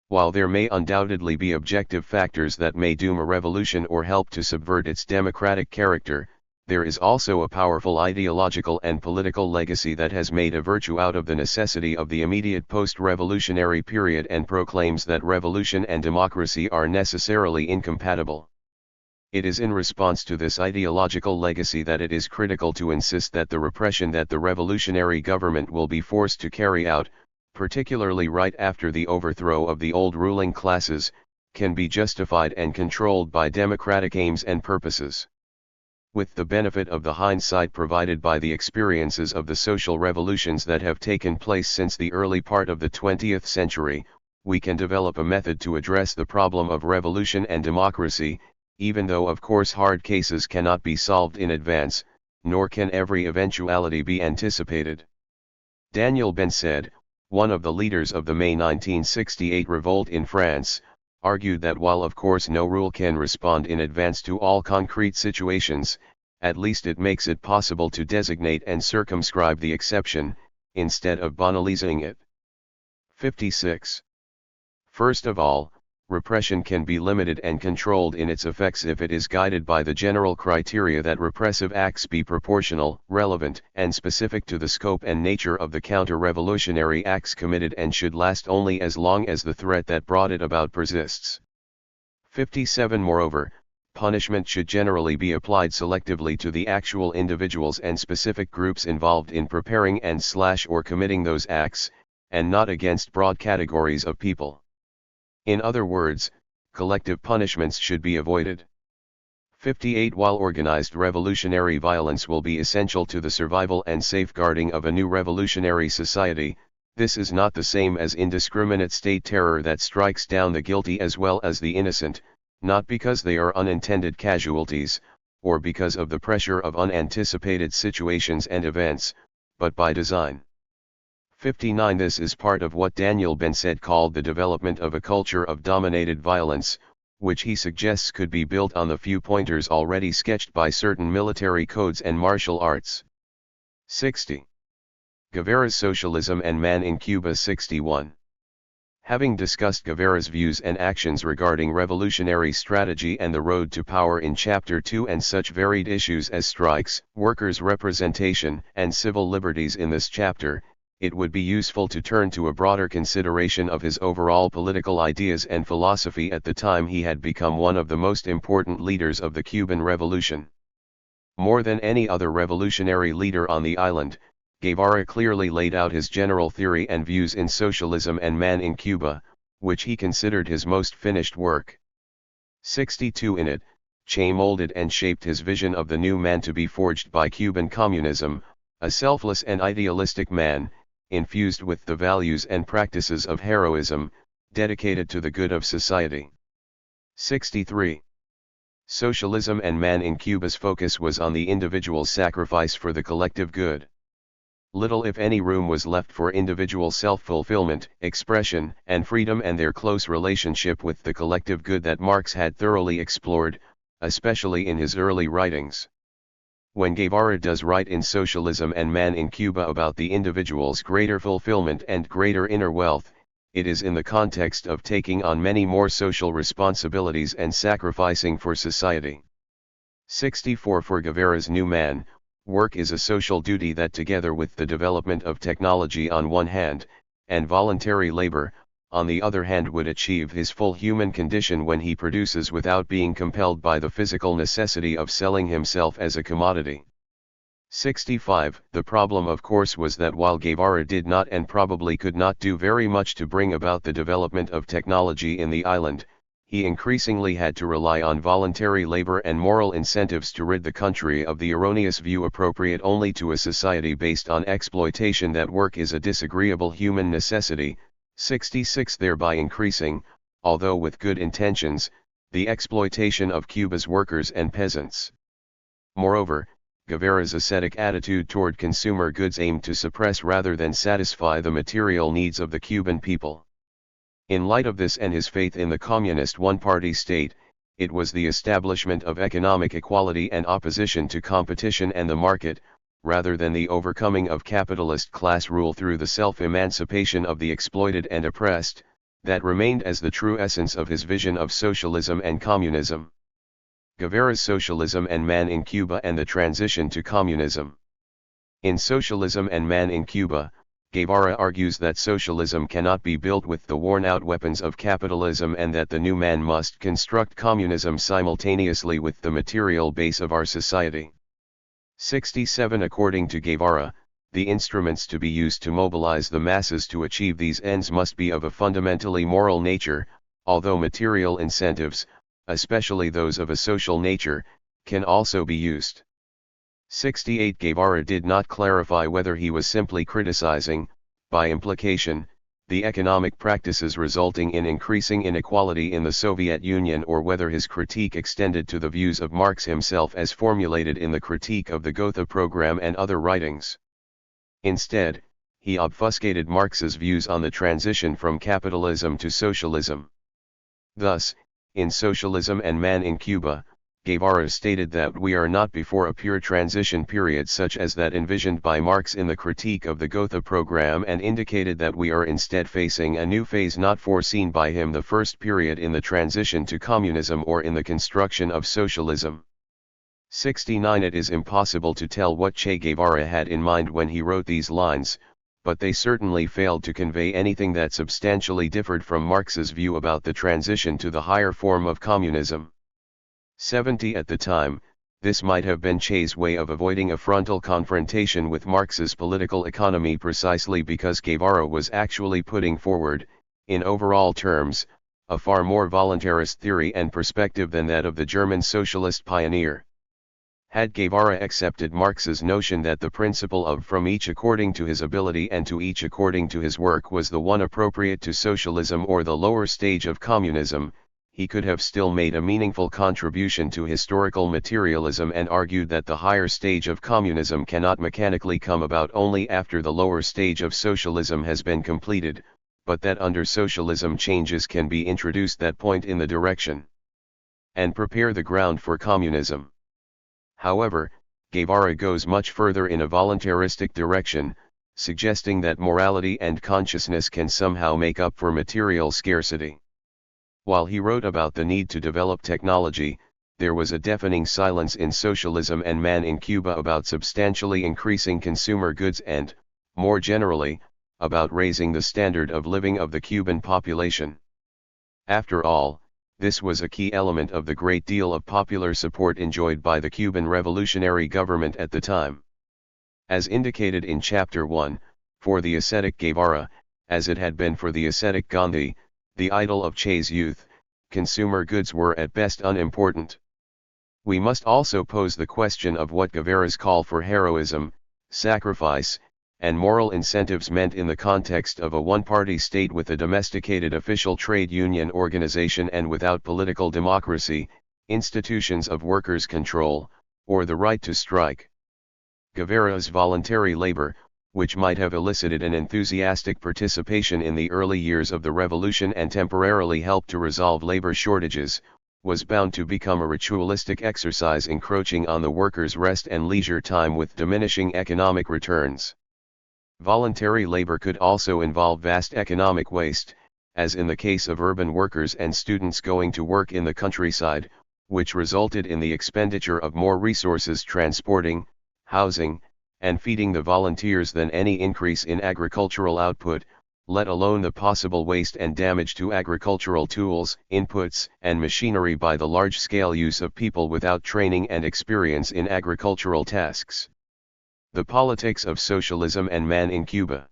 While there may undoubtedly be objective factors that may doom a revolution or help to subvert its democratic character, there is also a powerful ideological and political legacy that has made a virtue out of the necessity of the immediate post-revolutionary period and proclaims that revolution and democracy are necessarily incompatible. It is in response to this ideological legacy that it is critical to insist that the repression that the revolutionary government will be forced to carry out, particularly right after the overthrow of the old ruling classes, can be justified and controlled by democratic aims and purposes. With the benefit of the hindsight provided by the experiences of the social revolutions that have taken place since the early part of the 20th century, we can develop a method to address the problem of revolution and democracy, even though of course hard cases cannot be solved in advance, nor can every eventuality be anticipated. Daniel Ben said, one of the leaders of the May 1968 revolt in France, argued that while of course no rule can respond in advance to all concrete situations, at least it makes it possible to designate and circumscribe the exception, instead of banalizing it. 56. First of all, repression can be limited and controlled in its effects if it is guided by the general criteria that repressive acts be proportional, relevant, and specific to the scope and nature of the counter-revolutionary acts committed and should last only as long as the threat that brought it about persists. 57. Moreover, punishment should generally be applied selectively to the actual individuals and specific groups involved in preparing and/or committing those acts, and not against broad categories of people. In other words, collective punishments should be avoided. 58. While organized revolutionary violence will be essential to the survival and safeguarding of a new revolutionary society, this is not the same as indiscriminate state terror that strikes down the guilty as well as the innocent, not because they are unintended casualties, or because of the pressure of unanticipated situations and events, but by design. 59. This is part of what Daniel Ben said called the development of a culture of dominated violence, which he suggests could be built on the few pointers already sketched by certain military codes and martial arts. 60. Guevara's Socialism and Man in Cuba. 61. Having discussed Guevara's views and actions regarding revolutionary strategy and the road to power in Chapter 2 and such varied issues as strikes, workers' representation, and civil liberties in this chapter, it would be useful to turn to a broader consideration of his overall political ideas and philosophy at the time he had become one of the most important leaders of the Cuban Revolution. More than any other revolutionary leader on the island, Guevara clearly laid out his general theory and views in Socialism and Man in Cuba, which he considered his most finished work. 62. In it, Che molded and shaped his vision of the new man to be forged by Cuban communism, a selfless and idealistic man, infused with the values and practices of heroism, dedicated to the good of society. 63. Socialism and Man in Cuba's focus was on the individual's sacrifice for the collective good. Little if any room was left for individual self-fulfillment, expression, and freedom, and their close relationship with the collective good that Marx had thoroughly explored, especially in his early writings. When Guevara does write in Socialism and Man in Cuba about the individual's greater fulfillment and greater inner wealth, it is in the context of taking on many more social responsibilities and sacrificing for society. 64. For Guevara's new man, work is a social duty that, together with the development of technology on one hand, and voluntary labor, on the other hand, would achieve his full human condition when he produces without being compelled by the physical necessity of selling himself as a commodity. 65. The problem of course was that while Guevara did not and probably could not do very much to bring about the development of technology in the island, he increasingly had to rely on voluntary labor and moral incentives to rid the country of the erroneous view appropriate only to a society based on exploitation that work is a disagreeable human necessity, 66 Thereby increasing, although with good intentions, the exploitation of Cuba's workers and peasants. Moreover, Guevara's ascetic attitude toward consumer goods aimed to suppress rather than satisfy the material needs of the Cuban people. In light of this and his faith in the communist one-party state, it was the establishment of economic equality and opposition to competition and the market, rather than the overcoming of capitalist class rule through the self-emancipation of the exploited and oppressed, that remained as the true essence of his vision of socialism and communism. Guevara's Socialism and Man in Cuba and the Transition to Communism. In Socialism and Man in Cuba, Guevara argues that socialism cannot be built with the worn-out weapons of capitalism and that the new man must construct communism simultaneously with the material base of our society. 67 According to Guevara, the instruments to be used to mobilize the masses to achieve these ends must be of a fundamentally moral nature, although material incentives, especially those of a social nature, can also be used. 68 Guevara did not clarify whether he was simply criticizing, by implication, the economic practices resulting in increasing inequality in the Soviet Union or whether his critique extended to the views of Marx himself as formulated in the Critique of the Gotha Program and other writings. Instead, he obfuscated Marx's views on the transition from capitalism to socialism. Thus, in Socialism and Man in Cuba, Guevara stated that we are not before a pure transition period such as that envisioned by Marx in the Critique of the Gotha Program and indicated that we are instead facing a new phase not foreseen by him, the first period in the transition to communism or in the construction of socialism. 69 It is impossible to tell what Che Guevara had in mind when he wrote these lines, but they certainly failed to convey anything that substantially differed from Marx's view about the transition to the higher form of communism. 70 At the time, this might have been Che's way of avoiding a frontal confrontation with Marx's political economy precisely because Guevara was actually putting forward, in overall terms, a far more voluntarist theory and perspective than that of the German socialist pioneer. Had Guevara accepted Marx's notion that the principle of from each according to his ability and to each according to his work was the one appropriate to socialism or the lower stage of communism, he could have still made a meaningful contribution to historical materialism and argued that the higher stage of communism cannot mechanically come about only after the lower stage of socialism has been completed, but that under socialism changes can be introduced that point in the direction and prepare the ground for communism. However, Guevara goes much further in a voluntaristic direction, suggesting that morality and consciousness can somehow make up for material scarcity. While he wrote about the need to develop technology, there was a deafening silence in Socialism and Man in Cuba about substantially increasing consumer goods and, more generally, about raising the standard of living of the Cuban population. After all, this was a key element of the great deal of popular support enjoyed by the Cuban revolutionary government at the time. As indicated in Chapter 1, for the ascetic Guevara, as it had been for the ascetic Gandhi, the idol of Che's youth, consumer goods were at best unimportant. We must also pose the question of what Guevara's call for heroism, sacrifice, and moral incentives meant in the context of a one-party state with a domesticated official trade union organization and without political democracy, institutions of workers' control, or the right to strike. Guevara's voluntary labor, which might have elicited an enthusiastic participation in the early years of the revolution and temporarily helped to resolve labor shortages, was bound to become a ritualistic exercise encroaching on the workers' rest and leisure time with diminishing economic returns. Voluntary labor could also involve vast economic waste, as in the case of urban workers and students going to work in the countryside, which resulted in the expenditure of more resources transporting, housing, and feeding the volunteers than any increase in agricultural output, let alone the possible waste and damage to agricultural tools, inputs, and machinery by the large-scale use of people without training and experience in agricultural tasks. The politics of Socialism and Man in Cuba.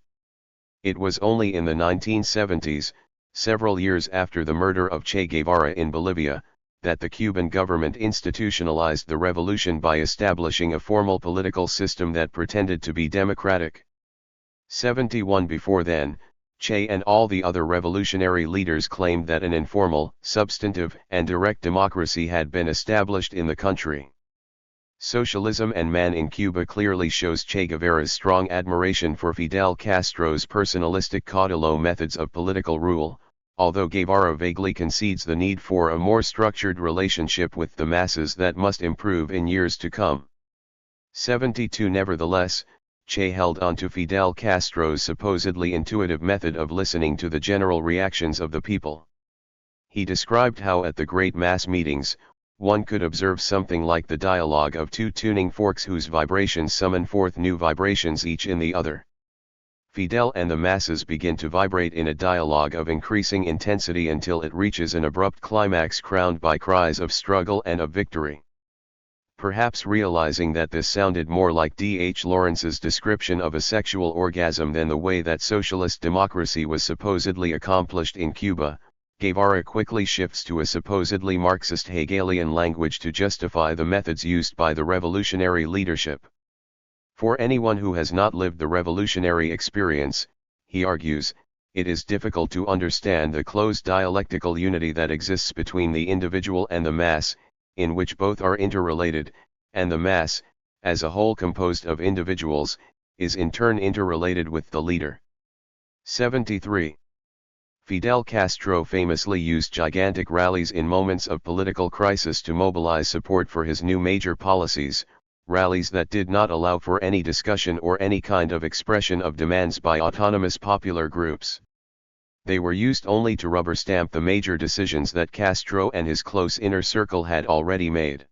It was only in the 1970s, several years after the murder of Che Guevara in Bolivia, that the Cuban government institutionalized the revolution by establishing a formal political system that pretended to be democratic. 71 Before then, Che and all the other revolutionary leaders claimed that an informal, substantive, and direct democracy had been established in the country. Socialism and Man in Cuba clearly shows Che Guevara's strong admiration for Fidel Castro's personalistic caudillo methods of political rule, although Guevara vaguely concedes the need for a more structured relationship with the masses that must improve in years to come. 72 Nevertheless, Che held on to Fidel Castro's supposedly intuitive method of listening to the general reactions of the people. He described how at the great mass meetings, one could observe something like the dialogue of two tuning forks whose vibrations summon forth new vibrations each in the other. Fidel and the masses begin to vibrate in a dialogue of increasing intensity until it reaches an abrupt climax crowned by cries of struggle and of victory. Perhaps realizing that this sounded more like D.H. Lawrence's description of a sexual orgasm than the way that socialist democracy was supposedly accomplished in Cuba, Guevara quickly shifts to a supposedly Marxist Hegelian language to justify the methods used by the revolutionary leadership. For anyone who has not lived the revolutionary experience, he argues, it is difficult to understand the close dialectical unity that exists between the individual and the mass, in which both are interrelated, and the mass, as a whole composed of individuals, is in turn interrelated with the leader. 73. Fidel Castro famously used gigantic rallies in moments of political crisis to mobilize support for his new major policies, rallies that did not allow for any discussion or any kind of expression of demands by autonomous popular groups. They were used only to rubber stamp the major decisions that Castro and his close inner circle had already made.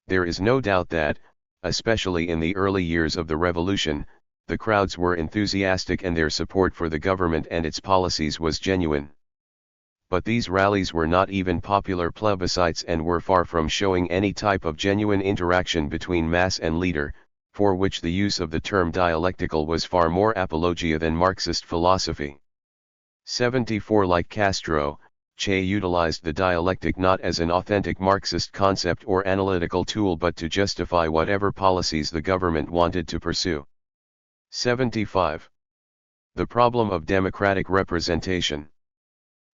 There is no doubt that, especially in the early years of the revolution, the crowds were enthusiastic and their support for the government and its policies was genuine. But these rallies were not even popular plebiscites and were far from showing any type of genuine interaction between mass and leader, for which the use of the term dialectical was far more apologia than Marxist philosophy. 74 Like Castro, Che utilized the dialectic not as an authentic Marxist concept or analytical tool but to justify whatever policies the government wanted to pursue. 75. The problem of democratic representation.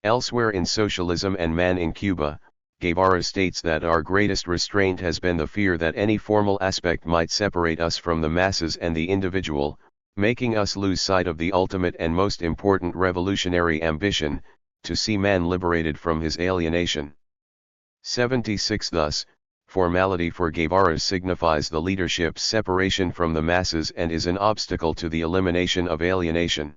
Elsewhere in Socialism and Man in Cuba, Guevara states that our greatest restraint has been the fear that any formal aspect might separate us from the masses and the individual, making us lose sight of the ultimate and most important revolutionary ambition, to see man liberated from his alienation. 76 Thus, formality for Guevara signifies the leadership's separation from the masses and is an obstacle to the elimination of alienation.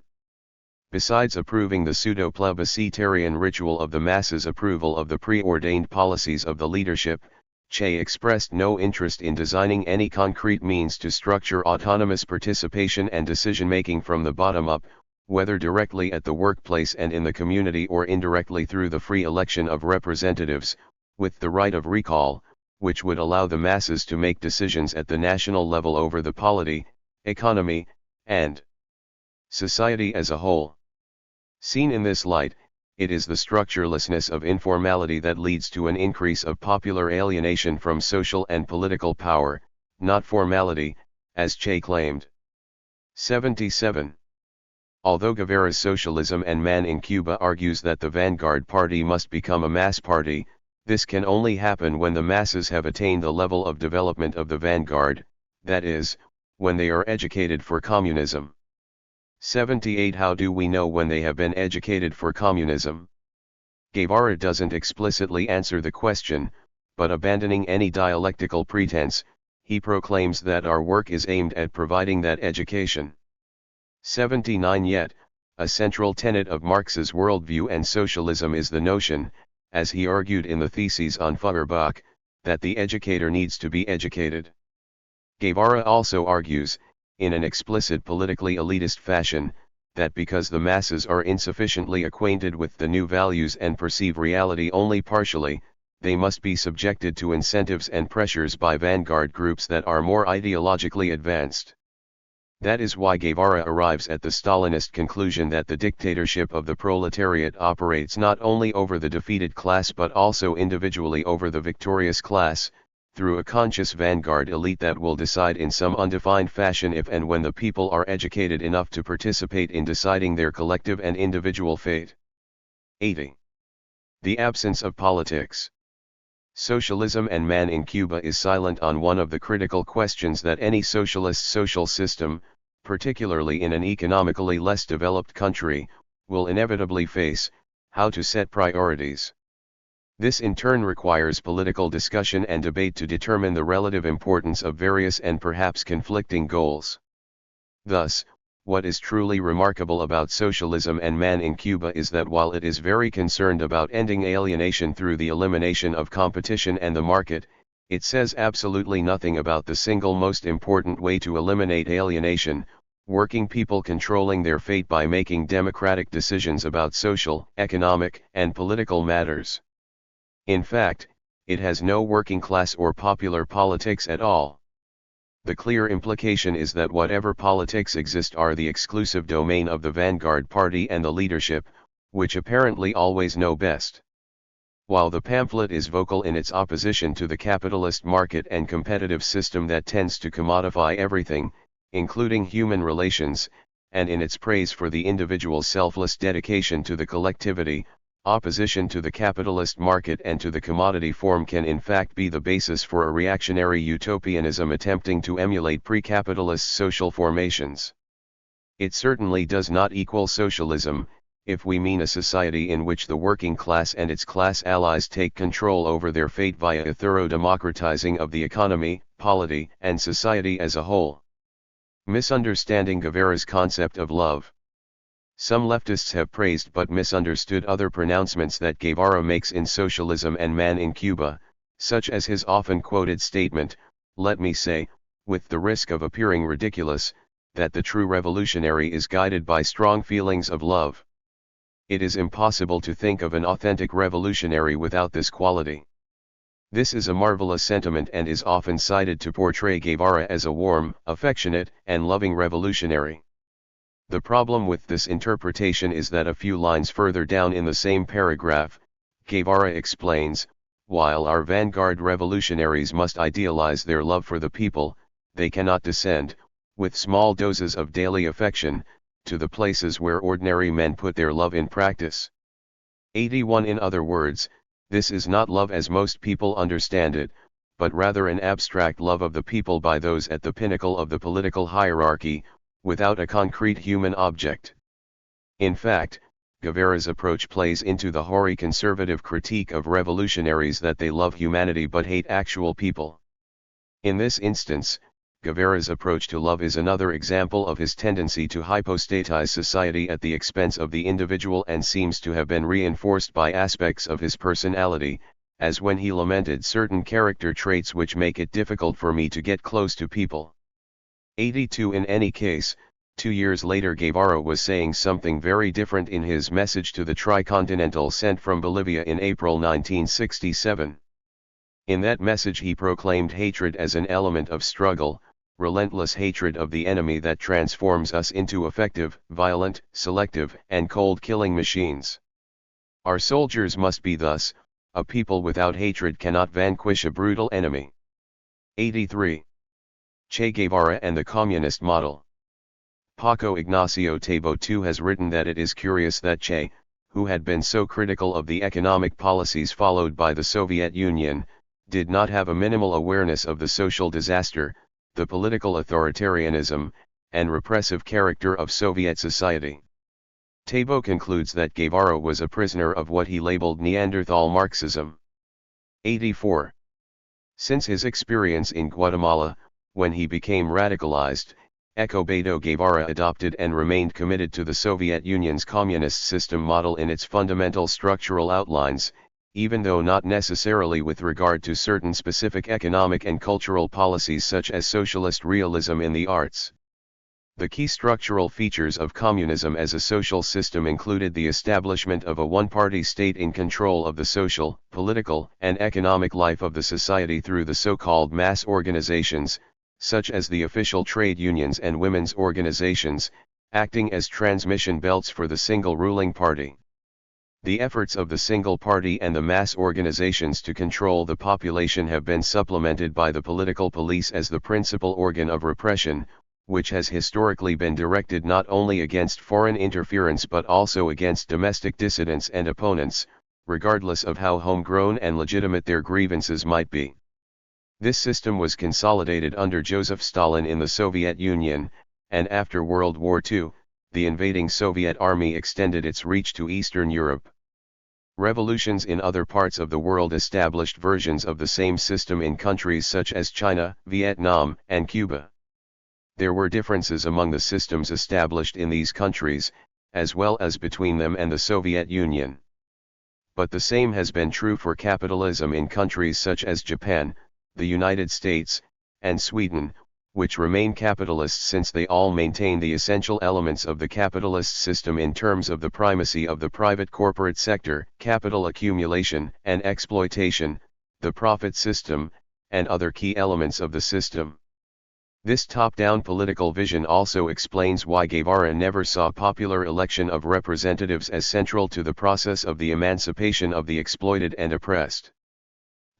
Besides approving the pseudo-plebiscitarian ritual of the masses' approval of the preordained policies of the leadership, Che expressed no interest in designing any concrete means to structure autonomous participation and decision-making from the bottom up, whether directly at the workplace and in the community or indirectly through the free election of representatives, with the right of recall, which would allow the masses to make decisions at the national level over the polity, economy, and society as a whole. Seen in this light, it is the structurelessness of informality that leads to an increase of popular alienation from social and political power, not formality, as Che claimed. 77. Although Guevara's Socialism and Man in Cuba argues that the vanguard party must become a mass party, this can only happen when the masses have attained the level of development of the vanguard, that is, when they are educated for communism. 78 How do we know when they have been educated for communism? Guevara doesn't explicitly answer the question, but abandoning any dialectical pretense, he proclaims that our work is aimed at providing that education. 79 Yet, a central tenet of Marx's worldview and socialism is the notion, as he argued in the Theses on Feuerbach, that the educator needs to be educated. Guevara also argues, in an explicit politically elitist fashion, that because the masses are insufficiently acquainted with the new values and perceive reality only partially, they must be subjected to incentives and pressures by vanguard groups that are more ideologically advanced. That is why Guevara arrives at the Stalinist conclusion that the dictatorship of the proletariat operates not only over the defeated class but also individually over the victorious class, through a conscious vanguard elite that will decide in some undefined fashion if and when the people are educated enough to participate in deciding their collective and individual fate. 80. The absence of politics. Socialism and man in Cuba is silent on one of the critical questions that any socialist social system, particularly in an economically less developed country, will inevitably face: how to set priorities. This in turn requires political discussion and debate to determine the relative importance of various and perhaps conflicting goals. Thus, what is truly remarkable about socialism and man in Cuba is that while it is very concerned about ending alienation through the elimination of competition and the market, it says absolutely nothing about the single most important way to eliminate alienation: working people controlling their fate by making democratic decisions about social, economic, and political matters. In fact, it has no working class or popular politics at all. The clear implication is that whatever politics exist are the exclusive domain of the vanguard party and the leadership, which apparently always know best. While the pamphlet is vocal in its opposition to the capitalist market and competitive system that tends to commodify everything, including human relations, and in its praise for the individual's selfless dedication to the collectivity, opposition to the capitalist market and to the commodity form can in fact be the basis for a reactionary utopianism attempting to emulate pre-capitalist social formations. It certainly does not equal socialism, if we mean a society in which the working class and its class allies take control over their fate via a thorough democratizing of the economy, polity, and society as a whole. Misunderstanding Guevara's concept of love. Some leftists have praised but misunderstood other pronouncements that Guevara makes in Socialism and Man in Cuba, such as his often quoted statement, "Let me say, with the risk of appearing ridiculous, that the true revolutionary is guided by strong feelings of love." It is impossible to think of an authentic revolutionary without this quality. This is a marvelous sentiment and is often cited to portray Guevara as a warm, affectionate, and loving revolutionary. The problem with this interpretation is that a few lines further down in the same paragraph, Guevara explains, "While our vanguard revolutionaries must idealize their love for the people, they cannot descend, with small doses of daily affection, to the places where ordinary men put their love in practice." 81. In other words, this is not love as most people understand it, but rather an abstract love of the people by those at the pinnacle of the political hierarchy, without a concrete human object. In fact, Guevara's approach plays into the hoary conservative critique of revolutionaries that they love humanity but hate actual people. In this instance, Guevara's approach to love is another example of his tendency to hypostatize society at the expense of the individual and seems to have been reinforced by aspects of his personality, as when he lamented certain character traits which make it difficult for me to get close to people. 82. In any case, 2 years later Guevara was saying something very different in his message to the Tricontinental sent from Bolivia in April 1967. In that message he proclaimed hatred as an element of struggle, relentless hatred of the enemy that transforms us into effective, violent, selective, and cold-killing machines. Our soldiers must be thus: a people without hatred cannot vanquish a brutal enemy. 83. Che Guevara and the Communist Model. Paco Ignacio Taibo too has written that it is curious that Che, who had been so critical of the economic policies followed by the Soviet Union, did not have a minimal awareness of the social disaster, the political authoritarianism, and repressive character of Soviet society. Taibo concludes that Guevara was a prisoner of what he labeled Neanderthal Marxism. 84. Since his experience in Guatemala, when he became radicalized, Ecobedo Guevara adopted and remained committed to the Soviet Union's communist system model in its fundamental structural outlines, even though not necessarily with regard to certain specific economic and cultural policies such as socialist realism in the arts. The key structural features of communism as a social system included the establishment of a one-party state in control of the social, political, and economic life of the society through the so-called mass organizations, such as the official trade unions and women's organizations, acting as transmission belts for the single ruling party. The efforts of the single party and the mass organizations to control the population have been supplemented by the political police as the principal organ of repression, which has historically been directed not only against foreign interference but also against domestic dissidents and opponents, regardless of how homegrown and legitimate their grievances might be. This system was consolidated under Joseph Stalin in the Soviet Union, and after World War II, the invading Soviet army extended its reach to Eastern Europe. Revolutions in other parts of the world established versions of the same system in countries such as China, Vietnam, and Cuba. There were differences among the systems established in these countries, as well as between them and the Soviet Union. But the same has been true for capitalism in countries such as Japan, the United States, and Sweden, which remain capitalists since they all maintain the essential elements of the capitalist system in terms of the primacy of the private corporate sector, capital accumulation and exploitation, the profit system, and other key elements of the system. This top-down political vision also explains why Guevara never saw popular election of representatives as central to the process of the emancipation of the exploited and oppressed.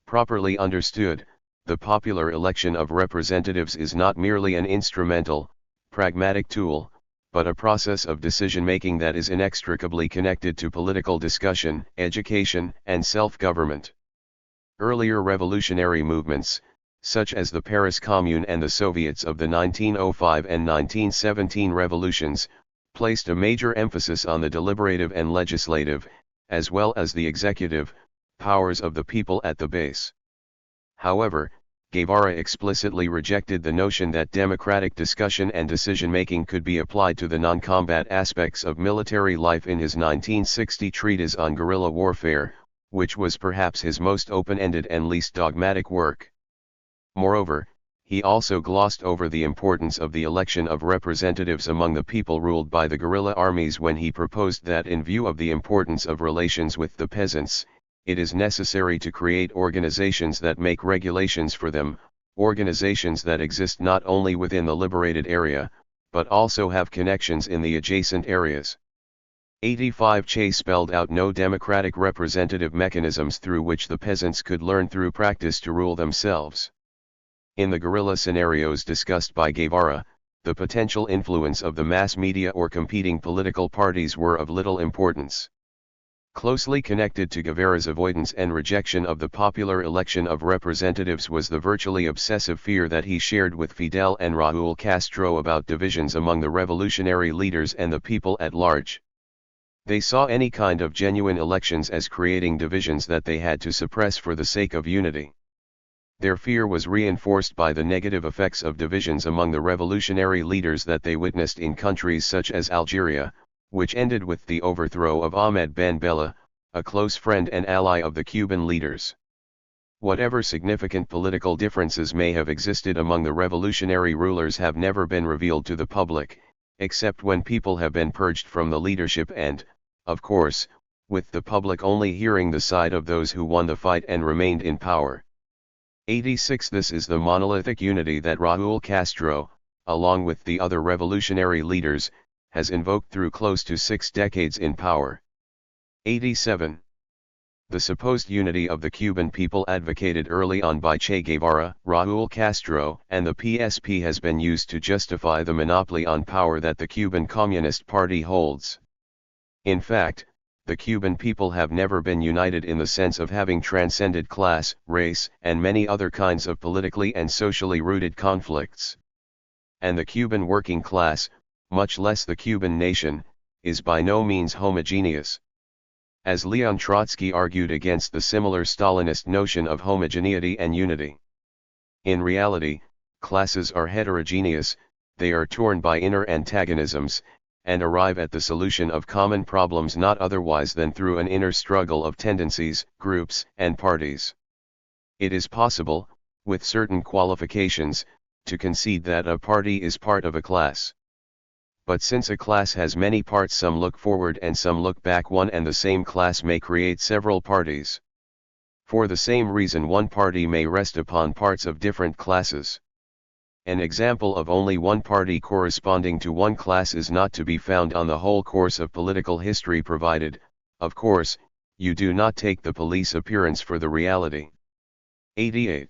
Properly understood, the popular election of representatives is not merely an instrumental, pragmatic tool, but a process of decision-making that is inextricably connected to political discussion, education, and self-government. Earlier revolutionary movements, such as the Paris Commune and the Soviets of the 1905 and 1917 revolutions, placed a major emphasis on the deliberative and legislative, as well as the executive, powers of the people at the base. However, Guevara explicitly rejected the notion that democratic discussion and decision-making could be applied to the non-combat aspects of military life in his 1960 treatise on guerrilla warfare, which was perhaps his most open-ended and least dogmatic work. Moreover, he also glossed over the importance of the election of representatives among the people ruled by the guerrilla armies when he proposed that in view of the importance of relations with the peasants, it is necessary to create organizations that make regulations for them, organizations that exist not only within the liberated area, but also have connections in the adjacent areas. 85 Che spelled out no democratic representative mechanisms through which the peasants could learn through practice to rule themselves. In the guerrilla scenarios discussed by Guevara, the potential influence of the mass media or competing political parties were of little importance. Closely connected to Guevara's avoidance and rejection of the popular election of representatives was the virtually obsessive fear that he shared with Fidel and Raúl Castro about divisions among the revolutionary leaders and the people at large. They saw any kind of genuine elections as creating divisions that they had to suppress for the sake of unity. Their fear was reinforced by the negative effects of divisions among the revolutionary leaders that they witnessed in countries such as Algeria, which ended with the overthrow of Ahmed Ben Bella, a close friend and ally of the Cuban leaders. Whatever significant political differences may have existed among the revolutionary rulers have never been revealed to the public, except when people have been purged from the leadership and, of course, with the public only hearing the side of those who won the fight and remained in power. 86 This is the monolithic unity that Raúl Castro, along with the other revolutionary leaders, has invoked through close to 6 decades in power. 87. The supposed unity of the Cuban people advocated early on by Che Guevara, Raúl Castro, and the PSP has been used to justify the monopoly on power that the Cuban Communist Party holds. In fact, the Cuban people have never been united in the sense of having transcended class, race, and many other kinds of politically and socially rooted conflicts. And the Cuban working class, much less the Cuban nation, is by no means homogeneous. As Leon Trotsky argued against the similar Stalinist notion of homogeneity and unity. In reality, classes are heterogeneous, they are torn by inner antagonisms, and arrive at the solution of common problems not otherwise than through an inner struggle of tendencies, groups, and parties. It is possible, with certain qualifications, to concede that a party is part of a class. But since a class has many parts, some look forward and some look back, one and the same class may create several parties. For the same reason, one party may rest upon parts of different classes. An example of only one party corresponding to one class is not to be found on the whole course of political history, provided, Of course, you do not take the police appearance for the reality. 88.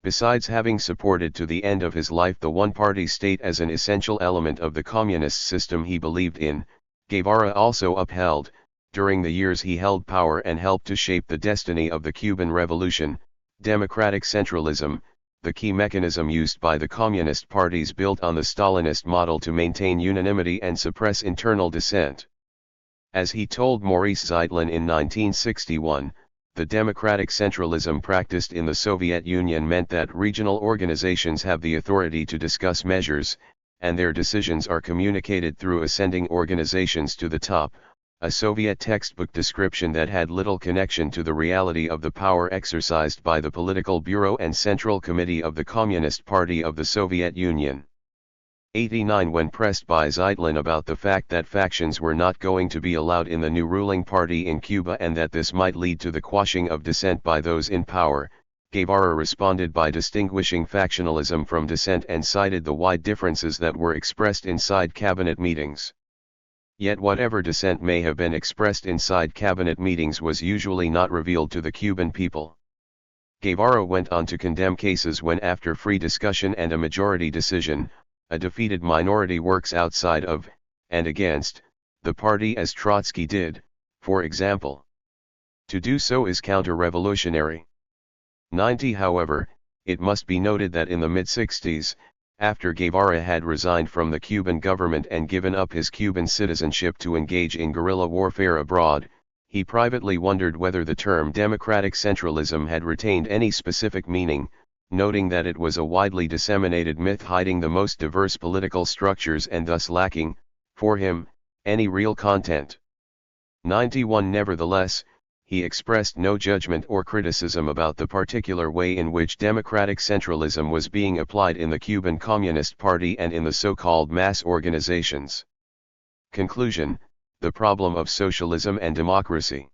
Besides having supported to the end of his life the one-party state as an essential element of the communist system he believed in, Guevara also upheld, during the years he held power and helped to shape the destiny of the Cuban Revolution, democratic centralism, the key mechanism used by the communist parties built on the Stalinist model to maintain unanimity and suppress internal dissent. As he told Maurice Zeitlin in 1961, the democratic centralism practiced in the Soviet Union meant that regional organizations have the authority to discuss measures, and their decisions are communicated through ascending organizations to the top, a Soviet textbook description that had little connection to the reality of the power exercised by the Political Bureau and Central Committee of the Communist Party of the Soviet Union. 89. When pressed by Zeitlin about the fact that factions were not going to be allowed in the new ruling party in Cuba and that this might lead to the quashing of dissent by those in power, Guevara responded by distinguishing factionalism from dissent and cited the wide differences that were expressed inside cabinet meetings. Yet whatever dissent may have been expressed inside cabinet meetings was usually not revealed to the Cuban people. Guevara went on to condemn cases when, after free discussion and a majority decision, a defeated minority works outside of, and against, the party, as Trotsky did, for example. To do so is counter-revolutionary. 90. However, it must be noted that in the mid-60s, after Guevara had resigned from the Cuban government and given up his Cuban citizenship to engage in guerrilla warfare abroad, he privately wondered whether the term democratic centralism had retained any specific meaning, noting that it was a widely disseminated myth hiding the most diverse political structures and thus lacking, for him, any real content. 91. Nevertheless, he expressed no judgment or criticism about the particular way in which democratic centralism was being applied in the Cuban Communist Party and in the so-called mass organizations. Conclusion: the problem of socialism and democracy.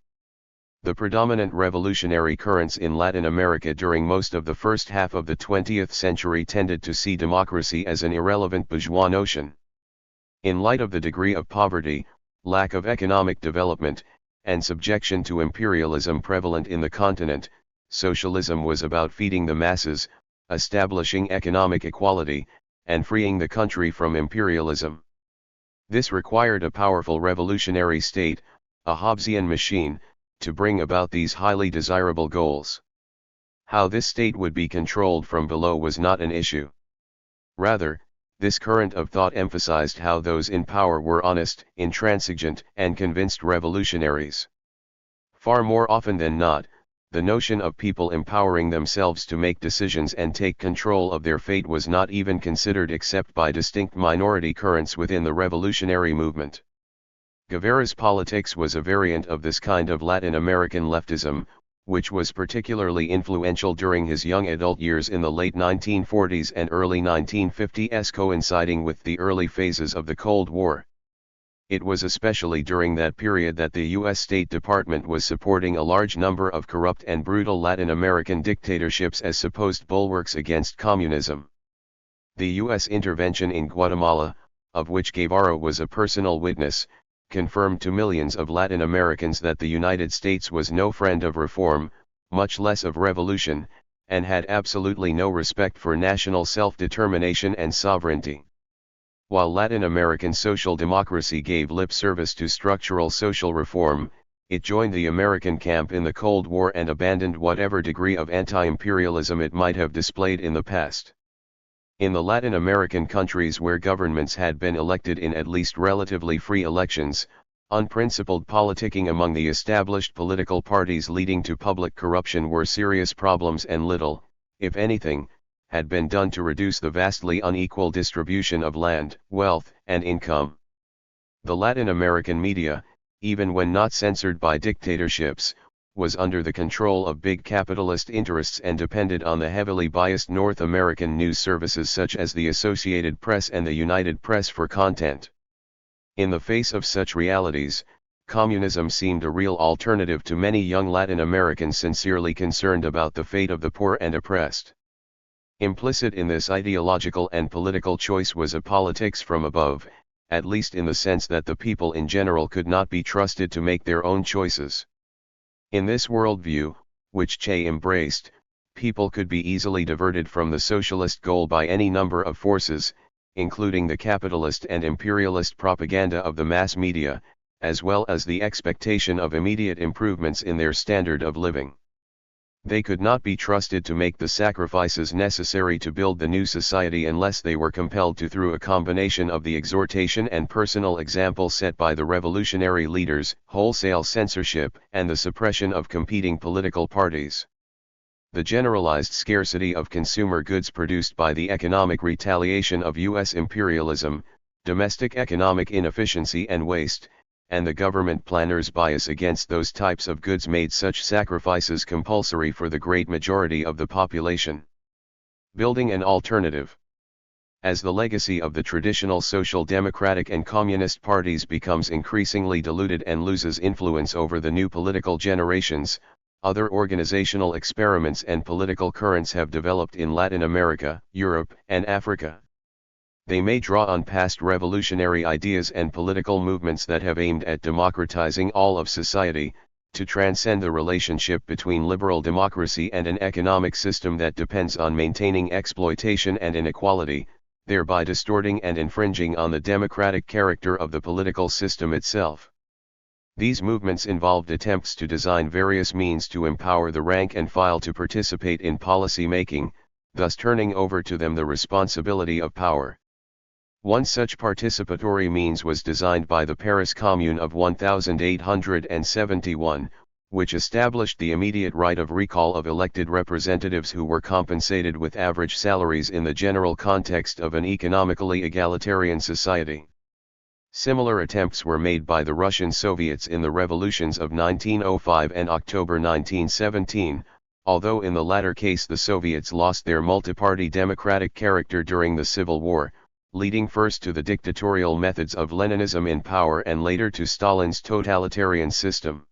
The predominant revolutionary currents in Latin America during most of the first half of the 20th century tended to see democracy as an irrelevant bourgeois notion. In light of the degree of poverty, lack of economic development, and subjection to imperialism prevalent in the continent, socialism was about feeding the masses, establishing economic equality, and freeing the country from imperialism. This required a powerful revolutionary state, a Hobbesian machine, to bring about these highly desirable goals. How this state would be controlled from below was not an issue. Rather, this current of thought emphasized how those in power were honest, intransigent, and convinced revolutionaries. Far more often than not, the notion of people empowering themselves to make decisions and take control of their fate was not even considered except by distinct minority currents within the revolutionary movement. Guevara's politics was a variant of this kind of Latin American leftism, which was particularly influential during his young adult years in the late 1940s and early 1950s, coinciding with the early phases of the Cold War. It was especially during that period that the U.S. State Department was supporting a large number of corrupt and brutal Latin American dictatorships as supposed bulwarks against communism. The U.S. intervention in Guatemala, of which Guevara was a personal witness, confirmed to millions of Latin Americans that the United States was no friend of reform, much less of revolution, and had absolutely no respect for national self-determination and sovereignty. While Latin American social democracy gave lip service to structural social reform, it joined the American camp in the Cold War and abandoned whatever degree of anti-imperialism it might have displayed in the past. In the Latin American countries where governments had been elected in at least relatively free elections, unprincipled politicking among the established political parties leading to public corruption were serious problems, and little, if anything, had been done to reduce the vastly unequal distribution of land, wealth, and income. The Latin American media, even when not censored by dictatorships, was under the control of big capitalist interests and depended on the heavily biased North American news services such as the Associated Press and the United Press for content. In the face of such realities, communism seemed a real alternative to many young Latin Americans sincerely concerned about the fate of the poor and oppressed. Implicit in this ideological and political choice was a politics from above, at least in the sense that the people in general could not be trusted to make their own choices. In this worldview, which Che embraced, people could be easily diverted from the socialist goal by any number of forces, including the capitalist and imperialist propaganda of the mass media, as well as the expectation of immediate improvements in their standard of living. They could not be trusted to make the sacrifices necessary to build the new society unless they were compelled to through a combination of the exhortation and personal example set by the revolutionary leaders, wholesale censorship, and the suppression of competing political parties. The generalized scarcity of consumer goods produced by the economic retaliation of U.S. imperialism, domestic economic inefficiency and waste, and the government planners' bias against those types of goods made such sacrifices compulsory for the great majority of the population. Building an alternative. As the legacy of the traditional social democratic and communist parties becomes increasingly diluted and loses influence over the new political generations, other organizational experiments and political currents have developed in Latin America, Europe, and Africa. They may draw on past revolutionary ideas and political movements that have aimed at democratizing all of society, to transcend the relationship between liberal democracy and an economic system that depends on maintaining exploitation and inequality, thereby distorting and infringing on the democratic character of the political system itself. These movements involved attempts to design various means to empower the rank and file to participate in policy making, thus turning over to them the responsibility of power. One such participatory means was designed by the Paris Commune of 1871, which established the immediate right of recall of elected representatives who were compensated with average salaries in the general context of an economically egalitarian society. Similar attempts were made by the Russian Soviets in the revolutions of 1905 and October 1917, although in the latter case the Soviets lost their multi-party democratic character during the Civil War, leading first to the dictatorial methods of Leninism in power and later to Stalin's totalitarian system.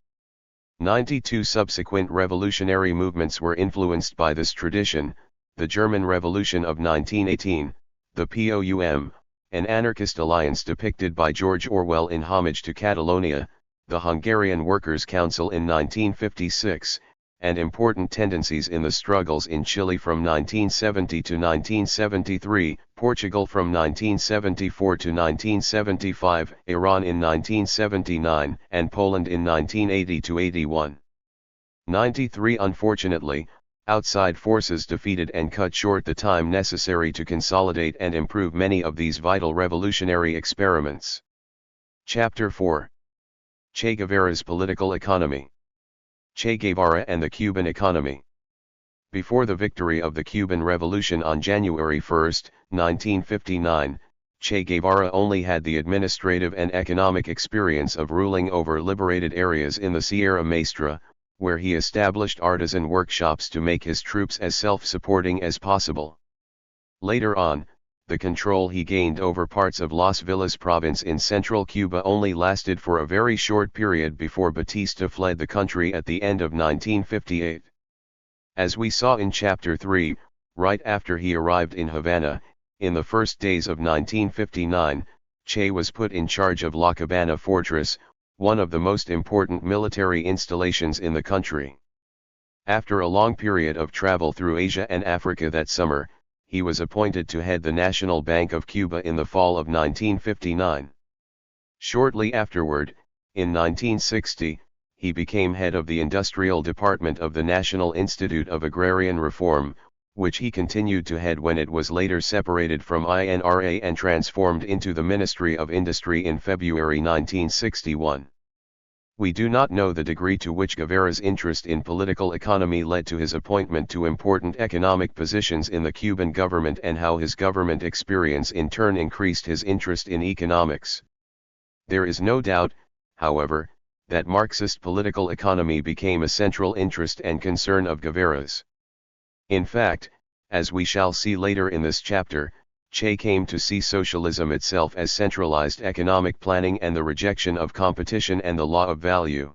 92 subsequent revolutionary movements were influenced by this tradition: the German Revolution of 1918, the POUM, an anarchist alliance depicted by George Orwell in Homage to Catalonia, the Hungarian Workers' Council in 1956, and important tendencies in the struggles in Chile from 1970 to 1973, Portugal from 1974 to 1975, Iran in 1979, and Poland in 1980 to 81. 93 Unfortunately, outside forces defeated and cut short the time necessary to consolidate and improve many of these vital revolutionary experiments. Chapter 4. Che Guevara's Political Economy. Che Guevara and the Cuban Economy. Before the victory of the Cuban Revolution on January 1, 1959, Che Guevara only had the administrative and economic experience of ruling over liberated areas in the Sierra Maestra, where he established artisan workshops to make his troops as self-supporting as possible. Later on, the control he gained over parts of Las Villas province in central Cuba only lasted for a very short period before Batista fled the country at the end of 1958. As we saw in Chapter 3, right after he arrived in Havana, in the first days of 1959, Che was put in charge of La Cabana Fortress, one of the most important military installations in the country. After a long period of travel through Asia and Africa that summer, he was appointed to head the National Bank of Cuba in the fall of 1959. Shortly afterward, in 1960, he became head of the Industrial Department of the National Institute of Agrarian Reform, which he continued to head when it was later separated from INRA and transformed into the Ministry of Industry in February 1961. We do not know the degree to which Guevara's interest in political economy led to his appointment to important economic positions in the Cuban government and how his government experience in turn increased his interest in economics. There is no doubt, however, that Marxist political economy became a central interest and concern of Guevara's. In fact, as we shall see later in this chapter, Che came to see socialism itself as centralized economic planning and the rejection of competition and the law of value.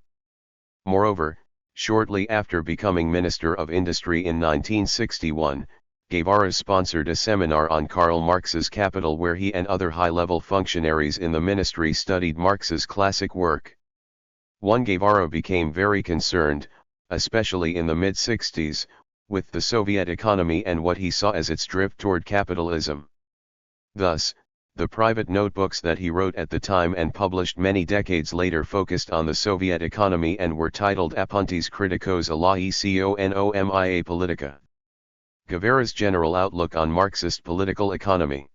Moreover, shortly after becoming Minister of Industry in 1961, Guevara sponsored a seminar on Karl Marx's Capital where he and other high-level functionaries in the ministry studied Marx's classic work. Guevara became very concerned, especially in the mid-60s, with the Soviet economy and what he saw as its drift toward capitalism. Thus, the private notebooks that he wrote at the time and published many decades later focused on the Soviet economy and were titled Apuntes Criticos a la Economia Politica. Guevara's general outlook on Marxist political economy.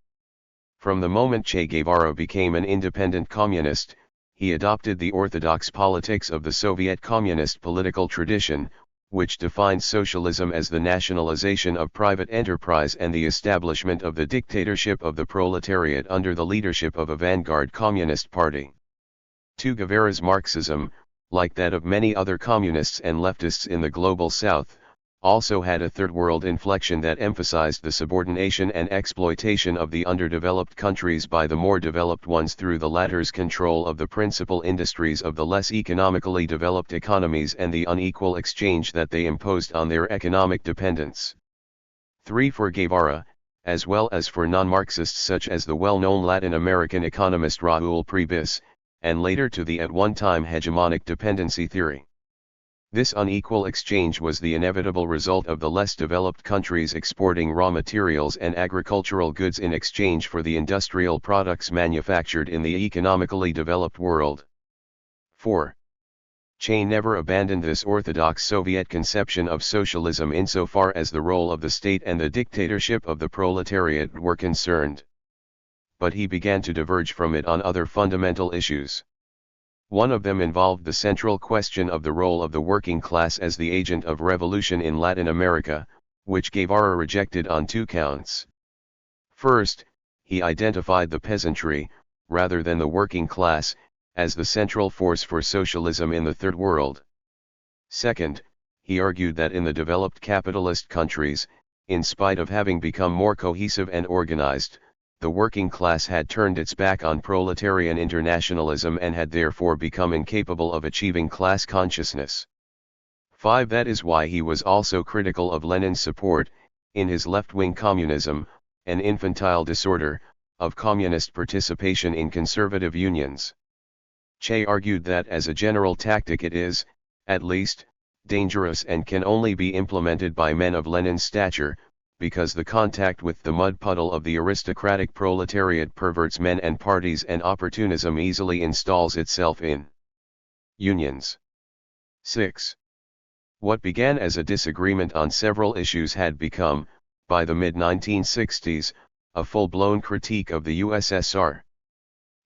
From the moment Che Guevara became an independent communist, he adopted the orthodox politics of the Soviet communist political tradition, which defined socialism as the nationalization of private enterprise and the establishment of the dictatorship of the proletariat under the leadership of a vanguard communist party. To Guevara's Marxism, like that of many other communists and leftists in the global South, also had a third world inflection that emphasized the subordination and exploitation of the underdeveloped countries by the more developed ones through the latter's control of the principal industries of the less economically developed economies and the unequal exchange that they imposed on their economic dependence. 3. For Guevara, as well as for non-Marxists such as the well-known Latin American economist Raúl Prebys, and later to the at one time hegemonic dependency theory. This unequal exchange was the inevitable result of the less developed countries exporting raw materials and agricultural goods in exchange for the industrial products manufactured in the economically developed world. 4. Che never abandoned this orthodox Soviet conception of socialism insofar as the role of the state and the dictatorship of the proletariat were concerned. But he began to diverge from it on other fundamental issues. One of them involved the central question of the role of the working class as the agent of revolution in Latin America, which Guevara rejected on 2 counts. First, he identified the peasantry, rather than the working class, as the central force for socialism in the Third World. Second, he argued that in the developed capitalist countries, in spite of having become more cohesive and organized, the working class had turned its back on proletarian internationalism and had therefore become incapable of achieving class consciousness. 5. That is why he was also critical of Lenin's support, in his left-wing communism, an infantile disorder, of communist participation in conservative unions. Che argued that as a general tactic it is, at least, dangerous and can only be implemented by men of Lenin's stature, because the contact with the mud puddle of the aristocratic proletariat perverts men and parties and opportunism easily installs itself in unions. 6. What began as a disagreement on several issues had become, by the mid-1960s, a full-blown critique of the USSR.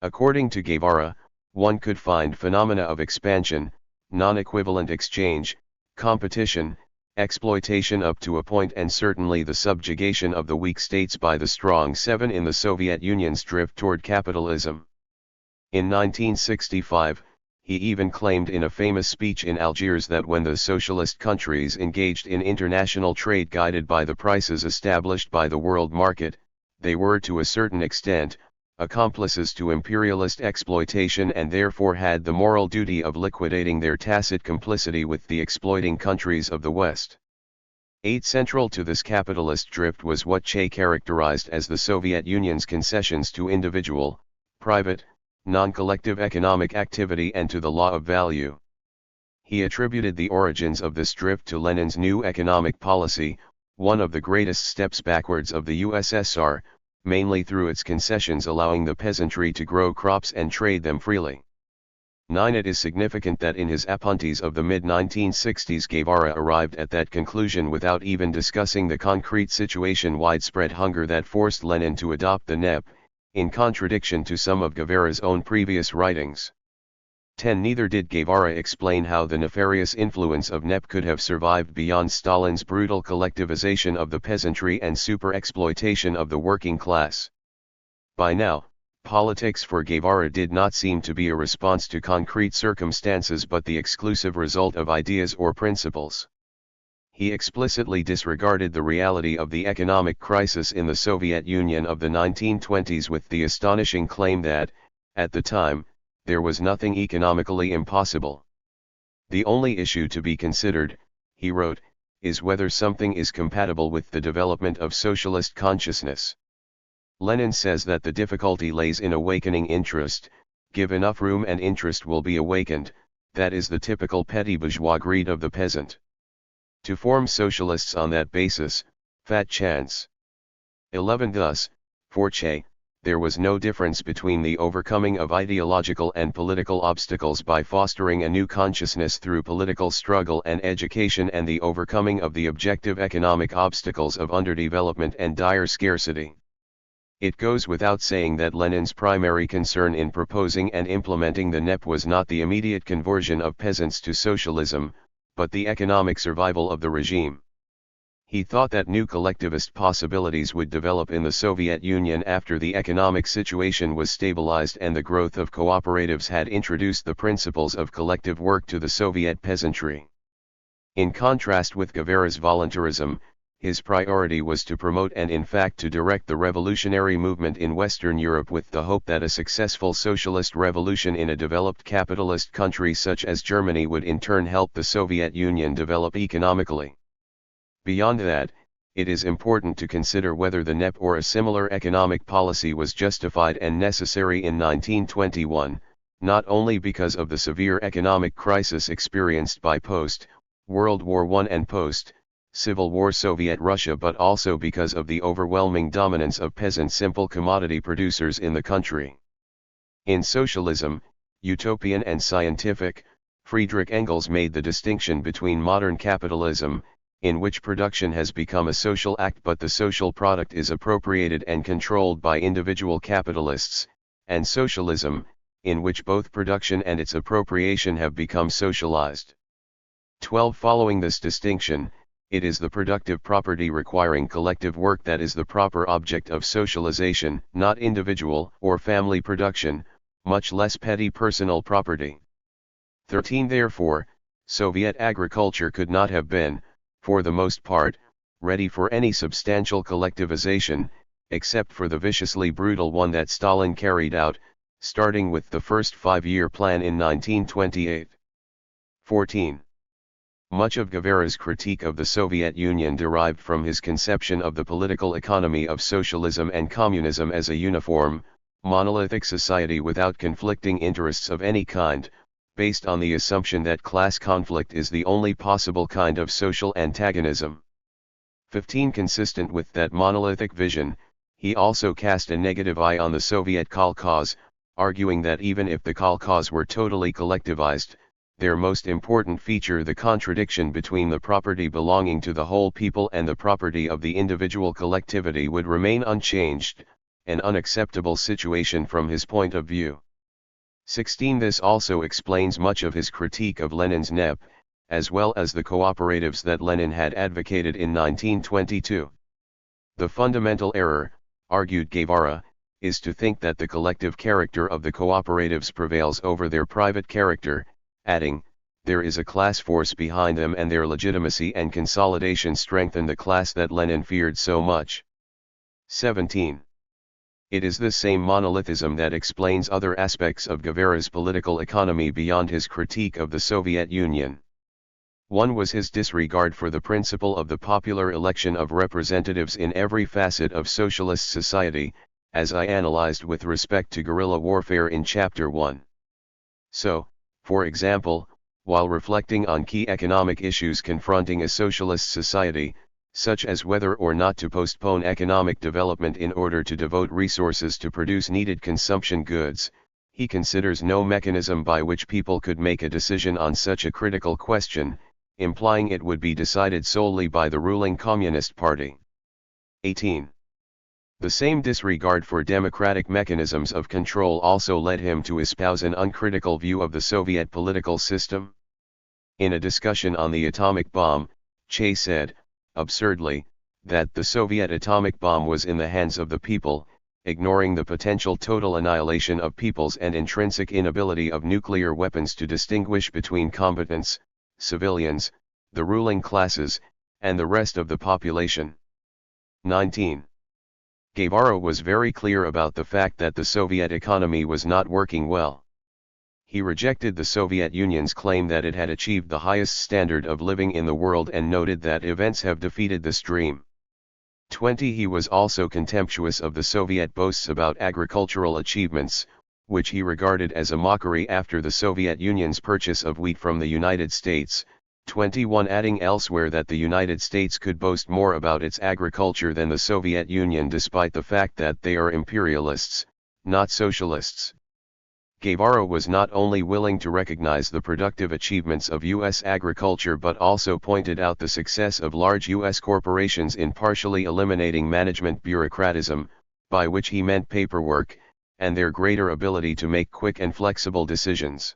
According to Guevara, one could find phenomena of expansion, non-equivalent exchange, competition, exploitation up to a point and certainly the subjugation of the weak states by the strong seven in the Soviet Union's drift toward capitalism. In 1965, he even claimed in a famous speech in Algiers that when the socialist countries engaged in international trade guided by the prices established by the world market, they were to a certain extent, accomplices to imperialist exploitation and therefore had the moral duty of liquidating their tacit complicity with the exploiting countries of the West. 8. Central to this capitalist drift was what Che characterized as the Soviet Union's concessions to individual, private, non-collective economic activity and to the law of value. He attributed the origins of this drift to Lenin's new economic policy, one of the greatest steps backwards of the USSR, mainly through its concessions allowing the peasantry to grow crops and trade them freely. 9. It is significant that in his Apuntes of the mid-1960s Guevara arrived at that conclusion without even discussing the concrete situation widespread hunger that forced Lenin to adopt the NEP, in contradiction to some of Guevara's own previous writings. 10. Neither did Guevara explain how the nefarious influence of NEP could have survived beyond Stalin's brutal collectivization of the peasantry and super-exploitation of the working class. By now, politics for Guevara did not seem to be a response to concrete circumstances but the exclusive result of ideas or principles. He explicitly disregarded the reality of the economic crisis in the Soviet Union of the 1920s with the astonishing claim that, at the time, there was nothing economically impossible. The only issue to be considered, he wrote, is whether something is compatible with the development of socialist consciousness. Lenin says that the difficulty lays in awakening interest. Give enough room and interest will be awakened, that is the typical petty bourgeois greed of the peasant. To form socialists on that basis, fat chance. 11. Thus, for Che, there was no difference between the overcoming of ideological and political obstacles by fostering a new consciousness through political struggle and education and the overcoming of the objective economic obstacles of underdevelopment and dire scarcity. It goes without saying that Lenin's primary concern in proposing and implementing the NEP was not the immediate conversion of peasants to socialism, but the economic survival of the regime. He thought that new collectivist possibilities would develop in the Soviet Union after the economic situation was stabilized and the growth of cooperatives had introduced the principles of collective work to the Soviet peasantry. In contrast with Guevara's voluntarism, his priority was to promote and in fact to direct the revolutionary movement in Western Europe with the hope that a successful socialist revolution in a developed capitalist country such as Germany would in turn help the Soviet Union develop economically. Beyond that, it is important to consider whether the NEP or a similar economic policy was justified and necessary in 1921, not only because of the severe economic crisis experienced by post-World War I and post-Civil War Soviet Russia but also because of the overwhelming dominance of peasant simple commodity producers in the country. In socialism, utopian and scientific, Friedrich Engels made the distinction between modern capitalism, in which production has become a social act but the social product is appropriated and controlled by individual capitalists, and socialism, in which both production and its appropriation have become socialized. 12. Following this distinction, it is the productive property requiring collective work that is the proper object of socialization, not individual or family production, much less petty personal property. 13. Therefore, Soviet agriculture could not have been, for the most part, ready for any substantial collectivization, except for the viciously brutal one that Stalin carried out, starting with the first five-year plan in 1928. 14. Much of Guevara's critique of the Soviet Union derived from his conception of the political economy of socialism and communism as a uniform, monolithic society without conflicting interests of any kind, based on the assumption that class conflict is the only possible kind of social antagonism. 15. Consistent with that monolithic vision, he also cast a negative eye on the Soviet kolkhoz, arguing that even if the kolkhoz were totally collectivized, their most important feature, the contradiction between the property belonging to the whole people and the property of the individual collectivity, would remain unchanged, an unacceptable situation from his point of view. 16. This also explains much of his critique of Lenin's NEP, as well as the cooperatives that Lenin had advocated in 1922. The fundamental error, argued Guevara, is to think that the collective character of the cooperatives prevails over their private character, adding, there is a class force behind them and their legitimacy and consolidation strengthen the class that Lenin feared so much. 17. It is this same monolithism that explains other aspects of Guevara's political economy beyond his critique of the Soviet Union. One was his disregard for the principle of the popular election of representatives in every facet of socialist society, as I analyzed with respect to guerrilla warfare in Chapter 1. So, for example, while reflecting on key economic issues confronting a socialist society, such as whether or not to postpone economic development in order to devote resources to produce needed consumption goods, he considers no mechanism by which people could make a decision on such a critical question, implying it would be decided solely by the ruling Communist Party. 18. The same disregard for democratic mechanisms of control also led him to espouse an uncritical view of the Soviet political system. In a discussion on the atomic bomb, Che said, absurdly, that the Soviet atomic bomb was in the hands of the people, ignoring the potential total annihilation of peoples and intrinsic inability of nuclear weapons to distinguish between combatants, civilians, the ruling classes, and the rest of the population. 19. Guevara was very clear about the fact that the Soviet economy was not working well. He rejected the Soviet Union's claim that it had achieved the highest standard of living in the world and noted that events have defeated this dream. 20. He was also contemptuous of the Soviet boasts about agricultural achievements, which he regarded as a mockery after the Soviet Union's purchase of wheat from the United States. 21. Adding elsewhere that the United States could boast more about its agriculture than the Soviet Union despite the fact that they are imperialists, not socialists. Guevara was not only willing to recognize the productive achievements of U.S. agriculture but also pointed out the success of large U.S. corporations in partially eliminating management bureaucratism, by which he meant paperwork, and their greater ability to make quick and flexible decisions.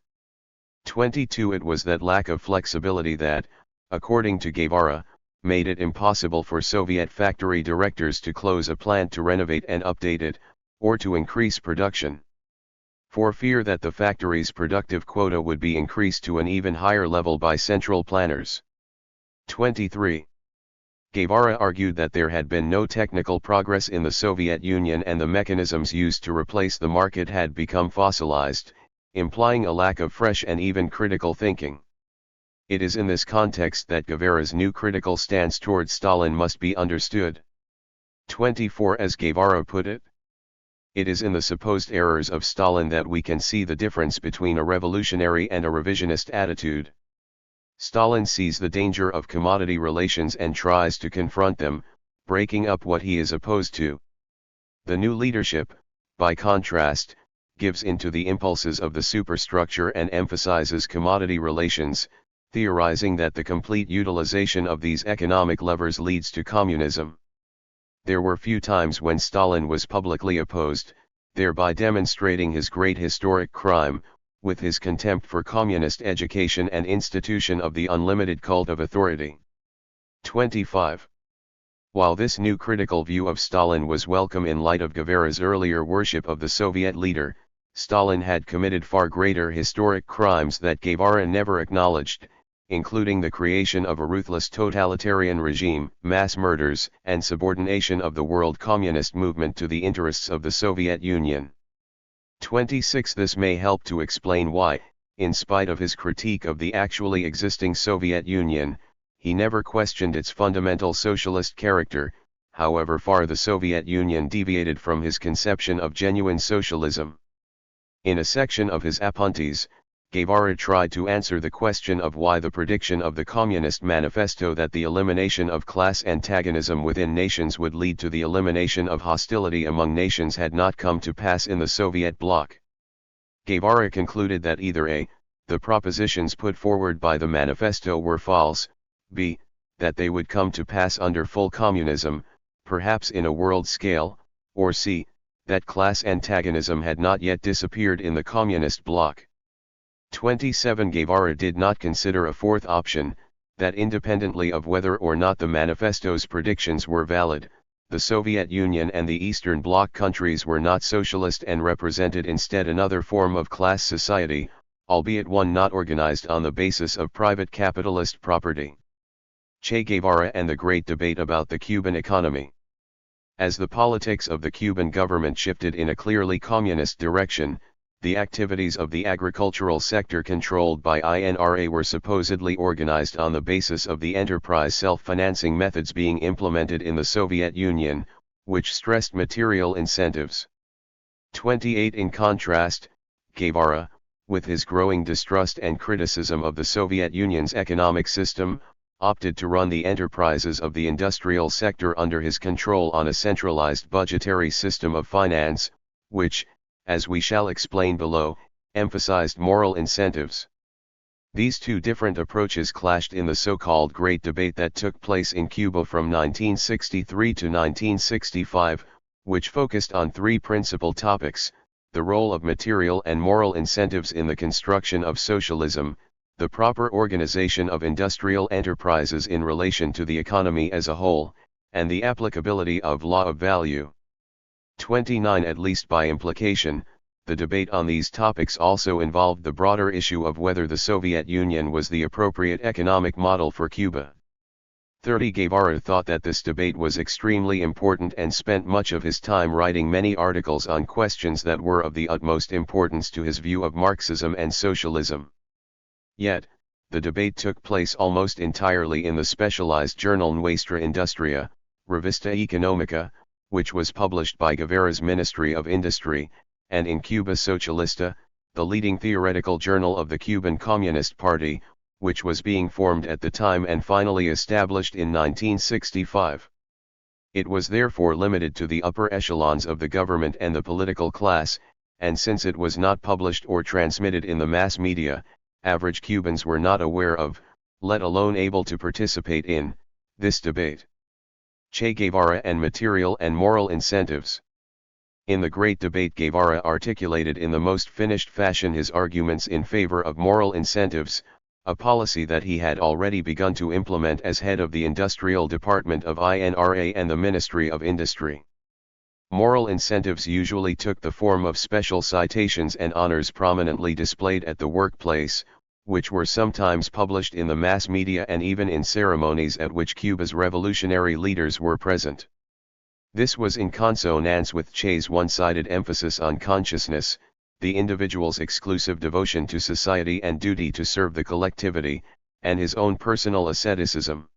22. It was that lack of flexibility that, according to Guevara, made it impossible for Soviet factory directors to close a plant to renovate and update it, or to increase production. For fear that the factory's productive quota would be increased to an even higher level by central planners. 23. Guevara argued that there had been no technical progress in the Soviet Union and the mechanisms used to replace the market had become fossilized, implying a lack of fresh and even critical thinking. It is in this context that Guevara's new critical stance towards Stalin must be understood. 24. As Guevara put it, it is in the supposed errors of Stalin that we can see the difference between a revolutionary and a revisionist attitude. Stalin sees the danger of commodity relations and tries to confront them, breaking up what he is opposed to. The new leadership, by contrast, gives in to the impulses of the superstructure and emphasizes commodity relations, theorizing that the complete utilization of these economic levers leads to communism. There were few times when Stalin was publicly opposed, thereby demonstrating his great historic crime, with his contempt for communist education and institution of the unlimited cult of authority. 25. While this new critical view of Stalin was welcome in light of Guevara's earlier worship of the Soviet leader, Stalin had committed far greater historic crimes that Guevara never acknowledged, including the creation of a ruthless totalitarian regime, mass murders, and subordination of the world communist movement to the interests of the Soviet Union. 26. This may help to explain why, in spite of his critique of the actually existing Soviet Union, he never questioned its fundamental socialist character, however far the Soviet Union deviated from his conception of genuine socialism. In a section of his Apuntes, Guevara tried to answer the question of why the prediction of the Communist Manifesto that the elimination of class antagonism within nations would lead to the elimination of hostility among nations had not come to pass in the Soviet bloc. Guevara concluded that either a, the propositions put forward by the manifesto were false, b, that they would come to pass under full communism, perhaps in a world scale, or c, that class antagonism had not yet disappeared in the communist bloc. 27. Guevara did not consider a fourth option, that independently of whether or not the manifesto's predictions were valid, the Soviet Union and the Eastern Bloc countries were not socialist and represented instead another form of class society, albeit one not organized on the basis of private capitalist property. Che Guevara and the Great Debate about the Cuban Economy. As the politics of the Cuban government shifted in a clearly communist direction, the activities of the agricultural sector controlled by INRA were supposedly organized on the basis of the enterprise self-financing methods being implemented in the Soviet Union, which stressed material incentives. 28. In contrast, Guevara, with his growing distrust and criticism of the Soviet Union's economic system, opted to run the enterprises of the industrial sector under his control on a centralized budgetary system of finance, which, as we shall explain below, emphasized moral incentives. These two different approaches clashed in the so-called Great Debate that took place in Cuba from 1963 to 1965, which focused on three principal topics: the role of material and moral incentives in the construction of socialism, the proper organization of industrial enterprises in relation to the economy as a whole, and the applicability of law of value. 29. At least by implication, the debate on these topics also involved the broader issue of whether the Soviet Union was the appropriate economic model for Cuba. Che Guevara thought that this debate was extremely important and spent much of his time writing many articles on questions that were of the utmost importance to his view of Marxism and socialism. Yet, the debate took place almost entirely in the specialized journal Nuestra Industria, Revista Económica, which was published by Guevara's Ministry of Industry, and in Cuba Socialista, the leading theoretical journal of the Cuban Communist Party, which was being formed at the time and finally established in 1965. It was therefore limited to the upper echelons of the government and the political class, and since it was not published or transmitted in the mass media, average Cubans were not aware of, let alone able to participate in, this debate. Che Guevara and material and moral incentives. In the great debate, Guevara articulated in the most finished fashion his arguments in favor of moral incentives, a policy that he had already begun to implement as head of the Industrial Department of INRA and the Ministry of Industry. Moral incentives usually took the form of special citations and honors prominently displayed at the workplace, which were sometimes published in the mass media and even in ceremonies at which Cuba's revolutionary leaders were present. This was in consonance with Che's one-sided emphasis on consciousness, the individual's exclusive devotion to society and duty to serve the collectivity, and his own personal asceticism.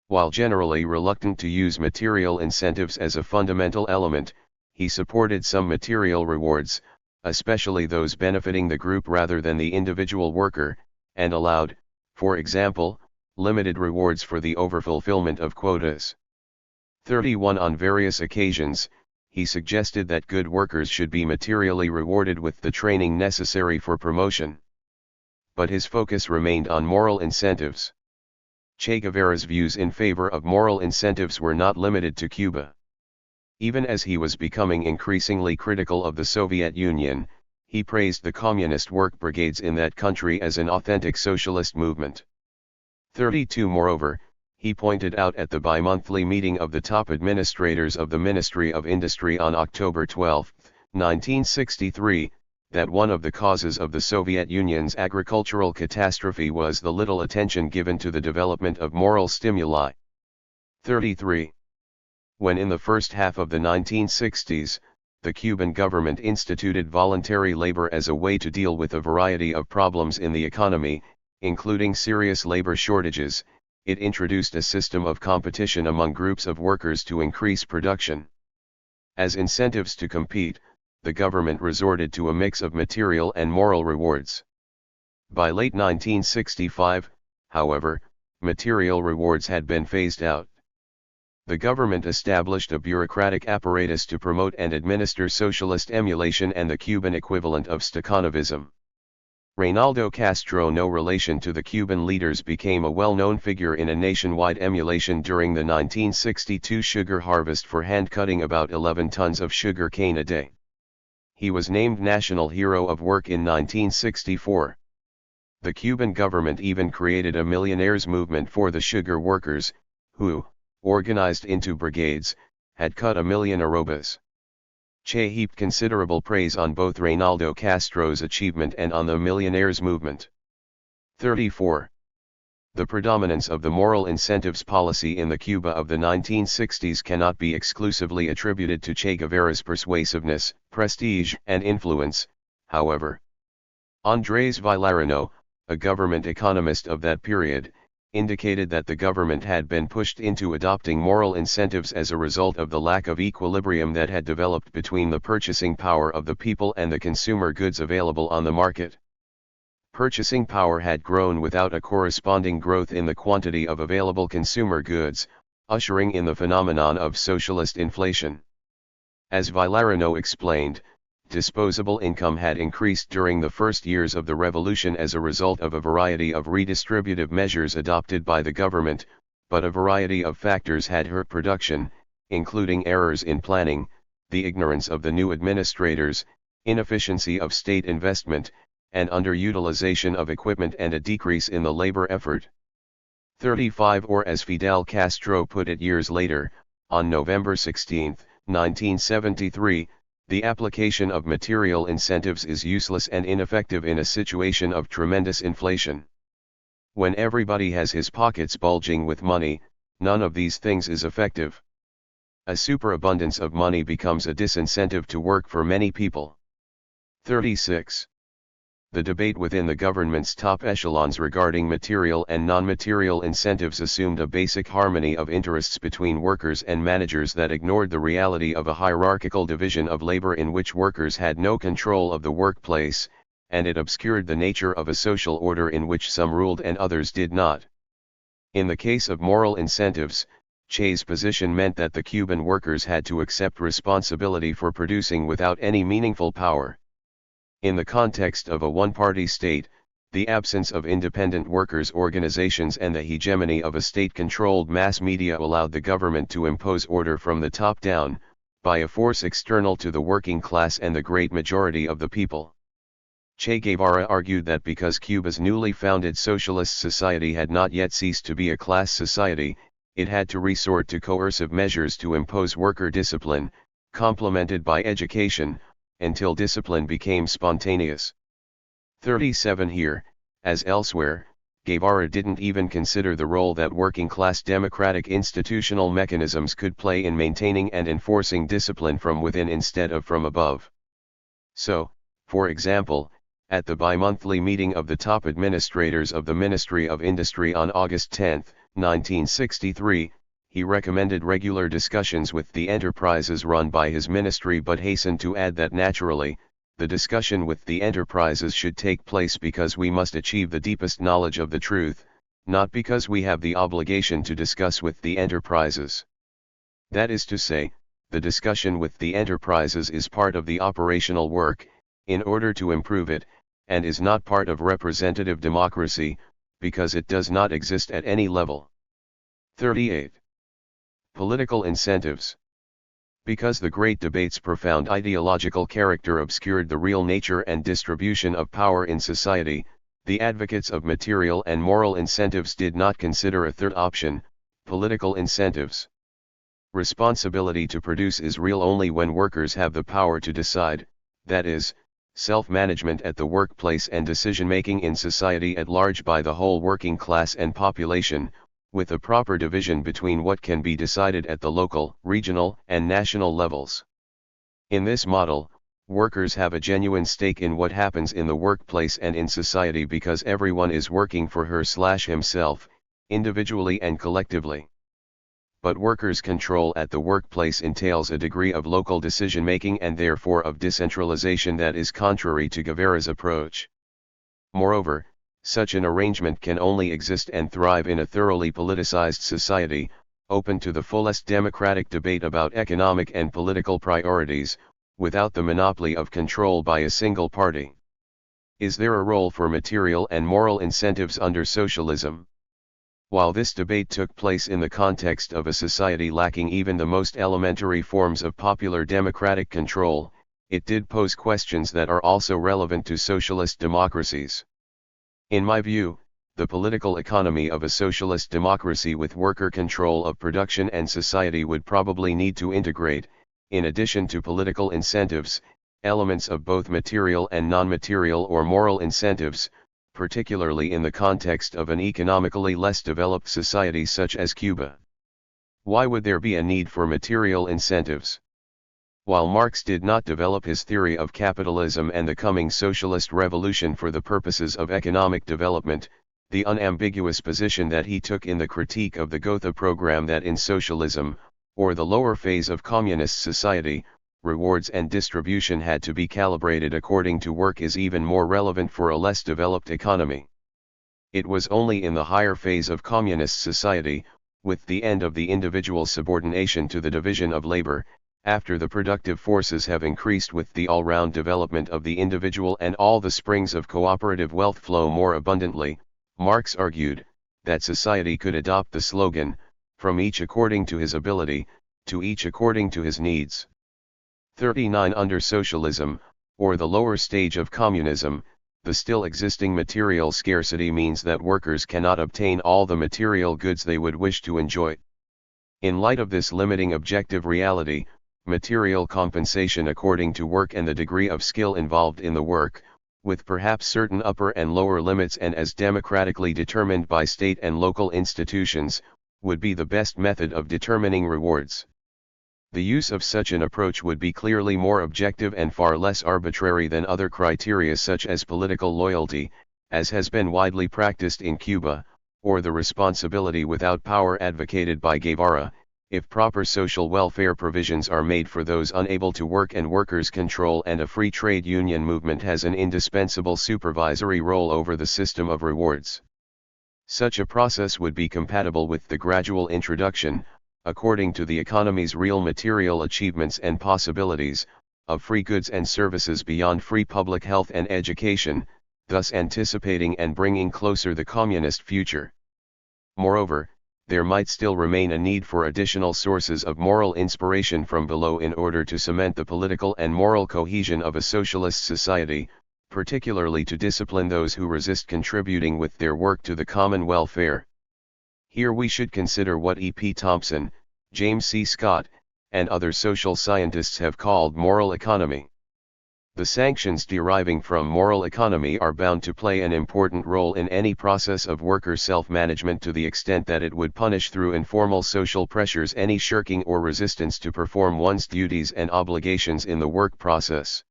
While generally reluctant to use material incentives as a fundamental element, he supported some material rewards, especially those benefiting the group rather than the individual worker, and allowed, for example, limited rewards for the overfulfillment of quotas. 31 On various occasions, he suggested that good workers should be materially rewarded with the training necessary for promotion. But his focus remained on moral incentives. Che Guevara's views in favor of moral incentives were not limited to Cuba. Even as he was becoming increasingly critical of the Soviet Union, he praised the communist work brigades in that country as an authentic socialist movement. 32 Moreover, he pointed out at the bi-monthly meeting of the top administrators of the Ministry of Industry on October 12, 1963, that one of the causes of the Soviet Union's agricultural catastrophe was the little attention given to the development of moral stimuli. 33. When in the first half of the 1960s, the Cuban government instituted voluntary labor as a way to deal with a variety of problems in the economy, including serious labor shortages, it introduced a system of competition among groups of workers to increase production. As incentives to compete, the government resorted to a mix of material and moral rewards. By late 1965, however, material rewards had been phased out. The government established a bureaucratic apparatus to promote and administer socialist emulation and the Cuban equivalent of Stakhanovism. Reynaldo Castro, no relation to the Cuban leaders, became a well-known figure in a nationwide emulation during the 1962 sugar harvest for hand-cutting about 11 tons of sugar cane a day. He was named National Hero of Work in 1964. The Cuban government even created a millionaires' movement for the sugar workers, who, organized into brigades, had cut 1 million arrobas. Che heaped considerable praise on both Reynaldo Castro's achievement and on the millionaires' movement. 34. The predominance of the moral incentives policy in the Cuba of the 1960s cannot be exclusively attributed to Che Guevara's persuasiveness, prestige, and influence, however. Andrés Villarano, a government economist of that period, indicated that the government had been pushed into adopting moral incentives as a result of the lack of equilibrium that had developed between the purchasing power of the people and the consumer goods available on the market. Purchasing power had grown without a corresponding growth in the quantity of available consumer goods, ushering in the phenomenon of socialist inflation. As Villarano explained, disposable income had increased during the first years of the revolution as a result of a variety of redistributive measures adopted by the government, but a variety of factors had hurt production, including errors in planning, the ignorance of the new administrators, inefficiency of state investment, and underutilization of equipment and a decrease in the labor effort. 35 Or as Fidel Castro put it years later, on November 16, 1973, the application of material incentives is useless and ineffective in a situation of tremendous inflation. When everybody has his pockets bulging with money, None of these things is effective. A superabundance of money becomes a disincentive to work for many people. 36. The debate within the government's top echelons regarding material and non-material incentives assumed a basic harmony of interests between workers and managers that ignored the reality of a hierarchical division of labor in which workers had no control of the workplace, and it obscured the nature of a social order in which some ruled and others did not. In the case of moral incentives, Che's position meant that the Cuban workers had to accept responsibility for producing without any meaningful power. In the context of a one-party state, the absence of independent workers' organizations and the hegemony of a state-controlled mass media allowed the government to impose order from the top down, by a force external to the working class and the great majority of the people. Che Guevara argued that because Cuba's newly founded socialist society had not yet ceased to be a class society, it had to resort to coercive measures to impose worker discipline, complemented by education, until discipline became spontaneous. 37 Here, as elsewhere, Guevara didn't even consider the role that working-class democratic institutional mechanisms could play in maintaining and enforcing discipline from within instead of from above. So, for example, at the bi-monthly meeting of the top administrators of the Ministry of Industry on August 10, 1963, he recommended regular discussions with the enterprises run by his ministry, but hastened to add that naturally, the discussion with the enterprises should take place because we must achieve the deepest knowledge of the truth, not because we have the obligation to discuss with the enterprises. That is to say, the discussion with the enterprises is part of the operational work, in order to improve it, and is not part of representative democracy, because it does not exist at any level. 38. Political incentives. Because the great debate's profound ideological character obscured the real nature and distribution of power in society, the advocates of material and moral incentives did not consider a third option, political incentives. Responsibility to produce is real only when workers have the power to decide, that is, self-management at the workplace and decision-making in society at large by the whole working class and population, with a proper division between what can be decided at the local, regional, and national levels. In this model, workers have a genuine stake in what happens in the workplace and in society because everyone is working for her/himself, individually and collectively. But workers' control at the workplace entails a degree of local decision-making and therefore of decentralization that is contrary to Guevara's approach. Moreover, such an arrangement can only exist and thrive in a thoroughly politicized society, open to the fullest democratic debate about economic and political priorities, without the monopoly of control by a single party. Is there a role for material and moral incentives under socialism? While this debate took place in the context of a society lacking even the most elementary forms of popular democratic control, it did pose questions that are also relevant to socialist democracies. In my view, the political economy of a socialist democracy with worker control of production and society would probably need to integrate, in addition to political incentives, elements of both material and non-material or moral incentives, particularly in the context of an economically less developed society such as Cuba. Why would there be a need for material incentives? While Marx did not develop his theory of capitalism and the coming socialist revolution for the purposes of economic development, the unambiguous position that he took in the critique of the Gotha program that in socialism, or the lower phase of communist society, rewards and distribution had to be calibrated according to work is even more relevant for a less developed economy. It was only in the higher phase of communist society, with the end of the individual subordination to the division of labor, after the productive forces have increased with the all-round development of the individual and all the springs of cooperative wealth flow more abundantly, Marx argued, that society could adopt the slogan, from each according to his ability, to each according to his needs. 39 Under socialism, or the lower stage of communism, the still existing material scarcity means that workers cannot obtain all the material goods they would wish to enjoy. In light of this limiting objective reality, material compensation according to work and the degree of skill involved in the work, with perhaps certain upper and lower limits and as democratically determined by state and local institutions, would be the best method of determining rewards. The use of such an approach would be clearly more objective and far less arbitrary than other criteria such as political loyalty, as has been widely practiced in Cuba, or the responsibility without power advocated by Guevara, if proper social welfare provisions are made for those unable to work and workers' control and a free trade union movement has an indispensable supervisory role over the system of rewards. Such a process would be compatible with the gradual introduction, according to the economy's real material achievements and possibilities, of free goods and services beyond free public health and education, thus anticipating and bringing closer the communist future. Moreover, there might still remain a need for additional sources of moral inspiration from below in order to cement the political and moral cohesion of a socialist society, particularly to discipline those who resist contributing with their work to the common welfare. Here we should consider what E. P. Thompson, James C. Scott, and other social scientists have called moral economy. The sanctions deriving from moral economy are bound to play an important role in any process of worker self-management to the extent that it would punish through informal social pressures any shirking or resistance to perform one's duties and obligations in the work process.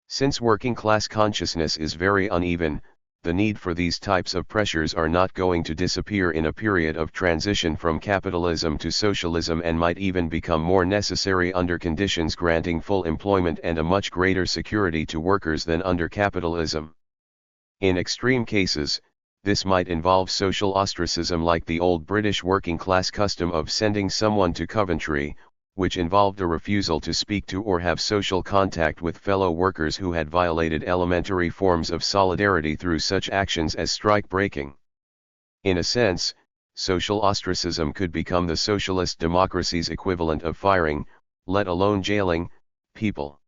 Since working class consciousness is very uneven, the need for these types of pressures are not going to disappear in a period of transition from capitalism to socialism and might even become more necessary under conditions granting full employment and a much greater security to workers than under capitalism. In extreme cases, this might involve social ostracism like the old British working class custom of sending someone to Coventry, which involved a refusal to speak to or have social contact with fellow workers who had violated elementary forms of solidarity through such actions as strike breaking. In a sense, social ostracism could become the socialist democracy's equivalent of firing, let alone jailing, people.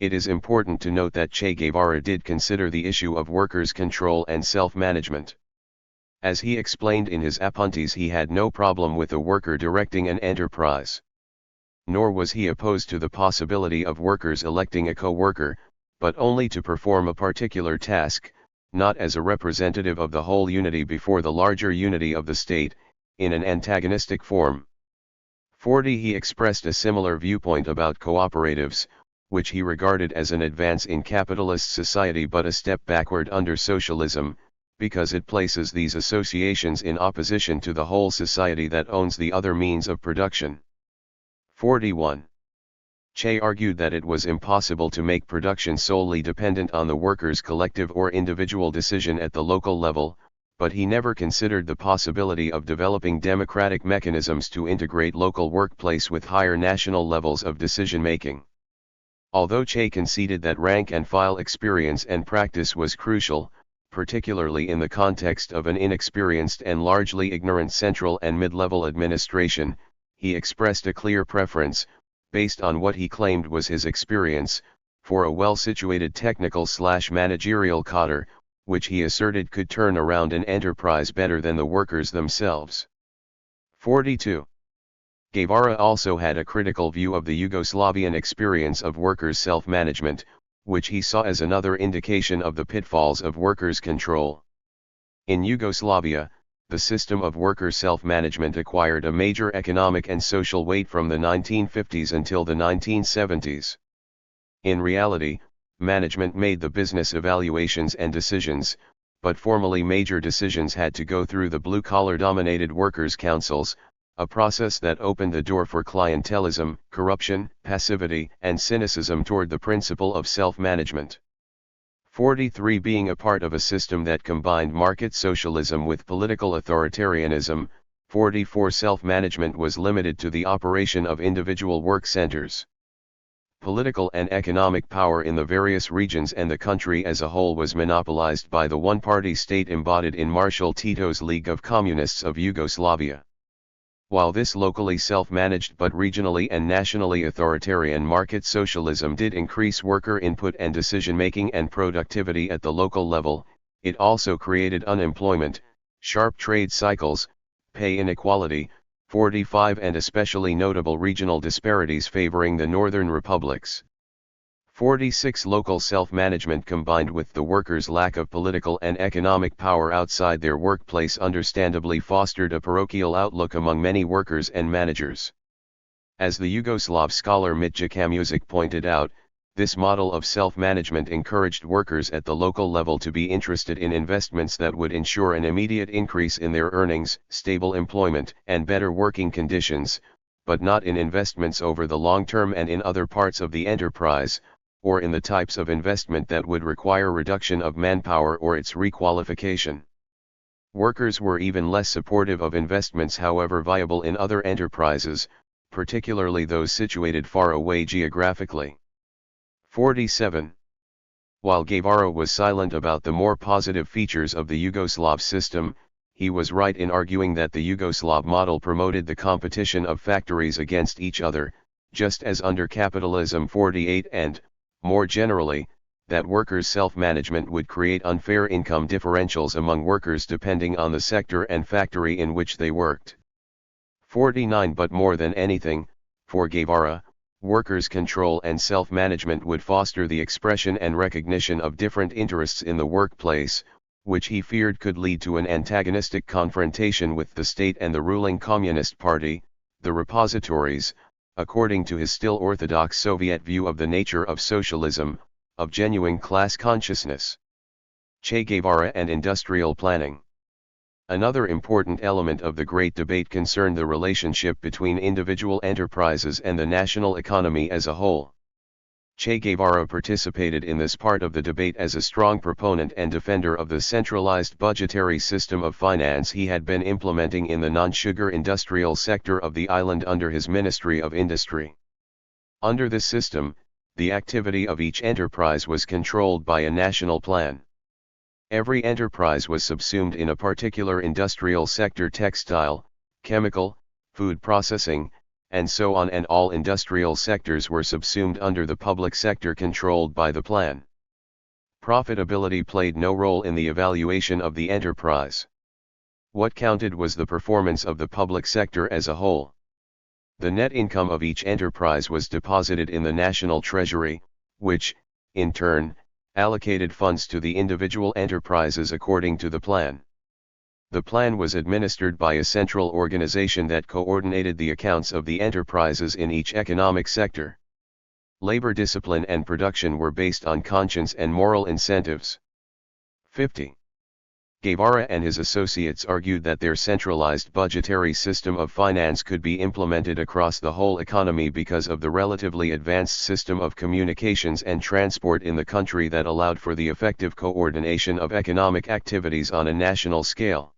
It is important to note that Che Guevara did consider the issue of workers' control and self-management. As he explained in his Apuntes, he had no problem with a worker directing an enterprise. Nor was he opposed to the possibility of workers electing a co-worker, but only to perform a particular task, not as a representative of the whole unity before the larger unity of the state, in an antagonistic form. 40. He expressed a similar viewpoint about cooperatives, which he regarded as an advance in capitalist society but a step backward under socialism, because it places these associations in opposition to the whole society that owns the other means of production. 41. Che argued that it was impossible to make production solely dependent on the workers' collective or individual decision at the local level, but he never considered the possibility of developing democratic mechanisms to integrate local workplace with higher national levels of decision-making. Although Che conceded that rank-and-file experience and practice was crucial, particularly in the context of an inexperienced and largely ignorant central and mid-level administration, he expressed a clear preference, based on what he claimed was his experience, for a well-situated technical/managerial cadre, which he asserted could turn around an enterprise better than the workers themselves. 42. Guevara also had a critical view of the Yugoslavian experience of workers' self-management, which he saw as another indication of the pitfalls of workers' control. In Yugoslavia, the system of worker self-management acquired a major economic and social weight from the 1950s until the 1970s. In reality, management made the business evaluations and decisions, but formally major decisions had to go through the blue-collar-dominated workers' councils, a process that opened the door for clientelism, corruption, passivity, and cynicism toward the principle of self-management. 43. Being a part of a system that combined market socialism with political authoritarianism, 44. Self-management was limited to the operation of individual work centers. Political and economic power in the various regions and the country as a whole was monopolized by the one-party state embodied in Marshal Tito's League of Communists of Yugoslavia. While this locally self-managed but regionally and nationally authoritarian market socialism did increase worker input and decision-making and productivity at the local level, it also created unemployment, sharp trade cycles, pay inequality, 45 and especially notable regional disparities favoring the northern republics. 46 Local self-management combined with the workers' lack of political and economic power outside their workplace understandably fostered a parochial outlook among many workers and managers. As the Yugoslav scholar Mitja Kamusic pointed out, this model of self-management encouraged workers at the local level to be interested in investments that would ensure an immediate increase in their earnings, stable employment, and better working conditions, but not in investments over the long term and in other parts of the enterprise, or in the types of investment that would require reduction of manpower or its requalification. Workers were even less supportive of investments, however viable, in other enterprises, particularly those situated far away geographically. 47. While Guevara was silent about the more positive features of the Yugoslav system, he was right in arguing that the Yugoslav model promoted the competition of factories against each other, just as under capitalism. 48 and, more generally, that workers' self-management would create unfair income differentials among workers depending on the sector and factory in which they worked. 49 But more than anything, for Guevara, workers' control and self-management would foster the expression and recognition of different interests in the workplace, which he feared could lead to an antagonistic confrontation with the state and the ruling Communist Party, the repositories, according to his still orthodox Soviet view of the nature of socialism, of genuine class consciousness. Che Guevara and industrial planning. Another important element of the Great Debate concerned the relationship between individual enterprises and the national economy as a whole. Che Guevara participated in this part of the debate as a strong proponent and defender of the centralized budgetary system of finance he had been implementing in the non-sugar industrial sector of the island under his Ministry of Industry. Under this system, the activity of each enterprise was controlled by a national plan. Every enterprise was subsumed in a particular industrial sector: textile, chemical, food processing, and so on, and all industrial sectors were subsumed under the public sector controlled by the plan. Profitability played no role in the evaluation of the enterprise. What counted was the performance of the public sector as a whole. The net income of each enterprise was deposited in the national treasury, which, in turn, allocated funds to the individual enterprises according to the plan. The plan was administered by a central organization that coordinated the accounts of the enterprises in each economic sector. Labor discipline and production were based on conscience and moral incentives. 50. Guevara and his associates argued that their centralized budgetary system of finance could be implemented across the whole economy because of the relatively advanced system of communications and transport in the country that allowed for the effective coordination of economic activities on a national scale.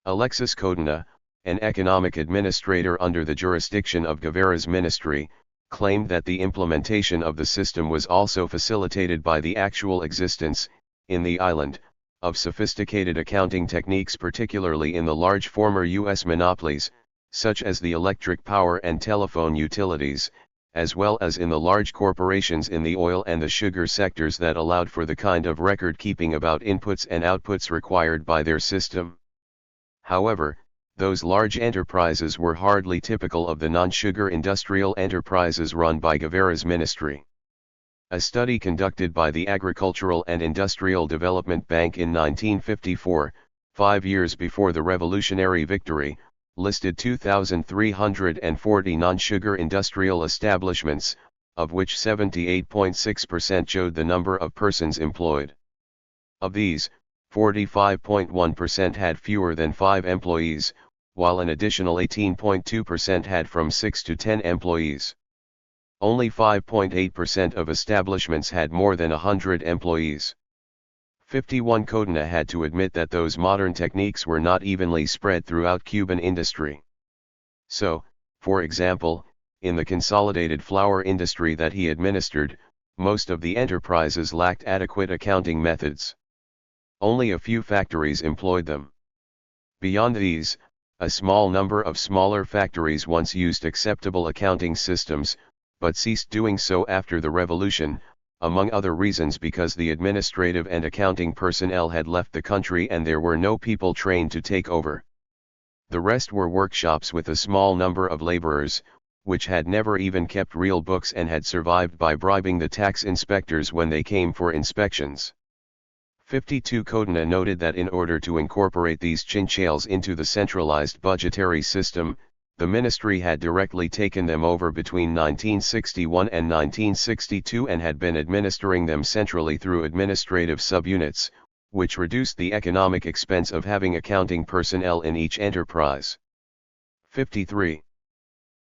Alexis Kodina, an economic administrator under the jurisdiction of Guevara's ministry, claimed that the implementation of the system was also facilitated by the actual existence, in the island, of sophisticated accounting techniques, particularly in the large former U.S. monopolies, such as the electric power and telephone utilities, as well as in the large corporations in the oil and the sugar sectors that allowed for the kind of record-keeping about inputs and outputs required by their system. However, those large enterprises were hardly typical of the non-sugar industrial enterprises run by Guevara's ministry. A study conducted by the Agricultural and Industrial Development Bank in 1954, 5 years before the revolutionary victory, listed 2,340 non-sugar industrial establishments, of which 78.6% showed the number of persons employed. Of these, 45.1% had fewer than 5 employees, while an additional 18.2% had from 6 to 10 employees. Only 5.8% of establishments had more than 100 employees. 51 Kodina had to admit that those modern techniques were not evenly spread throughout Cuban industry. So, for example, in the consolidated flour industry that he administered, most of the enterprises lacked adequate accounting methods. Only a few factories employed them. Beyond these, a small number of smaller factories once used acceptable accounting systems, but ceased doing so after the revolution, among other reasons because the administrative and accounting personnel had left the country and there were no people trained to take over. The rest were workshops with a small number of laborers, which had never even kept real books and had survived by bribing the tax inspectors when they came for inspections. 52 Codina noted that in order to incorporate these chinchales into the centralized budgetary system, the ministry had directly taken them over between 1961 and 1962 and had been administering them centrally through administrative subunits, which reduced the economic expense of having accounting personnel in each enterprise. 53.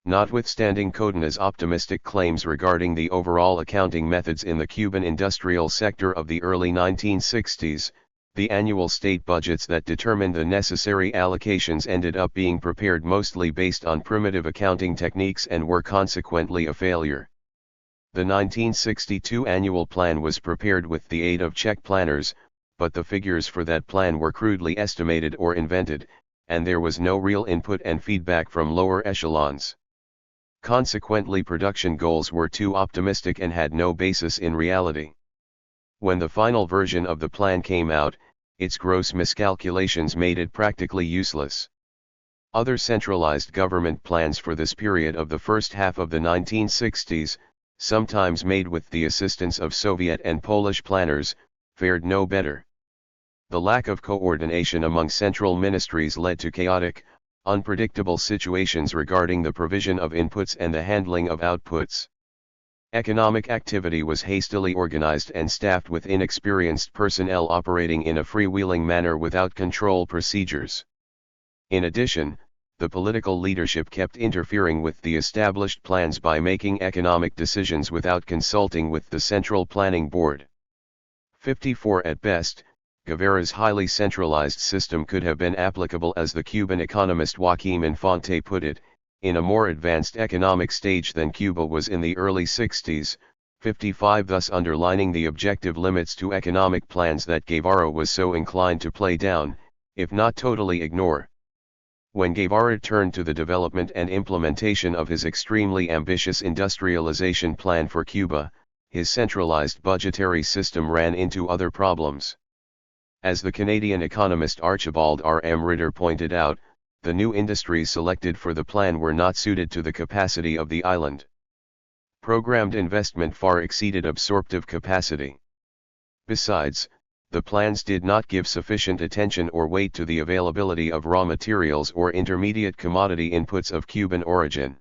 Notwithstanding Codina's optimistic claims regarding the overall accounting methods in the Cuban industrial sector of the early 1960s, the annual state budgets that determined the necessary allocations ended up being prepared mostly based on primitive accounting techniques and were consequently a failure. The 1962 annual plan was prepared with the aid of check planners, but the figures for that plan were crudely estimated or invented, and there was no real input and feedback from lower echelons. Consequently, production goals were too optimistic and had no basis in reality. When the final version of the plan came out, its gross miscalculations made it practically useless. Other centralized government plans for this period of the first half of the 1960s, sometimes made with the assistance of Soviet and Polish planners, fared no better. The lack of coordination among central ministries led to chaotic, unpredictable situations regarding the provision of inputs and the handling of outputs. Economic activity was hastily organized and staffed with inexperienced personnel operating in a freewheeling manner without control procedures. In addition, the political leadership kept interfering with the established plans by making economic decisions without consulting with the Central Planning Board. 54 At best, Guevara's highly centralized system could have been applicable, as the Cuban economist Joaquim Infante put it, in a more advanced economic stage than Cuba was in the early 60s, 55 thus underlining the objective limits to economic plans that Guevara was so inclined to play down, if not totally ignore. When Guevara turned to the development and implementation of his extremely ambitious industrialization plan for Cuba, his centralized budgetary system ran into other problems. As the Canadian economist Archibald R. M. Ritter pointed out, the new industries selected for the plan were not suited to the capacity of the island. Programmed investment far exceeded absorptive capacity. Besides, the plans did not give sufficient attention or weight to the availability of raw materials or intermediate commodity inputs of Cuban origin.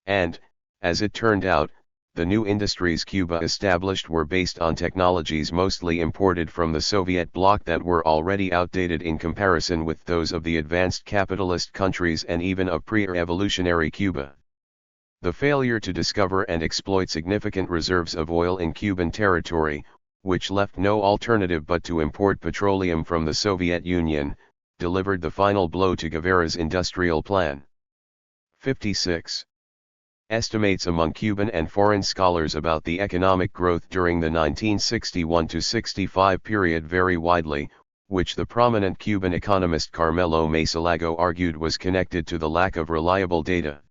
And, as it turned out, the new industries Cuba established were based on technologies mostly imported from the Soviet bloc that were already outdated in comparison with those of the advanced capitalist countries and even of pre-revolutionary Cuba. The failure to discover and exploit significant reserves of oil in Cuban territory, which left no alternative but to import petroleum from the Soviet Union, delivered the final blow to Guevara's industrial plan. 56. Estimates among Cuban and foreign scholars about the economic growth during the 1961-65 period vary widely, which the prominent Cuban economist Carmelo Masalago argued was connected to the lack of reliable data.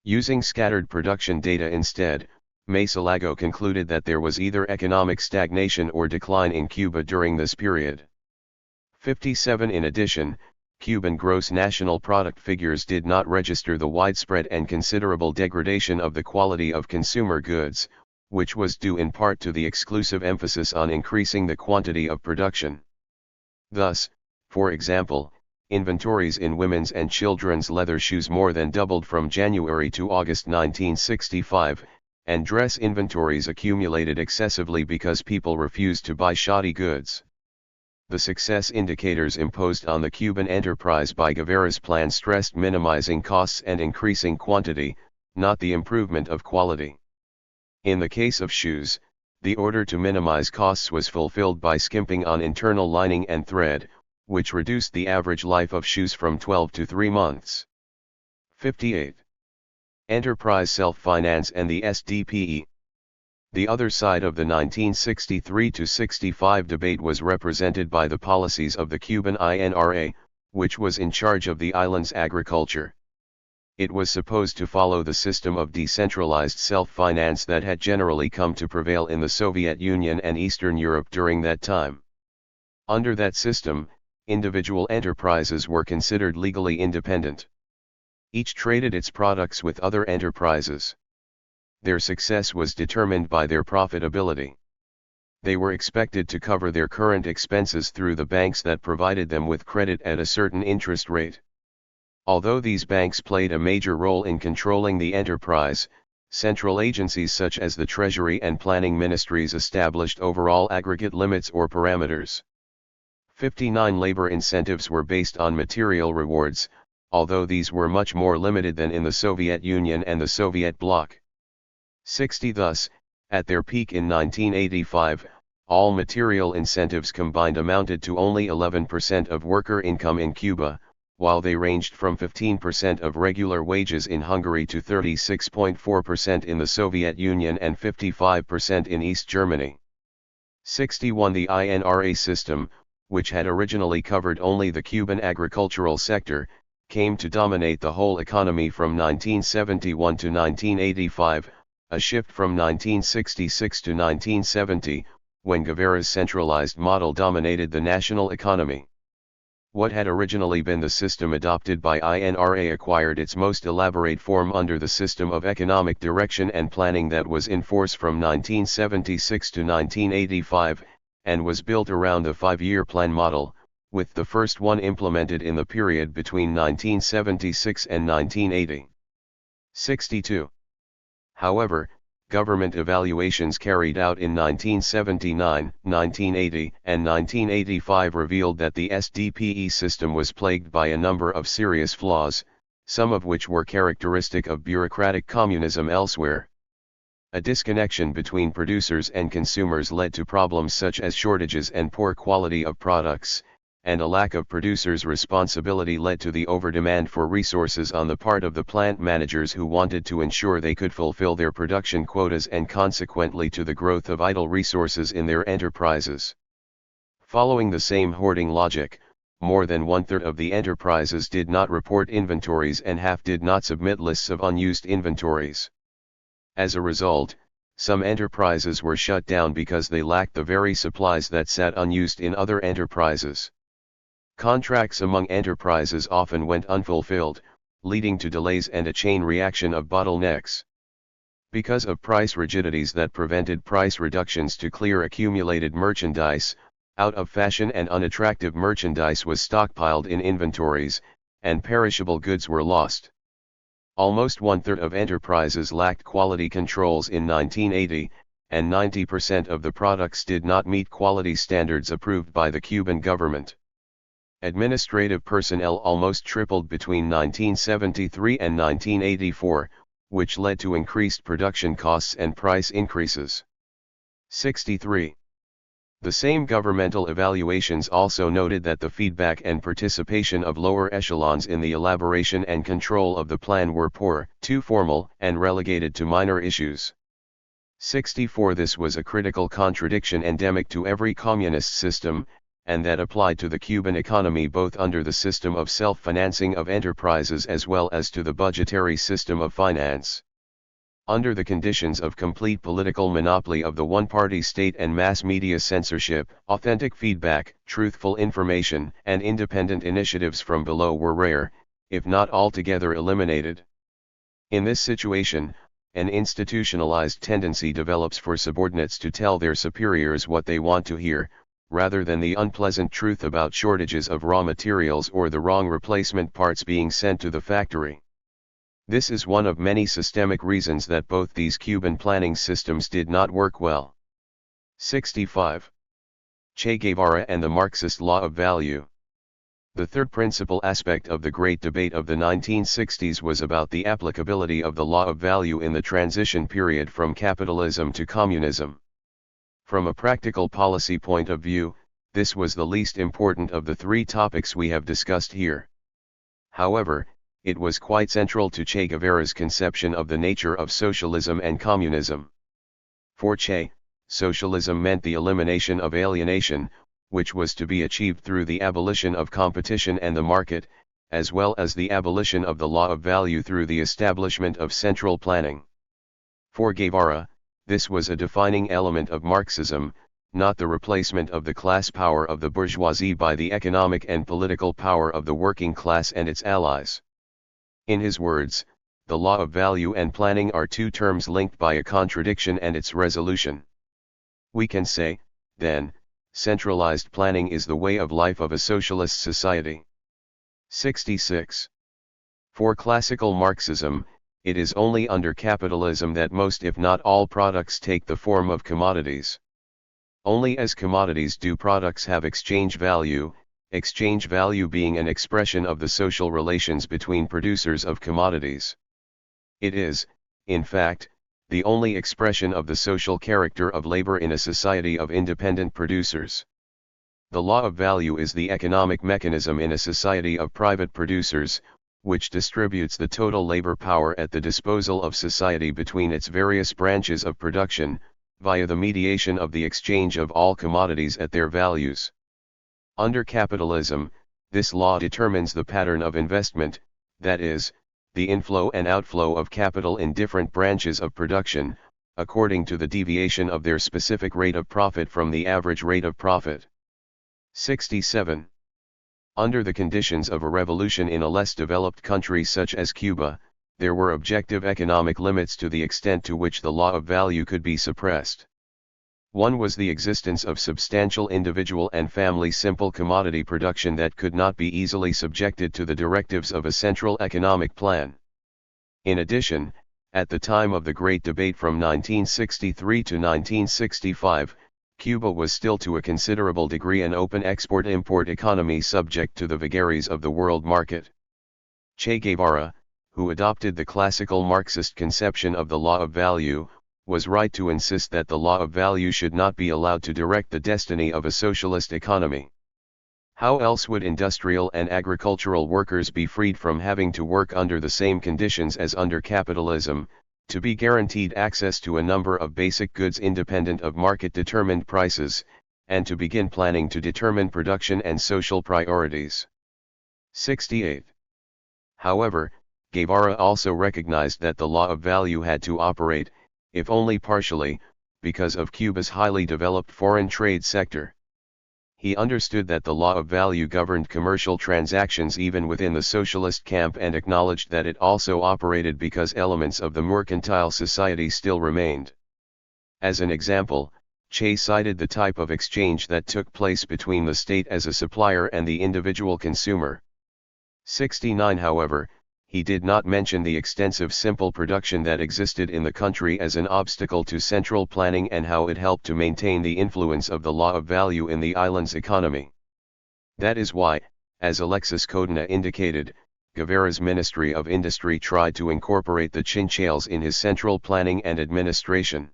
Using scattered production data instead, Masalago concluded that there was either economic stagnation or decline in Cuba during this period. 57 In addition, Cuban gross national product figures did not register the widespread and considerable degradation of the quality of consumer goods, which was due in part to the exclusive emphasis on increasing the quantity of production. Thus, for example, inventories in women's and children's leather shoes more than doubled from January to August 1965, and dress inventories accumulated excessively because people refused to buy shoddy goods. The success indicators imposed on the Cuban enterprise by Guevara's plan stressed minimizing costs and increasing quantity, not the improvement of quality. In the case of shoes, the order to minimize costs was fulfilled by skimping on internal lining and thread, which reduced the average life of shoes from 12 to 3 months. 58. Enterprise self-finance and the SDPE. The other side of the 1963-65 debate was represented by the policies of the Cuban INRA, which was in charge of the island's agriculture. It was supposed to follow the system of decentralized self-finance that had generally come to prevail in the Soviet Union and Eastern Europe during that time. Under that system, individual enterprises were considered legally independent. Each traded its products with other enterprises. Their success was determined by their profitability. They were expected to cover their current expenses through the banks that provided them with credit at a certain interest rate. Although these banks played a major role in controlling the enterprise, central agencies such as the Treasury and Planning Ministries established overall aggregate limits or parameters. 59 labor incentives were based on material rewards, although these were much more limited than in the Soviet Union and the Soviet bloc. 60 thus, at their peak in 1985, all material incentives combined amounted to only 11% of worker income in Cuba, while they ranged from 15% of regular wages in Hungary to 36.4% in the Soviet Union and 55% in East Germany. 61 The INRA system, which had originally covered only the Cuban agricultural sector, came to dominate the whole economy from 1971 to 1985, a shift from 1966 to 1970, when Guevara's centralized model dominated the national economy. What had originally been the system adopted by INRA acquired its most elaborate form under the system of economic direction and planning that was in force from 1976 to 1985, and was built around the five-year plan model, with the first one implemented in the period between 1976 and 1980. 62. However, government evaluations carried out in 1979, 1980, and 1985 revealed that the SDPE system was plagued by a number of serious flaws, some of which were characteristic of bureaucratic communism elsewhere. A disconnection between producers and consumers led to problems such as shortages and poor quality of products, and a lack of producers' responsibility led to the overdemand for resources on the part of the plant managers who wanted to ensure they could fulfill their production quotas and consequently to the growth of idle resources in their enterprises. Following the same hoarding logic, more than one-third of the enterprises did not report inventories and half did not submit lists of unused inventories. As a result, some enterprises were shut down because they lacked the very supplies that sat unused in other enterprises. Contracts among enterprises often went unfulfilled, leading to delays and a chain reaction of bottlenecks. Because of price rigidities that prevented price reductions to clear accumulated merchandise, out-of-fashion and unattractive merchandise was stockpiled in inventories, and perishable goods were lost. Almost one-third of enterprises lacked quality controls in 1980, and 90% of the products did not meet quality standards approved by the Cuban government. Administrative personnel almost tripled between 1973 and 1984, which led to increased production costs and price increases. 63. The same governmental evaluations also noted that the feedback and participation of lower echelons in the elaboration and control of the plan were poor, too formal, and relegated to minor issues. 64. This was a critical contradiction endemic to every communist system, and that applied to the Cuban economy both under the system of self-financing of enterprises as well as to the budgetary system of finance. Under the conditions of complete political monopoly of the one-party state and mass media censorship, authentic feedback, truthful information, and independent initiatives from below were rare, if not altogether eliminated. In this situation, an institutionalized tendency develops for subordinates to tell their superiors what they want to hear, rather than the unpleasant truth about shortages of raw materials or the wrong replacement parts being sent to the factory. This is one of many systemic reasons that both these Cuban planning systems did not work well. 65. Che Guevara and the Marxist law of value. The third principal aspect of the great debate of the 1960s was about the applicability of the law of value in the transition period from capitalism to communism. From a practical policy point of view, this was the least important of the three topics we have discussed here. However, it was quite central to Che Guevara's conception of the nature of socialism and communism. For Che, socialism meant the elimination of alienation, which was to be achieved through the abolition of competition and the market, as well as the abolition of the law of value through the establishment of central planning. For Guevara, this was a defining element of Marxism, not the replacement of the class power of the bourgeoisie by the economic and political power of the working class and its allies. In his words, the law of value and planning are two terms linked by a contradiction and its resolution. We can say, then, centralized planning is the way of life of a socialist society. 66. For classical Marxism, it is only under capitalism that most if not all products take the form of commodities. Only as commodities do products have exchange value being an expression of the social relations between producers of commodities. It is, in fact, the only expression of the social character of labor in a society of independent producers. The law of value is the economic mechanism in a society of private producers, which distributes the total labor power at the disposal of society between its various branches of production, via the mediation of the exchange of all commodities at their values. Under capitalism, this law determines the pattern of investment, that is, the inflow and outflow of capital in different branches of production, according to the deviation of their specific rate of profit from the average rate of profit. 67. Under the conditions of a revolution in a less developed country such as Cuba, there were objective economic limits to the extent to which the law of value could be suppressed. One was the existence of substantial individual and family simple commodity production that could not be easily subjected to the directives of a central economic plan. In addition, at the time of the Great Debate from 1963 to 1965, Cuba was still to a considerable degree an open export-import economy subject to the vagaries of the world market. Che Guevara, who adopted the classical Marxist conception of the law of value, was right to insist that the law of value should not be allowed to direct the destiny of a socialist economy. How else would industrial and agricultural workers be freed from having to work under the same conditions as under capitalism, to be guaranteed access to a number of basic goods independent of market-determined prices, and to begin planning to determine production and social priorities? 68. However, Guevara also recognized that the law of value had to operate, if only partially, because of Cuba's highly developed foreign trade sector. He understood that the law of value governed commercial transactions even within the socialist camp and acknowledged that it also operated because elements of the mercantile society still remained. As an example, Che cited the type of exchange that took place between the state as a supplier and the individual consumer. 69. However, he did not mention the extensive simple production that existed in the country as an obstacle to central planning and how it helped to maintain the influence of the law of value in the island's economy. That is why, as Alexis Kodina indicated, Guevara's Ministry of Industry tried to incorporate the chinchillas in his central planning and administration.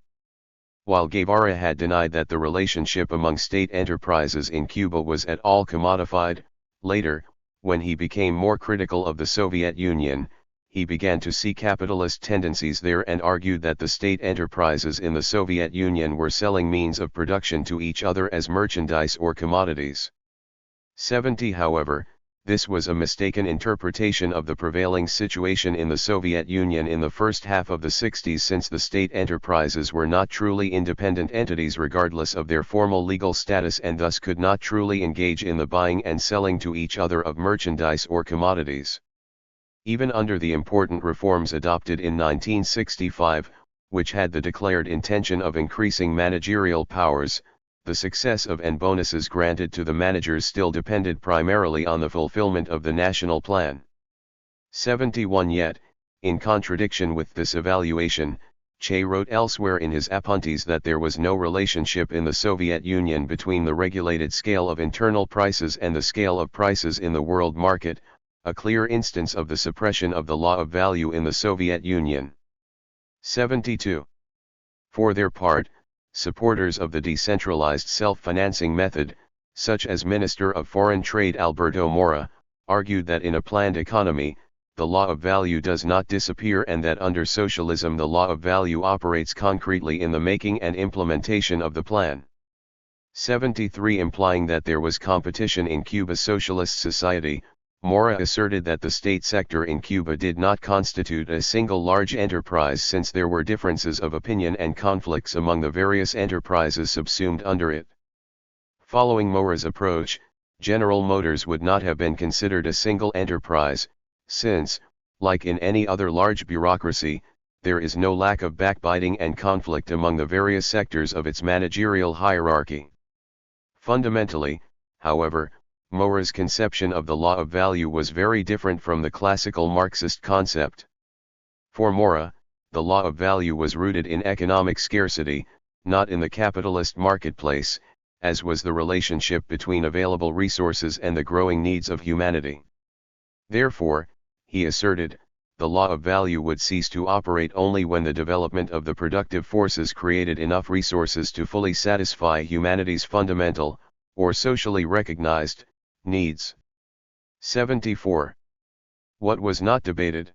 While Guevara had denied that the relationship among state enterprises in Cuba was at all commodified, later, when he became more critical of the Soviet Union, he began to see capitalist tendencies there and argued that the state enterprises in the Soviet Union were selling means of production to each other as merchandise or commodities. 70. However, this was a mistaken interpretation of the prevailing situation in the Soviet Union in the first half of the 60s, since the state enterprises were not truly independent entities regardless of their formal legal status and thus could not truly engage in the buying and selling to each other of merchandise or commodities. Even under the important reforms adopted in 1965, which had the declared intention of increasing managerial powers, the success of and bonuses granted to the managers still depended primarily on the fulfillment of the national plan. 71. Yet, in contradiction with this evaluation, Che wrote elsewhere in his Apuntes that there was no relationship in the Soviet Union between the regulated scale of internal prices and the scale of prices in the world market, a clear instance of the suppression of the law of value in the Soviet Union. 72. For their part, supporters of the decentralized self-financing method, such as Minister of Foreign Trade Alberto Mora, argued that in a planned economy, the law of value does not disappear and that under socialism the law of value operates concretely in the making and implementation of the plan. 73. Implying that there was competition in Cuba's socialist society, Mora asserted that the state sector in Cuba did not constitute a single large enterprise since there were differences of opinion and conflicts among the various enterprises subsumed under it. Following Mora's approach, General Motors would not have been considered a single enterprise, since, Like in any other large bureaucracy, there is no lack of backbiting and conflict among the various sectors of its managerial hierarchy. Fundamentally, however, Mora's conception of the law of value was very different from the classical Marxist concept. For Mora, the law of value was rooted in economic scarcity, not in the capitalist marketplace, as was the relationship between available resources and the growing needs of humanity. Therefore, he asserted, the law of value would cease to operate only when the development of the productive forces created enough resources to fully satisfy humanity's fundamental, or socially recognized, needs. 74. What was not debated?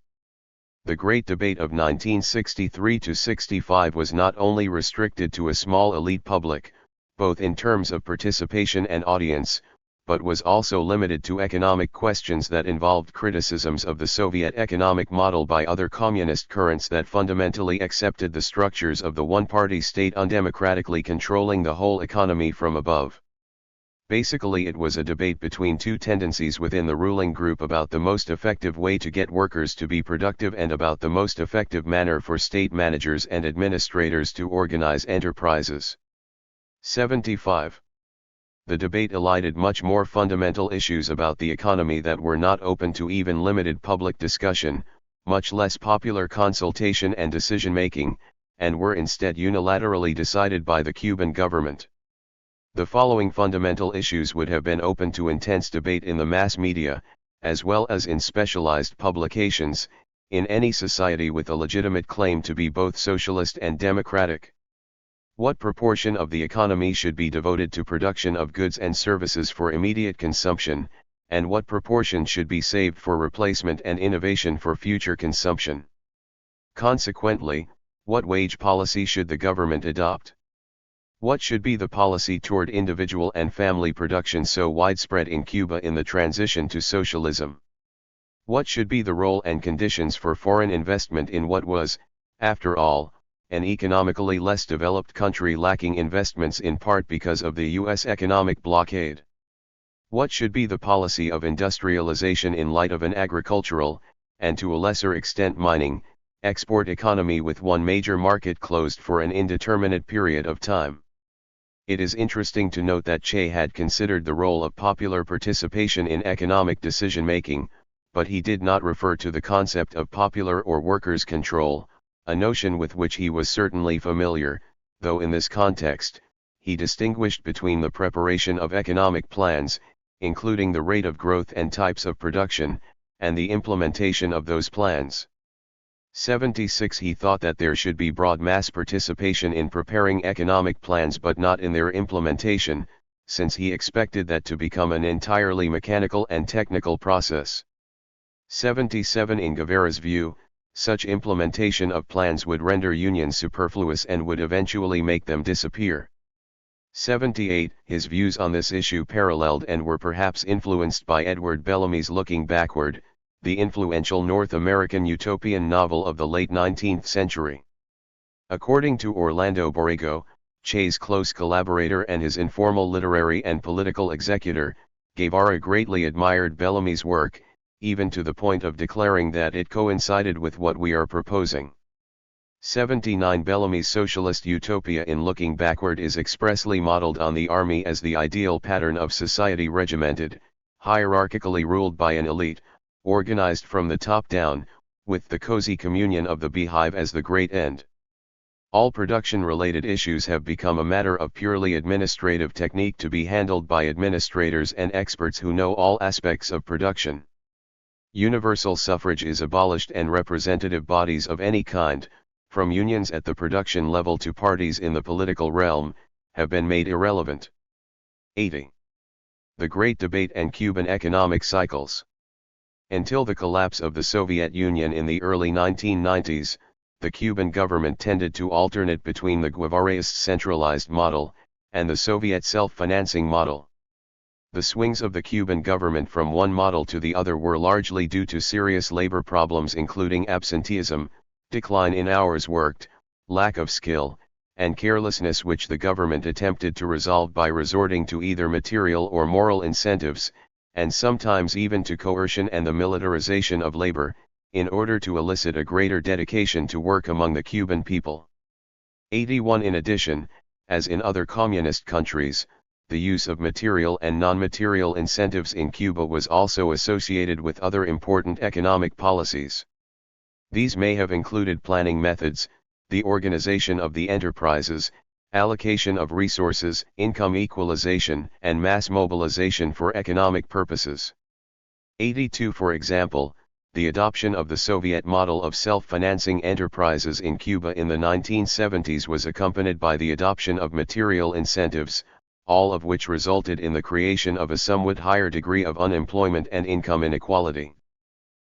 The Great Debate of 1963–65 was not only restricted to a small elite public, both in terms of participation and audience, but was also limited to economic questions that involved criticisms of the Soviet economic model by other communist currents that fundamentally accepted the structures of the one-party state undemocratically controlling the whole economy from above. Basically, it was a debate between two tendencies within the ruling group about the most effective way to get workers to be productive and about the most effective manner for state managers and administrators to organize enterprises. 75. The debate elided much more fundamental issues about the economy that were not open to even limited public discussion, much less popular consultation and decision-making, and were instead unilaterally decided by the Cuban government. The following fundamental issues would have been open to intense debate in the mass media, as well as in specialized publications, in any society with a legitimate claim to be both socialist and democratic. What proportion of the economy should be devoted to production of goods and services for immediate consumption, and what proportion should be saved for replacement and innovation for future consumption? Consequently, what wage policy should the government adopt? What should be the policy toward individual and family production so widespread in Cuba in the transition to socialism? What should be the role and conditions for foreign investment in what was, after all, an economically less developed country lacking investments in part because of the U.S. economic blockade? What should be the policy of industrialization in light of an agricultural, and to a lesser extent mining, export economy with one major market closed for an indeterminate period of time? It is interesting to note that Che had considered the role of popular participation in economic decision-making, but he did not refer to the concept of popular or workers' control, a notion with which he was certainly familiar, though in this context, he distinguished between the preparation of economic plans, including the rate of growth and types of production, and the implementation of those plans. 76. He thought that there should be broad mass participation in preparing economic plans but not in their implementation, since he expected that to become an entirely mechanical and technical process. 77. In Guevara's view, such implementation of plans would render unions superfluous and would eventually make them disappear. 78. His views on this issue paralleled and were perhaps influenced by Edward Bellamy's Looking Backward, the influential North American utopian novel of the late 19th century. According to Orlando Borrego, Che's close collaborator and his informal literary and political executor, Guevara greatly admired Bellamy's work, even to the point of declaring that it coincided with what we are proposing. 79. Bellamy's socialist utopia in Looking Backward is expressly modeled on the army as the ideal pattern of society regimented, hierarchically ruled by an elite, organized from the top down, with the cozy communion of the beehive as the great end. All production-related issues have become a matter of purely administrative technique to be handled by administrators and experts who know all aspects of production. Universal suffrage is abolished and representative bodies of any kind, from unions at the production level to parties in the political realm, have been made irrelevant. 80. The Great Debate and Cuban Economic Cycles. Until the collapse of the Soviet Union in the early 1990s, the Cuban government tended to alternate between the Guevaraist centralized model, and the Soviet self-financing model. The swings of the Cuban government from one model to the other were largely due to serious labor problems including absenteeism, decline in hours worked, lack of skill, and carelessness which the government attempted to resolve by resorting to either material or moral incentives, and sometimes even to coercion and the militarization of labor, in order to elicit a greater dedication to work among the Cuban people. 81. In addition, as in other communist countries, the use of material and non-material incentives in Cuba was also associated with other important economic policies. These may have included planning methods, the organization of the enterprises, allocation of resources, income equalization, and mass mobilization for economic purposes. 82. For example, the adoption of the Soviet model of self-financing enterprises in Cuba in the 1970s was accompanied by the adoption of material incentives, all of which resulted in the creation of a somewhat higher degree of unemployment and income inequality.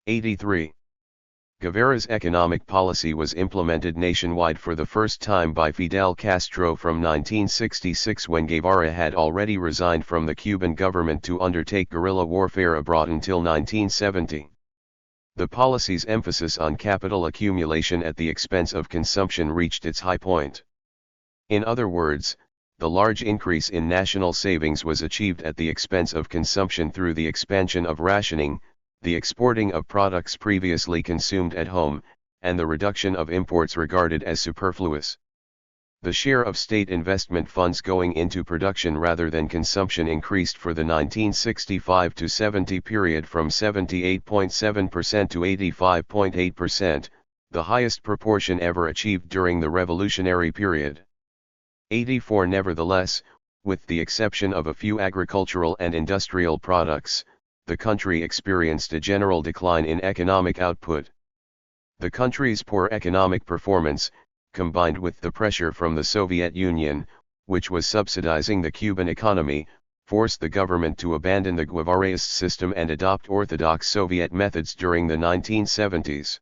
83. Guevara's economic policy was implemented nationwide for the first time by Fidel Castro from 1966, when Guevara had already resigned from the Cuban government to undertake guerrilla warfare abroad until 1970. The policy's emphasis on capital accumulation at the expense of consumption reached its high point. In other words, the large increase in national savings was achieved at the expense of consumption through the expansion of rationing, the exporting of products previously consumed at home, and the reduction of imports regarded as superfluous. The share of state investment funds going into production rather than consumption increased for the 1965-70 period from 78.7% to 85.8%, the highest proportion ever achieved during the revolutionary period. 84. Nevertheless, with the exception of a few agricultural and industrial products, the country experienced a general decline in economic output. The country's poor economic performance, combined with the pressure from the Soviet Union, which was subsidizing the Cuban economy, forced the government to abandon the Guevaraist system and adopt orthodox Soviet methods during the 1970s.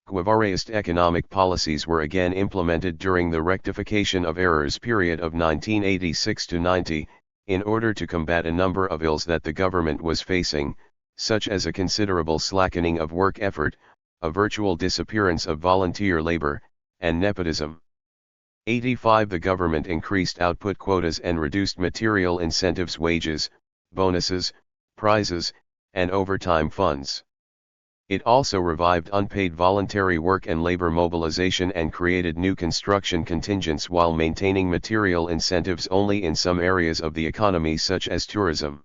Guevaraist economic policies were again implemented during the rectification of errors period of 1986 to 90, in order to combat a number of ills that the government was facing, such as a considerable slackening of work effort, a virtual disappearance of volunteer labor, and nepotism. 85. The government increased output quotas and reduced material incentives, wages, bonuses, prizes, and overtime funds. It also revived unpaid voluntary work and labor mobilization and created new construction contingents while maintaining material incentives only in some areas of the economy such as tourism.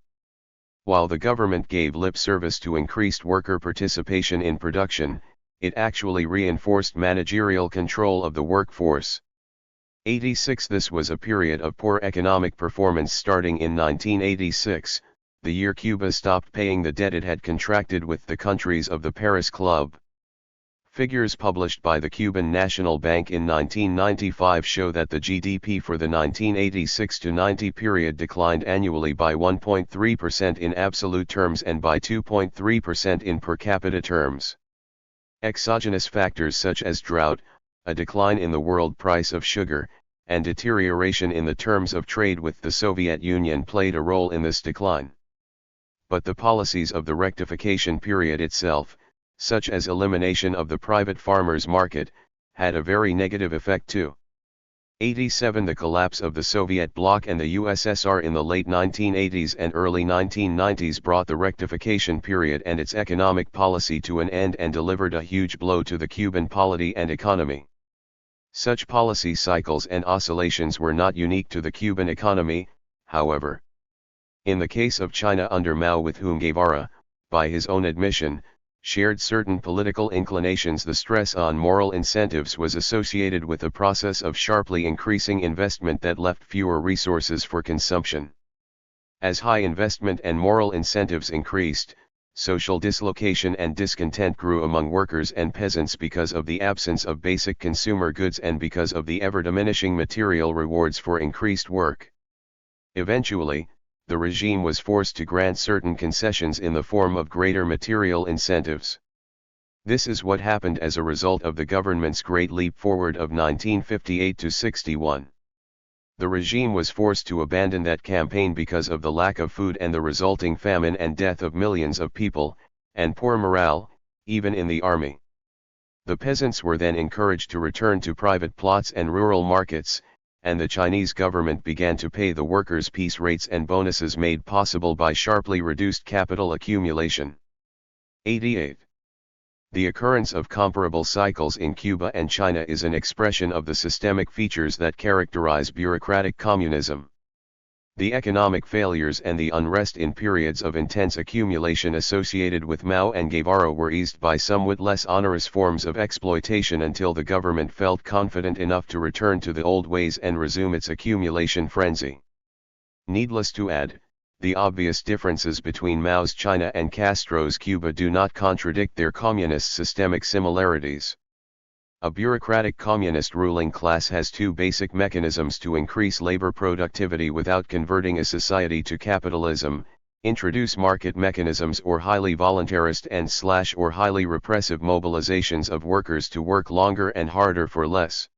While the government gave lip service to increased worker participation in production, it actually reinforced managerial control of the workforce. 86. This was a period of poor economic performance starting in 1986. The year Cuba stopped paying the debt it had contracted with the countries of the Paris Club. Figures published by the Cuban National Bank in 1995 show that the GDP for the 1986-90 period declined annually by 1.3% in absolute terms and by 2.3% in per capita terms. Exogenous factors such as drought, a decline in the world price of sugar, and deterioration in the terms of trade with the Soviet Union played a role in this decline. But the policies of the rectification period itself, such as elimination of the private farmers' market, had a very negative effect too. 87. The collapse of the Soviet bloc and the USSR in the late 1980s and early 1990s brought the rectification period and its economic policy to an end and delivered a huge blow to the Cuban polity and economy. Such policy cycles and oscillations were not unique to the Cuban economy, however. In the case of China under Mao, with whom Guevara, by his own admission, shared certain political inclinations, the stress on moral incentives was associated with a process of sharply increasing investment that left fewer resources for consumption. As high investment and moral incentives increased, social dislocation and discontent grew among workers and peasants because of the absence of basic consumer goods and because of the ever-diminishing material rewards for increased work. Eventually, the regime was forced to grant certain concessions in the form of greater material incentives. This is what happened as a result of the government's Great Leap Forward of 1958-61. The regime was forced to abandon that campaign because of the lack of food and the resulting famine and death of millions of people, and poor morale, even in the army. The peasants were then encouraged to return to private plots and rural markets, and the Chinese government began to pay the workers' piece rates and bonuses made possible by sharply reduced capital accumulation. 88. The occurrence of comparable cycles in Cuba and China is an expression of the systemic features that characterize bureaucratic communism. The economic failures and the unrest in periods of intense accumulation associated with Mao and Guevara were eased by somewhat less onerous forms of exploitation until the government felt confident enough to return to the old ways and resume its accumulation frenzy. Needless to add, the obvious differences between Mao's China and Castro's Cuba do not contradict their communist systemic similarities. A bureaucratic communist ruling class has two basic mechanisms to increase labor productivity without converting a society to capitalism: introduce market mechanisms or highly voluntarist and/or highly repressive mobilizations of workers to work longer and harder for less.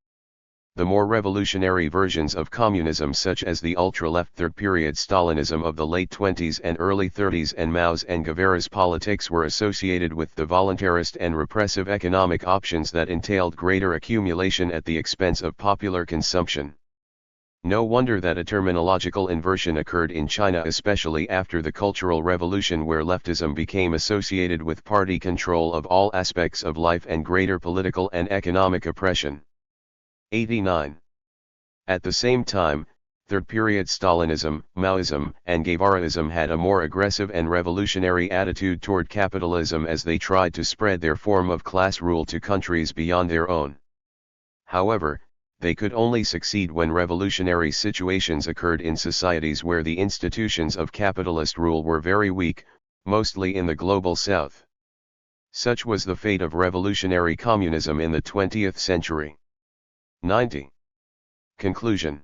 The more revolutionary versions of communism, such as the ultra-left third-period Stalinism of the late 20s and early 30s and Mao's and Guevara's politics, were associated with the voluntarist and repressive economic options that entailed greater accumulation at the expense of popular consumption. No wonder that a terminological inversion occurred in China, especially after the Cultural Revolution, where leftism became associated with party control of all aspects of life and greater political and economic oppression. 89. At the same time, third-period Stalinism, Maoism, and Guevaraism had a more aggressive and revolutionary attitude toward capitalism as they tried to spread their form of class rule to countries beyond their own. However, they could only succeed when revolutionary situations occurred in societies where the institutions of capitalist rule were very weak, mostly in the global south. Such was the fate of revolutionary communism in the 20th century. 90. Conclusion.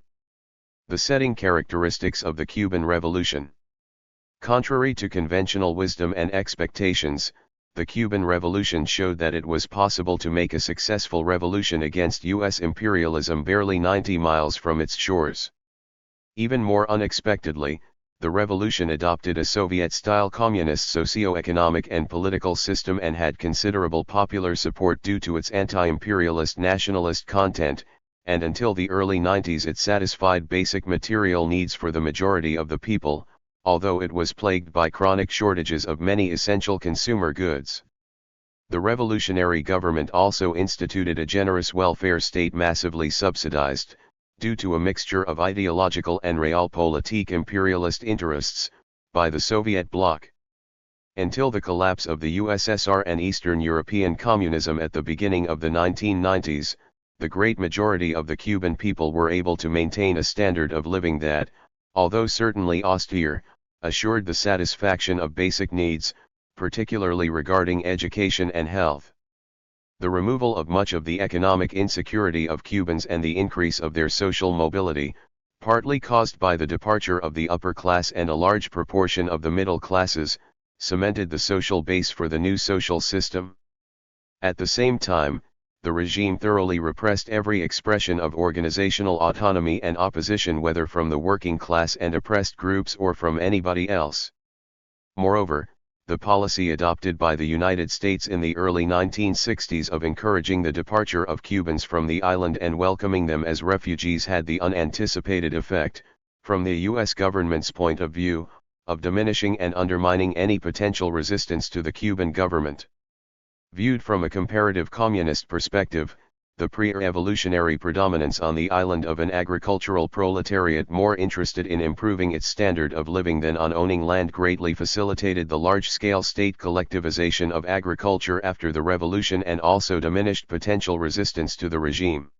The setting characteristics of the Cuban Revolution. Contrary to conventional wisdom and expectations, the Cuban Revolution showed that it was possible to make a successful revolution against U.S. imperialism barely 90 miles from its shores. Even more unexpectedly, the revolution adopted a Soviet-style communist socio-economic and political system and had considerable popular support due to its anti-imperialist nationalist content, and until the early 90s it satisfied basic material needs for the majority of the people, although it was plagued by chronic shortages of many essential consumer goods. The revolutionary government also instituted a generous welfare state massively subsidized, due to a mixture of ideological and realpolitik imperialist interests, by the Soviet bloc. Until the collapse of the USSR and Eastern European communism at the beginning of the 1990s, the great majority of the Cuban people were able to maintain a standard of living that, although certainly austere, assured the satisfaction of basic needs, particularly regarding education and health. The removal of much of the economic insecurity of Cubans and the increase of their social mobility, partly caused by the departure of the upper class and a large proportion of the middle classes, cemented the social base for the new social system. At the same time, the regime thoroughly repressed every expression of organizational autonomy and opposition, whether from the working class and oppressed groups or from anybody else. Moreover, the policy adopted by the United States in the early 1960s of encouraging the departure of Cubans from the island and welcoming them as refugees had the unanticipated effect, from the U.S. government's point of view, of diminishing and undermining any potential resistance to the Cuban government. Viewed from a comparative communist perspective, the pre-revolutionary predominance on the island of an agricultural proletariat more interested in improving its standard of living than on owning land greatly facilitated the large-scale state collectivization of agriculture after the revolution and also diminished potential resistance to the regime.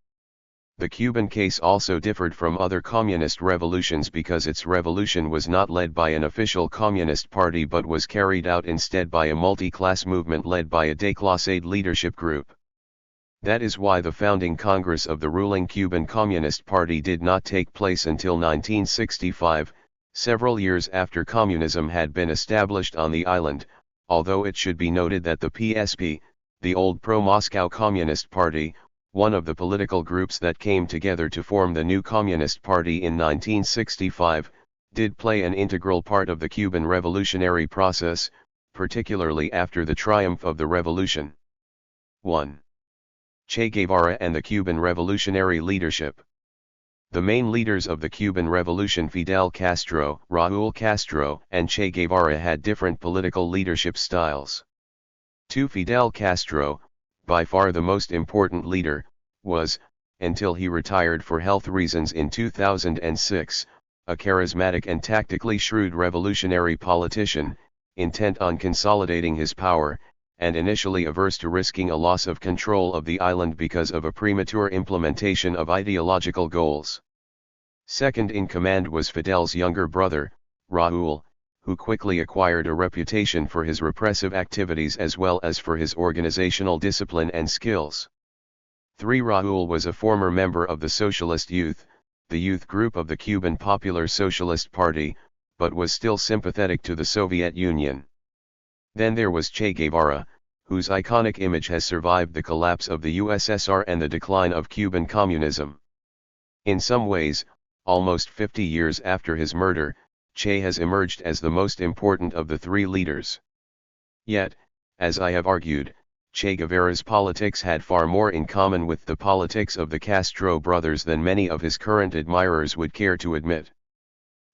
The Cuban case also differed from other communist revolutions because its revolution was not led by an official communist party but was carried out instead by a multi-class movement led by a déclassé leadership group. That is why the founding Congress of the ruling Cuban Communist Party did not take place until 1965, several years after communism had been established on the island, although it should be noted that the PSP, the old pro-Moscow Communist Party, one of the political groups that came together to form the new Communist Party in 1965, did play an integral part of the Cuban revolutionary process, particularly after the triumph of the revolution. 1. Che Guevara and the Cuban revolutionary leadership. The main leaders of the Cuban Revolution, Fidel Castro, Raúl Castro, and Che Guevara, had different political leadership styles. 2. Fidel Castro, by far the most important leader, was, until he retired for health reasons in 2006, a charismatic and tactically shrewd revolutionary politician, intent on consolidating his power, and initially averse to risking a loss of control of the island because of a premature implementation of ideological goals. Second in command was Fidel's younger brother, Raúl, who quickly acquired a reputation for his repressive activities as well as for his organizational discipline and skills. 3. Raúl was a former member of the Socialist Youth, the youth group of the Cuban Popular Socialist Party, but was still sympathetic to the Soviet Union. Then there was Che Guevara, whose iconic image has survived the collapse of the USSR and the decline of Cuban communism. In some ways, almost 50 years after his murder, Che has emerged as the most important of the three leaders. Yet, as I have argued, Che Guevara's politics had far more in common with the politics of the Castro brothers than many of his current admirers would care to admit.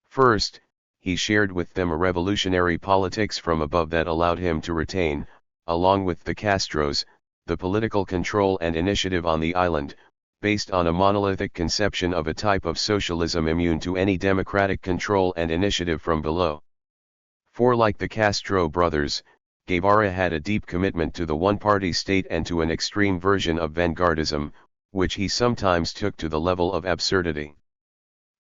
First, he shared with them a revolutionary politics from above that allowed him to retain, along with the Castros, the political control and initiative on the island, based on a monolithic conception of a type of socialism immune to any democratic control and initiative from below. For like the Castro brothers, Guevara had a deep commitment to the one-party state and to an extreme version of vanguardism, which he sometimes took to the level of absurdity.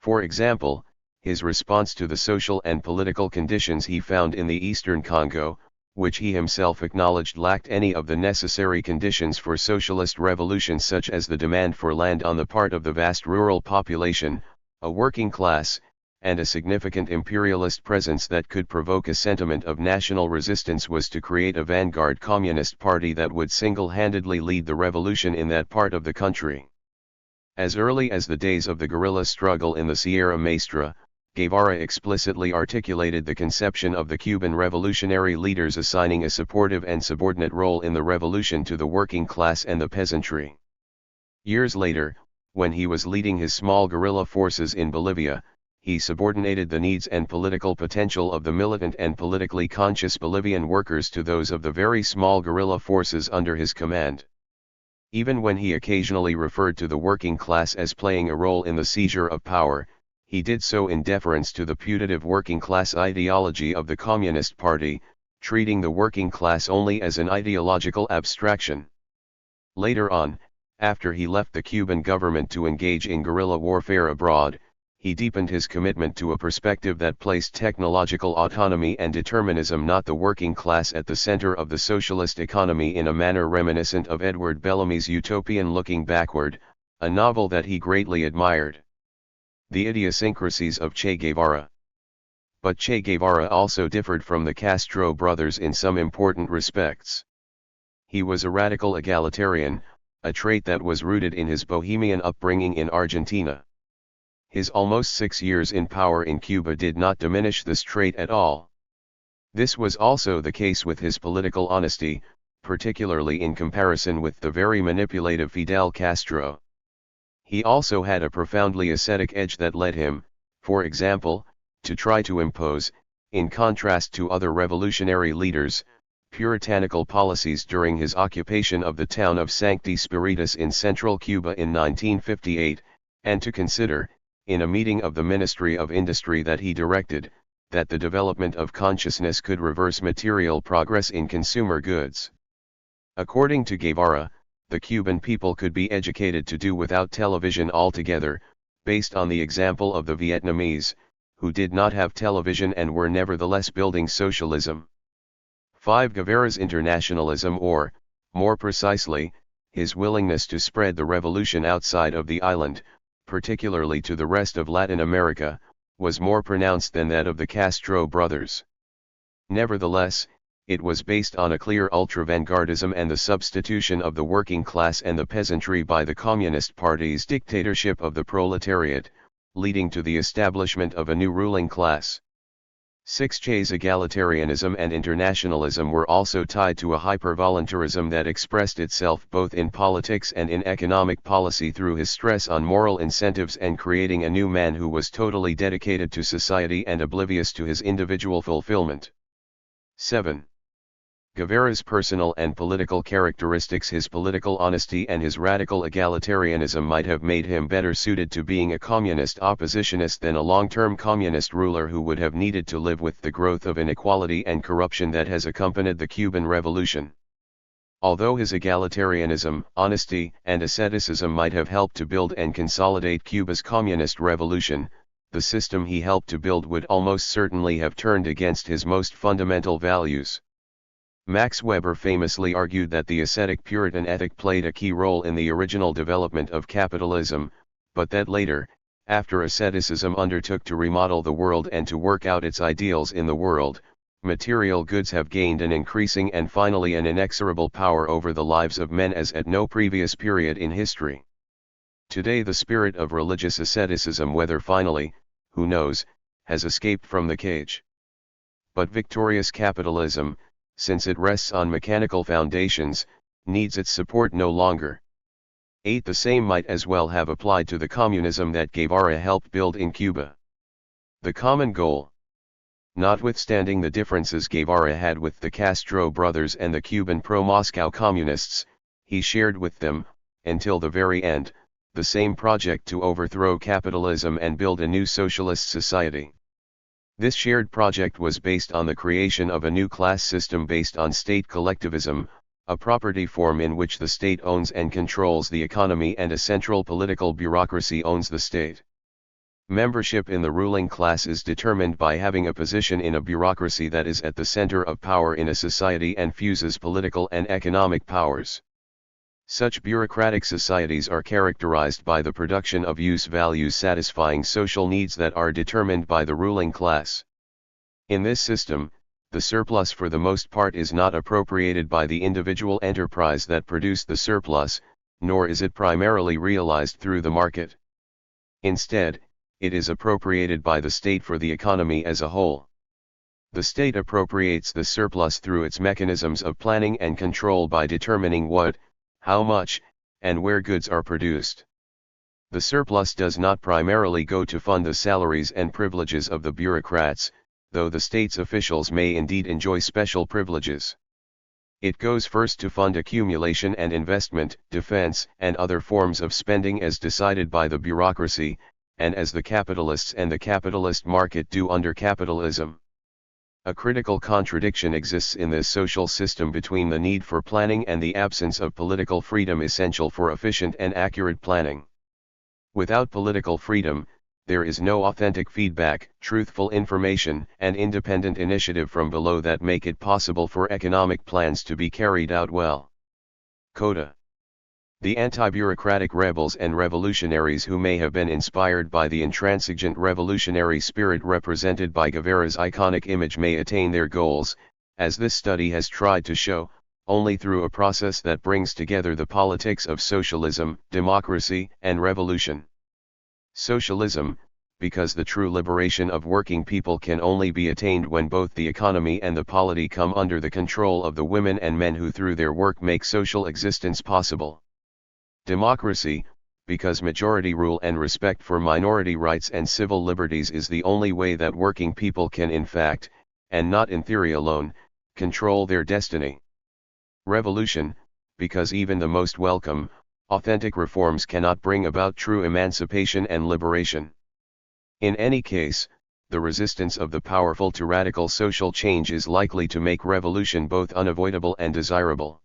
For example, his response to the social and political conditions he found in the Eastern Congo, which he himself acknowledged lacked any of the necessary conditions for socialist revolution, such as the demand for land on the part of the vast rural population, a working class, and a significant imperialist presence that could provoke a sentiment of national resistance, was to create a vanguard communist party that would single-handedly lead the revolution in that part of the country. As early as the days of the guerrilla struggle in the Sierra Maestra, Guevara explicitly articulated the conception of the Cuban revolutionary leaders assigning a supportive and subordinate role in the revolution to the working class and the peasantry. Years later, when he was leading his small guerrilla forces in Bolivia, he subordinated the needs and political potential of the militant and politically conscious Bolivian workers to those of the very small guerrilla forces under his command. Even when he occasionally referred to the working class as playing a role in the seizure of power, he did so in deference to the putative working class ideology of the Communist Party, treating the working class only as an ideological abstraction. Later on, after he left the Cuban government to engage in guerrilla warfare abroad, he deepened his commitment to a perspective that placed technological autonomy and determinism, not the working class, at the center of the socialist economy, in a manner reminiscent of Edward Bellamy's utopian Looking Backward, a novel that he greatly admired. The idiosyncrasies of Che Guevara. But Che Guevara also differed from the Castro brothers in some important respects. He was a radical egalitarian, a trait that was rooted in his bohemian upbringing in Argentina. His almost 6 years in power in Cuba did not diminish this trait at all. This was also the case with his political honesty, particularly in comparison with the very manipulative Fidel Castro. He also had a profoundly ascetic edge that led him, for example, to try to impose, in contrast to other revolutionary leaders, puritanical policies during his occupation of the town of Sancti Spiritus in central Cuba in 1958, and to consider, in a meeting of the Ministry of Industry that he directed, that the development of consciousness could reverse material progress in consumer goods. According to Guevara, the Cuban people could be educated to do without television altogether, based on the example of the Vietnamese, who did not have television and were nevertheless building socialism. 5. Guevara's internationalism, or, more precisely, his willingness to spread the revolution outside of the island, particularly to the rest of Latin America, was more pronounced than that of the Castro brothers. Nevertheless, it was based on a clear ultra-vanguardism and the substitution of the working class and the peasantry by the Communist Party's dictatorship of the proletariat, leading to the establishment of a new ruling class. 6. Che's egalitarianism and internationalism were also tied to a hyper-voluntarism that expressed itself both in politics and in economic policy through his stress on moral incentives and creating a new man who was totally dedicated to society and oblivious to his individual fulfillment. 7. Guevara's personal and political characteristics, his political honesty and his radical egalitarianism might have made him better suited to being a communist oppositionist than a long-term communist ruler who would have needed to live with the growth of inequality and corruption that has accompanied the Cuban Revolution. Although his egalitarianism, honesty, and asceticism might have helped to build and consolidate Cuba's communist revolution, the system he helped to build would almost certainly have turned against his most fundamental values. Max Weber famously argued that the ascetic Puritan ethic played a key role in the original development of capitalism, but that later, after asceticism undertook to remodel the world and to work out its ideals in the world, material goods have gained an increasing and finally an inexorable power over the lives of men as at no previous period in history. Today the spirit of religious asceticism, whether finally, who knows, has escaped from the cage. But victorious capitalism, since it rests on mechanical foundations, needs its support no longer. 8. The same might as well have applied to the communism that Guevara helped build in Cuba. The common goal. Notwithstanding the differences Guevara had with the Castro brothers and the Cuban pro-Moscow communists, he shared with them, until the very end, the same project to overthrow capitalism and build a new socialist society. This shared project was based on the creation of a new class system based on state collectivism, a property form in which the state owns and controls the economy and a central political bureaucracy owns the state. Membership in the ruling class is determined by having a position in a bureaucracy that is at the center of power in a society and fuses political and economic powers. Such bureaucratic societies are characterized by the production of use values satisfying social needs that are determined by the ruling class. In this system, the surplus for the most part is not appropriated by the individual enterprise that produced the surplus, nor is it primarily realized through the market. Instead, it is appropriated by the state for the economy as a whole. The state appropriates the surplus through its mechanisms of planning and control by determining what, how much, and where goods are produced. The surplus does not primarily go to fund the salaries and privileges of the bureaucrats, though the state's officials may indeed enjoy special privileges. It goes first to fund accumulation and investment, defense, and other forms of spending as decided by the bureaucracy, and as the capitalists and the capitalist market do under capitalism. A critical contradiction exists in this social system between the need for planning and the absence of political freedom essential for efficient and accurate planning. Without political freedom, there is no authentic feedback, truthful information, and independent initiative from below that make it possible for economic plans to be carried out well. Coda. The anti-bureaucratic rebels and revolutionaries who may have been inspired by the intransigent revolutionary spirit represented by Guevara's iconic image may attain their goals, as this study has tried to show, only through a process that brings together the politics of socialism, democracy, and revolution. Socialism, because the true liberation of working people can only be attained when both the economy and the polity come under the control of the women and men who through their work make social existence possible. Democracy, because majority rule and respect for minority rights and civil liberties is the only way that working people can in fact, and not in theory alone, control their destiny. Revolution, because even the most welcome, authentic reforms cannot bring about true emancipation and liberation. In any case, the resistance of the powerful to radical social change is likely to make revolution both unavoidable and desirable.